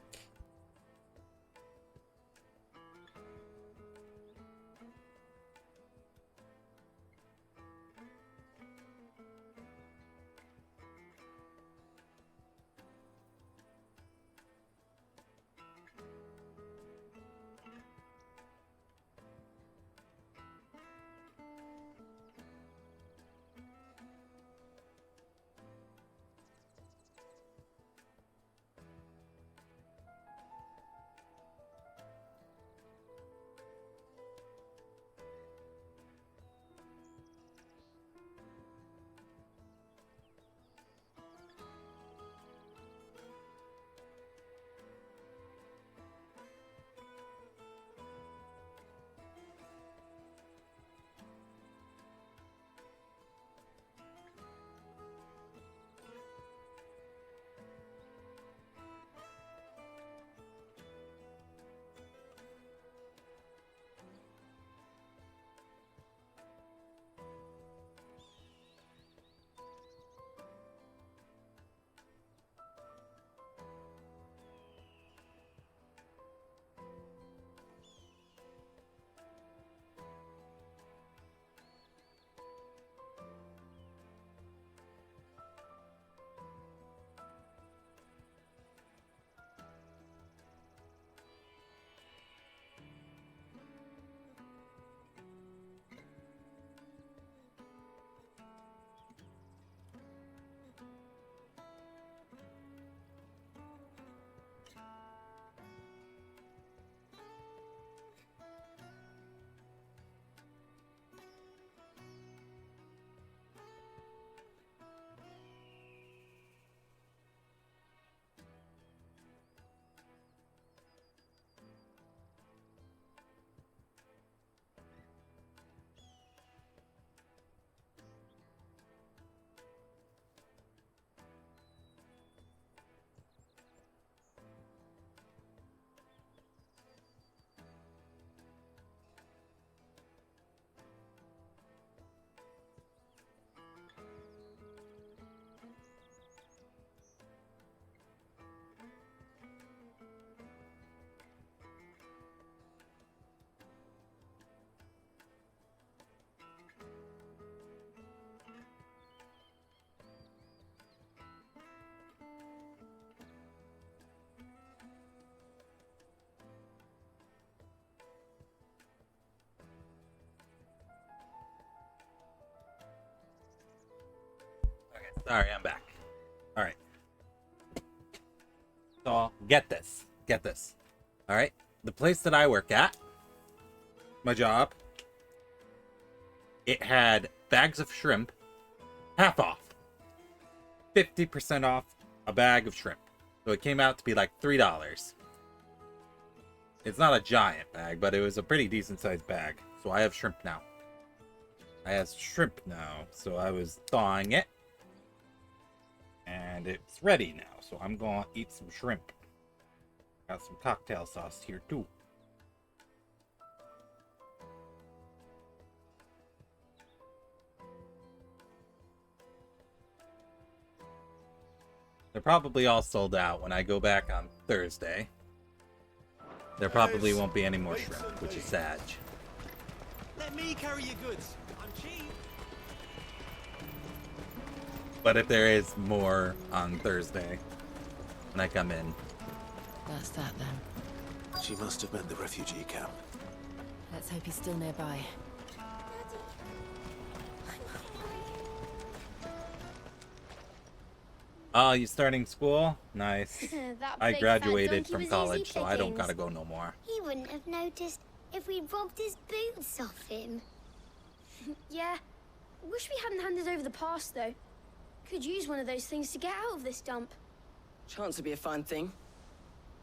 Sorry, I'm back. All right. So get this. Get this. All right. The place that I work at, my job, it had bags of shrimp, half off. 50% off a bag of shrimp. So it came out to be like $3. It's not a giant bag, but it was a pretty decent sized bag. So I have shrimp now. So I was thawing it. And it's ready now. So I'm gonna eat some shrimp. Got some cocktail sauce here too. They're probably all sold out when I go back on Thursday. There probably won't be any more shrimp, which is sad. Let me carry your goods. I'm cheap. But if there is more on Thursday, when I come in. That's that then. She must have meant the refugee camp. Let's hope he's still nearby. Oh, you starting school? Nice. That I big graduated fat donkey from was college, easy so I don't pickings. gotta go no more. He wouldn't have noticed if we'd robbed his boots off him. Yeah. Wish we hadn't handed over the pass, though. Could use one of those things to get out of this dump. Chance would be a fine thing.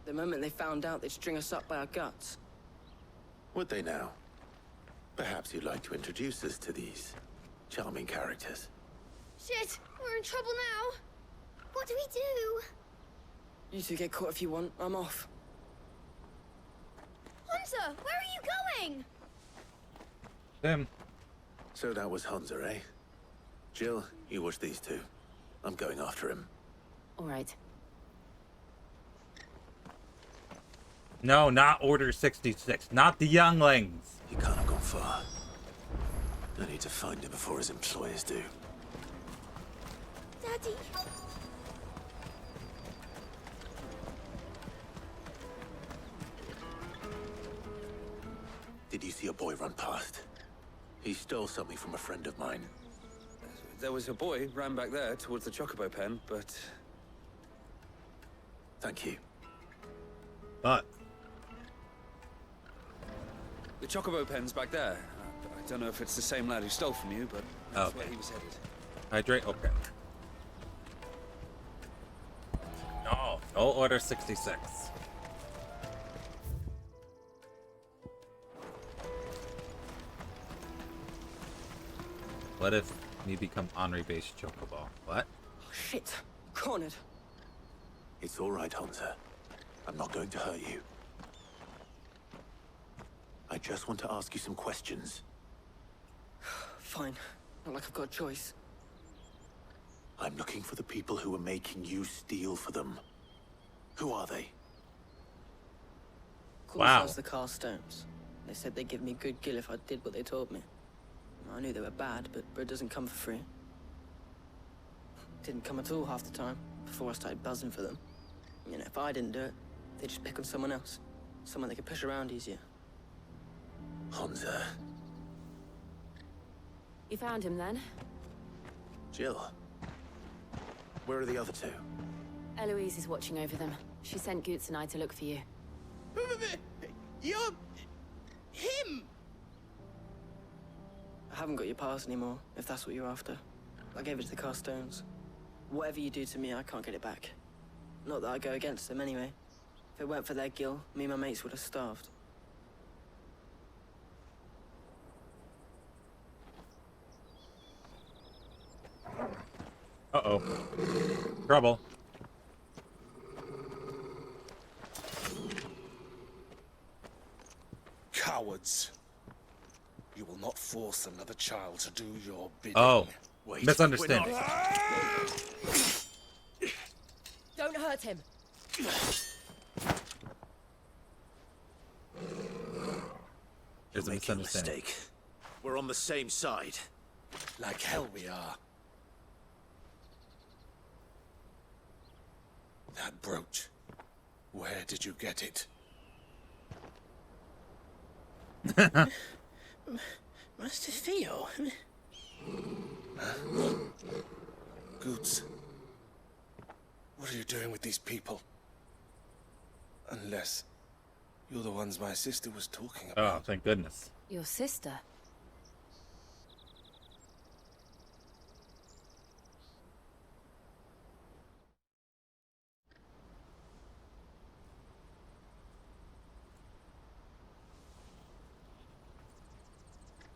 The moment they found out, they'd string us up by our guts. Would they now? Perhaps you'd like to introduce us to these charming characters. Shit, we're in trouble now. What do we do? You two get caught if you want. I'm off. Hunter, where are you going? Them. So that was Hunter, eh? Jill, you watch these two. I'm going after him. All right. No, not Order 66. Not the younglings. He can't have gone far. I need to find him before his employers do. Daddy. Did you see a boy run past? He stole something from a friend of mine. There was a boy ran back there towards the Chocobo pen, but... Thank you. But... The Chocobo pen's back there. I don't know if it's the same lad who stole from you, but that's where he was headed. Hydrate? Okay. No, no Order 66. What if you become Henri-based Chocobo? What? Oh, shit. Cornered. It's all right, Hunter. I'm not going to hurt you. I just want to ask you some questions. Fine. Not like I've got a choice. I'm looking for the people who are making you steal for them. Who are they? Wow. The Carstones. They said they'd give me good gill if I did what they told me. I knew they were bad, but bread doesn't come for free. Didn't come at all half the time, before I started buzzing for them. You know, if I didn't do it, they'd just pick on someone else. Someone they could push around easier. Hunter. You found him then? Jill. Where are the other two? Eloise is watching over them. She sent Goots and I to look for you. You're... him! I haven't got your pass anymore, if that's what you're after. I gave it to the Carstones. Whatever you do to me, I can't get it back. Not that I go against them anyway. If it weren't for their gill, me and my mates would have starved. Uh-oh. Trouble. Cowards. You will not force another child to do your bidding. Oh. Wait, Misunderstanding. Don't hurt him. There's a misunderstanding. Mistake. We're on the same side. Like hell we are. That brooch. Where did you get it? Master Theo. Goots, what are you doing with these people? Unless you're the ones my sister was talking about. Oh, thank goodness. Your sister?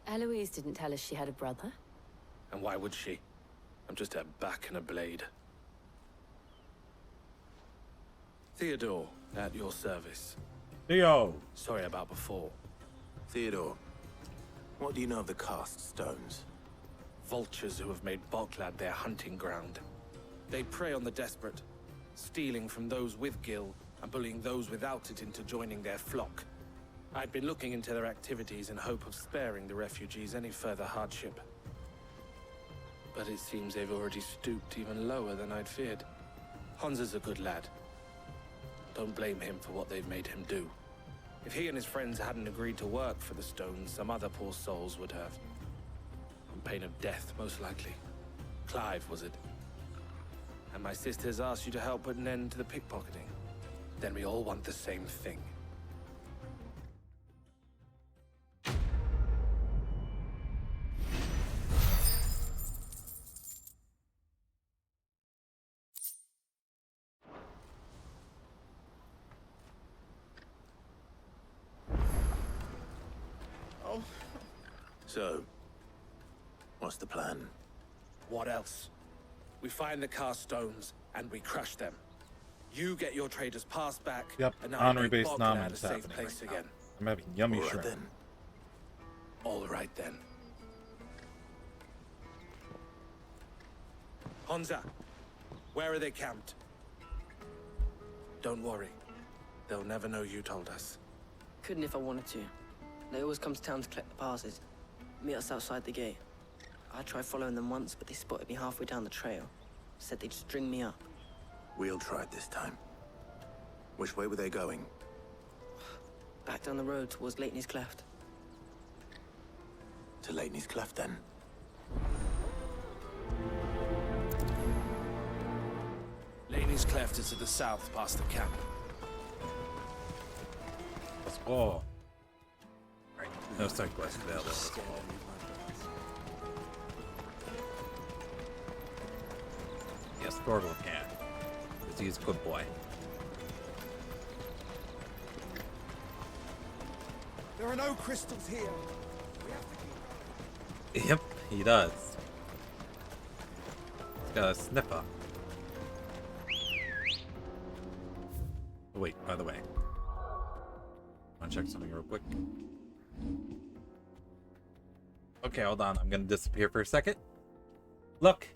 Eloise didn't tell us she had a brother. And why would she? I'm just a back and a blade. Theodore, at your service. Theo! Sorry about before. Theodore, what do you know of the cast stones? Vultures who have made Boklad their hunting ground. They prey on the desperate, stealing from those with Gil and bullying those without it into joining their flock. I'd been looking into their activities in hope of sparing the refugees any further hardship. But it seems they've already stooped even lower than I'd feared. Hansa's a good lad. Don't blame him for what they've made him do. If he and his friends hadn't agreed to work for the stones, some other poor souls would have. On pain of death, most likely. Clive, was it? And my sisters asked you to help put an end to the pickpocketing. Then we all want the same thing. So, what's the plan? What else? We find the cast stones and we crush them. You get your traders passed back. Yep, and I HisshAnri make based Boklad nomin a is safe happening place right again. I'm having yummy All right, shrimp. then. All right then. Hansa, where are they camped? Don't worry. They'll never know you told us. Couldn't if I wanted to. They always come to town to collect the passes. Meet us outside the gate. I tried following them once, but they spotted me halfway down the trail. Said they'd string me up. We'll try it this time. Which way were they going? Back down the road towards Leighton's Cleft. To Leighton's Cleft, then? Leighton's Cleft is to the south, past the camp. Let's go. Right. No side quest available. Yes, Thorgal can. Because he's a good boy. There are no crystals here. Yep, he does. He's got a sniffer. Oh, wait, by the way. Want to check something real quick? Okay, hold on. I'm going to disappear for a second. Look!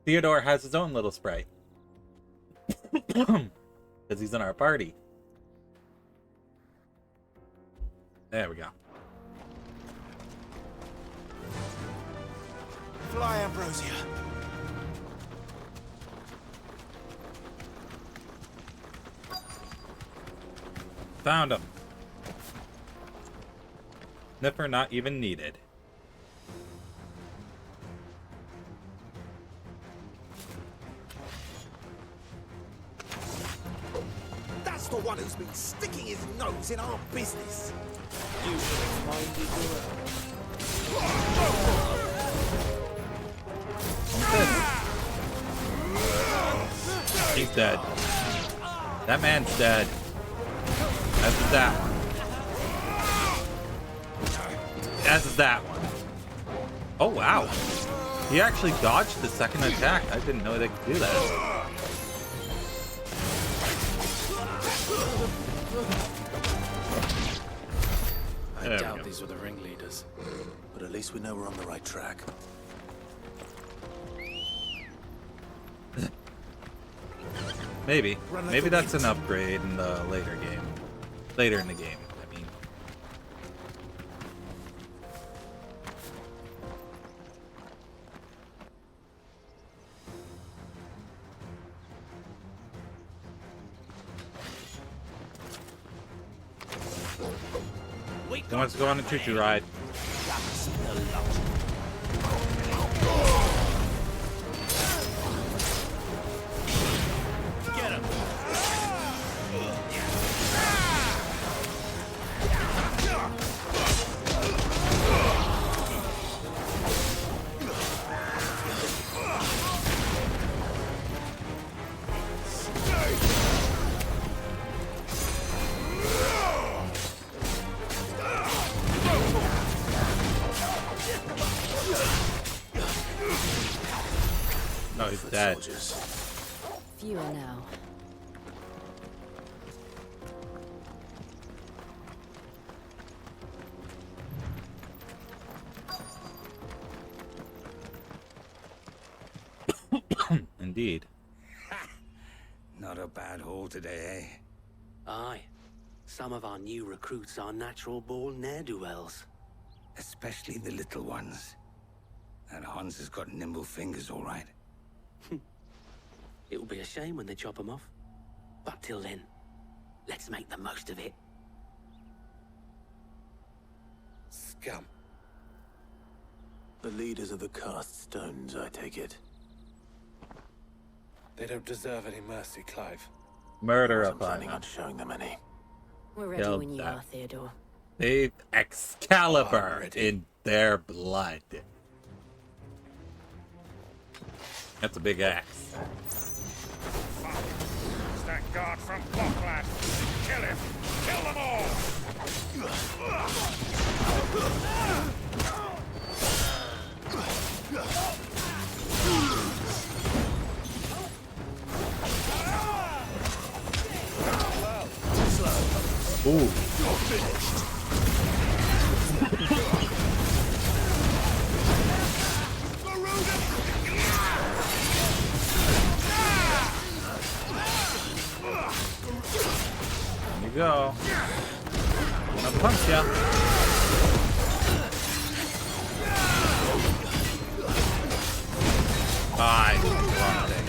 Theodore has his own little sprite. Because he's in our party. There we go. Fly, Ambrosia. Found him. Sniffer not even needed. That's the one who's been sticking his nose in our business. You should find it He's dead. That man's dead. As is that one. As is that one. Oh, wow. He actually dodged the second attack. I didn't know they could do that. I doubt these were the ringleaders. But at least we know we're on the right track. Maybe. Maybe that's an upgrade in the later game. Later in the game, I mean. Who wants to go on a choo-choo ride? Oh, he's dead. Soldiers. Fewer now. Indeed. Not a bad haul today, eh? Aye. Some of our new recruits are natural-born ne'er-do-wells. Especially the little ones. And Hans has got nimble fingers, all right. It'll be a shame when they chop them off. But till then, let's make the most of it. Scum. The leaders of the cast stones, I take it. They don't deserve any mercy, Clive. Murder I of wasn't planning on showing them any. We're ready Killed when you that. are, Theodore. They've Excalibur in their blood. That's a big axe. It's that guard from Bokland. Kill him! Kill them all! Ooh. You're finished. There you go. I'm gonna punch ya. I did the wrong thing.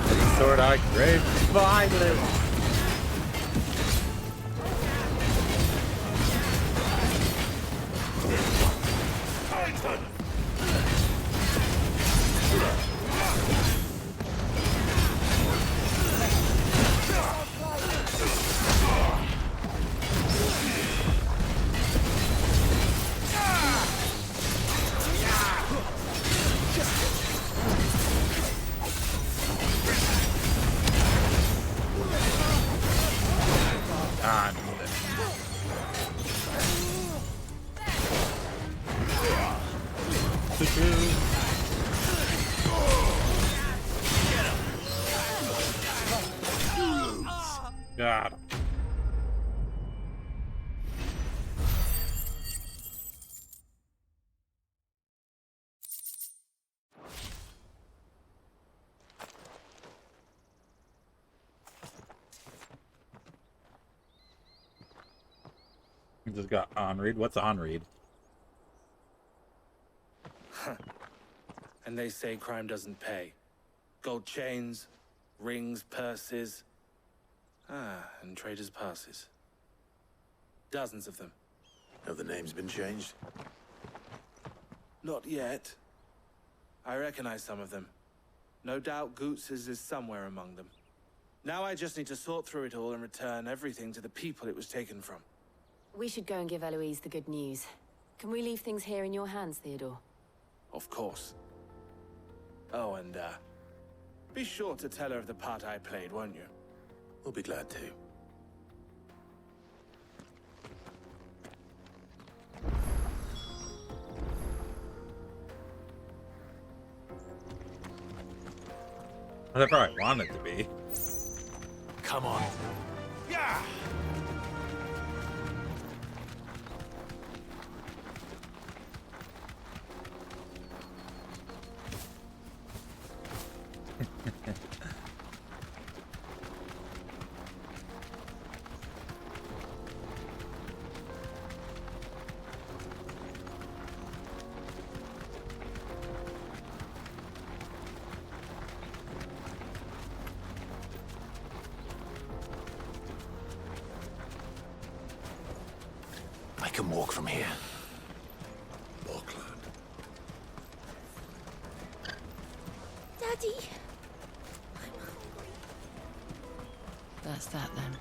Any sword I crave violence. God. We just got on read. What's on read? And they say crime doesn't pay. Gold chains, rings, purses. And traders' passes. Dozens of them. Have the names been changed? Not yet. I recognize some of them. No doubt Goots's is somewhere among them. Now I just need to sort through it all and return everything to the people it was taken from. We should go and give Eloise the good news. Can we leave things here in your hands, Theodore? Of course. Oh, and, be sure to tell her of the part I played, won't you? We'll be glad to. Whatever I want it to be. Come on. Yeah! I can walk from here. Bokland. Daddy! That's that then.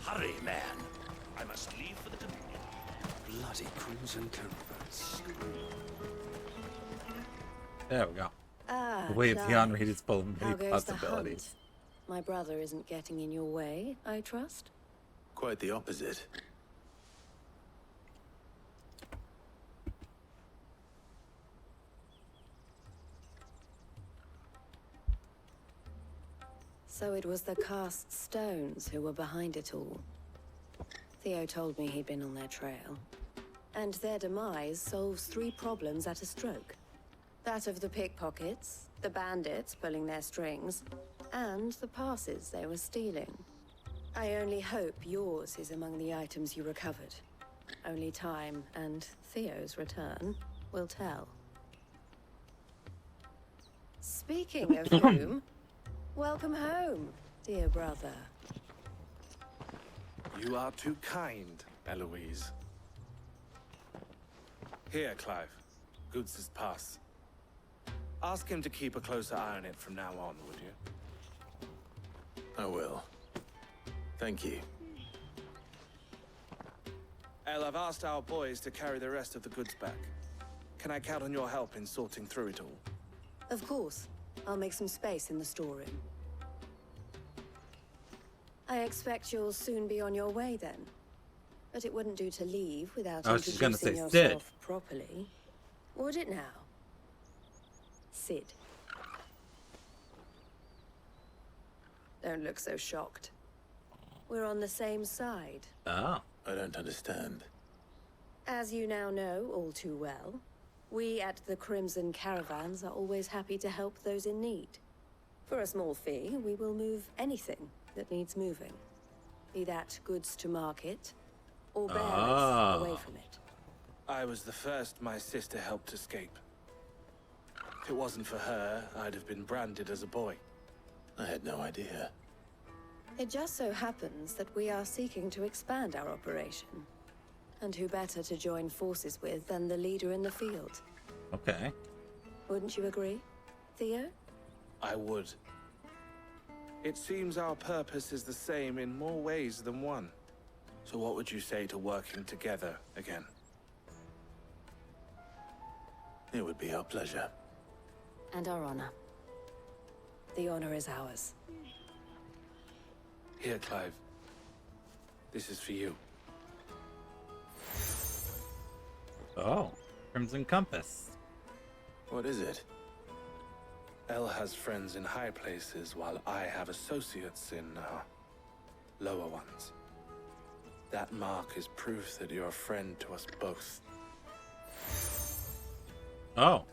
Hurry, man. I must leave for the Dominion. Bloody crimson clovers. There we go. Ah, The way Clive. HisshAnri is full of How many goes the possibilities. hunt? My brother isn't getting in your way, I trust? Quite the opposite. So it was the cast stones who were behind it all. Theo told me he'd been on their trail. And their demise solves 3 problems at a stroke. That of the pickpockets, the bandits pulling their strings, and the passes they were stealing. I only hope yours is among the items you recovered. Only time and Theo's return will tell. Speaking of whom, welcome home, dear brother. You are too kind, Eloise. Here, Clive. Goods' pass. Ask him to keep a closer eye on it from now on, would you? I will. Thank you. El, I've asked our boys to carry the rest of the goods back. Can I count on your help in sorting through it all? Of course. I'll make some space in the storeroom. I expect you'll soon be on your way then. But it wouldn't do to leave without she's gonna say introducing Sid. yourself properly. Would it now? Sid. Don't look so shocked. We're on the same side. Oh. I don't understand. As you now know all too well, we at the Crimson Caravans are always happy to help those in need. For a small fee, we will move anything that needs moving. Be that goods to market, or bearers away from it. I was the first my sister helped escape. If it wasn't for her, I'd have been branded as a boy. I had no idea. It just so happens that we are seeking to expand our operation. And who better to join forces with than the leader in the field? Okay. Wouldn't you agree, Theo? I would. It seems our purpose is the same in more ways than one. So what would you say to working together again? It would be our pleasure. And our honor. The honor is ours. Here, Clive. This is for you. Oh, Crimson Compass. What is it? El has friends in high places, while I have associates in, lower ones. That mark is proof that you're a friend to us both. Oh.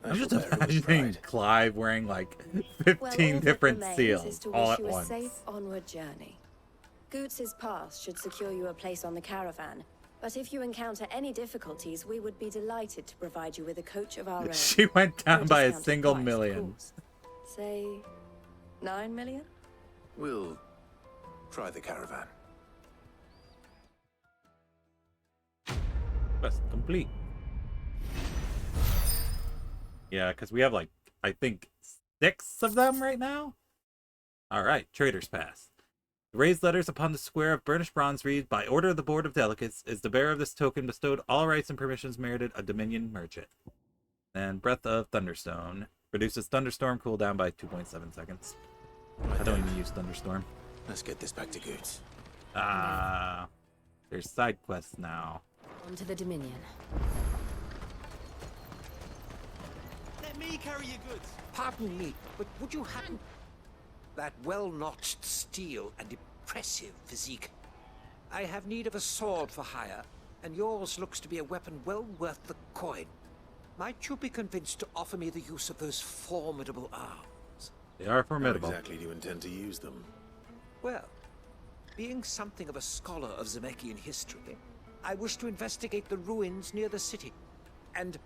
I'm just imagining Clive wearing like 15 different seals all at once. Safe onward journey. Goots' pass should secure you a place on the caravan, but if you encounter any difficulties, we would be delighted to provide you with a coach of our own. She went down by a single million. Say, 9 million? We'll try the caravan. Quest complete. Yeah, because we have like, I think 6 of them right now? Alright, Trader's Pass. The raised letters upon the square of burnished bronze read, "By order of the Board of Delegates, is the bearer of this token bestowed all rights and permissions merited a Dominion merchant." And Breath of Thunderstone. Reduces Thunderstorm cooldown by 2.7 seconds. I don't even use Thunderstorm. Let's get this back to Goots. There's side quests now. On to the Dominion. Let me carry your goods. Pardon me, but would you happen... That well-notched steel and impressive physique. I have need of a sword for hire, and yours looks to be a weapon well worth the coin. Might you be convinced to offer me the use of those formidable arms? They are formidable. How exactly do you intend to use them? Well, being something of a scholar of Zemeckis history, I wish to investigate the ruins near the city, and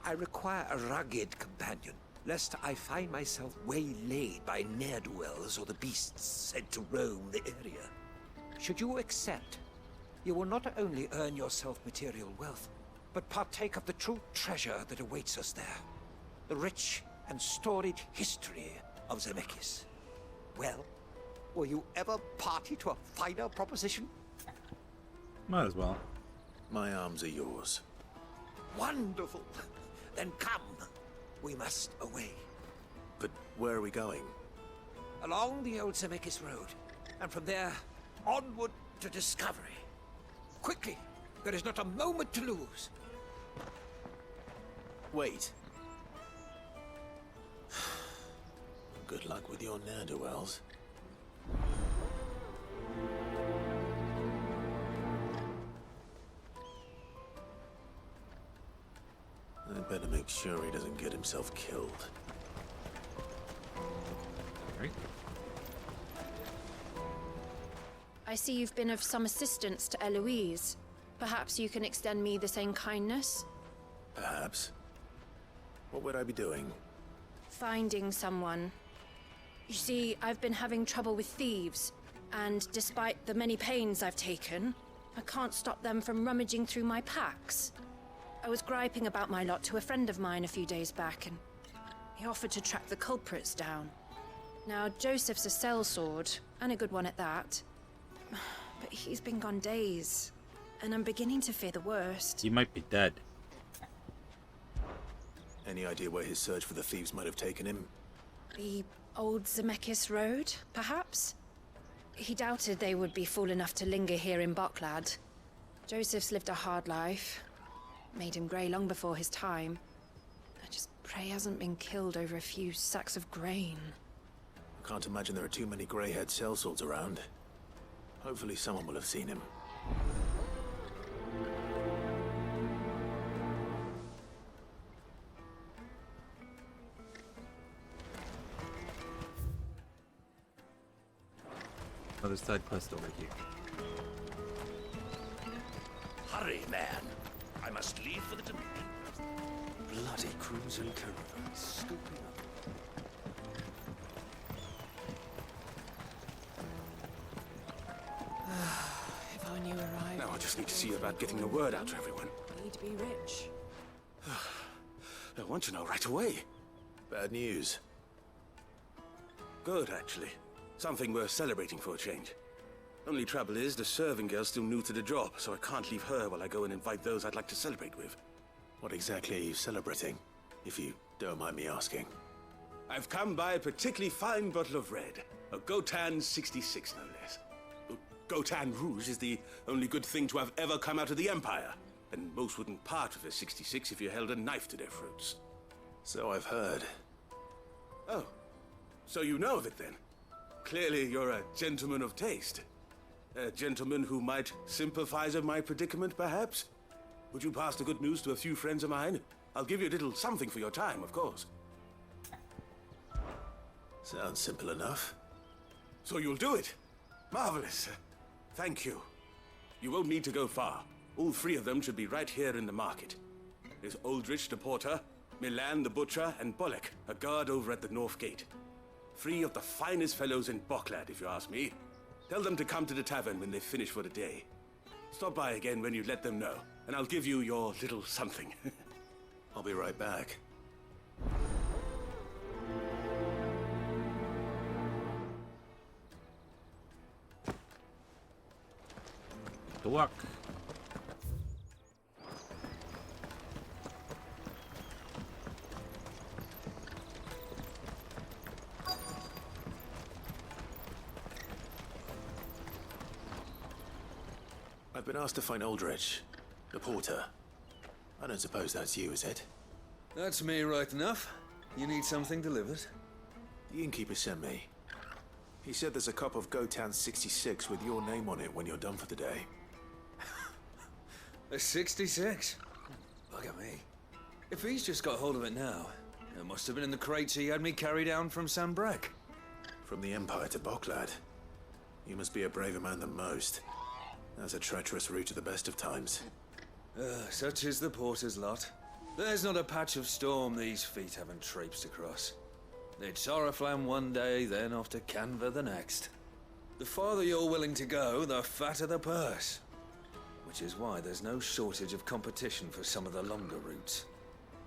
I require a rugged companion, lest I find myself waylaid by ne'er-do-wells or the beasts sent to roam the area. Should you accept, you will not only earn yourself material wealth, but partake of the true treasure that awaits us there. The rich and storied history of Zemeckis. Well, were you ever party to a finer proposition? Might as well. My arms are yours. Wonderful! Then come. We must away. Where are we going? Along the old Zemeckis Road, and from there, onward to discovery. Quickly! There is not a moment to lose. Wait. Good luck with your ne'er-do-wells. I'd better make sure he doesn't get himself killed. Right. I see you've been of some assistance to Eloise. Perhaps you can extend me the same kindness? Perhaps. What would I be doing? Finding someone. You see, I've been having trouble with thieves, and despite the many pains I've taken, I can't stop them from rummaging through my packs. I was griping about my lot to a friend of mine a few days back, and he offered to track the culprits down. Now, Joseph's a sellsword, and a good one at that. But he's been gone days, and I'm beginning to fear the worst. He might be dead. Any idea where his search for the thieves might have taken him? The old Zemeckis Road, perhaps? He doubted they would be fool enough to linger here in Boklad. Joseph's lived a hard life. Made him grey long before his time. I just pray he hasn't been killed over a few sacks of grain. I can't imagine there are too many grey-haired sellswords around. Hopefully someone will have seen him. Another side quest over here. Hurry, man. I must leave for the Dominion. Bloody crews and caravans scooping up. If I knew arrived. Now I just need to see about getting the word out to everyone. Need to be rich. I want to know right away. Bad news. Good, actually. Something worth celebrating for a change. Only trouble is, the serving girl's still new to the job, so I can't leave her while I go and invite those I'd like to celebrate with. What exactly are you celebrating, if you don't mind me asking? I've come by a particularly fine bottle of red. A Gotan 66, no less. Gotan Rouge is the only good thing to have ever come out of the Empire. And most wouldn't part with a 66 if you held a knife to their throats. So I've heard. Oh, so you know of it then? Clearly you're a gentleman of taste. A gentleman who might sympathize with my predicament, perhaps? Would you pass the good news to a few friends of mine? I'll give you a little something for your time, of course. Sounds simple enough. So you'll do it? Marvelous. Thank you. You won't need to go far. All three of them should be right here in the market. There's Aldrich the porter, Milan the butcher, and Bolek, a guard over at the north gate. Three of the finest fellows in Boklad, if you ask me. Tell them to come to the tavern when they finish for the day. Stop by again when you let them know, and I'll give you your little something. I'll be right back. Good luck. I've been asked to find Aldrich, the porter. I don't suppose that's you, is it? That's me right enough. You need something delivered? The innkeeper sent me. He said there's a cup of Gotan 66 with your name on it when you're done for the day. A 66? Look at me. If he's just got hold of it now, it must have been in the crates he had me carry down from Sanbrek. From the Empire to Boklad. You must be a braver man than most. That's a treacherous route to the best of times. Such is the porter's lot. There's not a patch of storm these feet haven't traipsed across. It's Oriflamme one day, then off to Canva the next. The farther you're willing to go, the fatter the purse. Which is why there's no shortage of competition for some of the longer routes.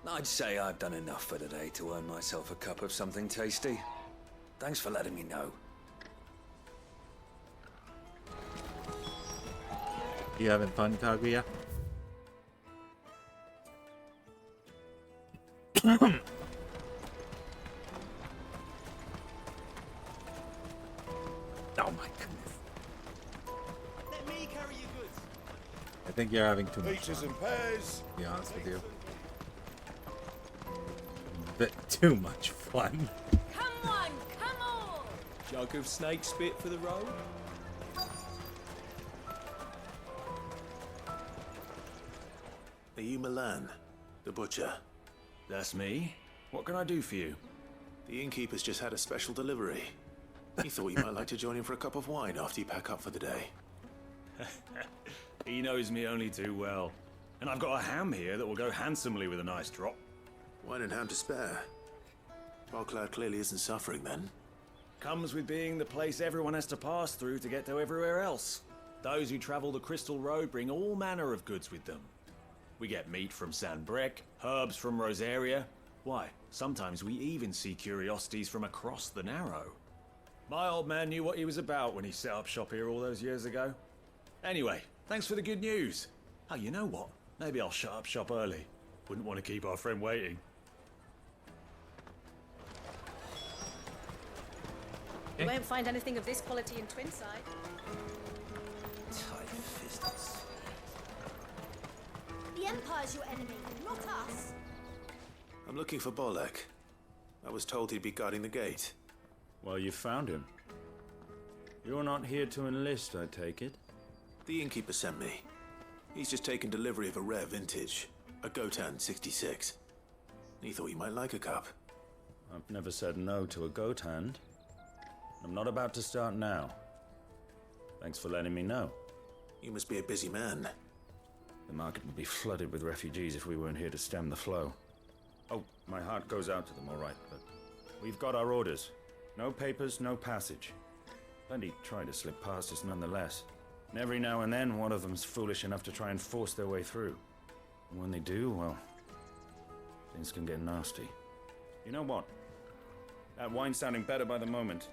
I'd say I've done enough for today to earn myself a cup of something tasty. Thanks for letting me know. You having fun, Kaguya? think you're having too much Peaches fun, and pears. to be honest with you. Bit too much fun. Come on, come on! Jug of snake spit for the road? Are you Milan, the butcher? That's me. What can I do for you? The innkeeper's just had a special delivery. He thought you might like to join him for a cup of wine after you pack up for the day. He knows me only too well. And I've got a ham here that will go handsomely with a nice drop. Wine and ham to spare. Bogcloud clearly isn't suffering then. Comes with being the place everyone has to pass through to get to everywhere else. Those who travel the Crystal Road bring all manner of goods with them. We get meat from Sanbrec, herbs from Rosaria. Why, sometimes we even see curiosities from across the Narrow. My old man knew what he was about when he set up shop here all those years ago. Anyway, thanks for the good news. Oh, you know what? Maybe I'll shut up shop early. Wouldn't want to keep our friend waiting. You won't find anything of this quality in Twinside. Tight-fisted. The Empire's your enemy, not us. I'm looking for Bolek. I was told he'd be guarding the gate. Well, you found him. You're not here to enlist, I take it? The innkeeper sent me. He's just taken delivery of a rare vintage, a Gotan 66. He thought you might like a cup. I've never said no to a goat hand. I'm not about to start now. Thanks for letting me know. You must be a busy man. The market would be flooded with refugees if we weren't here to stem the flow. Oh, my heart goes out to them, all right, but we've got our orders. No papers, no passage. Plenty try to slip past us nonetheless. And every now and then, one of them's foolish enough to try and force their way through. And when they do, well, things can get nasty. You know what? That wine's sounding better by the moment.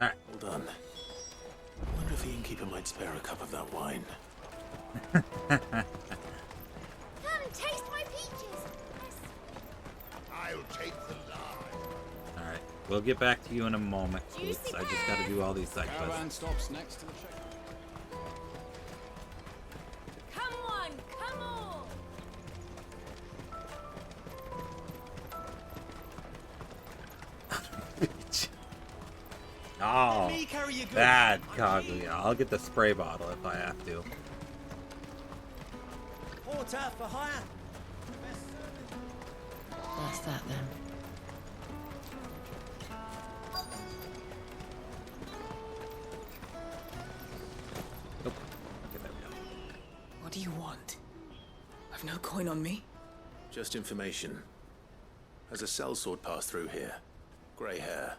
Hold on. I wonder if the innkeeper might spare a cup of that wine. Come taste my peaches. I'll take the lie. Alright, we'll get back to you in a moment, folks. I just gotta do all these side quests. Caravan stops next to the check. Come on, come on! Oh, Let me carry your goods. bad Kaguya. I'll get the spray bottle if I have to. Porter for hire. That's that then. Nope. Okay, there we go. What do you want? I've no coin on me. Just information. Has a sellsword passed through here? Grey hair.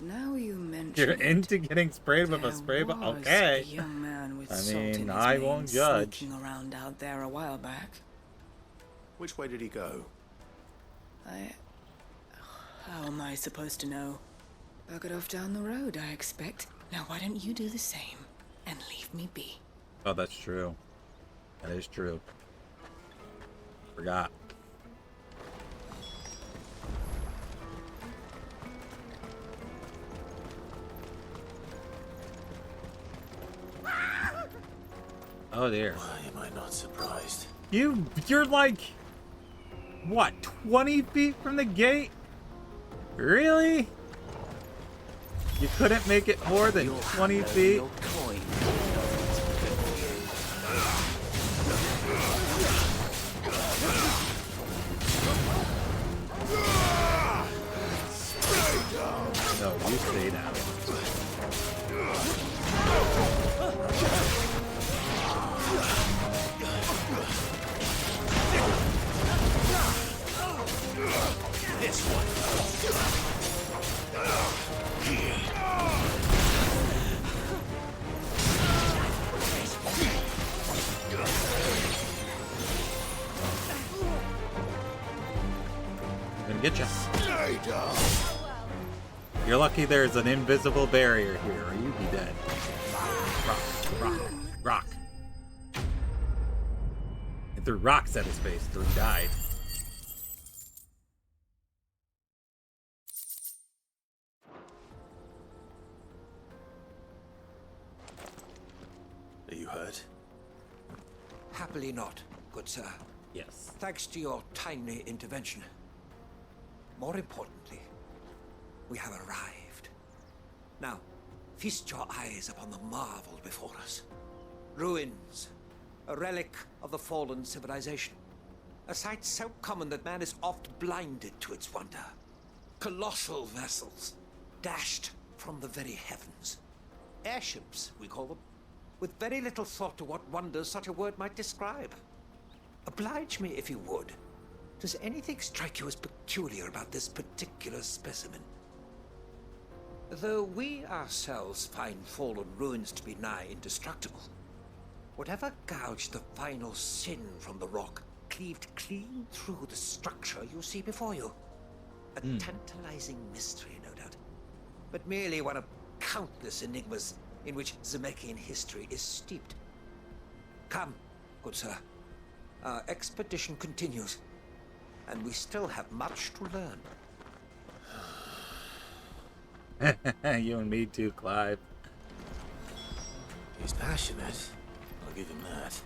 Now you mention You're it, into getting sprayed with a spray bottle? was Okay. a young man with I salt in mean, his I veins won't judge. sneaking around out there a while back. Which way did he go? How am I supposed to know? Bucket off down the road, I expect. Now why don't you do the same and leave me be? Oh, that's true. That is true. Forgot. Oh dear. Why am I not surprised? You're like, what, 20 feet from the gate? Really? You couldn't make it more than 20 feet? No, you stay down. This one. I'm gonna get you. You're lucky there's an invisible barrier here, or you'd be dead. Rock, rock, rock. And threw rocks at his face till he died. Are you hurt? Happily not, good sir. Yes. Thanks to your timely intervention. More importantly, we have arrived. Now, feast your eyes upon the marvel before us. Ruins, a relic of the fallen civilization. A sight so common that man is oft blinded to its wonder. Colossal vessels, dashed from the very heavens. Airships, we call them, with very little thought to what wonders such a word might describe. Oblige me if you would. Does anything strike you as peculiar about this particular specimen? Though we ourselves find fallen ruins to be nigh indestructible, whatever gouged the final sin from the rock cleaved clean through the structure you see before you. A tantalizing mystery, no doubt, but merely one of countless enigmas in which Zemeckis history is steeped. Come, good sir. Our expedition continues, and we still have much to learn. You and me too, Clive. He's passionate. I'll give him that.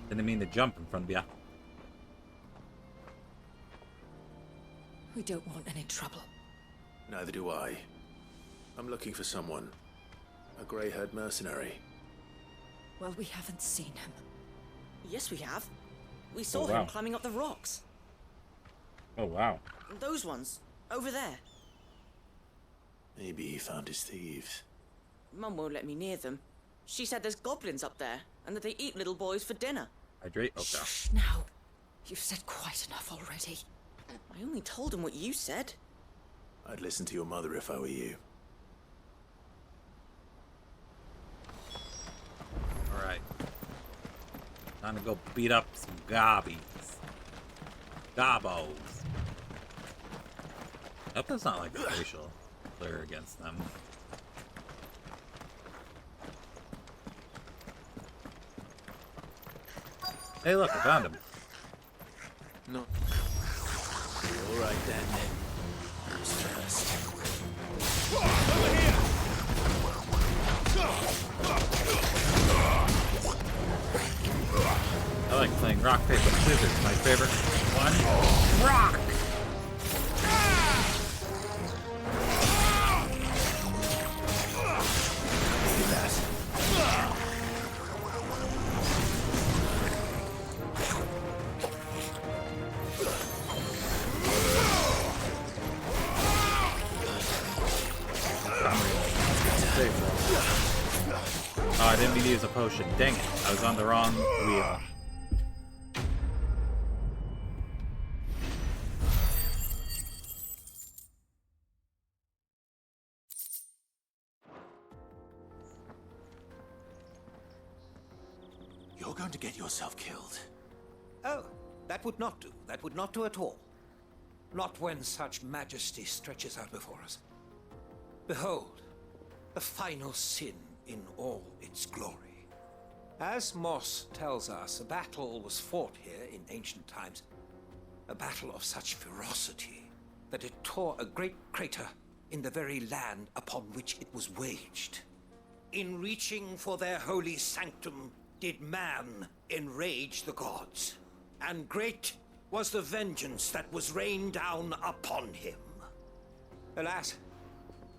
Didn't mean to jump in front of you. We don't want any trouble. Neither do I. I'm looking for someone. A grey-haired mercenary. Well, we haven't seen him. Yes, we have. We saw wow. him climbing up the rocks. Oh, wow. Those ones, over there. Maybe he found his thieves. Mum won't let me near them. She said there's goblins up there, and that they eat little boys for dinner. Hydrate? Okay. Shh, now. You've said quite enough already. I only told him what you said. I'd listen to your mother if I were you. Alright. Time to go beat up some gobbies. Gobbos. I hope that's not like a racial slur against them. Hey, look, I found him. No. All right then. Who's first? Over here! I like playing rock, paper, scissors. My favorite one. Rock! Oh, I didn't mean to use a potion. Dang it. I was on the wrong wheel. You're going to get yourself killed. Oh, that would not do. That would not do at all. Not when such majesty stretches out before us. Behold, the final sin in all its glory. As Moss tells us, a battle was fought here in ancient times. A battle of such ferocity that it tore a great crater in the very land upon which it was waged. In reaching for their holy sanctum, did man enrage the gods, and great was the vengeance that was rained down upon him. Alas,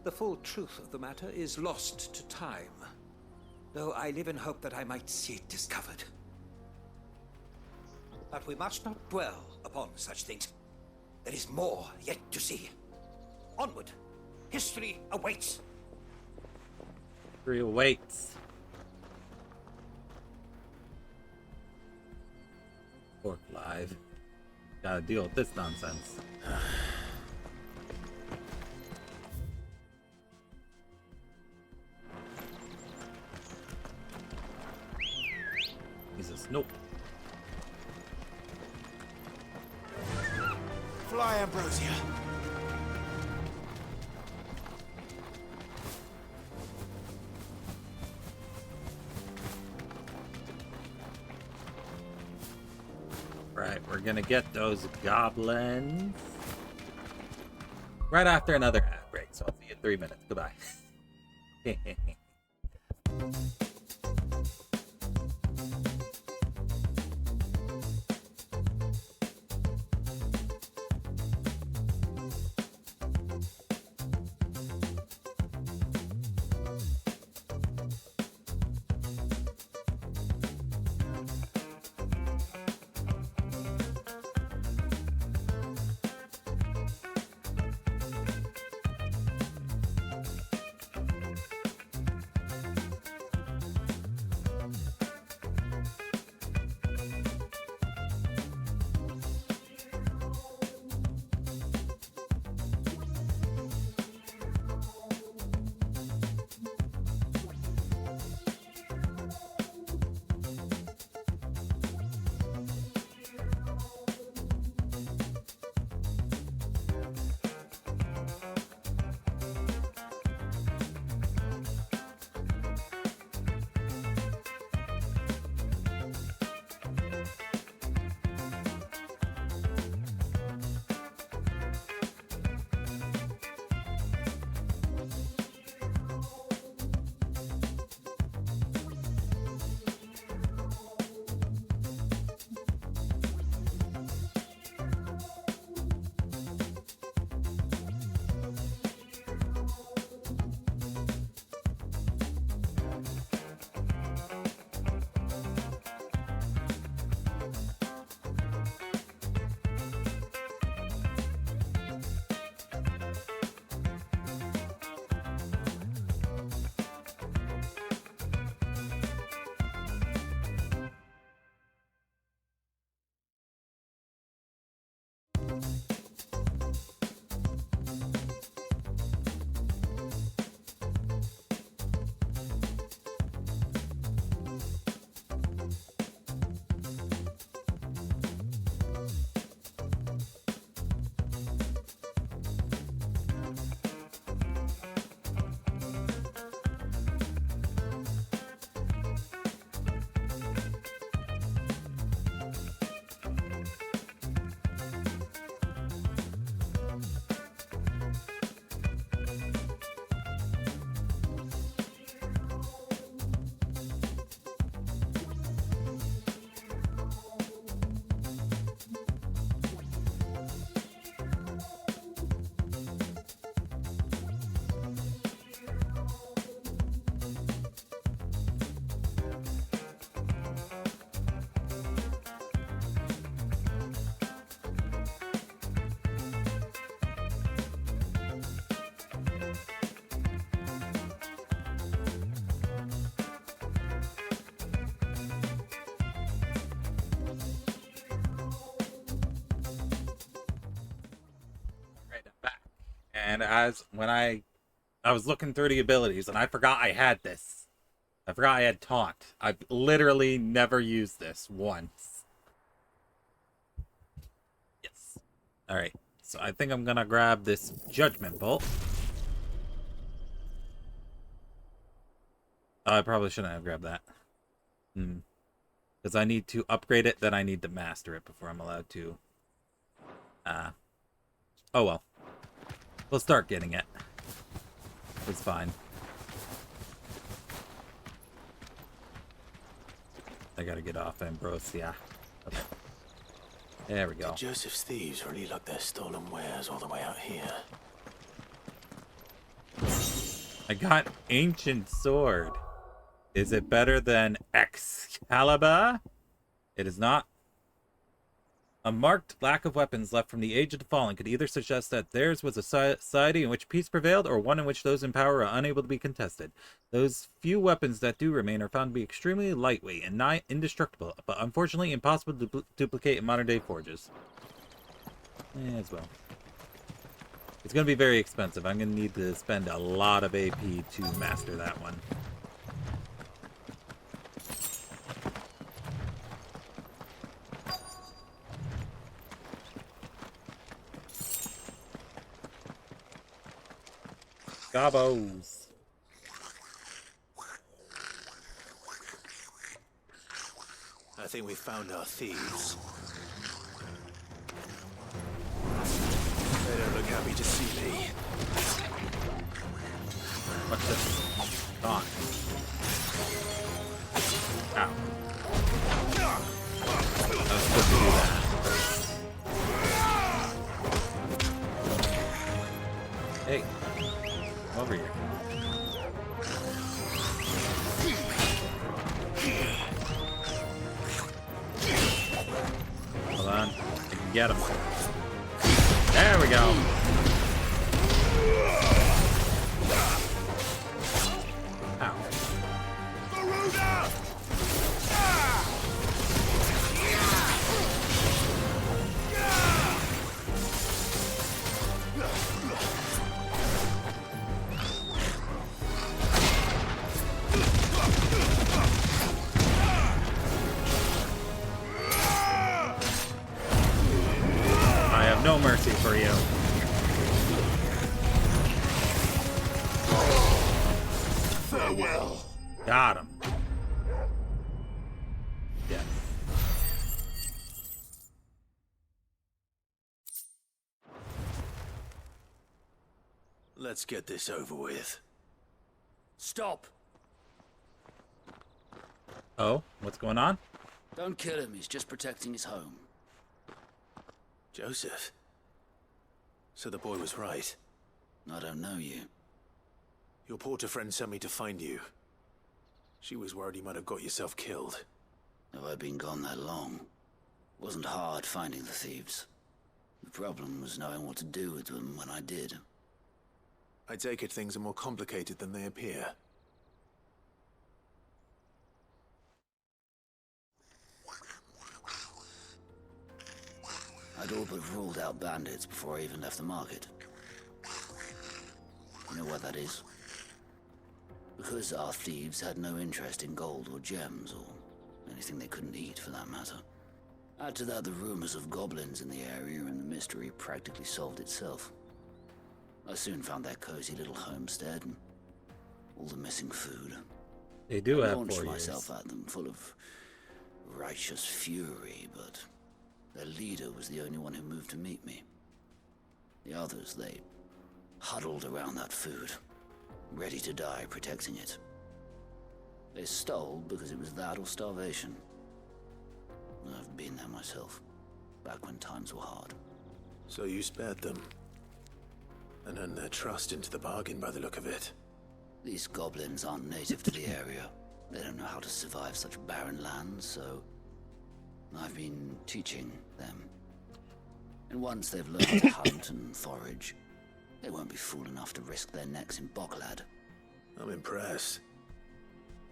the full truth of the matter is lost to time, though I live in hope that I might see it discovered. But we must not dwell upon such things. There is more yet to see. Onward. History awaits. History awaits. Poor Clive. Gotta deal with this nonsense. He's a snoop. Fly, Ambrosia. Right, we're gonna get those goblins right after another ad break. So I'll see you in 3 minutes. Goodbye. And when I was looking through the abilities, and I forgot I had this. I forgot I had Taunt. I've literally never used this once. Yes. Alright, so I think I'm gonna grab this Judgment Bolt. Oh, I probably shouldn't have grabbed that. Because I need to upgrade it, then I need to master it before I'm allowed to. Oh well. We'll start getting it. It's fine. I gotta get off Ambrosia. Okay. There we go. Did Joseph's thieves really lug their stolen wares all the way out here? I got Ancient Sword. Is it better than Excalibur? It is not. A marked lack of weapons left from the Age of the Fallen could either suggest that theirs was a society in which peace prevailed, or one in which those in power are unable to be contested. Those few weapons that do remain are found to be extremely lightweight and nigh indestructible, but unfortunately impossible to duplicate in modern-day forges. As well. It's going to be very expensive. I'm going to need to spend a lot of AP to master that one. Gobos. I think we found our thieves. happy to see me. What's this? On. Ow. I was supposed to do that. Hey, come over here. Hold on, I can get him. There we go. Ow. I have no mercy for you. Farewell. Got him. Yes. Let's get this over with. Stop! Oh, what's going on? Don't kill him, he's just protecting his home. Joseph. So the boy was right. I don't know you. Your porter friend sent me to find you. She was worried you might have got yourself killed. Have I been gone that long? It wasn't hard finding the thieves. The problem was knowing what to do with them when I did. I take it things are more complicated than they appear. I'd all but ruled out bandits before I even left the market. You know what that is? Because our thieves had no interest in gold or gems, or anything they couldn't eat for that matter. Add to that the rumors of goblins in the area, and the mystery practically solved itself. I soon found their cozy little homestead, and all the missing food. They do I have launched 4 years. myself at them, full of righteous fury, but their leader was the only one who moved to meet me. The others, they huddled around that food, ready to die protecting it. They stole because it was that or starvation. I've been there myself, back when times were hard. So you spared them. And earned their trust into the bargain by the look of it. These goblins aren't native to the area. They don't know how to survive such barren lands, so I've been teaching them. And once they've learned to hunt and forage, they won't be fool enough to risk their necks in Boklad. I'm impressed.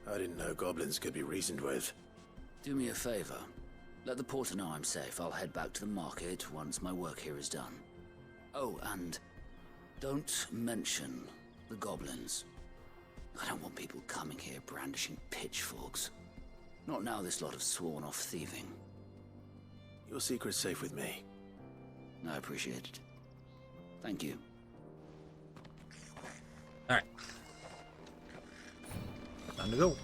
I didn't know goblins could be reasoned with. Do me a favor. Let the porter know I'm safe. I'll head back to the market once my work here is done. Oh, and don't mention the goblins. I don't want people coming here brandishing pitchforks. Not now this lot have sworn off thieving. Your secret's safe with me. I appreciate it. Thank you. Alright. Time to go.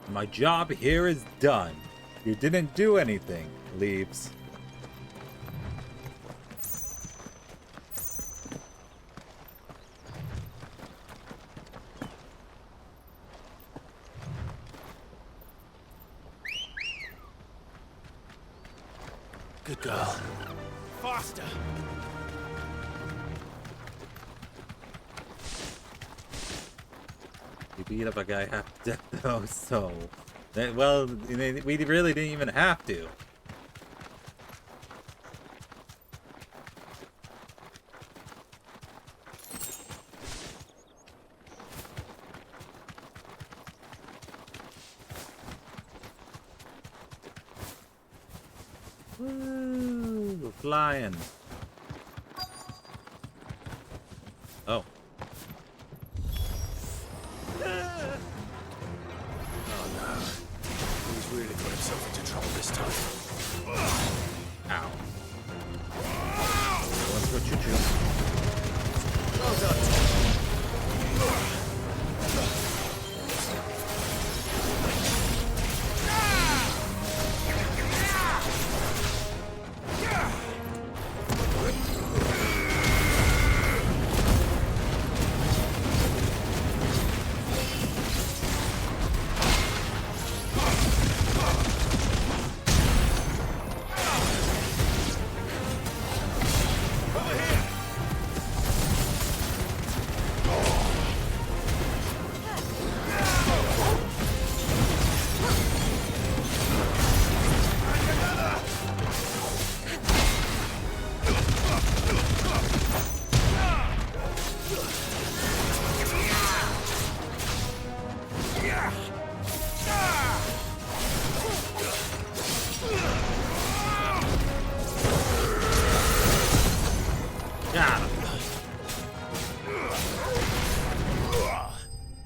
My job here is done. You didn't do anything, Leaves. Good girl. Faster! You beat up a guy half to death though, so... Well, we really didn't even have to. Woo! Flying. Oh. He's really got himself into trouble this time. Ow. Let's go choo-choo. Well done.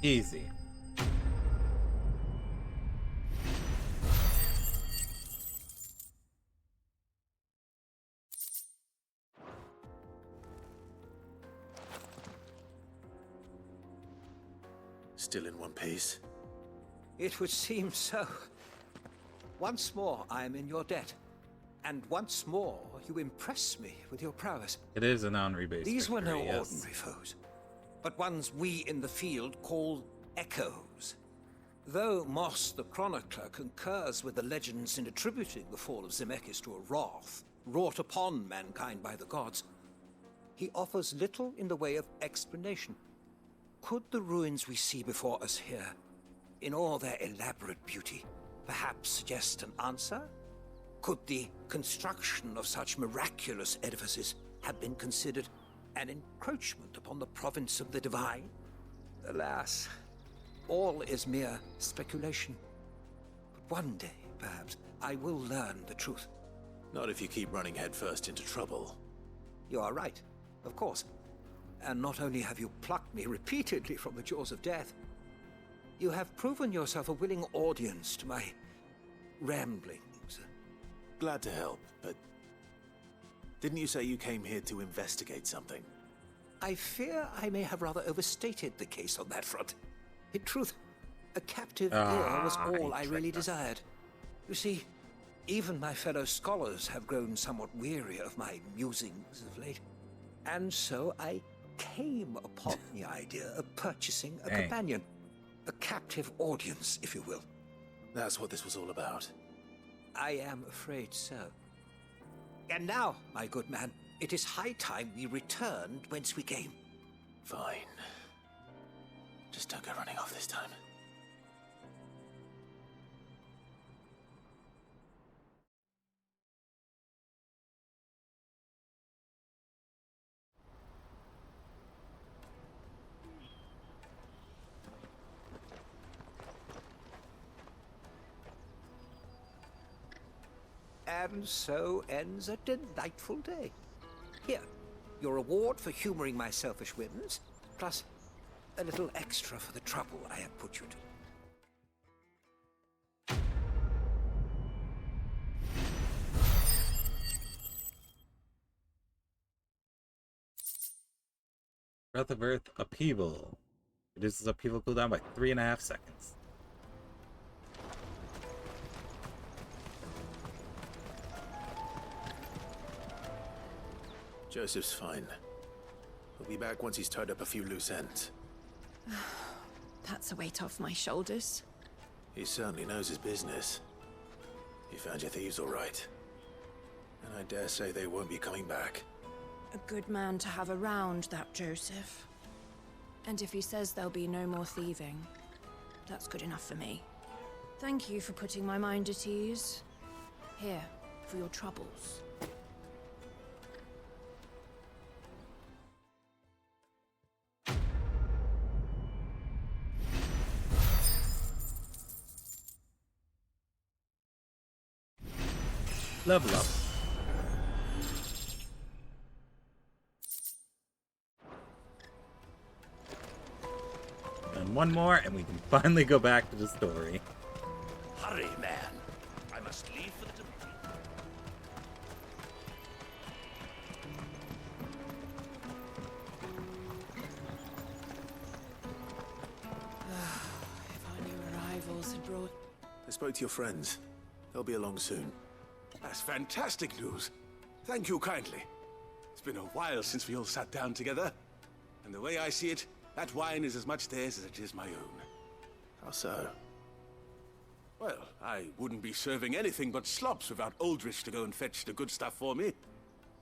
Easy. Still in one piece? It would seem so. Once more, I am in your debt. And once more, you impress me with your prowess. It is an HisshAnri-based These were no victory, yes. ordinary foes, but ones we in the field call echoes. Though Moss the Chronicler concurs with the legends in attributing the fall of Zemeckis to a wrath wrought upon mankind by the gods, he offers little in the way of explanation. Could the ruins we see before us here, in all their elaborate beauty, perhaps suggest an answer? Could the construction of such miraculous edifices have been considered an encroachment upon the province of the divine? Alas, all is mere speculation. But one day, perhaps, I will learn the truth. Not if you keep running headfirst into trouble. You are right, of course. And not only have you plucked me repeatedly from the jaws of death, you have proven yourself a willing audience to my ramblings. Glad to help, but didn't you say you came here to investigate something? I fear I may have rather overstated the case on that front. In truth, a captive ear was all I really desired. You see, even my fellow scholars have grown somewhat weary of my musings of late. And so I came upon the idea of purchasing a companion. A captive audience, if you will. That's what this was all about. I am afraid so. And now, my good man, it is high time we returned whence we came. Fine. Just don't go running off this time. And so ends a delightful day. Here, your reward for humoring my selfish whims, plus a little extra for the trouble I have put you to. Breath of Earth upheaval. Reduces upheaval cooldown by 3.5 seconds. Joseph's fine. He'll be back once he's tied up a few loose ends. That's a weight off my shoulders. He certainly knows his business. You found your thieves all right. And I dare say they won't be coming back. A good man to have around, that Joseph. And if he says there'll be no more thieving, that's good enough for me. Thank you for putting my mind at ease. Here, for your troubles. Level up. And one more, and we can finally go back to the story. Hurry, man. I must leave for the Dominion. If our new arrivals had brought... I spoke to your friends. They'll be along soon. That's fantastic news. Thank you kindly. It's been a while since we all sat down together. And the way I see it, that wine is as much theirs as it is my own. How so? Well, I wouldn't be serving anything but slops without Aldrich to go and fetch the good stuff for me.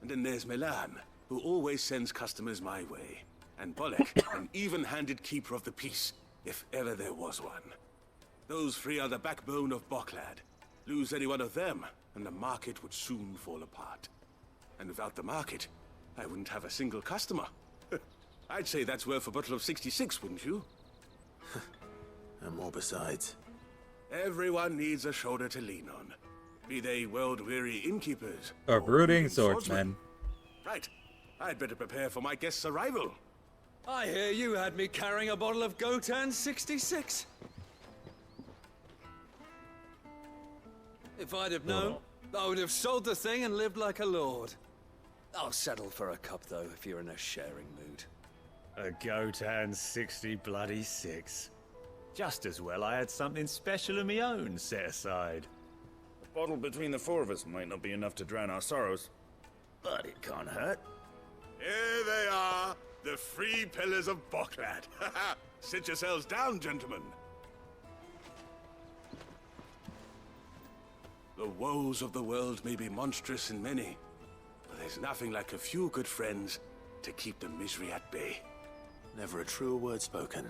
And then there's Milan, who always sends customers my way. And Bolek, an even-handed keeper of the peace, if ever there was one. Those three are the backbone of Boklad. Lose any one of them, and the market would soon fall apart. And without the market, I wouldn't have a single customer. I'd say that's worth a bottle of 66, wouldn't you? And more besides. Everyone needs a shoulder to lean on. Be they world-weary innkeepers. Or brooding swordsmen. Right. I'd better prepare for my guest's arrival. I hear you had me carrying a bottle of Gotan 66. If I'd have known, I would have sold the thing and lived like a lord. I'll settle for a cup, though, if you're in a sharing mood. A Gotan 66. Just as well I had something special of my own set aside. A bottle between the four of us might not be enough to drown our sorrows, but it can't hurt. Here they are, the free pillars of Boklad. Sit yourselves down, gentlemen. The woes of the world may be monstrous in many, but there's nothing like a few good friends to keep the misery at bay. Never a truer word spoken.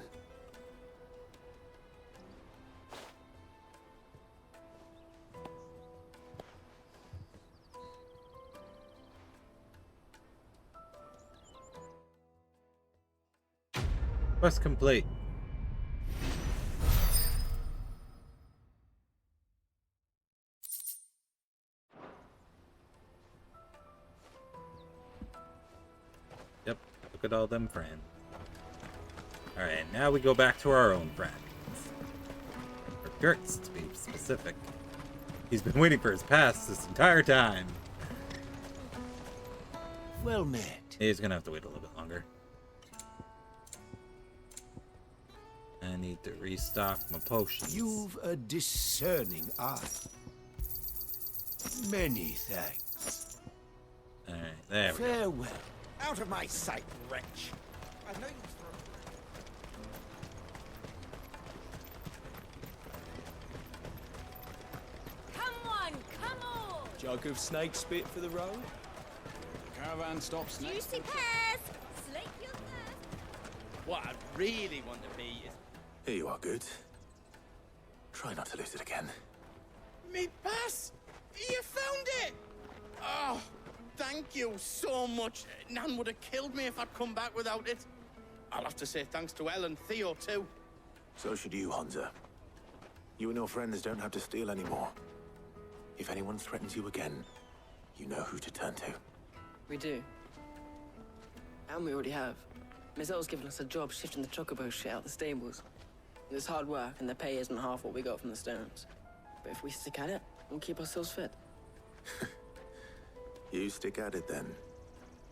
Quest complete. Yep, look at all them friends. Alright, now we go back to our own friends. Or Gertz, to be specific. He's been waiting for his pass this entire time. Well met. He's gonna have to wait a little bit longer. I need to restock my potions. You've a discerning eye. Many thanks. Alright, there we go. Farewell. Out of my sight, wretch. I know you Come on, come on! Jug of snake spit for the road? Caravan stops next. Juicy pears! Slake your thirst! What I really want to be is... Here you are, good. Try not to lose it again. Me pass! You found it! Oh, thank you so much. Nan would have killed me if I'd come back without it. I'll have to say thanks to Elle and Theo, too. So should you, Hansa. You and your friends don't have to steal anymore. If anyone threatens you again, you know who to turn to. We do. And we already have. Mizelle's given us a job shifting the chocobo shit out the stables. It's hard work, and the pay isn't half what we got from the stones. But if we stick at it, we'll keep ourselves fit. You stick at it, then.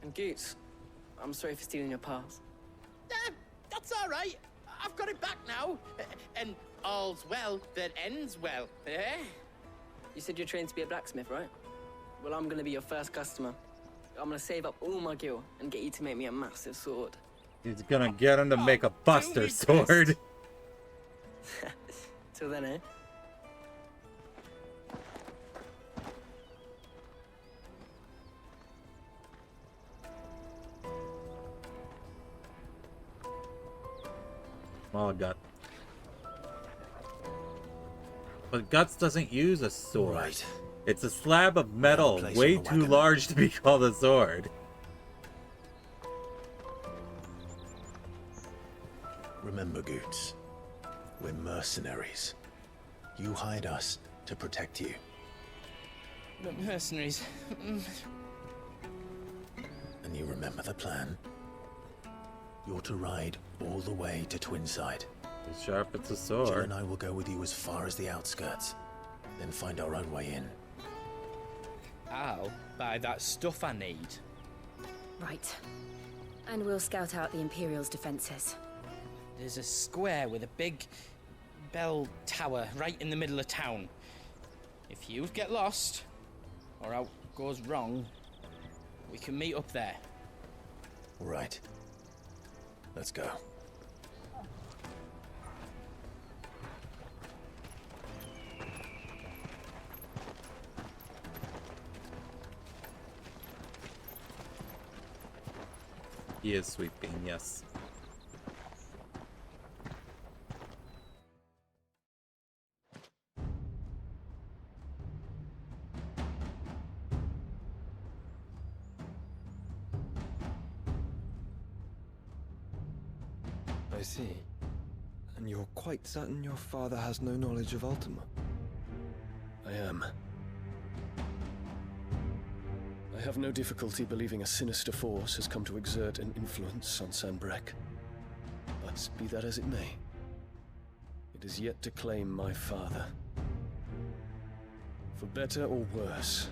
And Goots, I'm sorry for stealing your pass. That's all right. I've got it back now. And all's well that ends well, eh? You said you're trained to be a blacksmith, right? Well, I'm gonna be your first customer. I'm gonna save up all my gil and get you to make me a massive sword. He's gonna get him to make a buster sword. Till then, eh? Small gut. But Guts doesn't use a sword. Right. It's a slab of metal, way too large to be called a sword. Remember, Goots, we're mercenaries. You hired us to protect you. But mercenaries... And you remember the plan? You're to ride all the way to Twinside. As sharp as a Jill sword. and I will go with you as far as the outskirts, then find our own way in. I'll buy that stuff I need. Right. And we'll scout out the Imperial's defenses. There's a square with a big bell tower right in the middle of town. If you get lost, or out goes wrong, we can meet up there. All right. Let's go. He is sweeping, yes. I see. And you're quite certain your father has no knowledge of Ultima? I am. I have no difficulty believing a sinister force has come to exert an influence on Sanbreque. But be that as it may, it is yet to claim my father. For better or worse,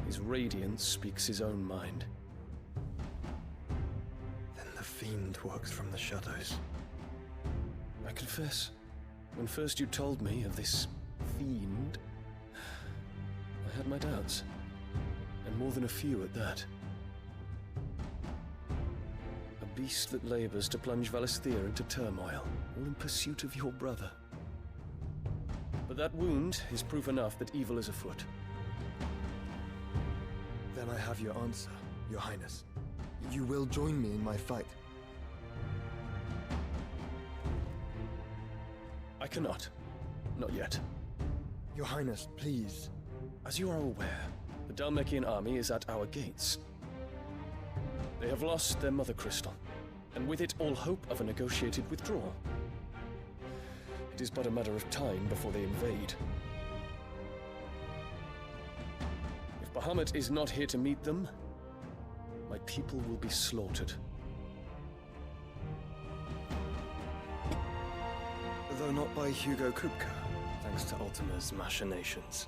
his radiance speaks his own mind. Then the fiend works from the shadows. I confess, when first you told me of this fiend, I had my doubts. And more than a few at that. A beast that labors to plunge Valisthea into turmoil, all in pursuit of your brother. But that wound is proof enough that evil is afoot. Then I have your answer, Your Highness. You will join me in my fight. I cannot. Not yet. Your Highness, please. As you are aware, the Dhalmekian army is at our gates. They have lost their mother crystal, and with it all hope of a negotiated withdrawal. It is but a matter of time before they invade. If Bahamut is not here to meet them, my people will be slaughtered. Though not by Hugo Kupka, thanks to Ultima's machinations.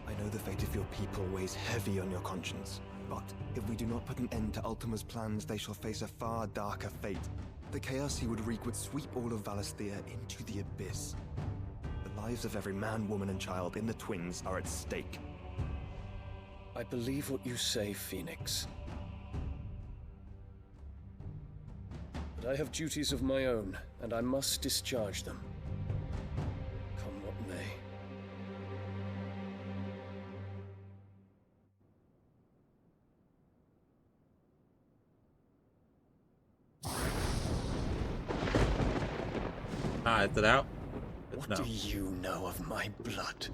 I know the fate of your people weighs heavy on your conscience, but if we do not put an end to Ultima's plans, they shall face a far darker fate. The chaos he would wreak would sweep all of Valisthea into the abyss. The lives of every man, woman, and child in the Twins are at stake. I believe what you say, Phoenix. But I have duties of my own, and I must discharge them. Come what may. Ah, is it out? What no. do you know of my blood?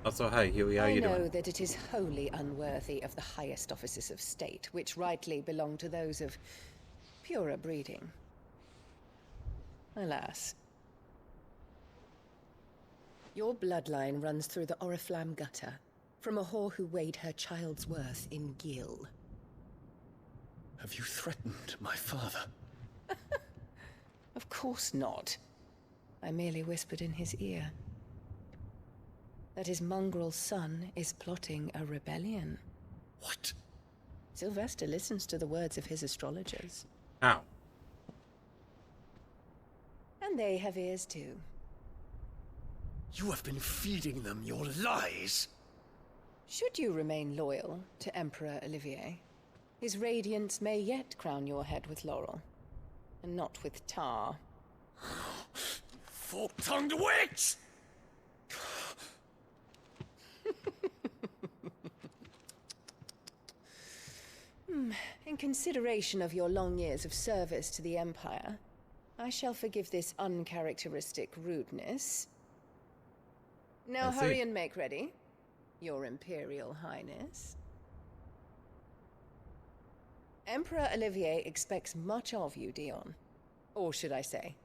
Also, hi, Huey, how I you know doing? that it is wholly unworthy of the highest offices of state, which rightly belong to those of purer breeding. Alas. Your bloodline runs through the Oriflamme gutter, from a whore who weighed her child's worth in gil. Have you threatened my father? Of course not. I merely whispered in his ear that his mongrel son is plotting a rebellion. What? Sylvester listens to the words of his astrologers. How? And they have ears too. You have been feeding them your lies! Should you remain loyal to Emperor Olivier, his radiance may yet crown your head with laurel, and not with tar. Fork-tongued witch! In consideration of your long years of service to the Empire, I shall forgive this uncharacteristic rudeness. Now hurry and make ready, Your Imperial Highness. Emperor Olivier expects much of you, Dion. Or should I say,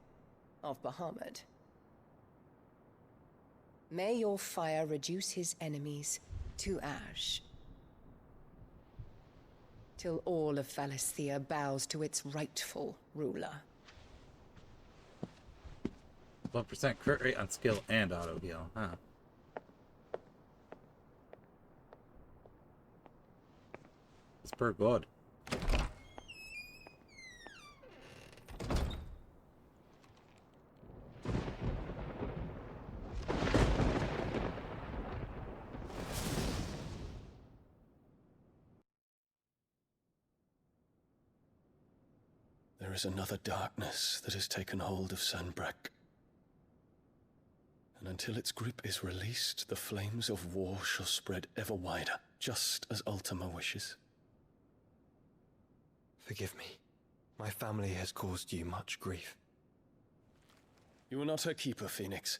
of Bahamut. May your fire reduce his enemies to ash, till all of Valisthea bows to its rightful ruler. 1% crit rate on skill and auto heal, huh? It's per good. There is another darkness that has taken hold of Sanbreque. And until its grip is released, the flames of war shall spread ever wider, just as Ultima wishes. Forgive me. My family has caused you much grief. You are not her keeper, Phoenix.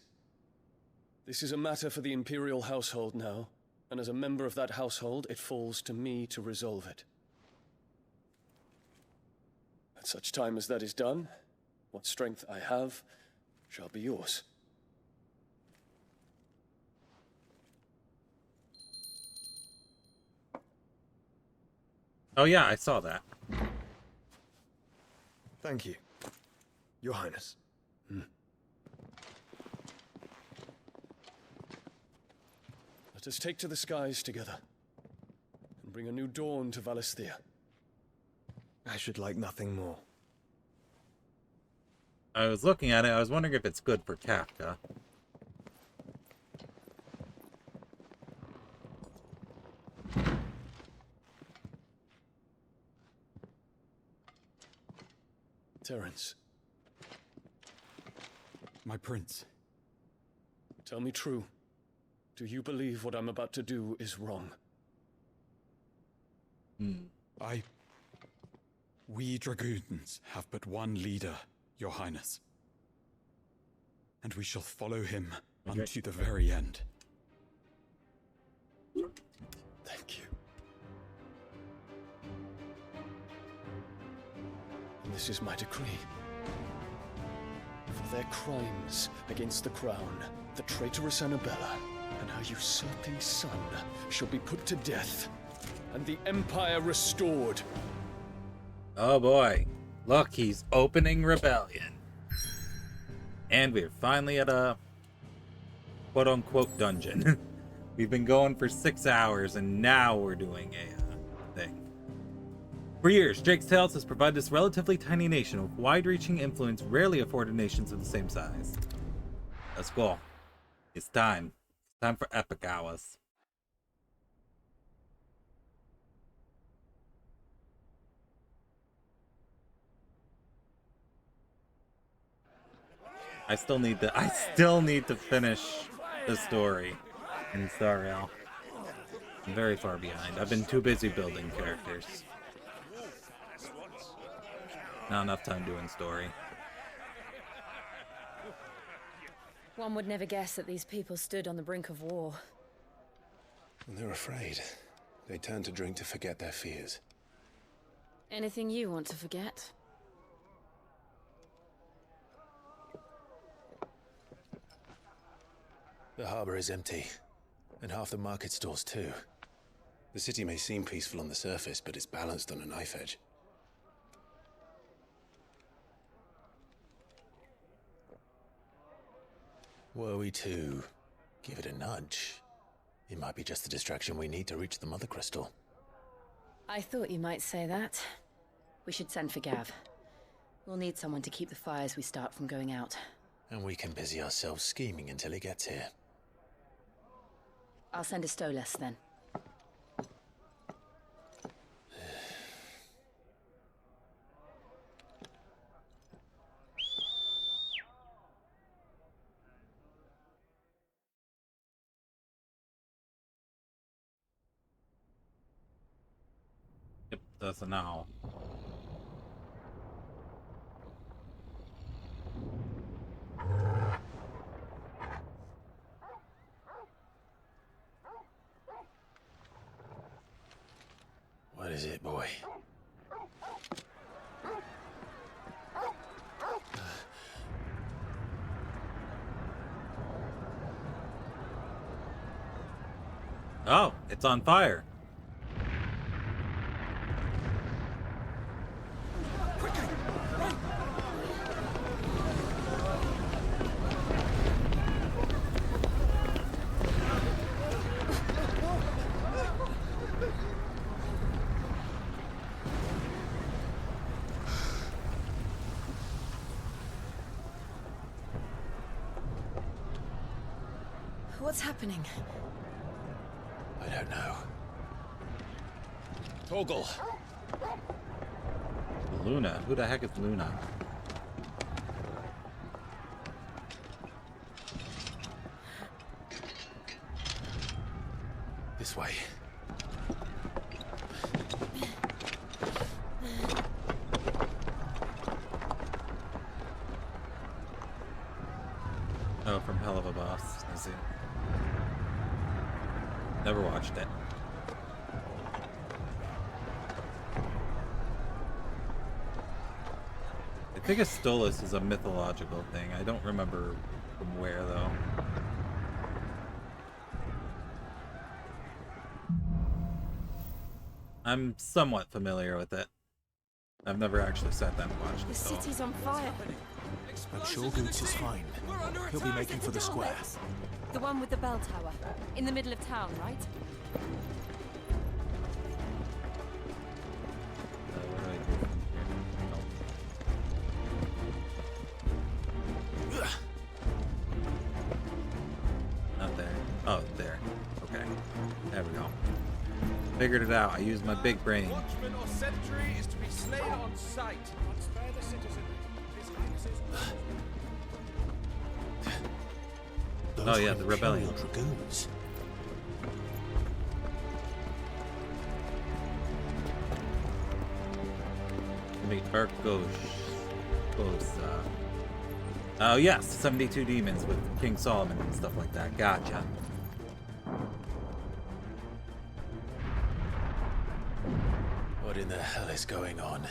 This is a matter for the Imperial household now, and as a member of that household, it falls to me to resolve it. At such time as that is done, what strength I have shall be yours. Oh yeah, I saw that. Thank you, Your Highness. Let us take to the skies together and bring a new dawn to Valisthea. I should like nothing more. I was looking at it, I was wondering if it's good for Kafka. Terence, my prince. tell me true. Do you believe what I'm about to do is wrong? We dragoons have but one leader, Your Highness. And we shall follow him unto the very end. Thank you. And this is my decree. For their crimes against the crown, the traitorous Annabella and her usurping son shall be put to death, and the Empire restored. Oh boy. Look, he's opening rebellion. And we're finally at a quote-unquote dungeon. We've been going for 6 hours, and now we're doing a thing. For years, Drake's Tales has provided this relatively tiny nation with wide-reaching influence rarely afforded nations of the same size. Let's go. It's time. It's time for epic hours. I still need to finish the story in Star Rail. I'm very far behind. I've been too busy building characters. Not enough time doing story. One would never guess that these people stood on the brink of war. They're afraid. They turn to drink to forget their fears. Anything you want to forget? The harbor is empty, and half the market stalls too. The city may seem peaceful on the surface, but it's balanced on a knife edge. Were we to give it a nudge, it might be just the distraction we need to reach the Mother Crystal. I thought you might say that. We should send for Gav. We'll need someone to keep the fires we start from going out. And we can busy ourselves scheming until he gets here. I'll send a Stolas then. Yep, that's a now. What is it, boy? Oh, it's on fire. What's happening? I don't know. Torgal. Luna? Who the heck is Luna? This way. Oh, from Hell of a Boss. I see. Never watched it. I think a Stolas is a mythological thing. I don't remember from where, though. I'm somewhat familiar with it. I've never actually sat down and watched The it, though. city's on fire. I'm sure Goots is fine. He'll be making for the square. The one with the bell tower. In the middle of town, right? What do I do from here? Oh. Not there. Oh, there. Okay. There we go. Figured it out. I used my big brain. Watchman or sentry is to be slain on sight. Not spare the citizen. His Highness's Oh yeah, the rebellion. Dragoons. Oh yes, 72 demons with King Solomon and stuff like that. Gotcha. What in the hell is going on?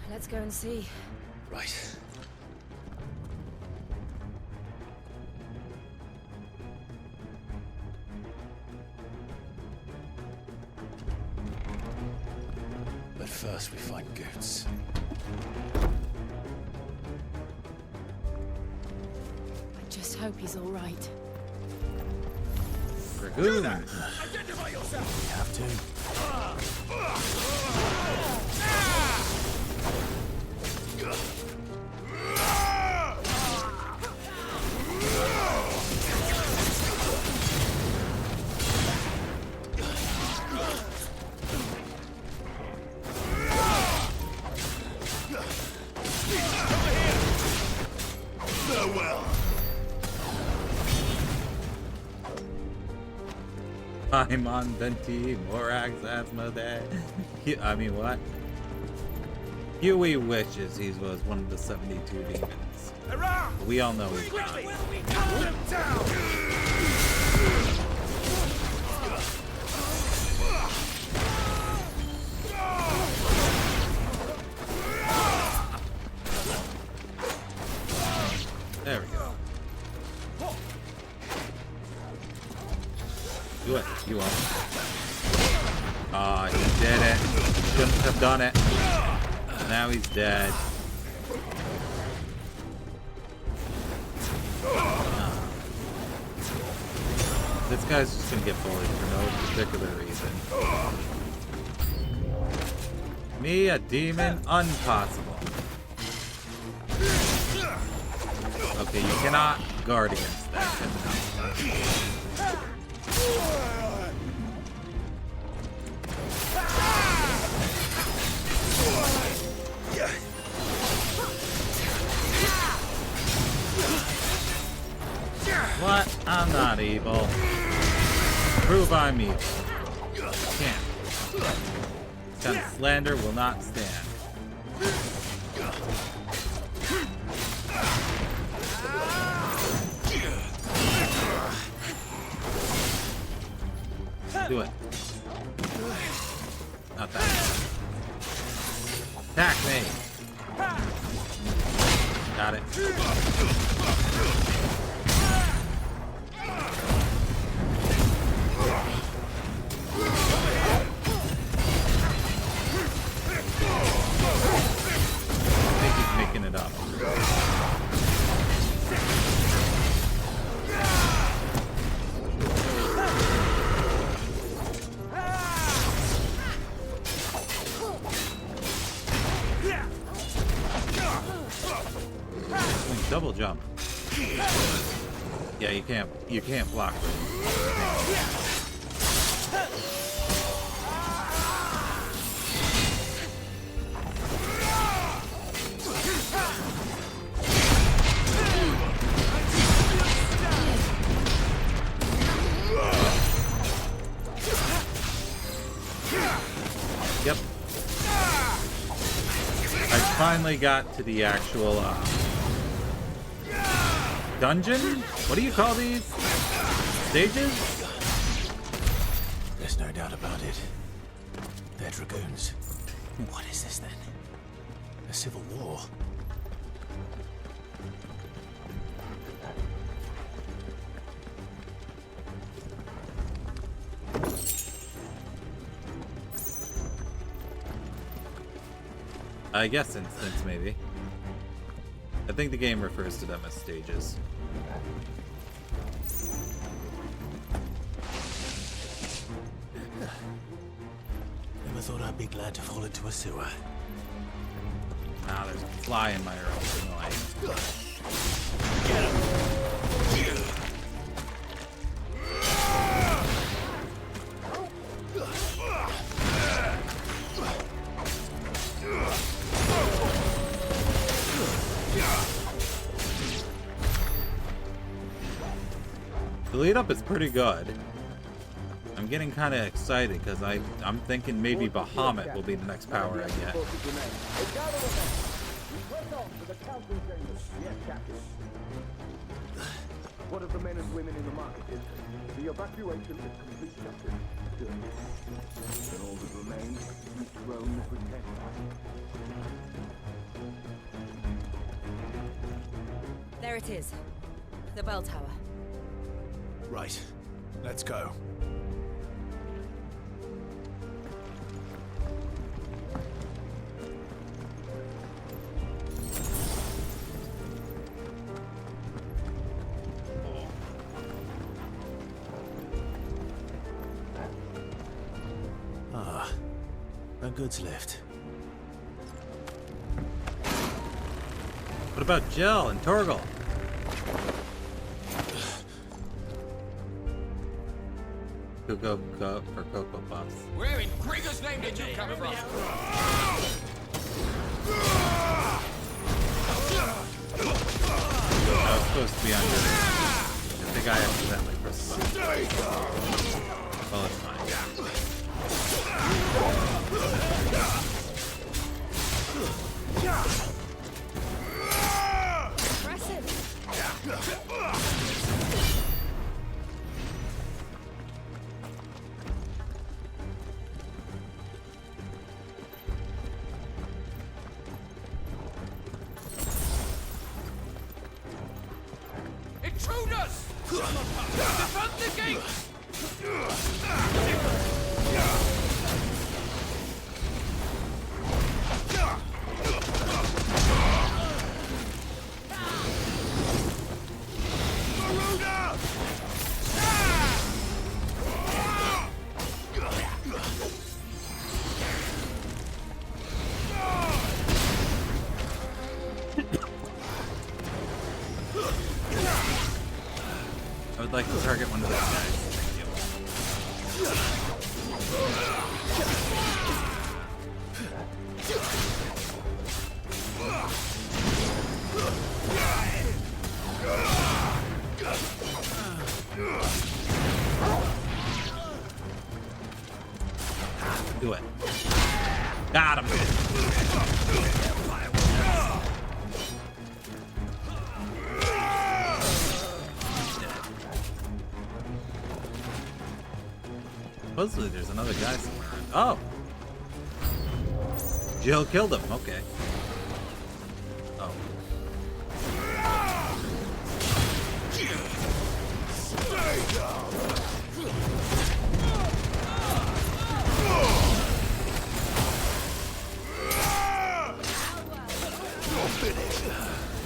Let's go and see. Right. But first we find Goots. I just hope he's all right. Dragoon. Identify yourself. We have to. I'm on Venti, Morax, Asmodee. I mean, what? Huey wishes he was one of the 72 demons. We all know he's not. There we go. Do it. You won't. Ah, he did it. Shouldn't have done it. Now he's dead. This guy's just gonna get bullied for no particular reason. Me, a demon? Impossible. Okay, you cannot guard against that. What? I'm not evil. Prove I'm evil. Can't. This kind of slander will not stand. Do it. Not that. Attack me. Got it. I think he's making it up. Double jump. Yeah, you can't block it. Yep. I finally got to the actual dungeon? What do you call these? Stages? There's no doubt about it. They're dragoons. What is this then? A civil war? I guess instance, maybe. I think the game refers to them as stages. Never thought I'd be glad to fall into a sewer. Ah, there's a fly in my ear. Annoying. Get him! The lead up is pretty good. I'm getting kind of excited because I'm thinking maybe Bahamut will be the next power I get. What of the men and women in the market district? The evacuation is complete, Captain. Good. Then all that remains is to use drone to protect us. There it is. The bell tower. Right. Let's go. Ah, a goods lift. What about Jill and Torgal? Go for Cocoa Puffs. Where in Gregor's name did you come from? I was supposed to be under there. I think I accidentally pressed the button. Well, it's fine. Intruders! Defend the gate! I would like to target one of those guys. Do it. Got him. Supposedly there's another guy somewhere. Oh! Jill killed him. Okay. Oh.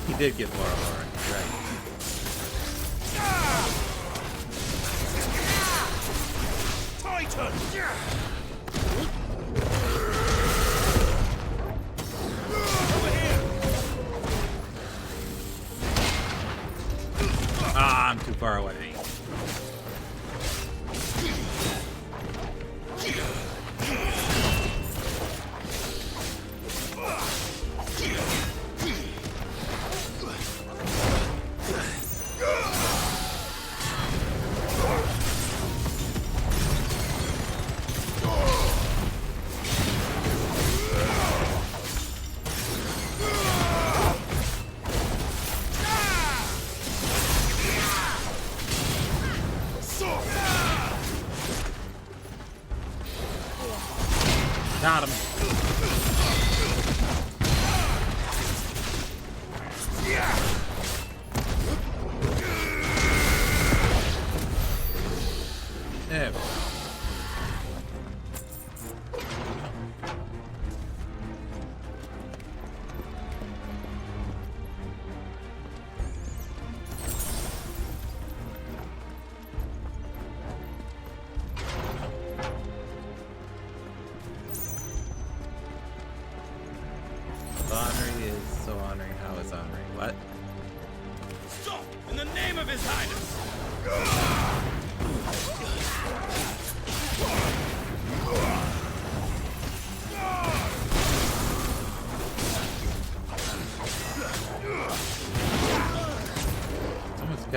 He did get more alright. Right. Titan! Ah, I'm too far away. Got him. There we go.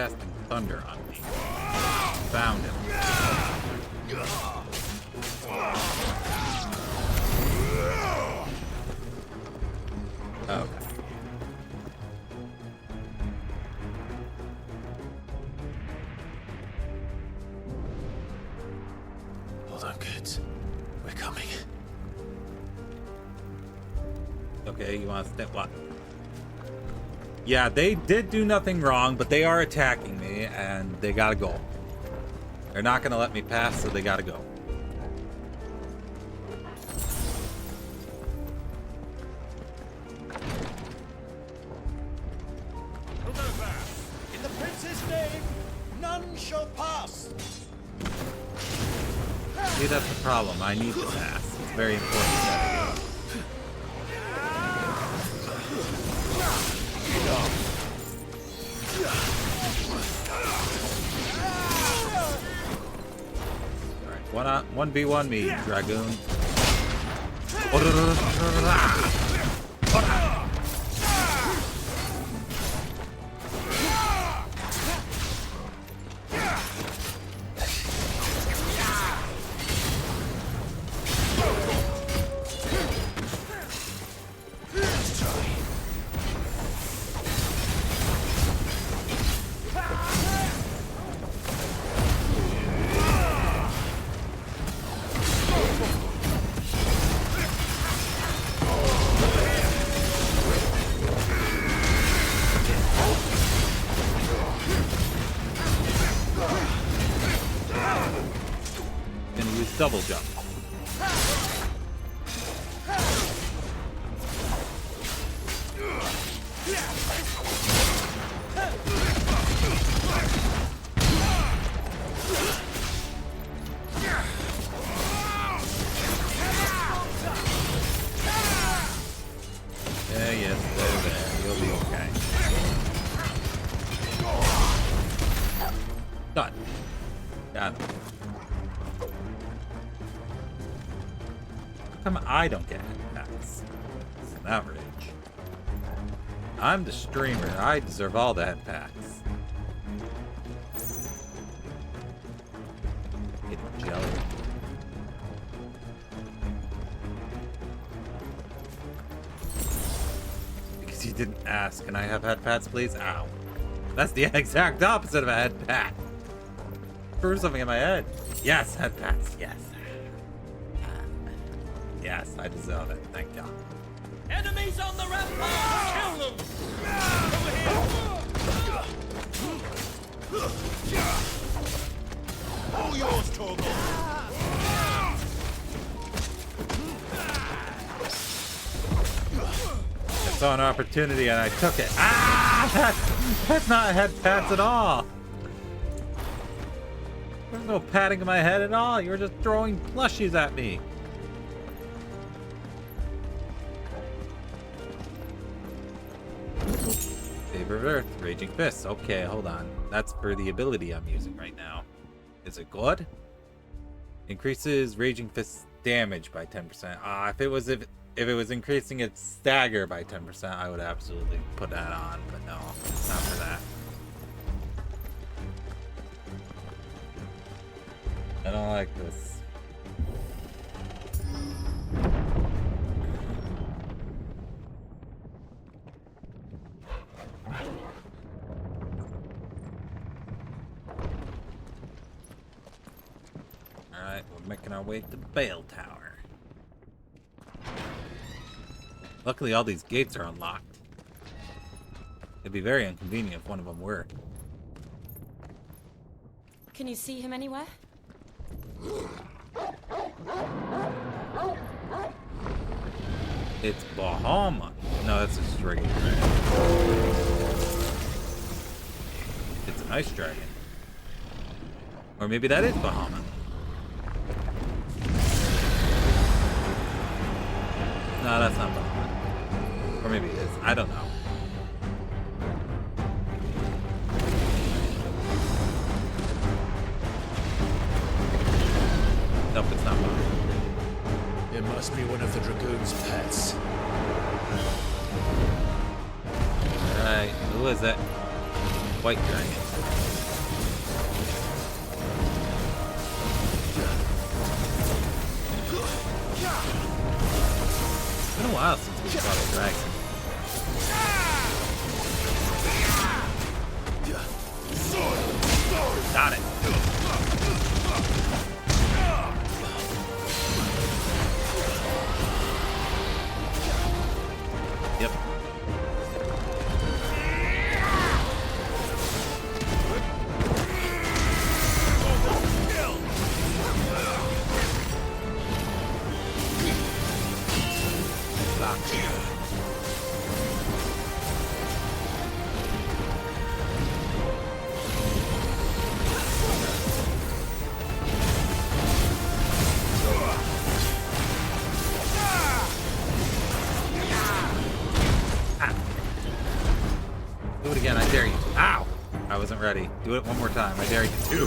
casting thunder on me. Found him. Okay. Hold on, kids. We're coming. Okay, you want to step what? Yeah, they did do nothing wrong, but they are attacking me, and they gotta go. They're not gonna let me pass, so they gotta go. In the prince's name, none shall pass. See, that's the problem. I need to pass. It's very important that I do. Alright, 1v1 me, Dragoon. Double jump. Yeah, yes, there. You'll be okay. Done. Got him. How come I don't get headpats? It's an outrage. I'm the streamer. I deserve all the headpats. Getting jelly. Because you didn't ask. Can I have headpats, please? Ow. That's the exact opposite of a headpat. Threw something in my head. Yes, headpats. Yes. Yes, I deserve it. Thank God. Enemies on the rampart! Kill them! Over here! All yours, Torgal! I saw an opportunity and I took it. Ah! That's not headpats at all. There's no patting of my head at all. You were just throwing plushies at me. Favor of Earth, Raging Fist. Okay, hold on. That's for the ability I'm using right now. Is it good? Increases Raging Fist damage by 10%. If it was increasing its stagger by 10%, I would absolutely put that on, but no, it's not for that. I don't like this. Alright, we're making our way to the Bale Tower. Luckily, all these gates are unlocked. It'd be very inconvenient if one of them were. Can you see him anywhere? It's Bahama. No, that's a straight dragon. It's an ice dragon. Or maybe that is Bahama. No, that's not Bahama. Or maybe it is. I don't know. Nope, it's not Bahama. It must be one of the Dragoon's pets. Alright, who is it? White dragon. a while since we fought a dragon. Got it. Yep. Do it again, I dare you. Ow! I wasn't ready. Do it one more time. I dare you to. No,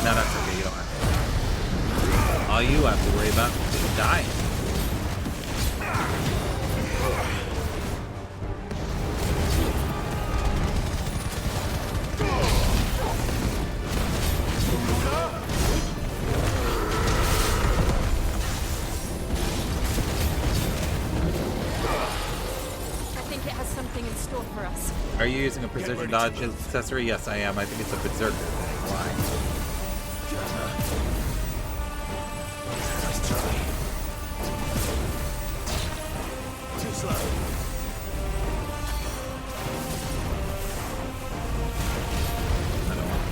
that's okay. You don't have to. All you have to worry about is dying. Are you using a precision dodge accessory? Yes, I am. I think it's a berserker thing. Why? Nice try. Too slow. I don't want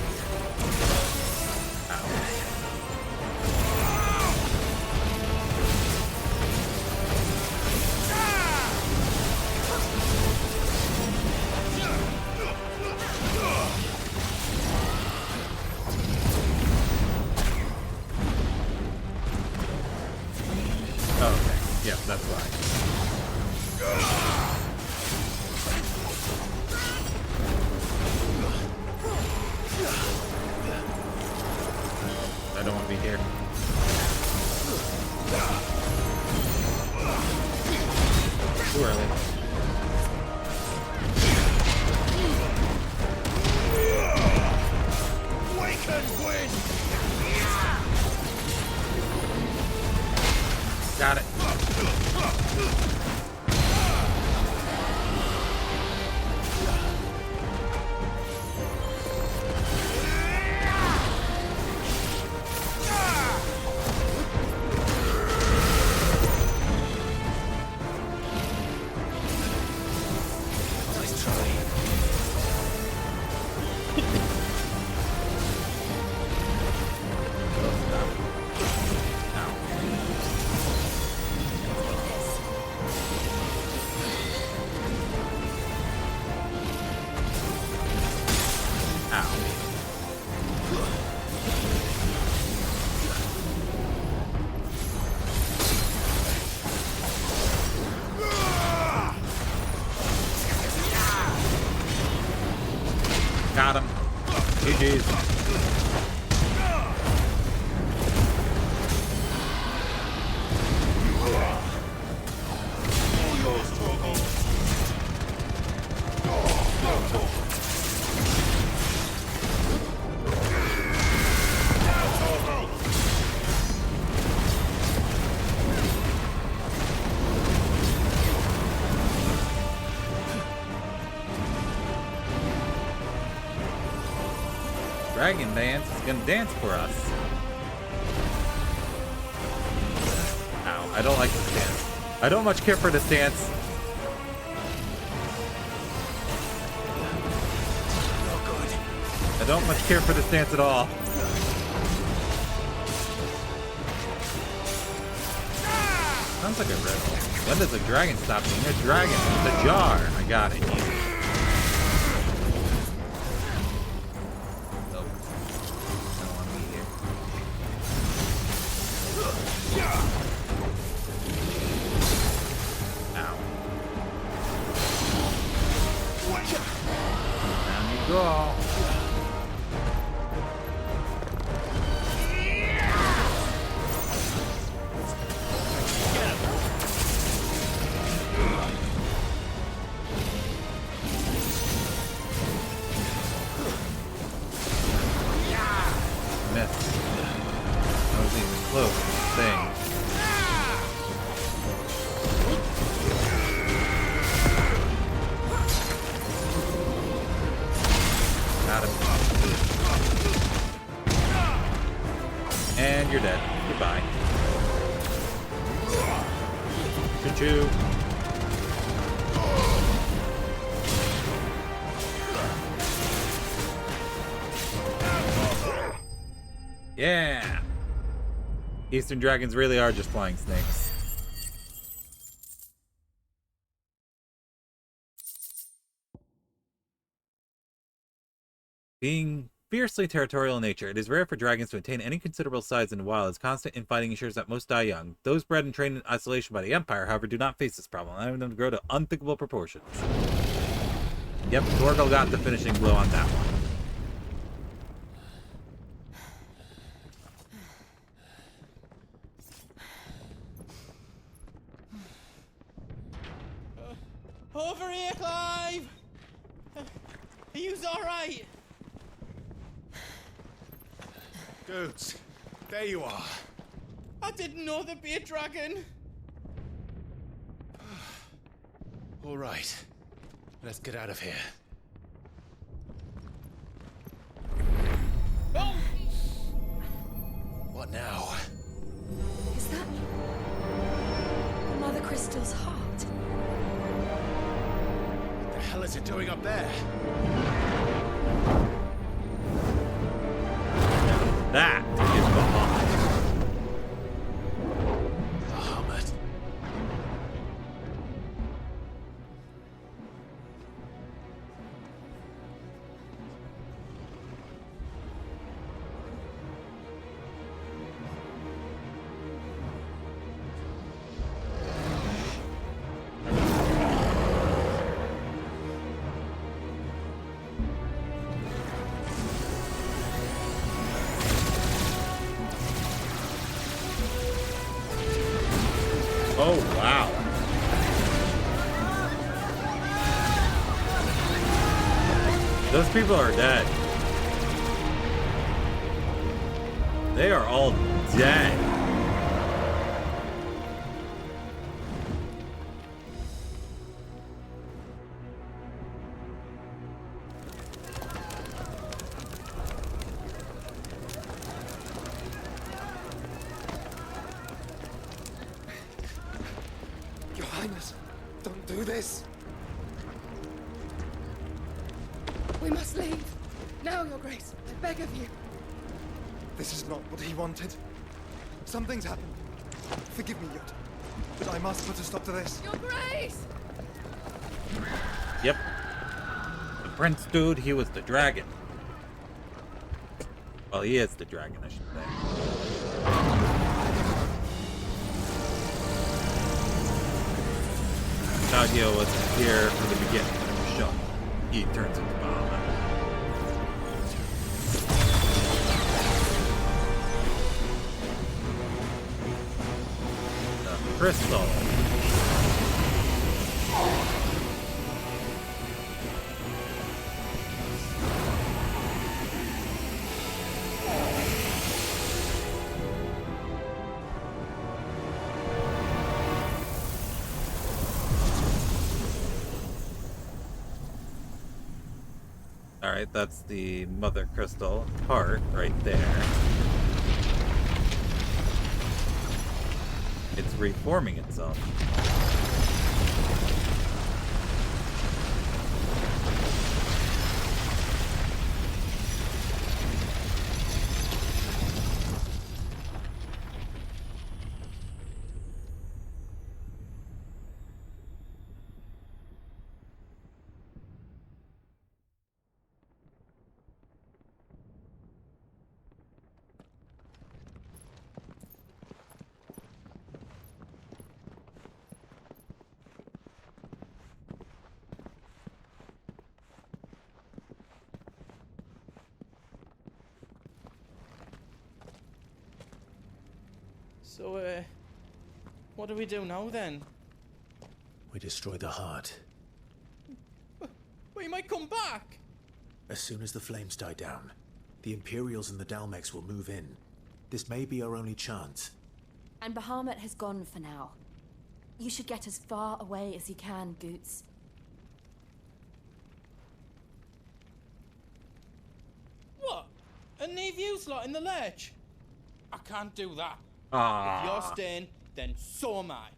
that's why. I don't want to be here. Too early. Got it. Got him. GG's. Dragon Dance is gonna dance for us. Ow, I don't like this dance. I don't much care for this dance. I don't much care for this dance at all. Sounds like a riddle. When does a dragon stop being a dragon? It's a jar. I got it. Easy. Choo. Yeah. Eastern dragons really are just flying snakes. Being fiercely territorial in nature, it is rare for dragons to attain any considerable size in the wild, as constant infighting ensures that most die young. Those bred and trained in isolation by the Empire, however, do not face this problem, allowing them to grow to unthinkable proportions. Yep, Torgal got the finishing blow on that one. Over here, Clive! Are you alright? Dudes, there you are. I didn't know there'd be a dragon. All right. Let's get out of here. Oh! What now? Is that Mother Crystal's heart? What the hell is it doing up there? That is Bahamut. Bahamut. Oh, wow. Those people are dead. They are all dead. Your Highness, don't do this. We must leave. Now, Your Grace. I beg of you. This is not what he wanted. Something's happened. Forgive me, Yut, but I must put a stop to this. Your Grace! Yep. The prince dude, he was the dragon. Well, he is the dragon, I should say. Nadia wasn't here from the beginning when it was shown. He turns into Bahamut. The crystal. Alright, that's the Mother Crystal heart right there. It's reforming itself. So, what do we do now then? We destroy the heart. We might come back! As soon as the flames die down, the Imperials and the Dalmex will move in. This may be our only chance. And Bahamut has gone for now. You should get as far away as you can, Goots. What? And leave you lot in the lurch? I can't do that. Ah. If you're staying, then so am I.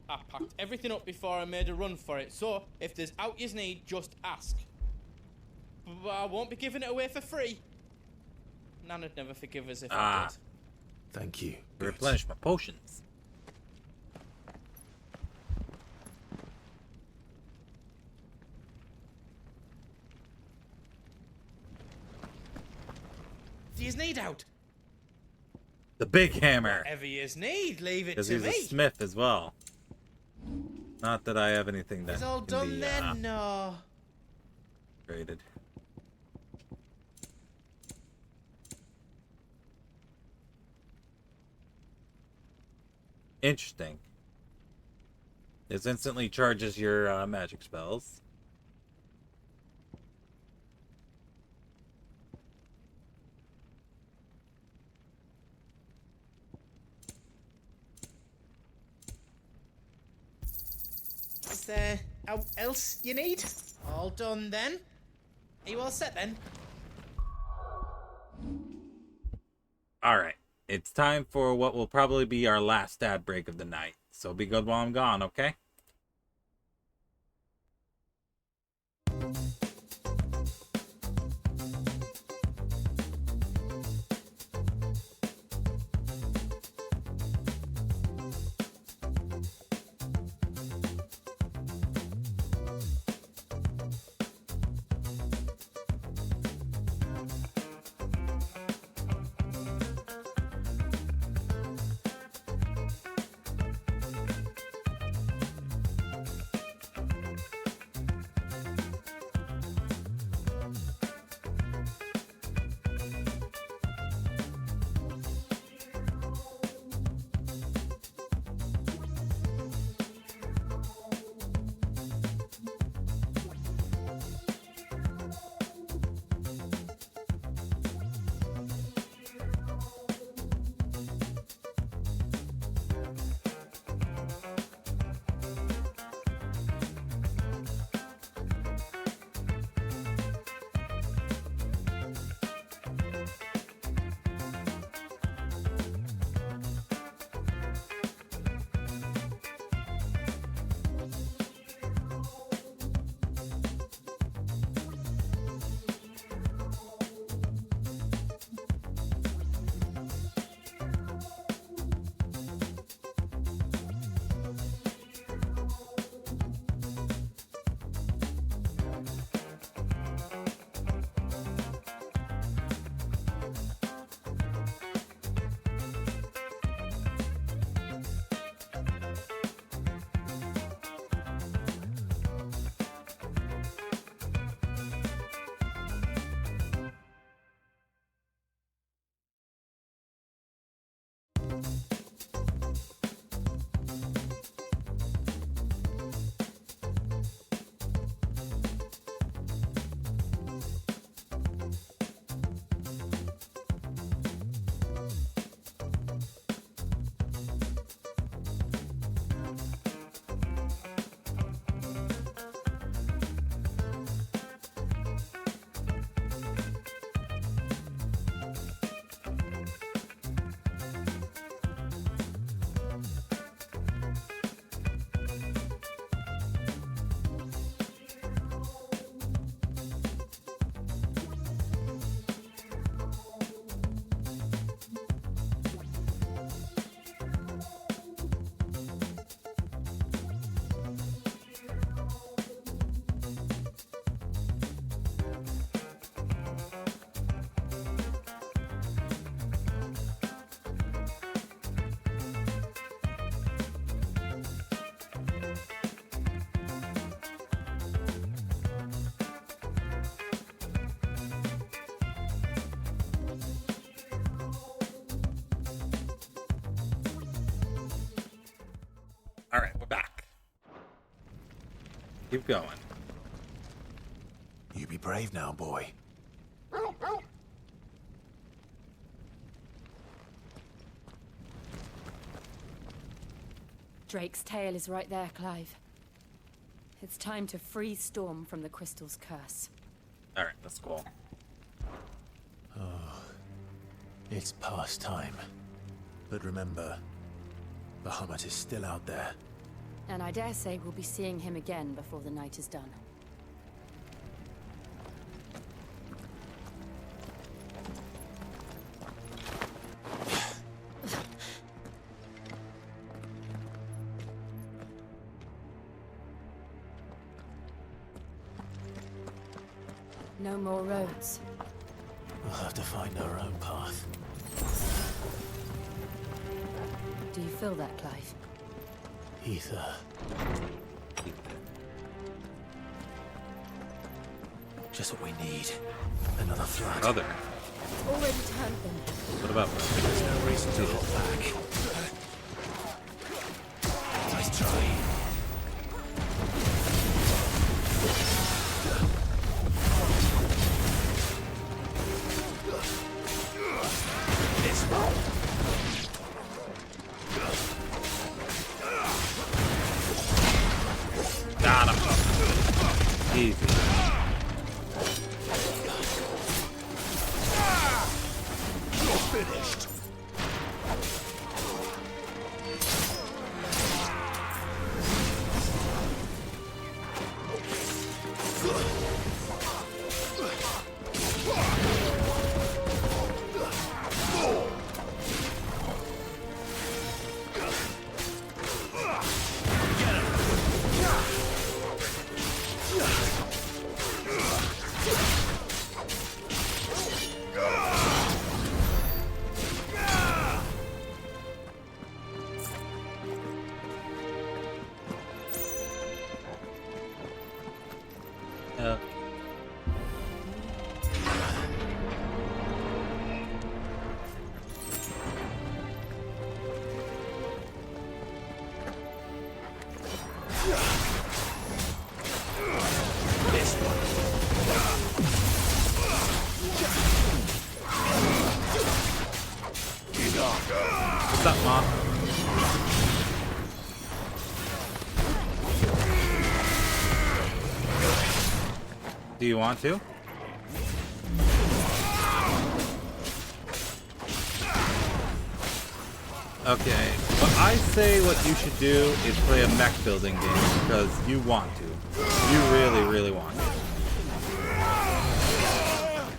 I packed everything up before I made a run for it, so if there's out yous need, just ask. But I won't be giving it away for free. Nana'd never forgive us if I did. Thank you. Replenish my potions. Do yous need out? The big hammer. Whatever yous need, leave it Because to he's me. a smith as well. Not that I have anything that It's all can done be, then, no. traded. Interesting. This instantly charges your magic spells. Is there else you need? All done then? Are you all set then? Alright. It's time for what will probably be our last ad break of the night. So be good while I'm gone, okay? Alright, we're back. Keep going. You be brave now, boy. Drake's tail is right there, Clive. It's time to free Storm from the Crystal's curse. Alright, let's go. Oh, it's past time. But remember, Bahamut is still out there. And I dare say we'll be seeing him again before the night is done. No more roads. We'll have to find our own path. Do you feel that, Clive? Ether. Just what we need. Another flood. Other. Already turned them. What about There's no reason to hold back. Nice try. Got him. Easy. You're finished. What's up, Mom? Do you want to? Okay, but I say what you should do is play a mech building game because you want to. You really, really want to.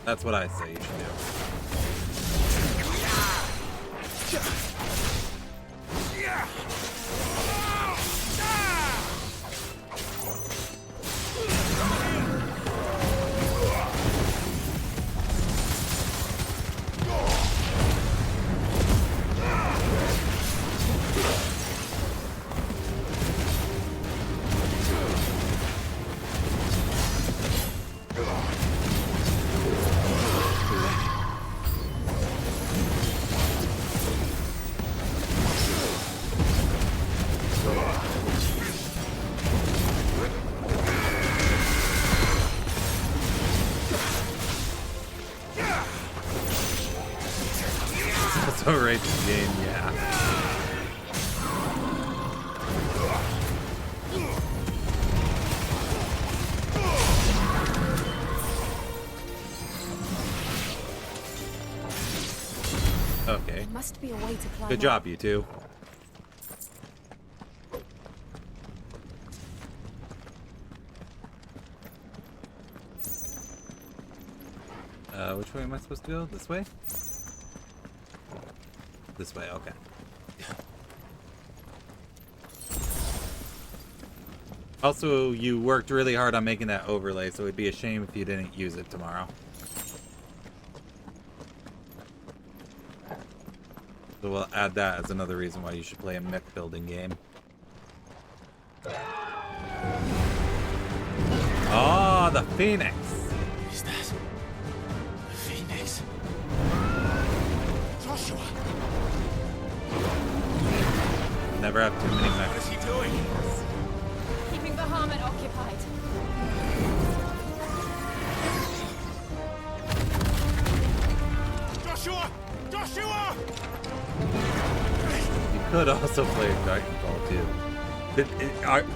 That's what I say you should do. So racing game, yeah. Okay. There must be a way to climb Good job, you two. Which way am I supposed to go? This way? This way, okay. Also, you worked really hard on making that overlay, so it'd be a shame if you didn't use it tomorrow. So we'll add that as another reason why you should play a mech building game. Oh, the Phoenix! Is that the Phoenix? Joshua! Never have too many mechs. What is he doing? Keeping Bahamut occupied. Joshua! Joshua! You could also play Titanfall 2.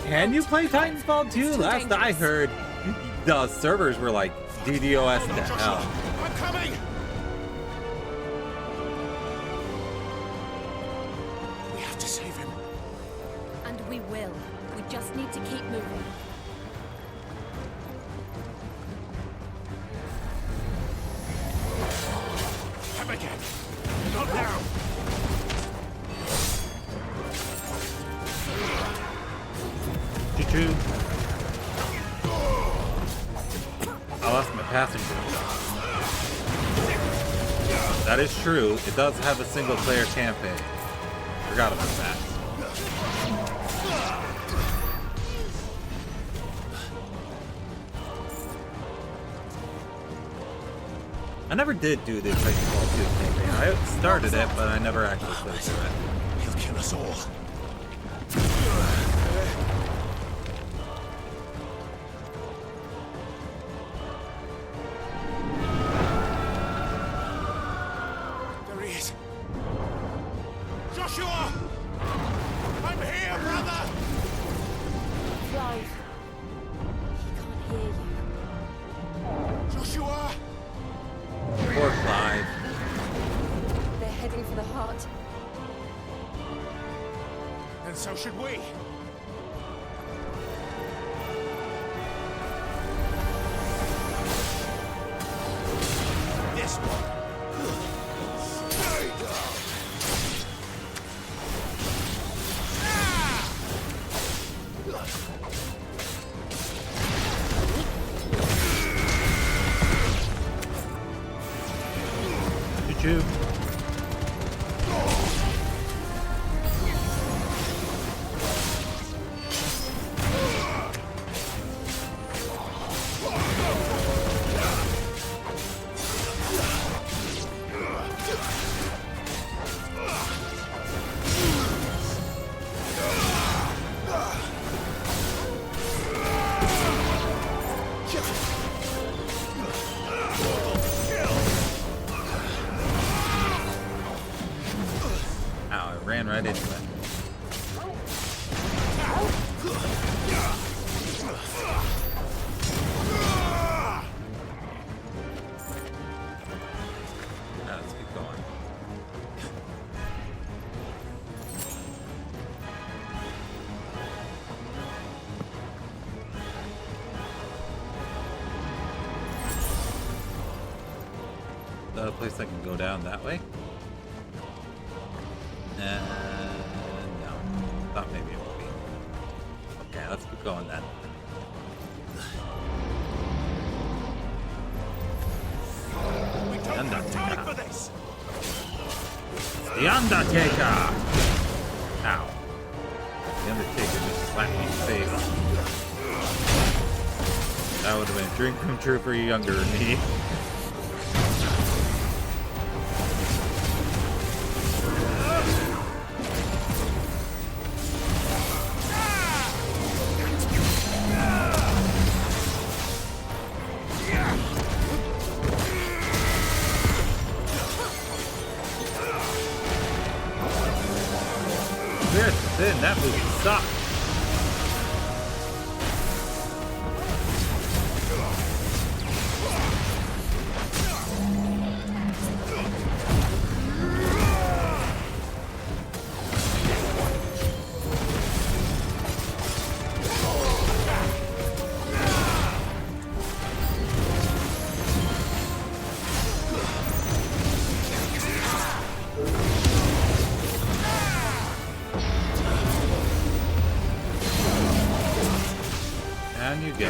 Can you play Titanfall 2? Last I heard, the servers were like DDoS to hell. I'm coming! And we will. just need to keep moving. Come again. Not now. Choo-choo. I lost my passenger. That is true. It does have a single-player campaign. Forgot about that. I never did do the Titanfall 2 campaign. I started it, but I never actually played through it. He'll kill us all. There he is. Joshua! I'm here, brother! Clive. He can't hear you. Joshua! Poor Clive. They're heading for the heart. And so should we. This one. Stay down. Choo-choo. Ow, I ran right into it. Now let's keep going. Is that a place I can go down that way? No. Thought maybe it would be. Okay, let's keep going then. We don't have time for this! The Undertaker! Ow. The Undertaker just slapped me in the face. That would have been a dream come true for younger me. That movie sucked. Down you go.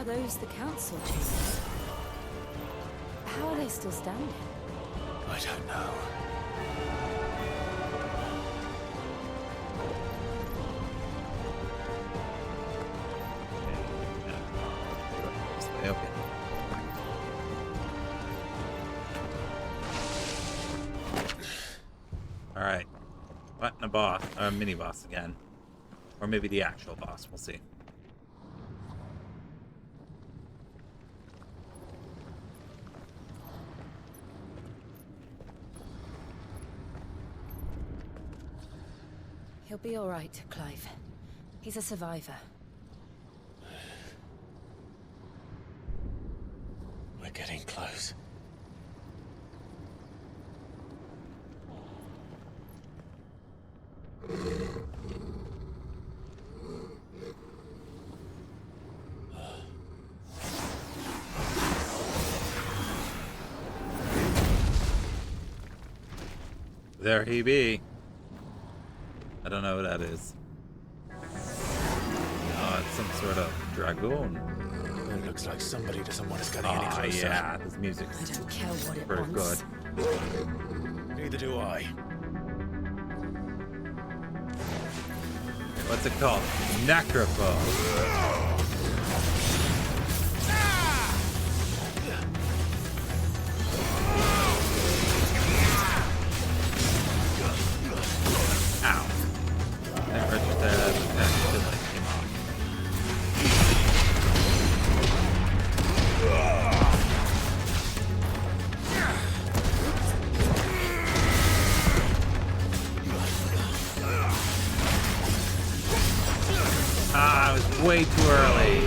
Are those the council chambers? How are they still standing? I don't know. Okay. Alright. Fighting a boss, or a mini boss again. Or maybe the actual boss, we'll see. He'll be all right, Clive. He's a survivor. We're getting close. There he be. I don't know what that is. Oh, it's some sort of dragoon. It looks like somebody doesn't want us getting any closer. Yeah, this music's I don't care what it pretty wants. good. Neither do I. What's it called? Necrophone. Ow. That registered as an attack until it came off. Ah, I was way too early.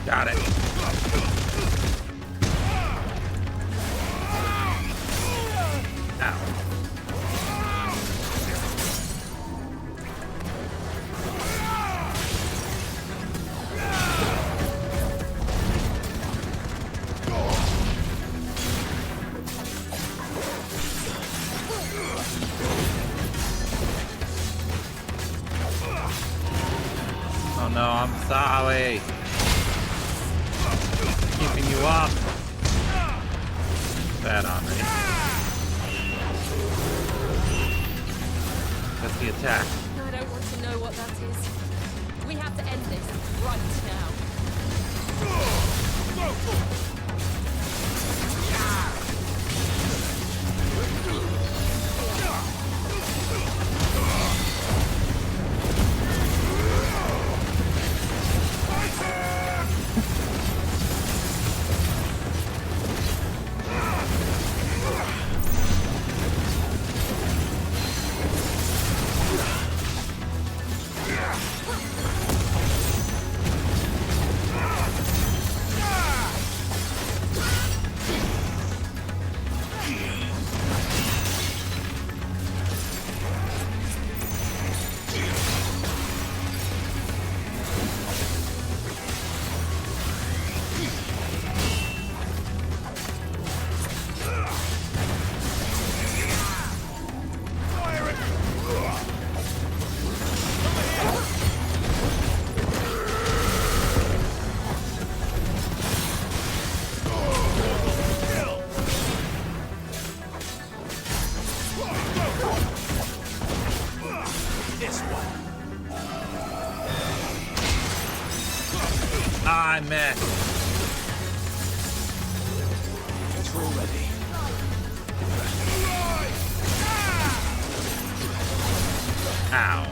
Got it. Ow. Oh no, I'm sorry. Keeping you up. Bad on me. That's the attack. I don't want to know what that is. We have to end this right now. already. Ow.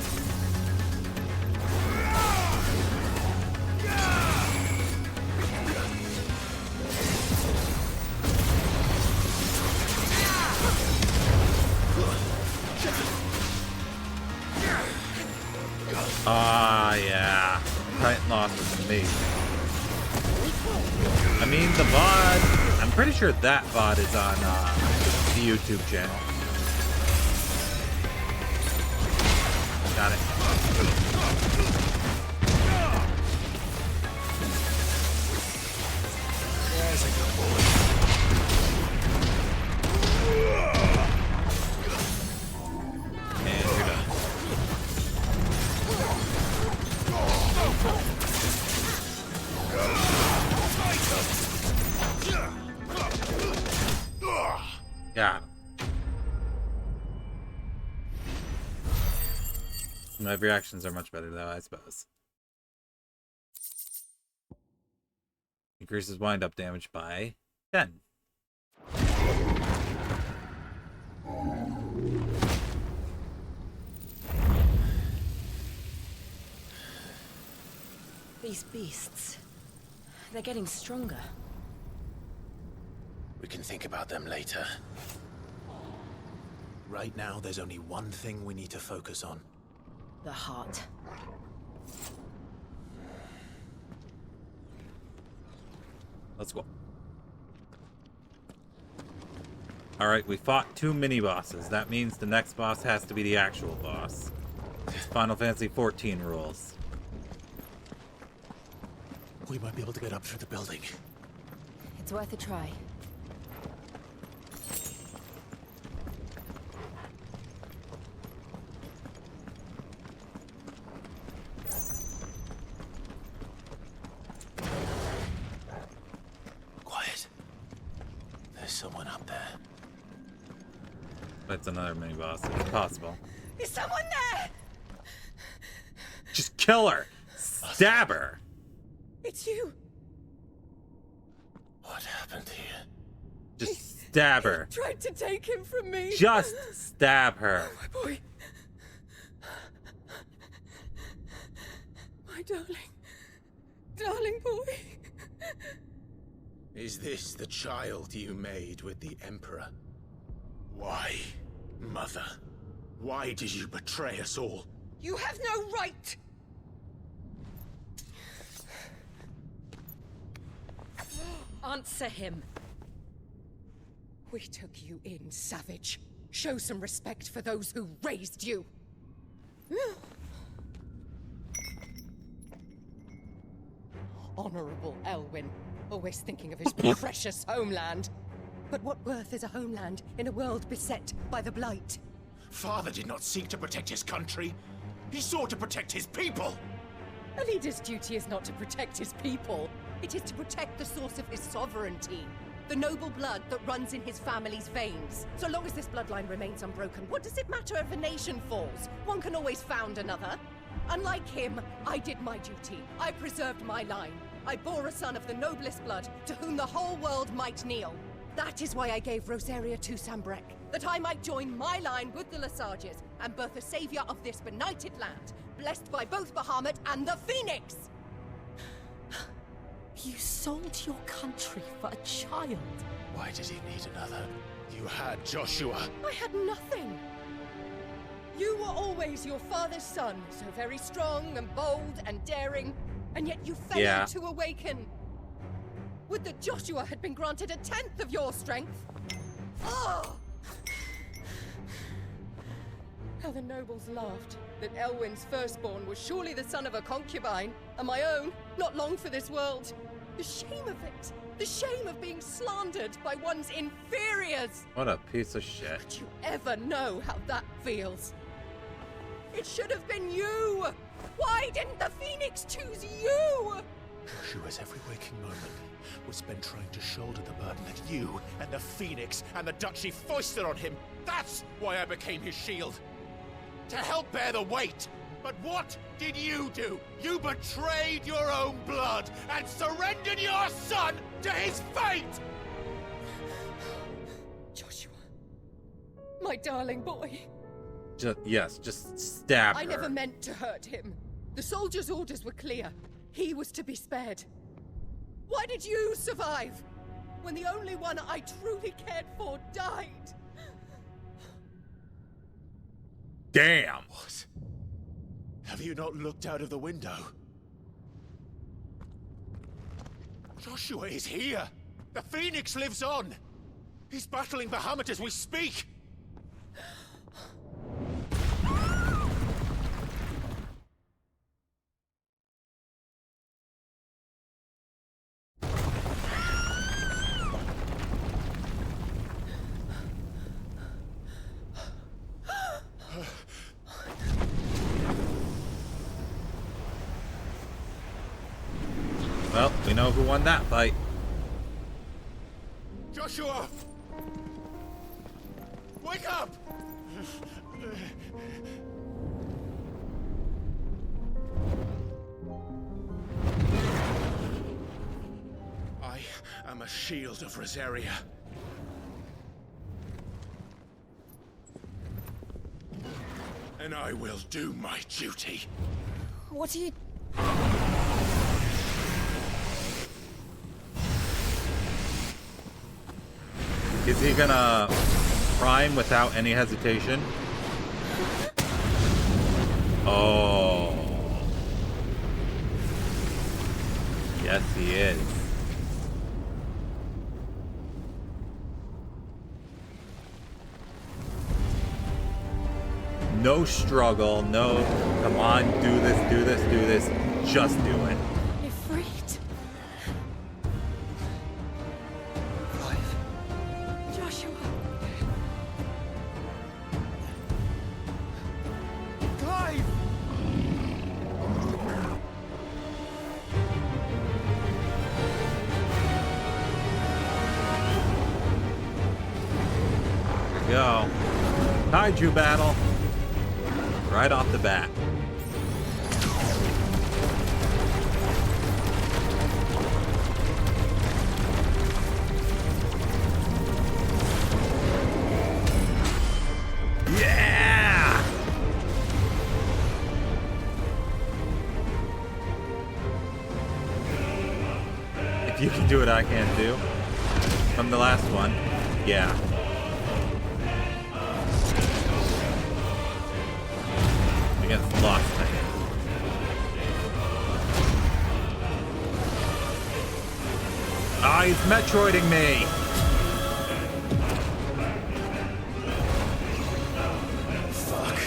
Ah, yeah. Titan loss was amazing. I mean, the VOD, I'm pretty sure that VOD is on the YouTube channel. Got it. There's a good boy. And you're done. Got him. My reactions are much better though, I suppose. Increases wind-up damage by 10. These beasts, they're getting stronger. We can think about them later. Right now, there's only one thing we need to focus on. The heart. Let's go. Alright, we fought 2 mini-bosses. That means the next boss has to be the actual boss. It's Final Fantasy XIV rules. We might be able to get up through the building. It's worth a try. Quiet. There's someone up there. That's another mini-boss. It's possible. Is someone there? Just kill her! Stab her! It's you. What happened here? Just stab her. Tried to take him from me. Just stab her. My boy. My darling. Darling boy. Is this the child you made with the Emperor? Why, Mother? Why did you betray us all? You have no right. Answer him. We took you in, savage. Show some respect for those who raised you. Honorable Elwyn, always thinking of his precious homeland. But what worth is a homeland in a world beset by the Blight? Father did not seek to protect his country. He sought to protect his people. A leader's duty is not to protect his people. It is to protect the source of his sovereignty. The noble blood that runs in his family's veins. So long as this bloodline remains unbroken, what does it matter if a nation falls? One can always found another. Unlike him, I did my duty. I preserved my line. I bore a son of the noblest blood, to whom the whole world might kneel. That is why I gave Rosaria to Sambrek, that I might join my line with the Lesages and birth a savior of this benighted land, blessed by both Bahamut and the Phoenix! You sold your country for a child. Why did he need another? You had Joshua. I had nothing. You were always your father's son, so very strong and bold and daring, and yet you failed to awaken. Would that Joshua had been granted 1/10 of your strength? Oh! How the nobles laughed that Elwyn's firstborn was surely the son of a concubine, and my own, not long for this world. The shame of it! The shame of being slandered by one's inferiors! What a piece of shit. Did you ever know how that feels? It should have been you! Why didn't the Phoenix choose you? Joshua's every waking moment was spent trying to shoulder the burden that you and the Phoenix and the Duchy foisted on him. That's why I became his shield. To help bear the weight. But what did you do? You betrayed your own blood and surrendered your son to his fate! my darling boy. Just stab her. I never meant to hurt him. The soldiers' orders were clear. He was to be spared. Why did you survive when the only one I truly cared for died? Damn. What? Have you not looked out of the window? Joshua is here! The Phoenix lives on! He's battling Bahamut as we speak! Well, we know who won that fight. Joshua! Wake up! I am a shield of Rosaria. And I will do my duty. What are you... Is he gonna prime without any hesitation? Oh. Yes, he is. No struggle, no, come on, do this, do this, do this. Just do it. You're freed. Joshua. Clive! Here we go. Kaiju battle. Right off the bat. Yeah! If you can do what I can do from the last one, yeah. Against Lost Thing. Ah, he's Metroiding me! Fuck.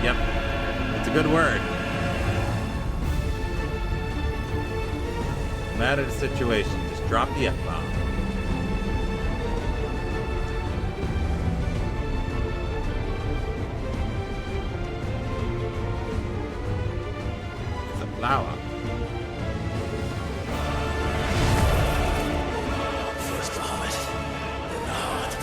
Yep. It's a good word. No matter the situation, just drop the F-bomb. It's a flower. First Bahamut, then the heart.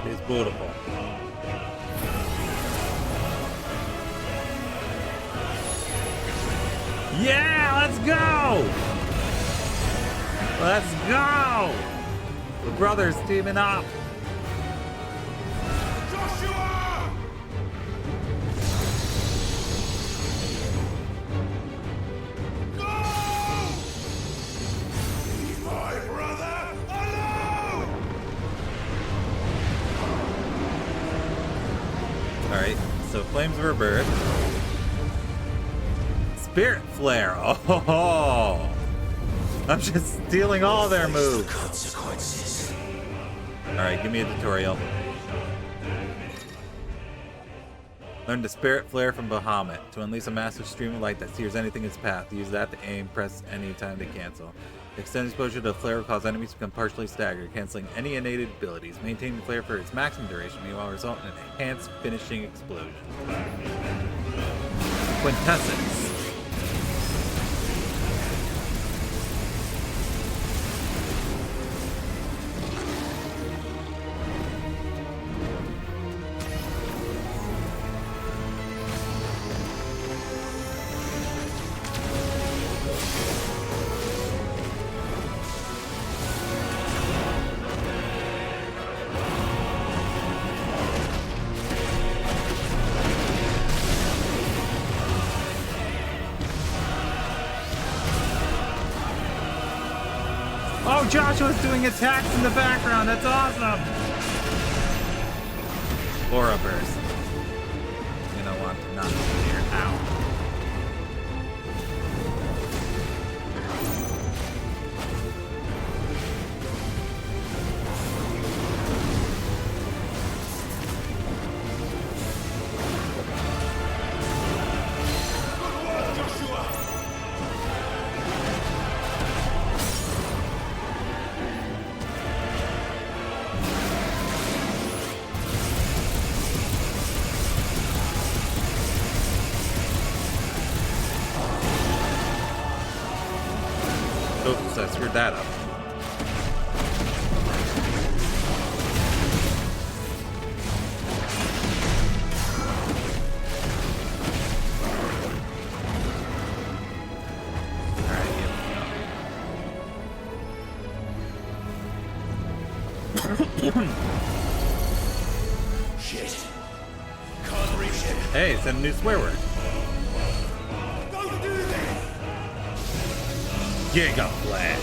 It is beautiful. Yeah, let's go! Let's go! The brothers teaming up. Joshua! No! Leave my brother alone! Alright, so Flames of Rebirth. Spirit Flare. Oh! I'm just stealing all their moves. Consequences. Alright, give me a tutorial. Learn the Spirit Flare from Bahamut. To unleash a massive stream of light that sears anything in its path, use that to aim, press any time to cancel. Extend exposure to the flare will cause enemies to become partially staggered, canceling any innate abilities. Maintain the flare for its maximum duration, meanwhile resulting in an enhanced finishing explosion. Quintessence. Oh, Joshua's doing attacks in the background. That's awesome. Aura burst. You know what? Not here. Ow. Oops, I screwed that up. Shit. Can't reach it. Hey, it's a new swear word. Don't do this! Giga Flash.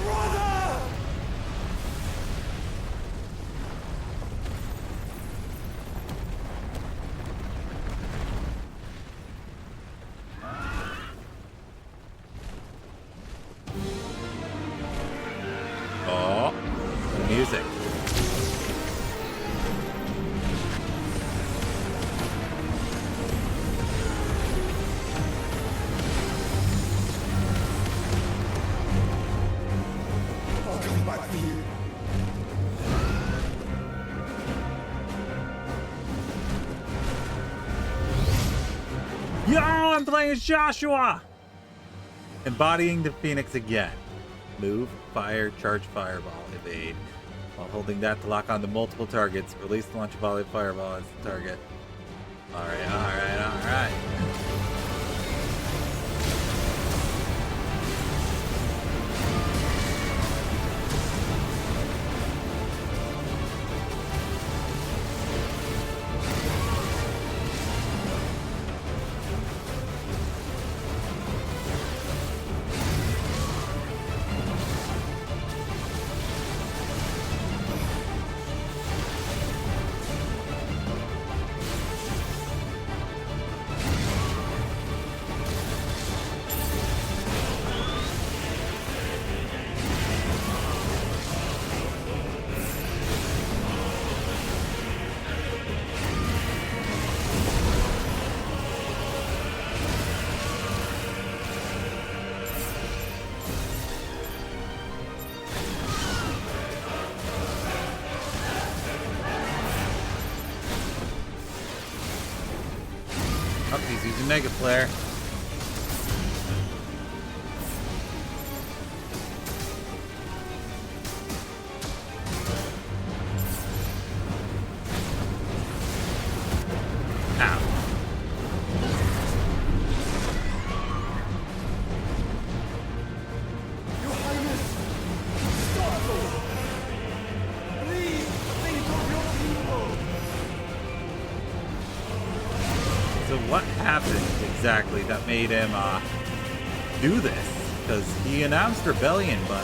Brother! Oh, the music. I'll come back for you. Yo, I'm playing as Joshua! Embodying the Phoenix again. Move, fire, charge fireball, evade. While holding that to lock onto multiple targets, release the launch a volley of fireball as the target. Alright, alright, alright. Oh, he's using Mega Flare. Ow. what happened exactly that made him do this. Because he announced rebellion, but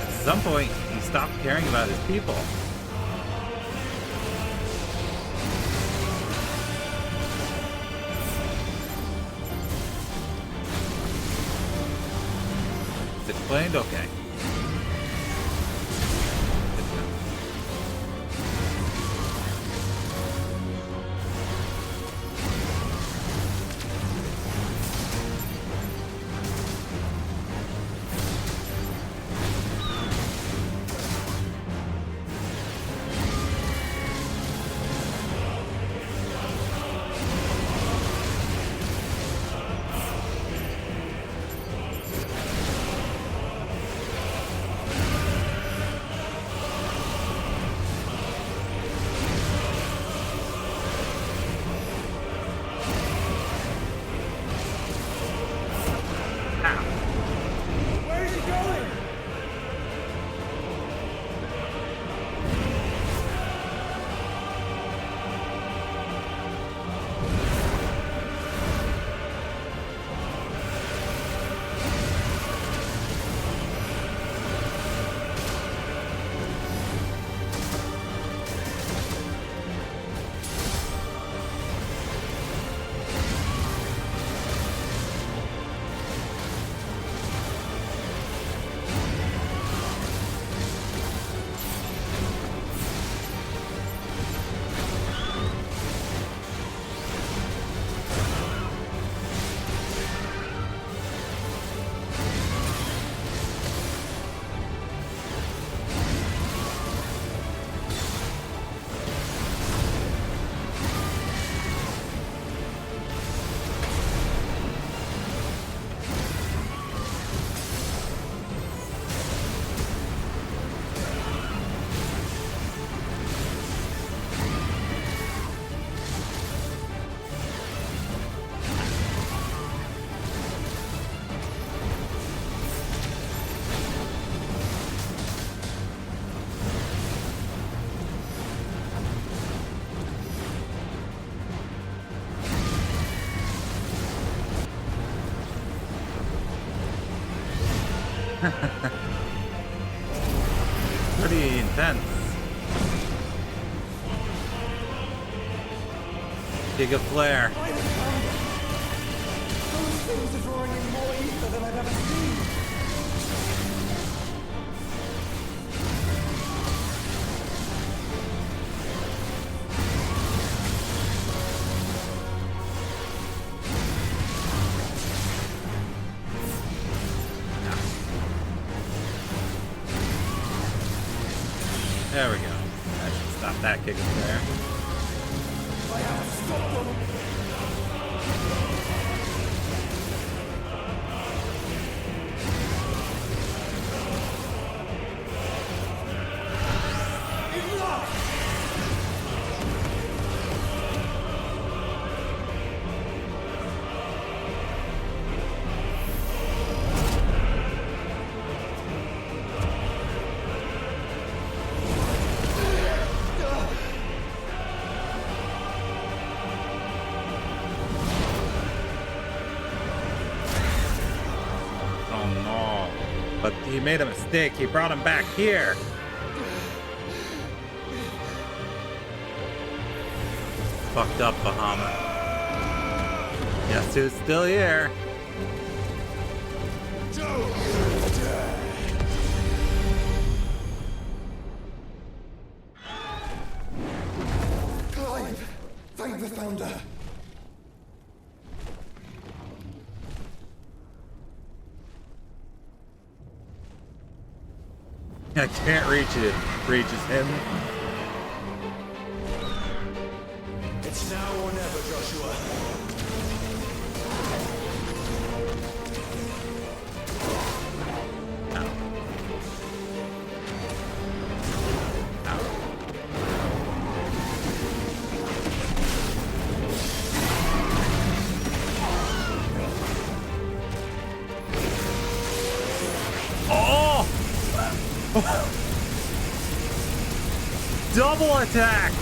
at some point he stopped caring about his people. It's explained? Okay. Pretty intense. Giga flare. Those things are drawing in more ether than I've ever seen. There we go. I should stop that Giga flare. I have to stop them. But he made a mistake. He brought him back here. Fucked up, Bahamut. Guess who's still here? Clive, thank the Founder. I can't reach it. Reaches him. It's now or never, Joshua. Double attacks!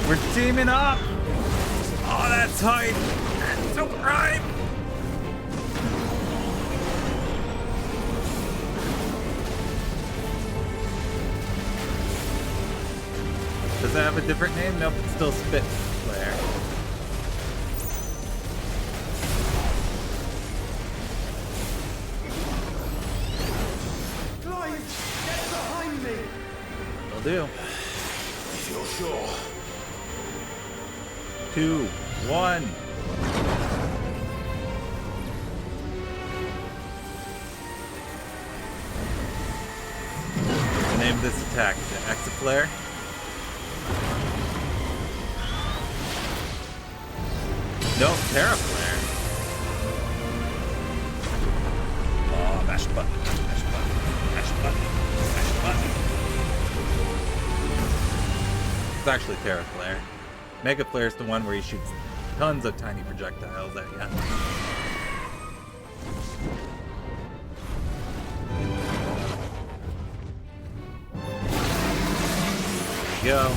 We're teaming up! Oh, that's hype! That's so prime! Does it have a different name? Nope, it's still Spit Flare. Clive, get behind me! Will do. If you're sure. 2, 1. Name this attack the Exaflare. No, Terraflare. Oh, mash button, mash button, mash button, mash button. It's actually Terraflare. Mega Flare is the one where he shoots tons of tiny projectiles at you. There you go.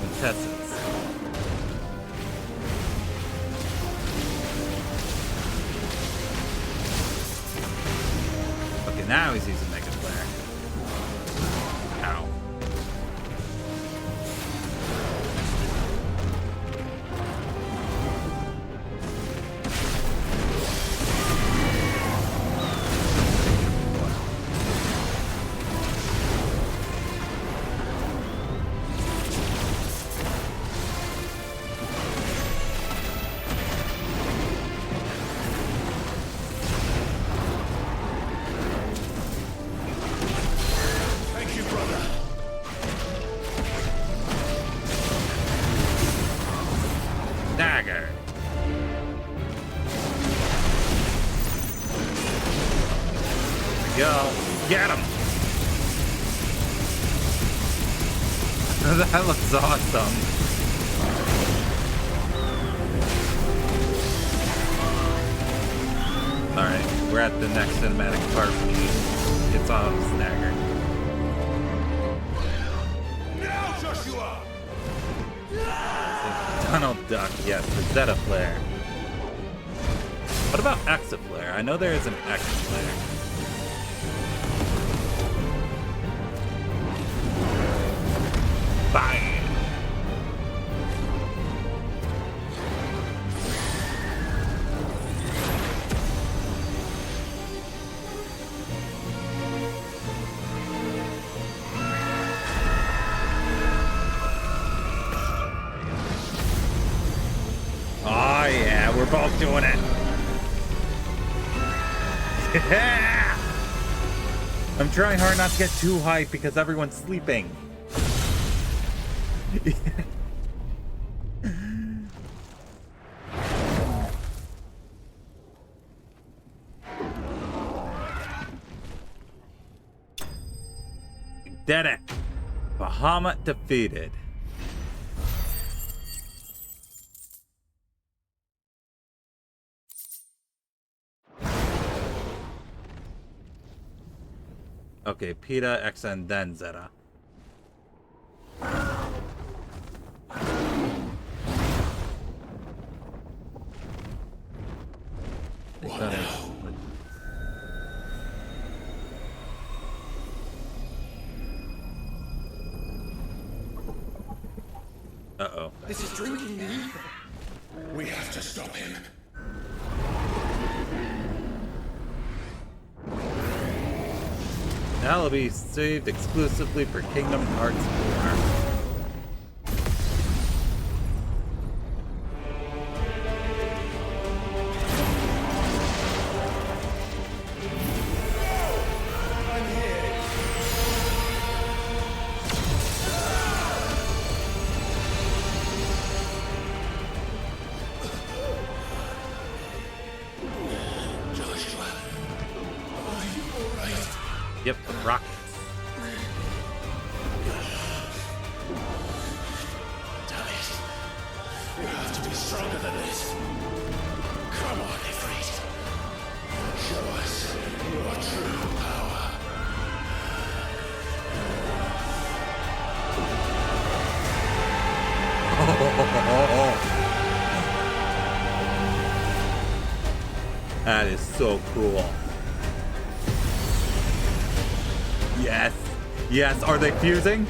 Quintessence. Okay, now he's using Mega Flare. Ow. Thank you, brother. Dagger. There we go. Get him. That looks awesome. Alright, we're at the next cinematic part when he gets off his dagger. Now, Joshua! Tunnel Duck, yes, the Zeta Flare. What about Exaflare? I know there is an Exaflare. Bang! Oh yeah, we're both doing it. I'm trying hard not to get too hyped because everyone's sleeping. We did it. Bahamut defeated. Okay, Peta, X, and then Zeta. Uh-oh. This is drinking me. We have to stop him. Now it'll be saved exclusively for Kingdom Hearts 4. Yep, rockets. Damn it. You have to be stronger than this. Come on, Ifrit. Show us your true power. so cool. Yes. Yes. Are they fusing?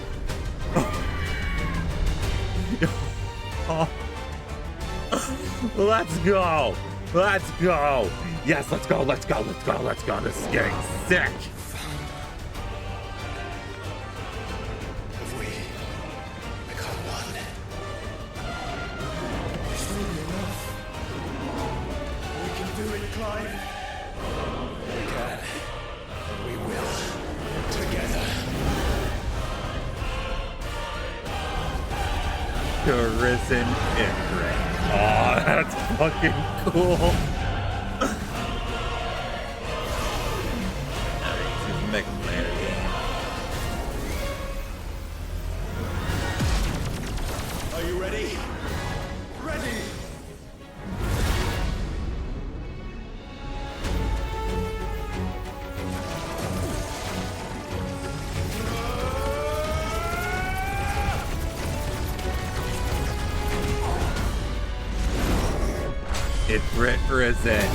Oh. Let's go. Let's go. Yes, let's go. Let's go. Let's go. Let's go. This is getting sick. If we become one, this will be enough. We can do it, Clive. We can. We will. Together. Risen Ifrit. Oh, that's fucking cool. Make him land again. Are you ready? Ready! Ifrit Risen.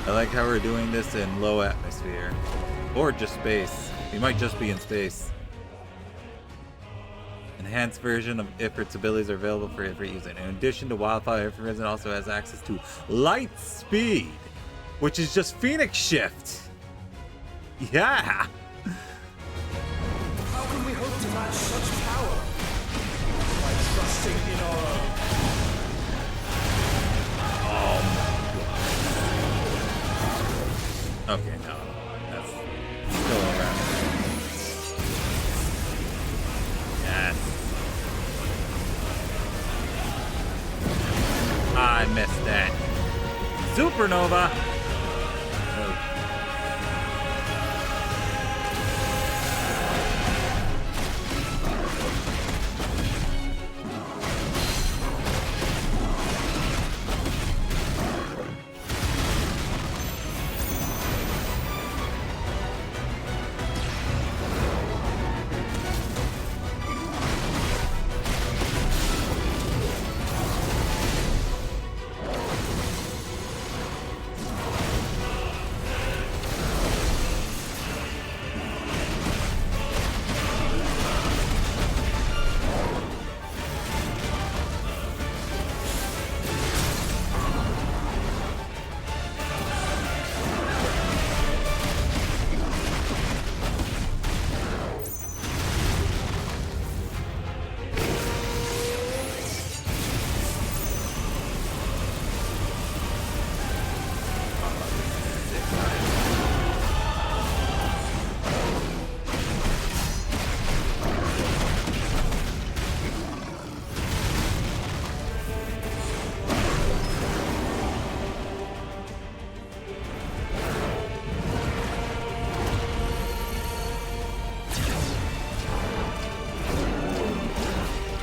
I like how we're doing this in low atmosphere. Or just space. We might just be in space. Enhanced version of Ifrit's abilities are available for Ifrit users. In addition to Wildfire, Ifrit Risen also has access to Light Speed, which is just Phoenix Shift. Yeah! How can we hope to match such power? By trusting in our own. Okay, no. That's still around. Yes. I missed that. Supernova!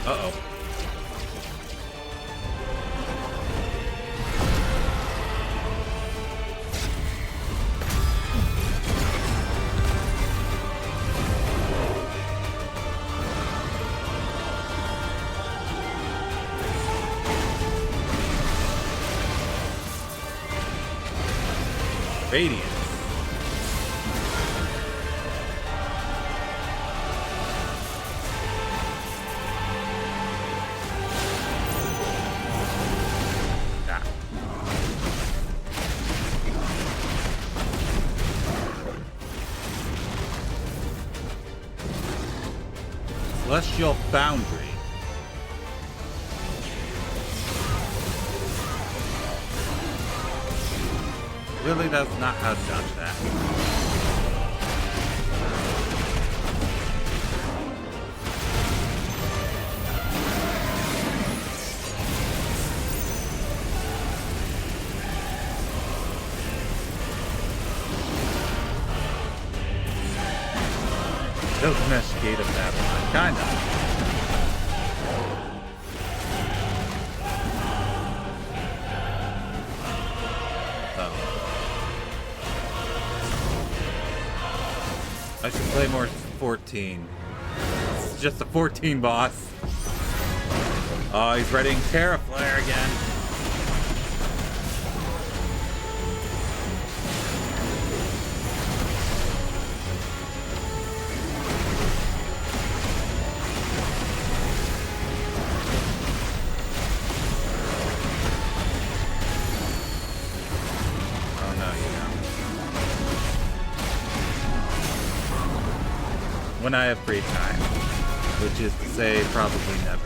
Uh-oh. Radiant. Celestial Foundry. Really does not how to dodge that. Gilgamesh Gate of Babylon, kinda. I should play more 14. is just a 14 boss. Oh, he's readying Terra Flare again. Oh no, you don't. When I have free time, which is to say probably never.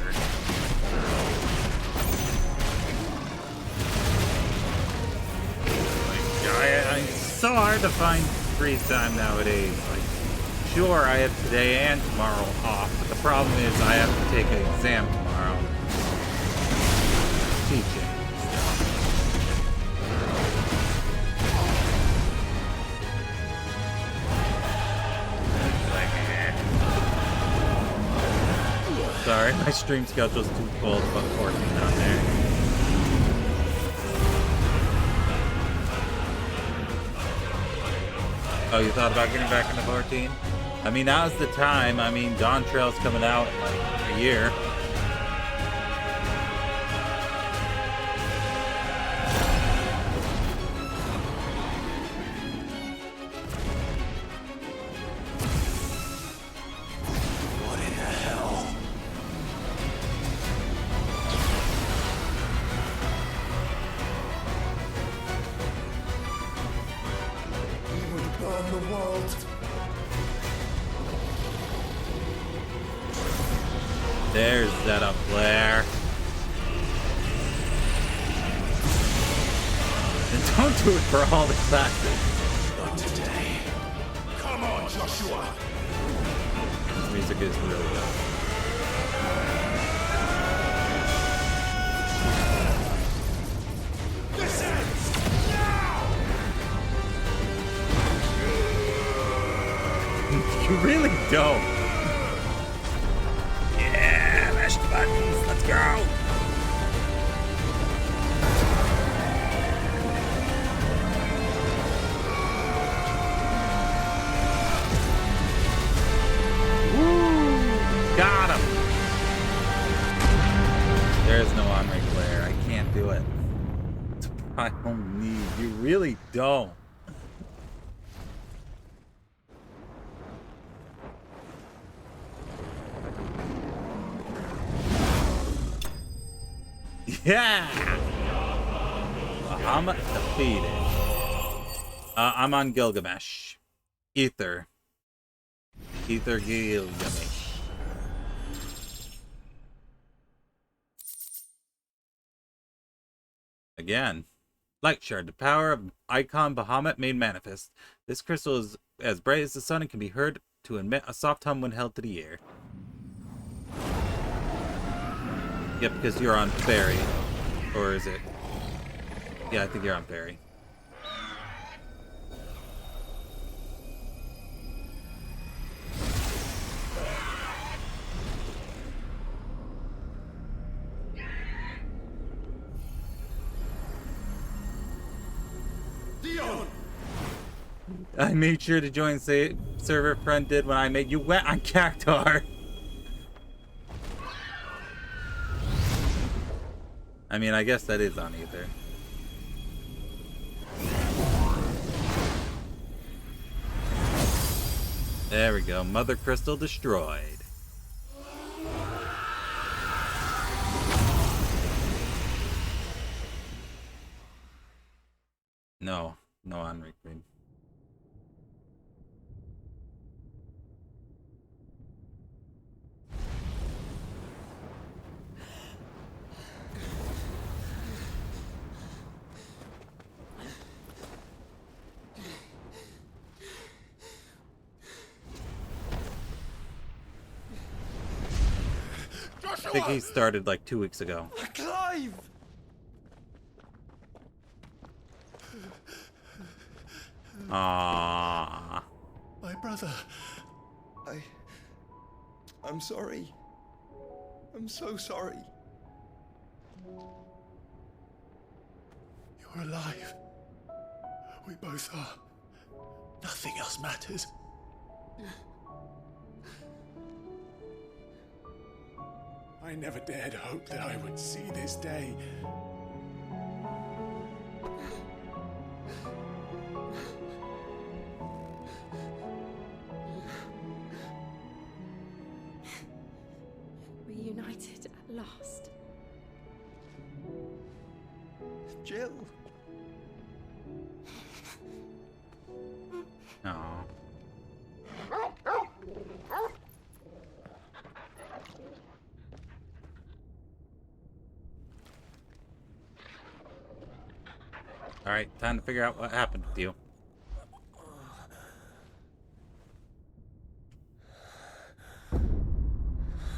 It's so hard to find free time nowadays. Like, sure, I have today and tomorrow off, but the problem is I have to take an exam tomorrow. Teaching. Sorry, my stream schedule's too full to put 14 on there. Oh, you thought about getting back into 14? I mean, now's the time. I mean, Dawn Trail's coming out in like a year. What in the hell? He would burn the world. There's that up there. And don't do it for all the classes. Not today. Come on, Joshua. This music is really good. This ends now. You really don't. Yeah, mash the buttons. Let's go. Woo! Got him. There's no Henri Claire. I can't do it. It's a primal need. You really don't. Yeah! Bahamut defeated. I'm on Gilgamesh. Ether Gilgamesh. Again. Light shard. The power of Icon Bahamut made manifest. This crystal is as bright as the sun and can be heard to emit a soft hum when held to the ear. Yep, because you're on Fairy. Or is it? Yeah, I think you're on Fairy. Dion! I made sure to join server friend did when I made you went on Cactar. I mean, I guess that is on Ether. There we go. Mother Crystal destroyed. No Henri Queen. I think he started like 2 weeks ago. Clive! Aww. My brother. I'm sorry. I'm so sorry. You're alive. We both are. Nothing else matters. I never dared hope that I would see this day. Reunited at last. Jill. No. All right, time to figure out what happened with you.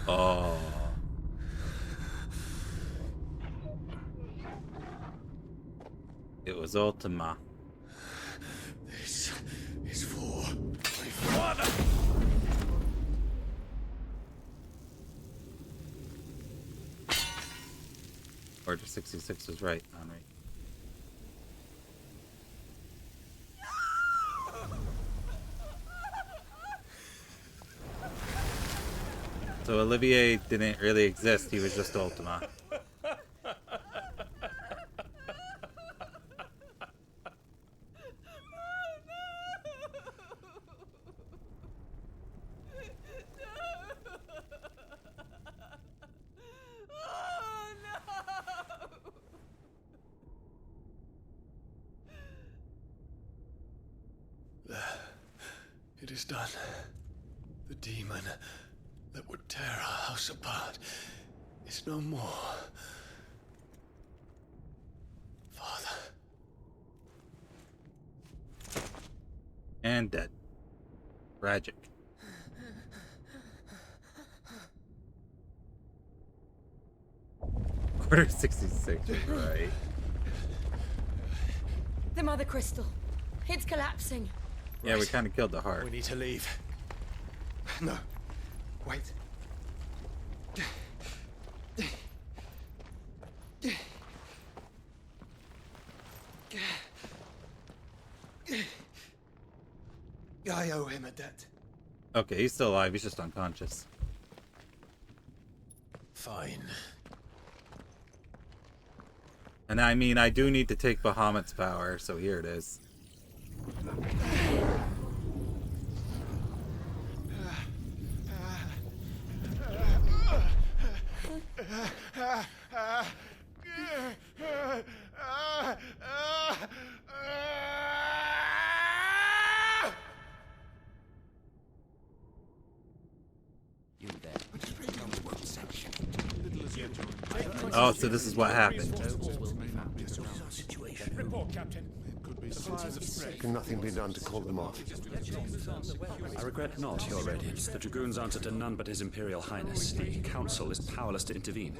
Oh. It was Ultima. This is for my father. Order 66 was right, Henri. So Olivier didn't really exist, he was just Ultima. It is done. The demon that would tear our house apart is no more. Father. And dead. Tragic. Order 66, right? The Mother Crystal. It's collapsing. Yeah, we kind of killed the heart. We need to leave. No. Wait. I owe him a debt. Okay, he's still alive, he's just unconscious. Fine. And I mean, I do need to take Bahamut's power, so here it is. Oh, so this is what happened. Report, Captain. Can nothing be done to call them off? I regret not, Your Radiance. The Dragoons answer to none but His Imperial Highness. The Council is powerless to intervene.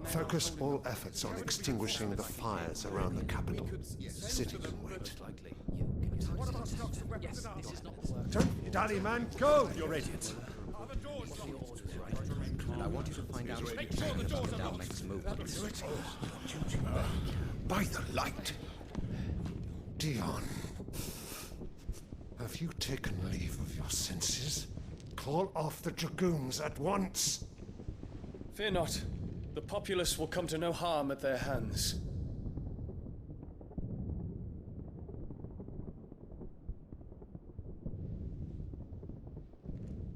Focus all efforts on extinguishing the fires around the capital. City can wait. Don't dally, man. Go! Your Radiance. And I want you to find out if Down makes a move. By the light! Dion, have you taken leave of your senses? Call off the Dragoons at once! Fear not. The populace will come to no harm at their hands.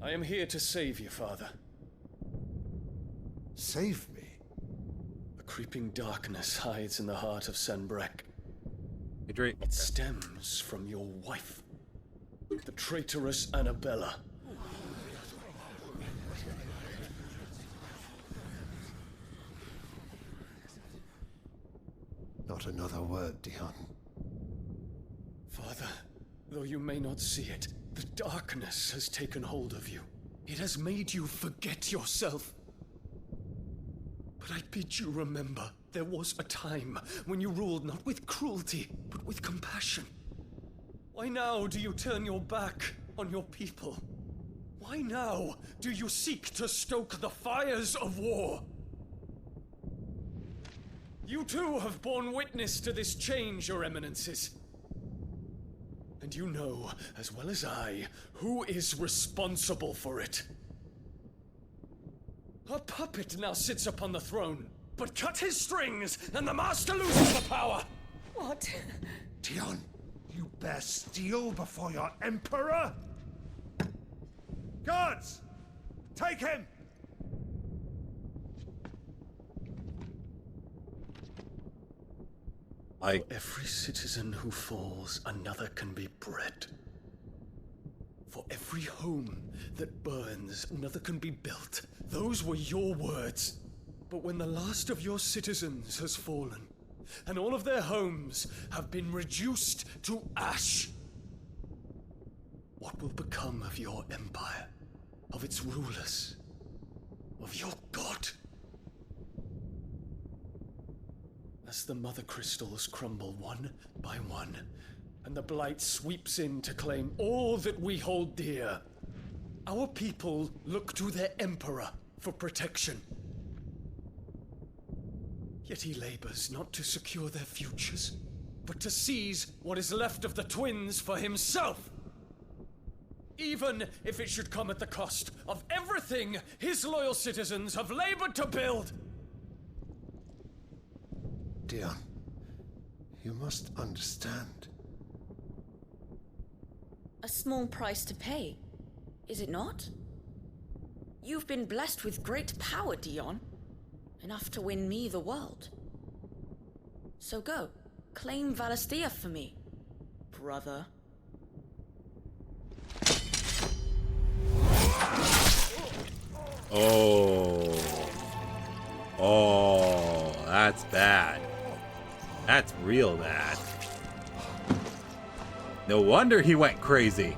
I am here to save you, Father. Save me? A creeping darkness hides in the heart of Sanbrek. It stems from your wife, the traitorous Annabella. Not another word, Dion. Father, though you may not see it, the darkness has taken hold of you. It has made you forget yourself. But I bid you remember, there was a time when you ruled not with cruelty, but with compassion. Why now do you turn your back on your people? Why now do you seek to stoke the fires of war? You too have borne witness to this change, Your Eminences. and you know, as well as I, who is responsible for it. A puppet now sits upon the throne, but cut his strings, and the master loses the power! What? Dion, you bear steel before your emperor? Guards! Take him! For every citizen who falls, another can be bred. For every home that burns, another can be built. Those were your words. But when the last of your citizens has fallen, and all of their homes have been reduced to ash, what will become of your empire, of its rulers, of your god? As the mother crystals crumble one by one, and the blight sweeps in to claim all that we hold dear, our people look to their emperor for protection. Yet he labors not to secure their futures, but to seize what is left of the twins for himself. Even if it should come at the cost of everything his loyal citizens have labored to build. Dion, you must understand. A small price to pay, is it not? You've been blessed with great power, Dion. Enough to win me the world. So go, claim Valisthea for me, brother. Oh. Oh, that's bad. That's real bad. No wonder he went crazy.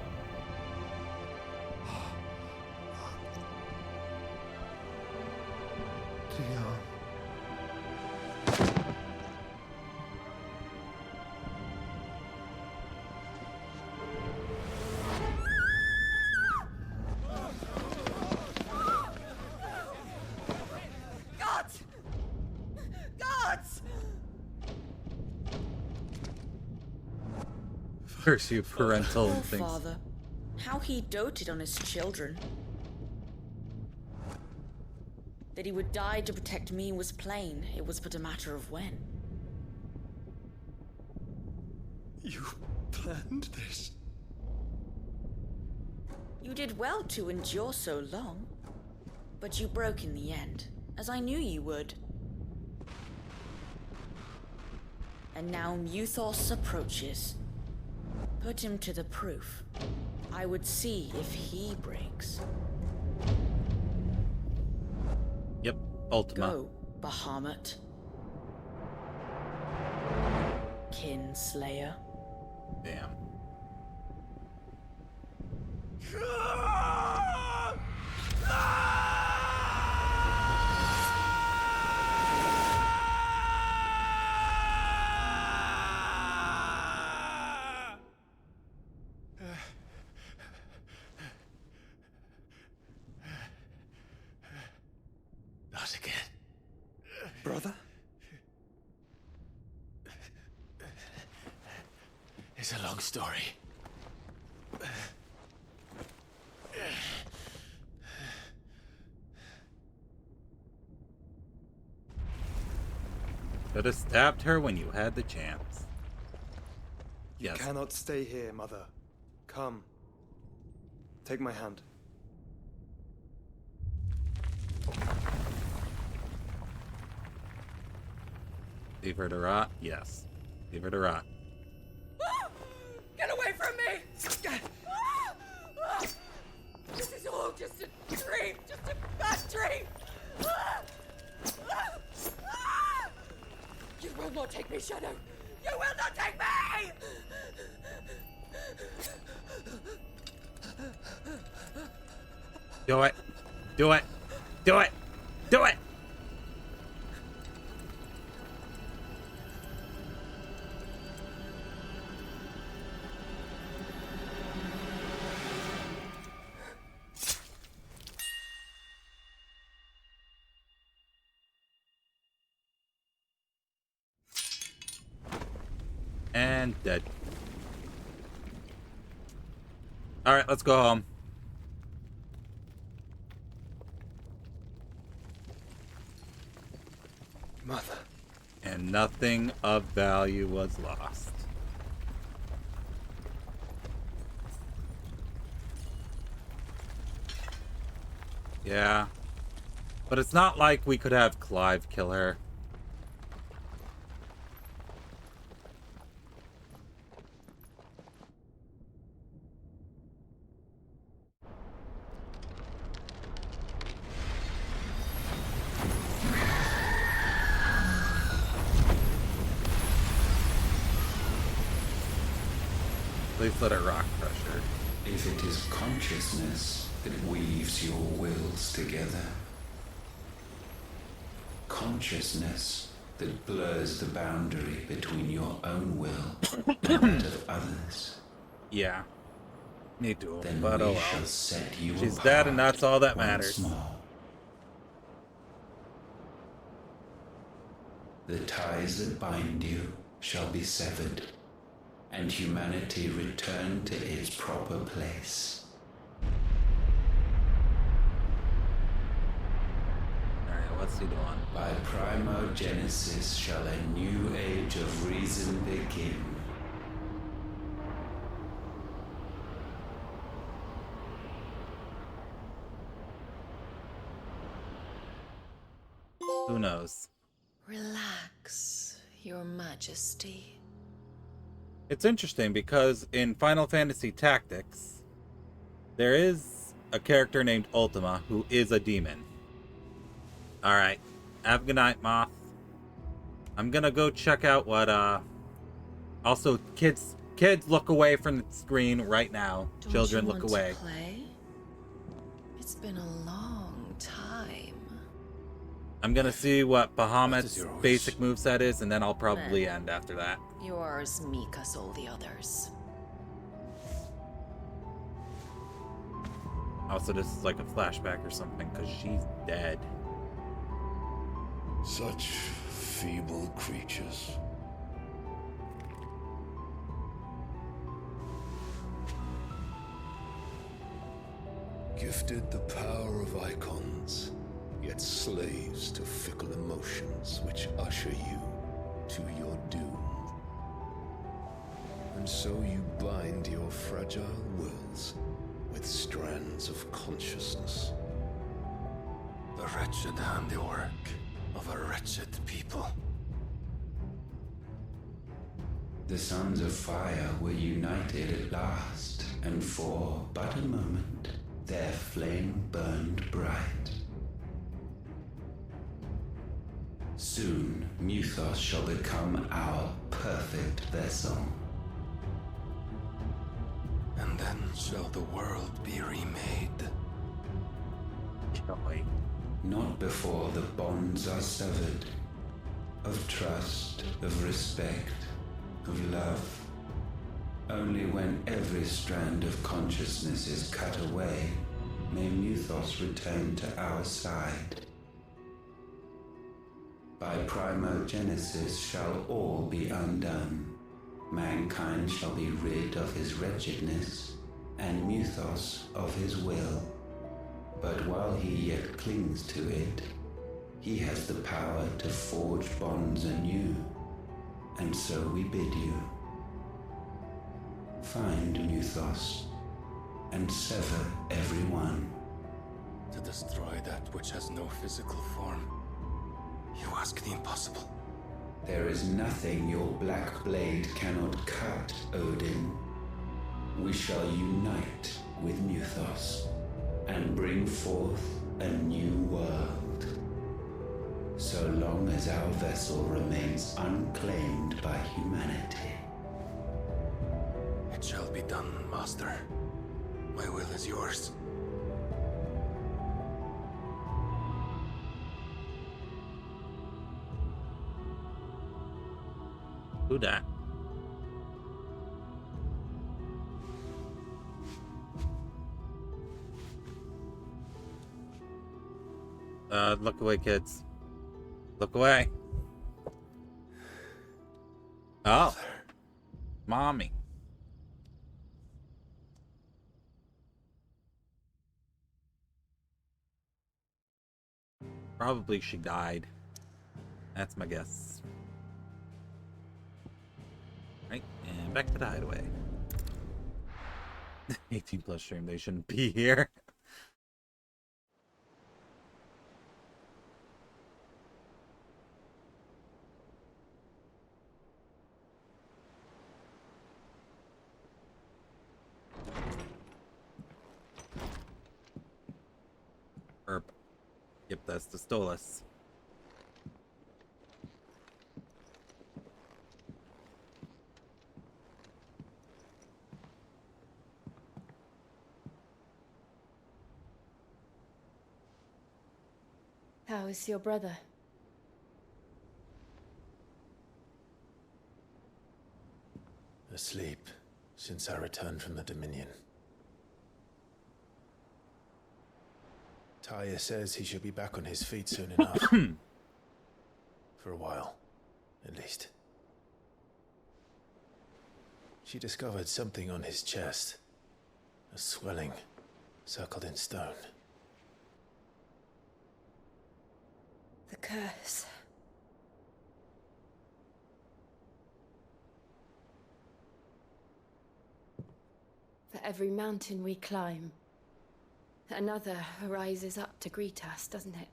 Guards! Guards! Curse you, parental Poor things. father. How he doted on his children. That he would die to protect me was plain. It was but a matter of when. You planned this? You did well to endure so long. But you broke in the end, as I knew you would. And now Muthos approaches. Put him to the proof. I would see if he breaks. Yep, Ultima. Go, Bahamut. Kinslayer. Damn. Not again. Brother? It's a long story. Could have stabbed her when you had the chance. You Yes. cannot stay here, Mother. Come. Take my hand. Leave her to rot? Yes. Leave her to rot. Get away from me! This is all just a dream, just a bad dream! You will not take me, Shadow! You will not take me! Do it. Do it. Do it. Do it. And dead. Alright, let's go home. Mother. And nothing of value was lost. Yeah. But it's not like we could have Clive kill her. Please let it rock pressure. If it is consciousness that weaves your wills together, consciousness that blurs the boundary between your own will and that of others. Yeah. Me too. Then But we oh well. shall set you She's apart dead and that's all that once matters. more. The ties that bind you shall be severed, and humanity return to its proper place. Alright, what's he doing? By primogenesis shall a new age of reason begin. Who knows? Relax, Your Majesty. It's interesting because in Final Fantasy Tactics, there is a character named Ultima who is a demon. Alright. Have a good night, Moth. I'm gonna go check out what, Also, kids, look away from the screen right now. Don't Children, you look want away. to play? It's been a long time. I'm gonna see what Bahamut's your wish? basic moveset is, and then I'll probably end after that. You are as meek as all the others. Also, this is like a flashback or something, because she's dead. Such feeble creatures. Gifted the power of icons, yet slaves to fickle emotions which usher you to your doom. And so you bind your fragile wills with strands of consciousness. The wretched handiwork of a wretched people. The Sons of Fire were united at last, and for but a moment, their flame burned bright. Soon, Muthos shall become our perfect vessel. And then shall the world be remade. Not before the bonds are severed, of trust, of respect, of love. Only when every strand of consciousness is cut away, may Muthos return to our side. By primogenesis shall all be undone. Mankind shall be rid of his wretchedness, and Muthos of his will. But while he yet clings to it, he has the power to forge bonds anew, and so we bid you. Find Muthos, and sever every one. To destroy that which has no physical form, you ask the impossible. There is nothing your black blade cannot cut, Odin. We shall unite with Muthos, and bring forth a new world. So long as our vessel remains unclaimed by humanity. It shall be done, Master. My will is yours. Who dat? Look away, kids. Look away. Oh. Mommy. Probably she died. That's my guess. Right, and back to the hideaway. 18 plus stream, they shouldn't be here. Yep, that's the Stolas. How is your brother? Asleep since I returned from the Dominion. Taya says he should be back on his feet soon enough. For a while, at least. She discovered something on his chest. A swelling, circled in stone. The curse. For every mountain we climb, another rises up to greet us, doesn't it?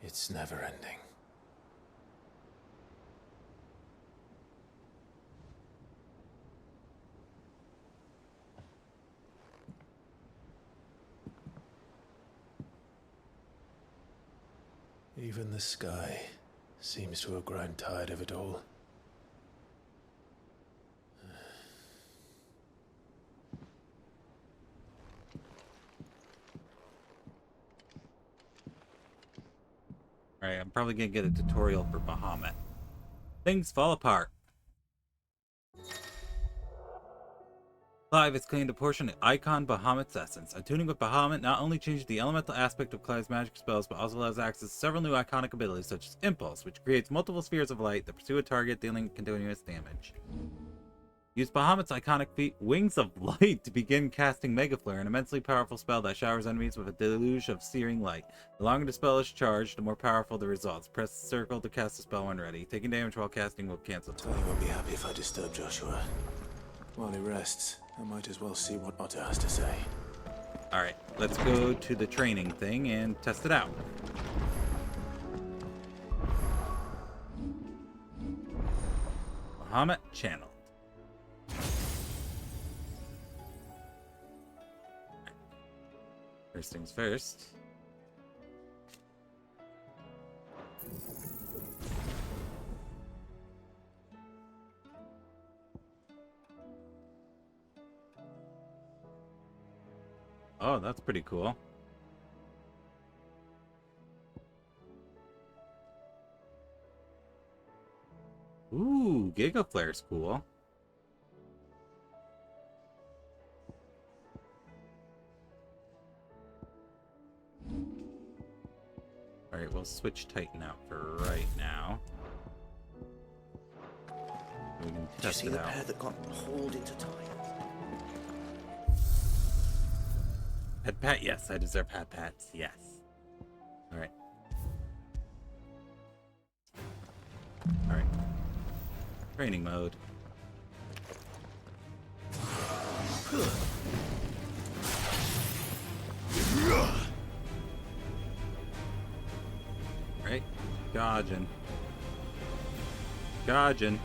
It's never ending. Even the sky seems to have grown tired of it all. Alright, I'm probably gonna get a tutorial for Bahamut. Things fall apart. Clive has claimed a portion of Icon Bahamut's essence. Attuning with Bahamut not only changes the elemental aspect of Clive's magic spells, but also allows access to several new iconic abilities, such as Impulse, which creates multiple spheres of light that pursue a target, dealing continuous damage. Use Bahamut's iconic feat, Wings of Light, to begin casting Mega Flare, an immensely powerful spell that showers enemies with a deluge of searing light. The longer the spell is charged, the more powerful the results. Press circle to cast the spell when ready. Taking damage while casting will cancel. Tony won't be happy if I disturb Joshua. While he rests, I might as well see what Otto has to say. Alright, let's go to the training thing and test it out. Bahamut channeled. First things first. Oh, that's pretty cool. Ooh, Giga Flare's cool. Alright, we'll switch Titan out for right now. We can test Did you see it the out. pair that got hauled into time? Pet pat, yes, I deserve pat pats, yes. Alright. Alright. Training mode. Right? Dodging. Dodging.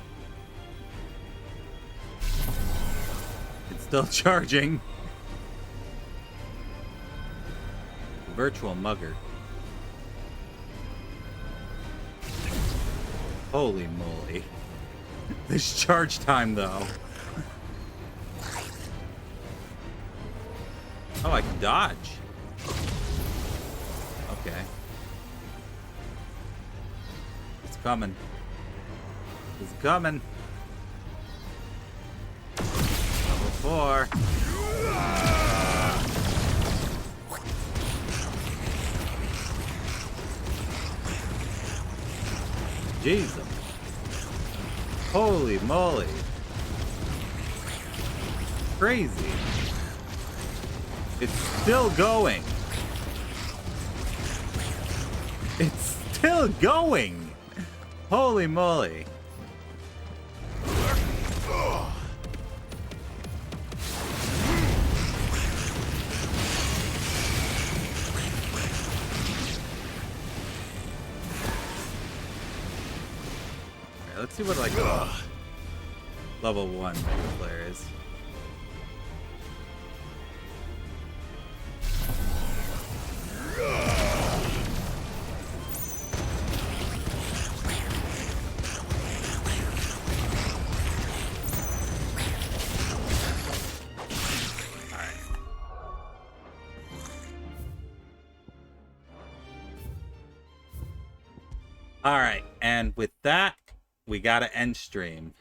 It's still charging. Virtual mugger. Holy moly. This charge time, though. Oh, I can dodge. Okay. It's coming. It's coming. Level 4. Jesus. Holy moly. Crazy. It's still going. It's still going. Holy moly. Let's see what like level 1 Mega Player is. Alright, and with that, we gotta end stream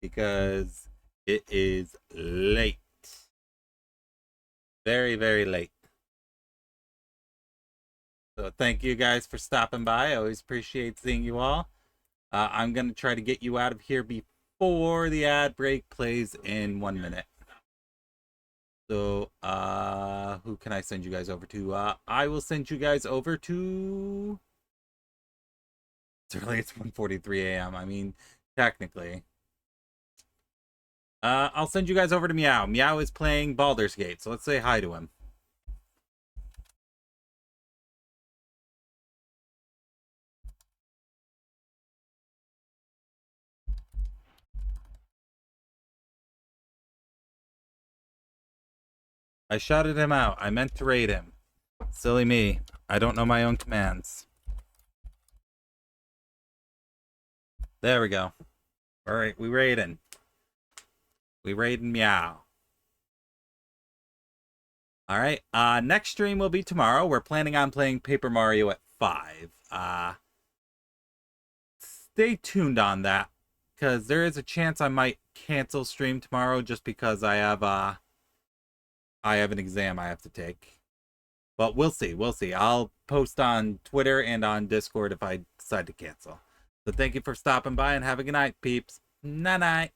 because it is late. Very, very late. So thank you guys for stopping by. I always appreciate seeing you all. I'm going to try to get you out of here before the ad break plays in 1 minute. So, who can I send you guys over to? I will send you guys over to... It's early, it's 1:43 a.m. I mean, technically. I'll send you guys over to Meow. Meow is playing Baldur's Gate, so let's say hi to him. I shouted him out. I meant to raid him. Silly me. I don't know my own commands. There we go. Alright, we raiding. We raiding Meow. Alright, next stream will be tomorrow. We're planning on playing Paper Mario at 5. Stay tuned on that, because there is a chance I might cancel stream tomorrow just because I have an exam I have to take. But we'll see. We'll see. I'll post on Twitter and on Discord if I decide to cancel. So thank you for stopping by and have a good night, peeps. Night-night.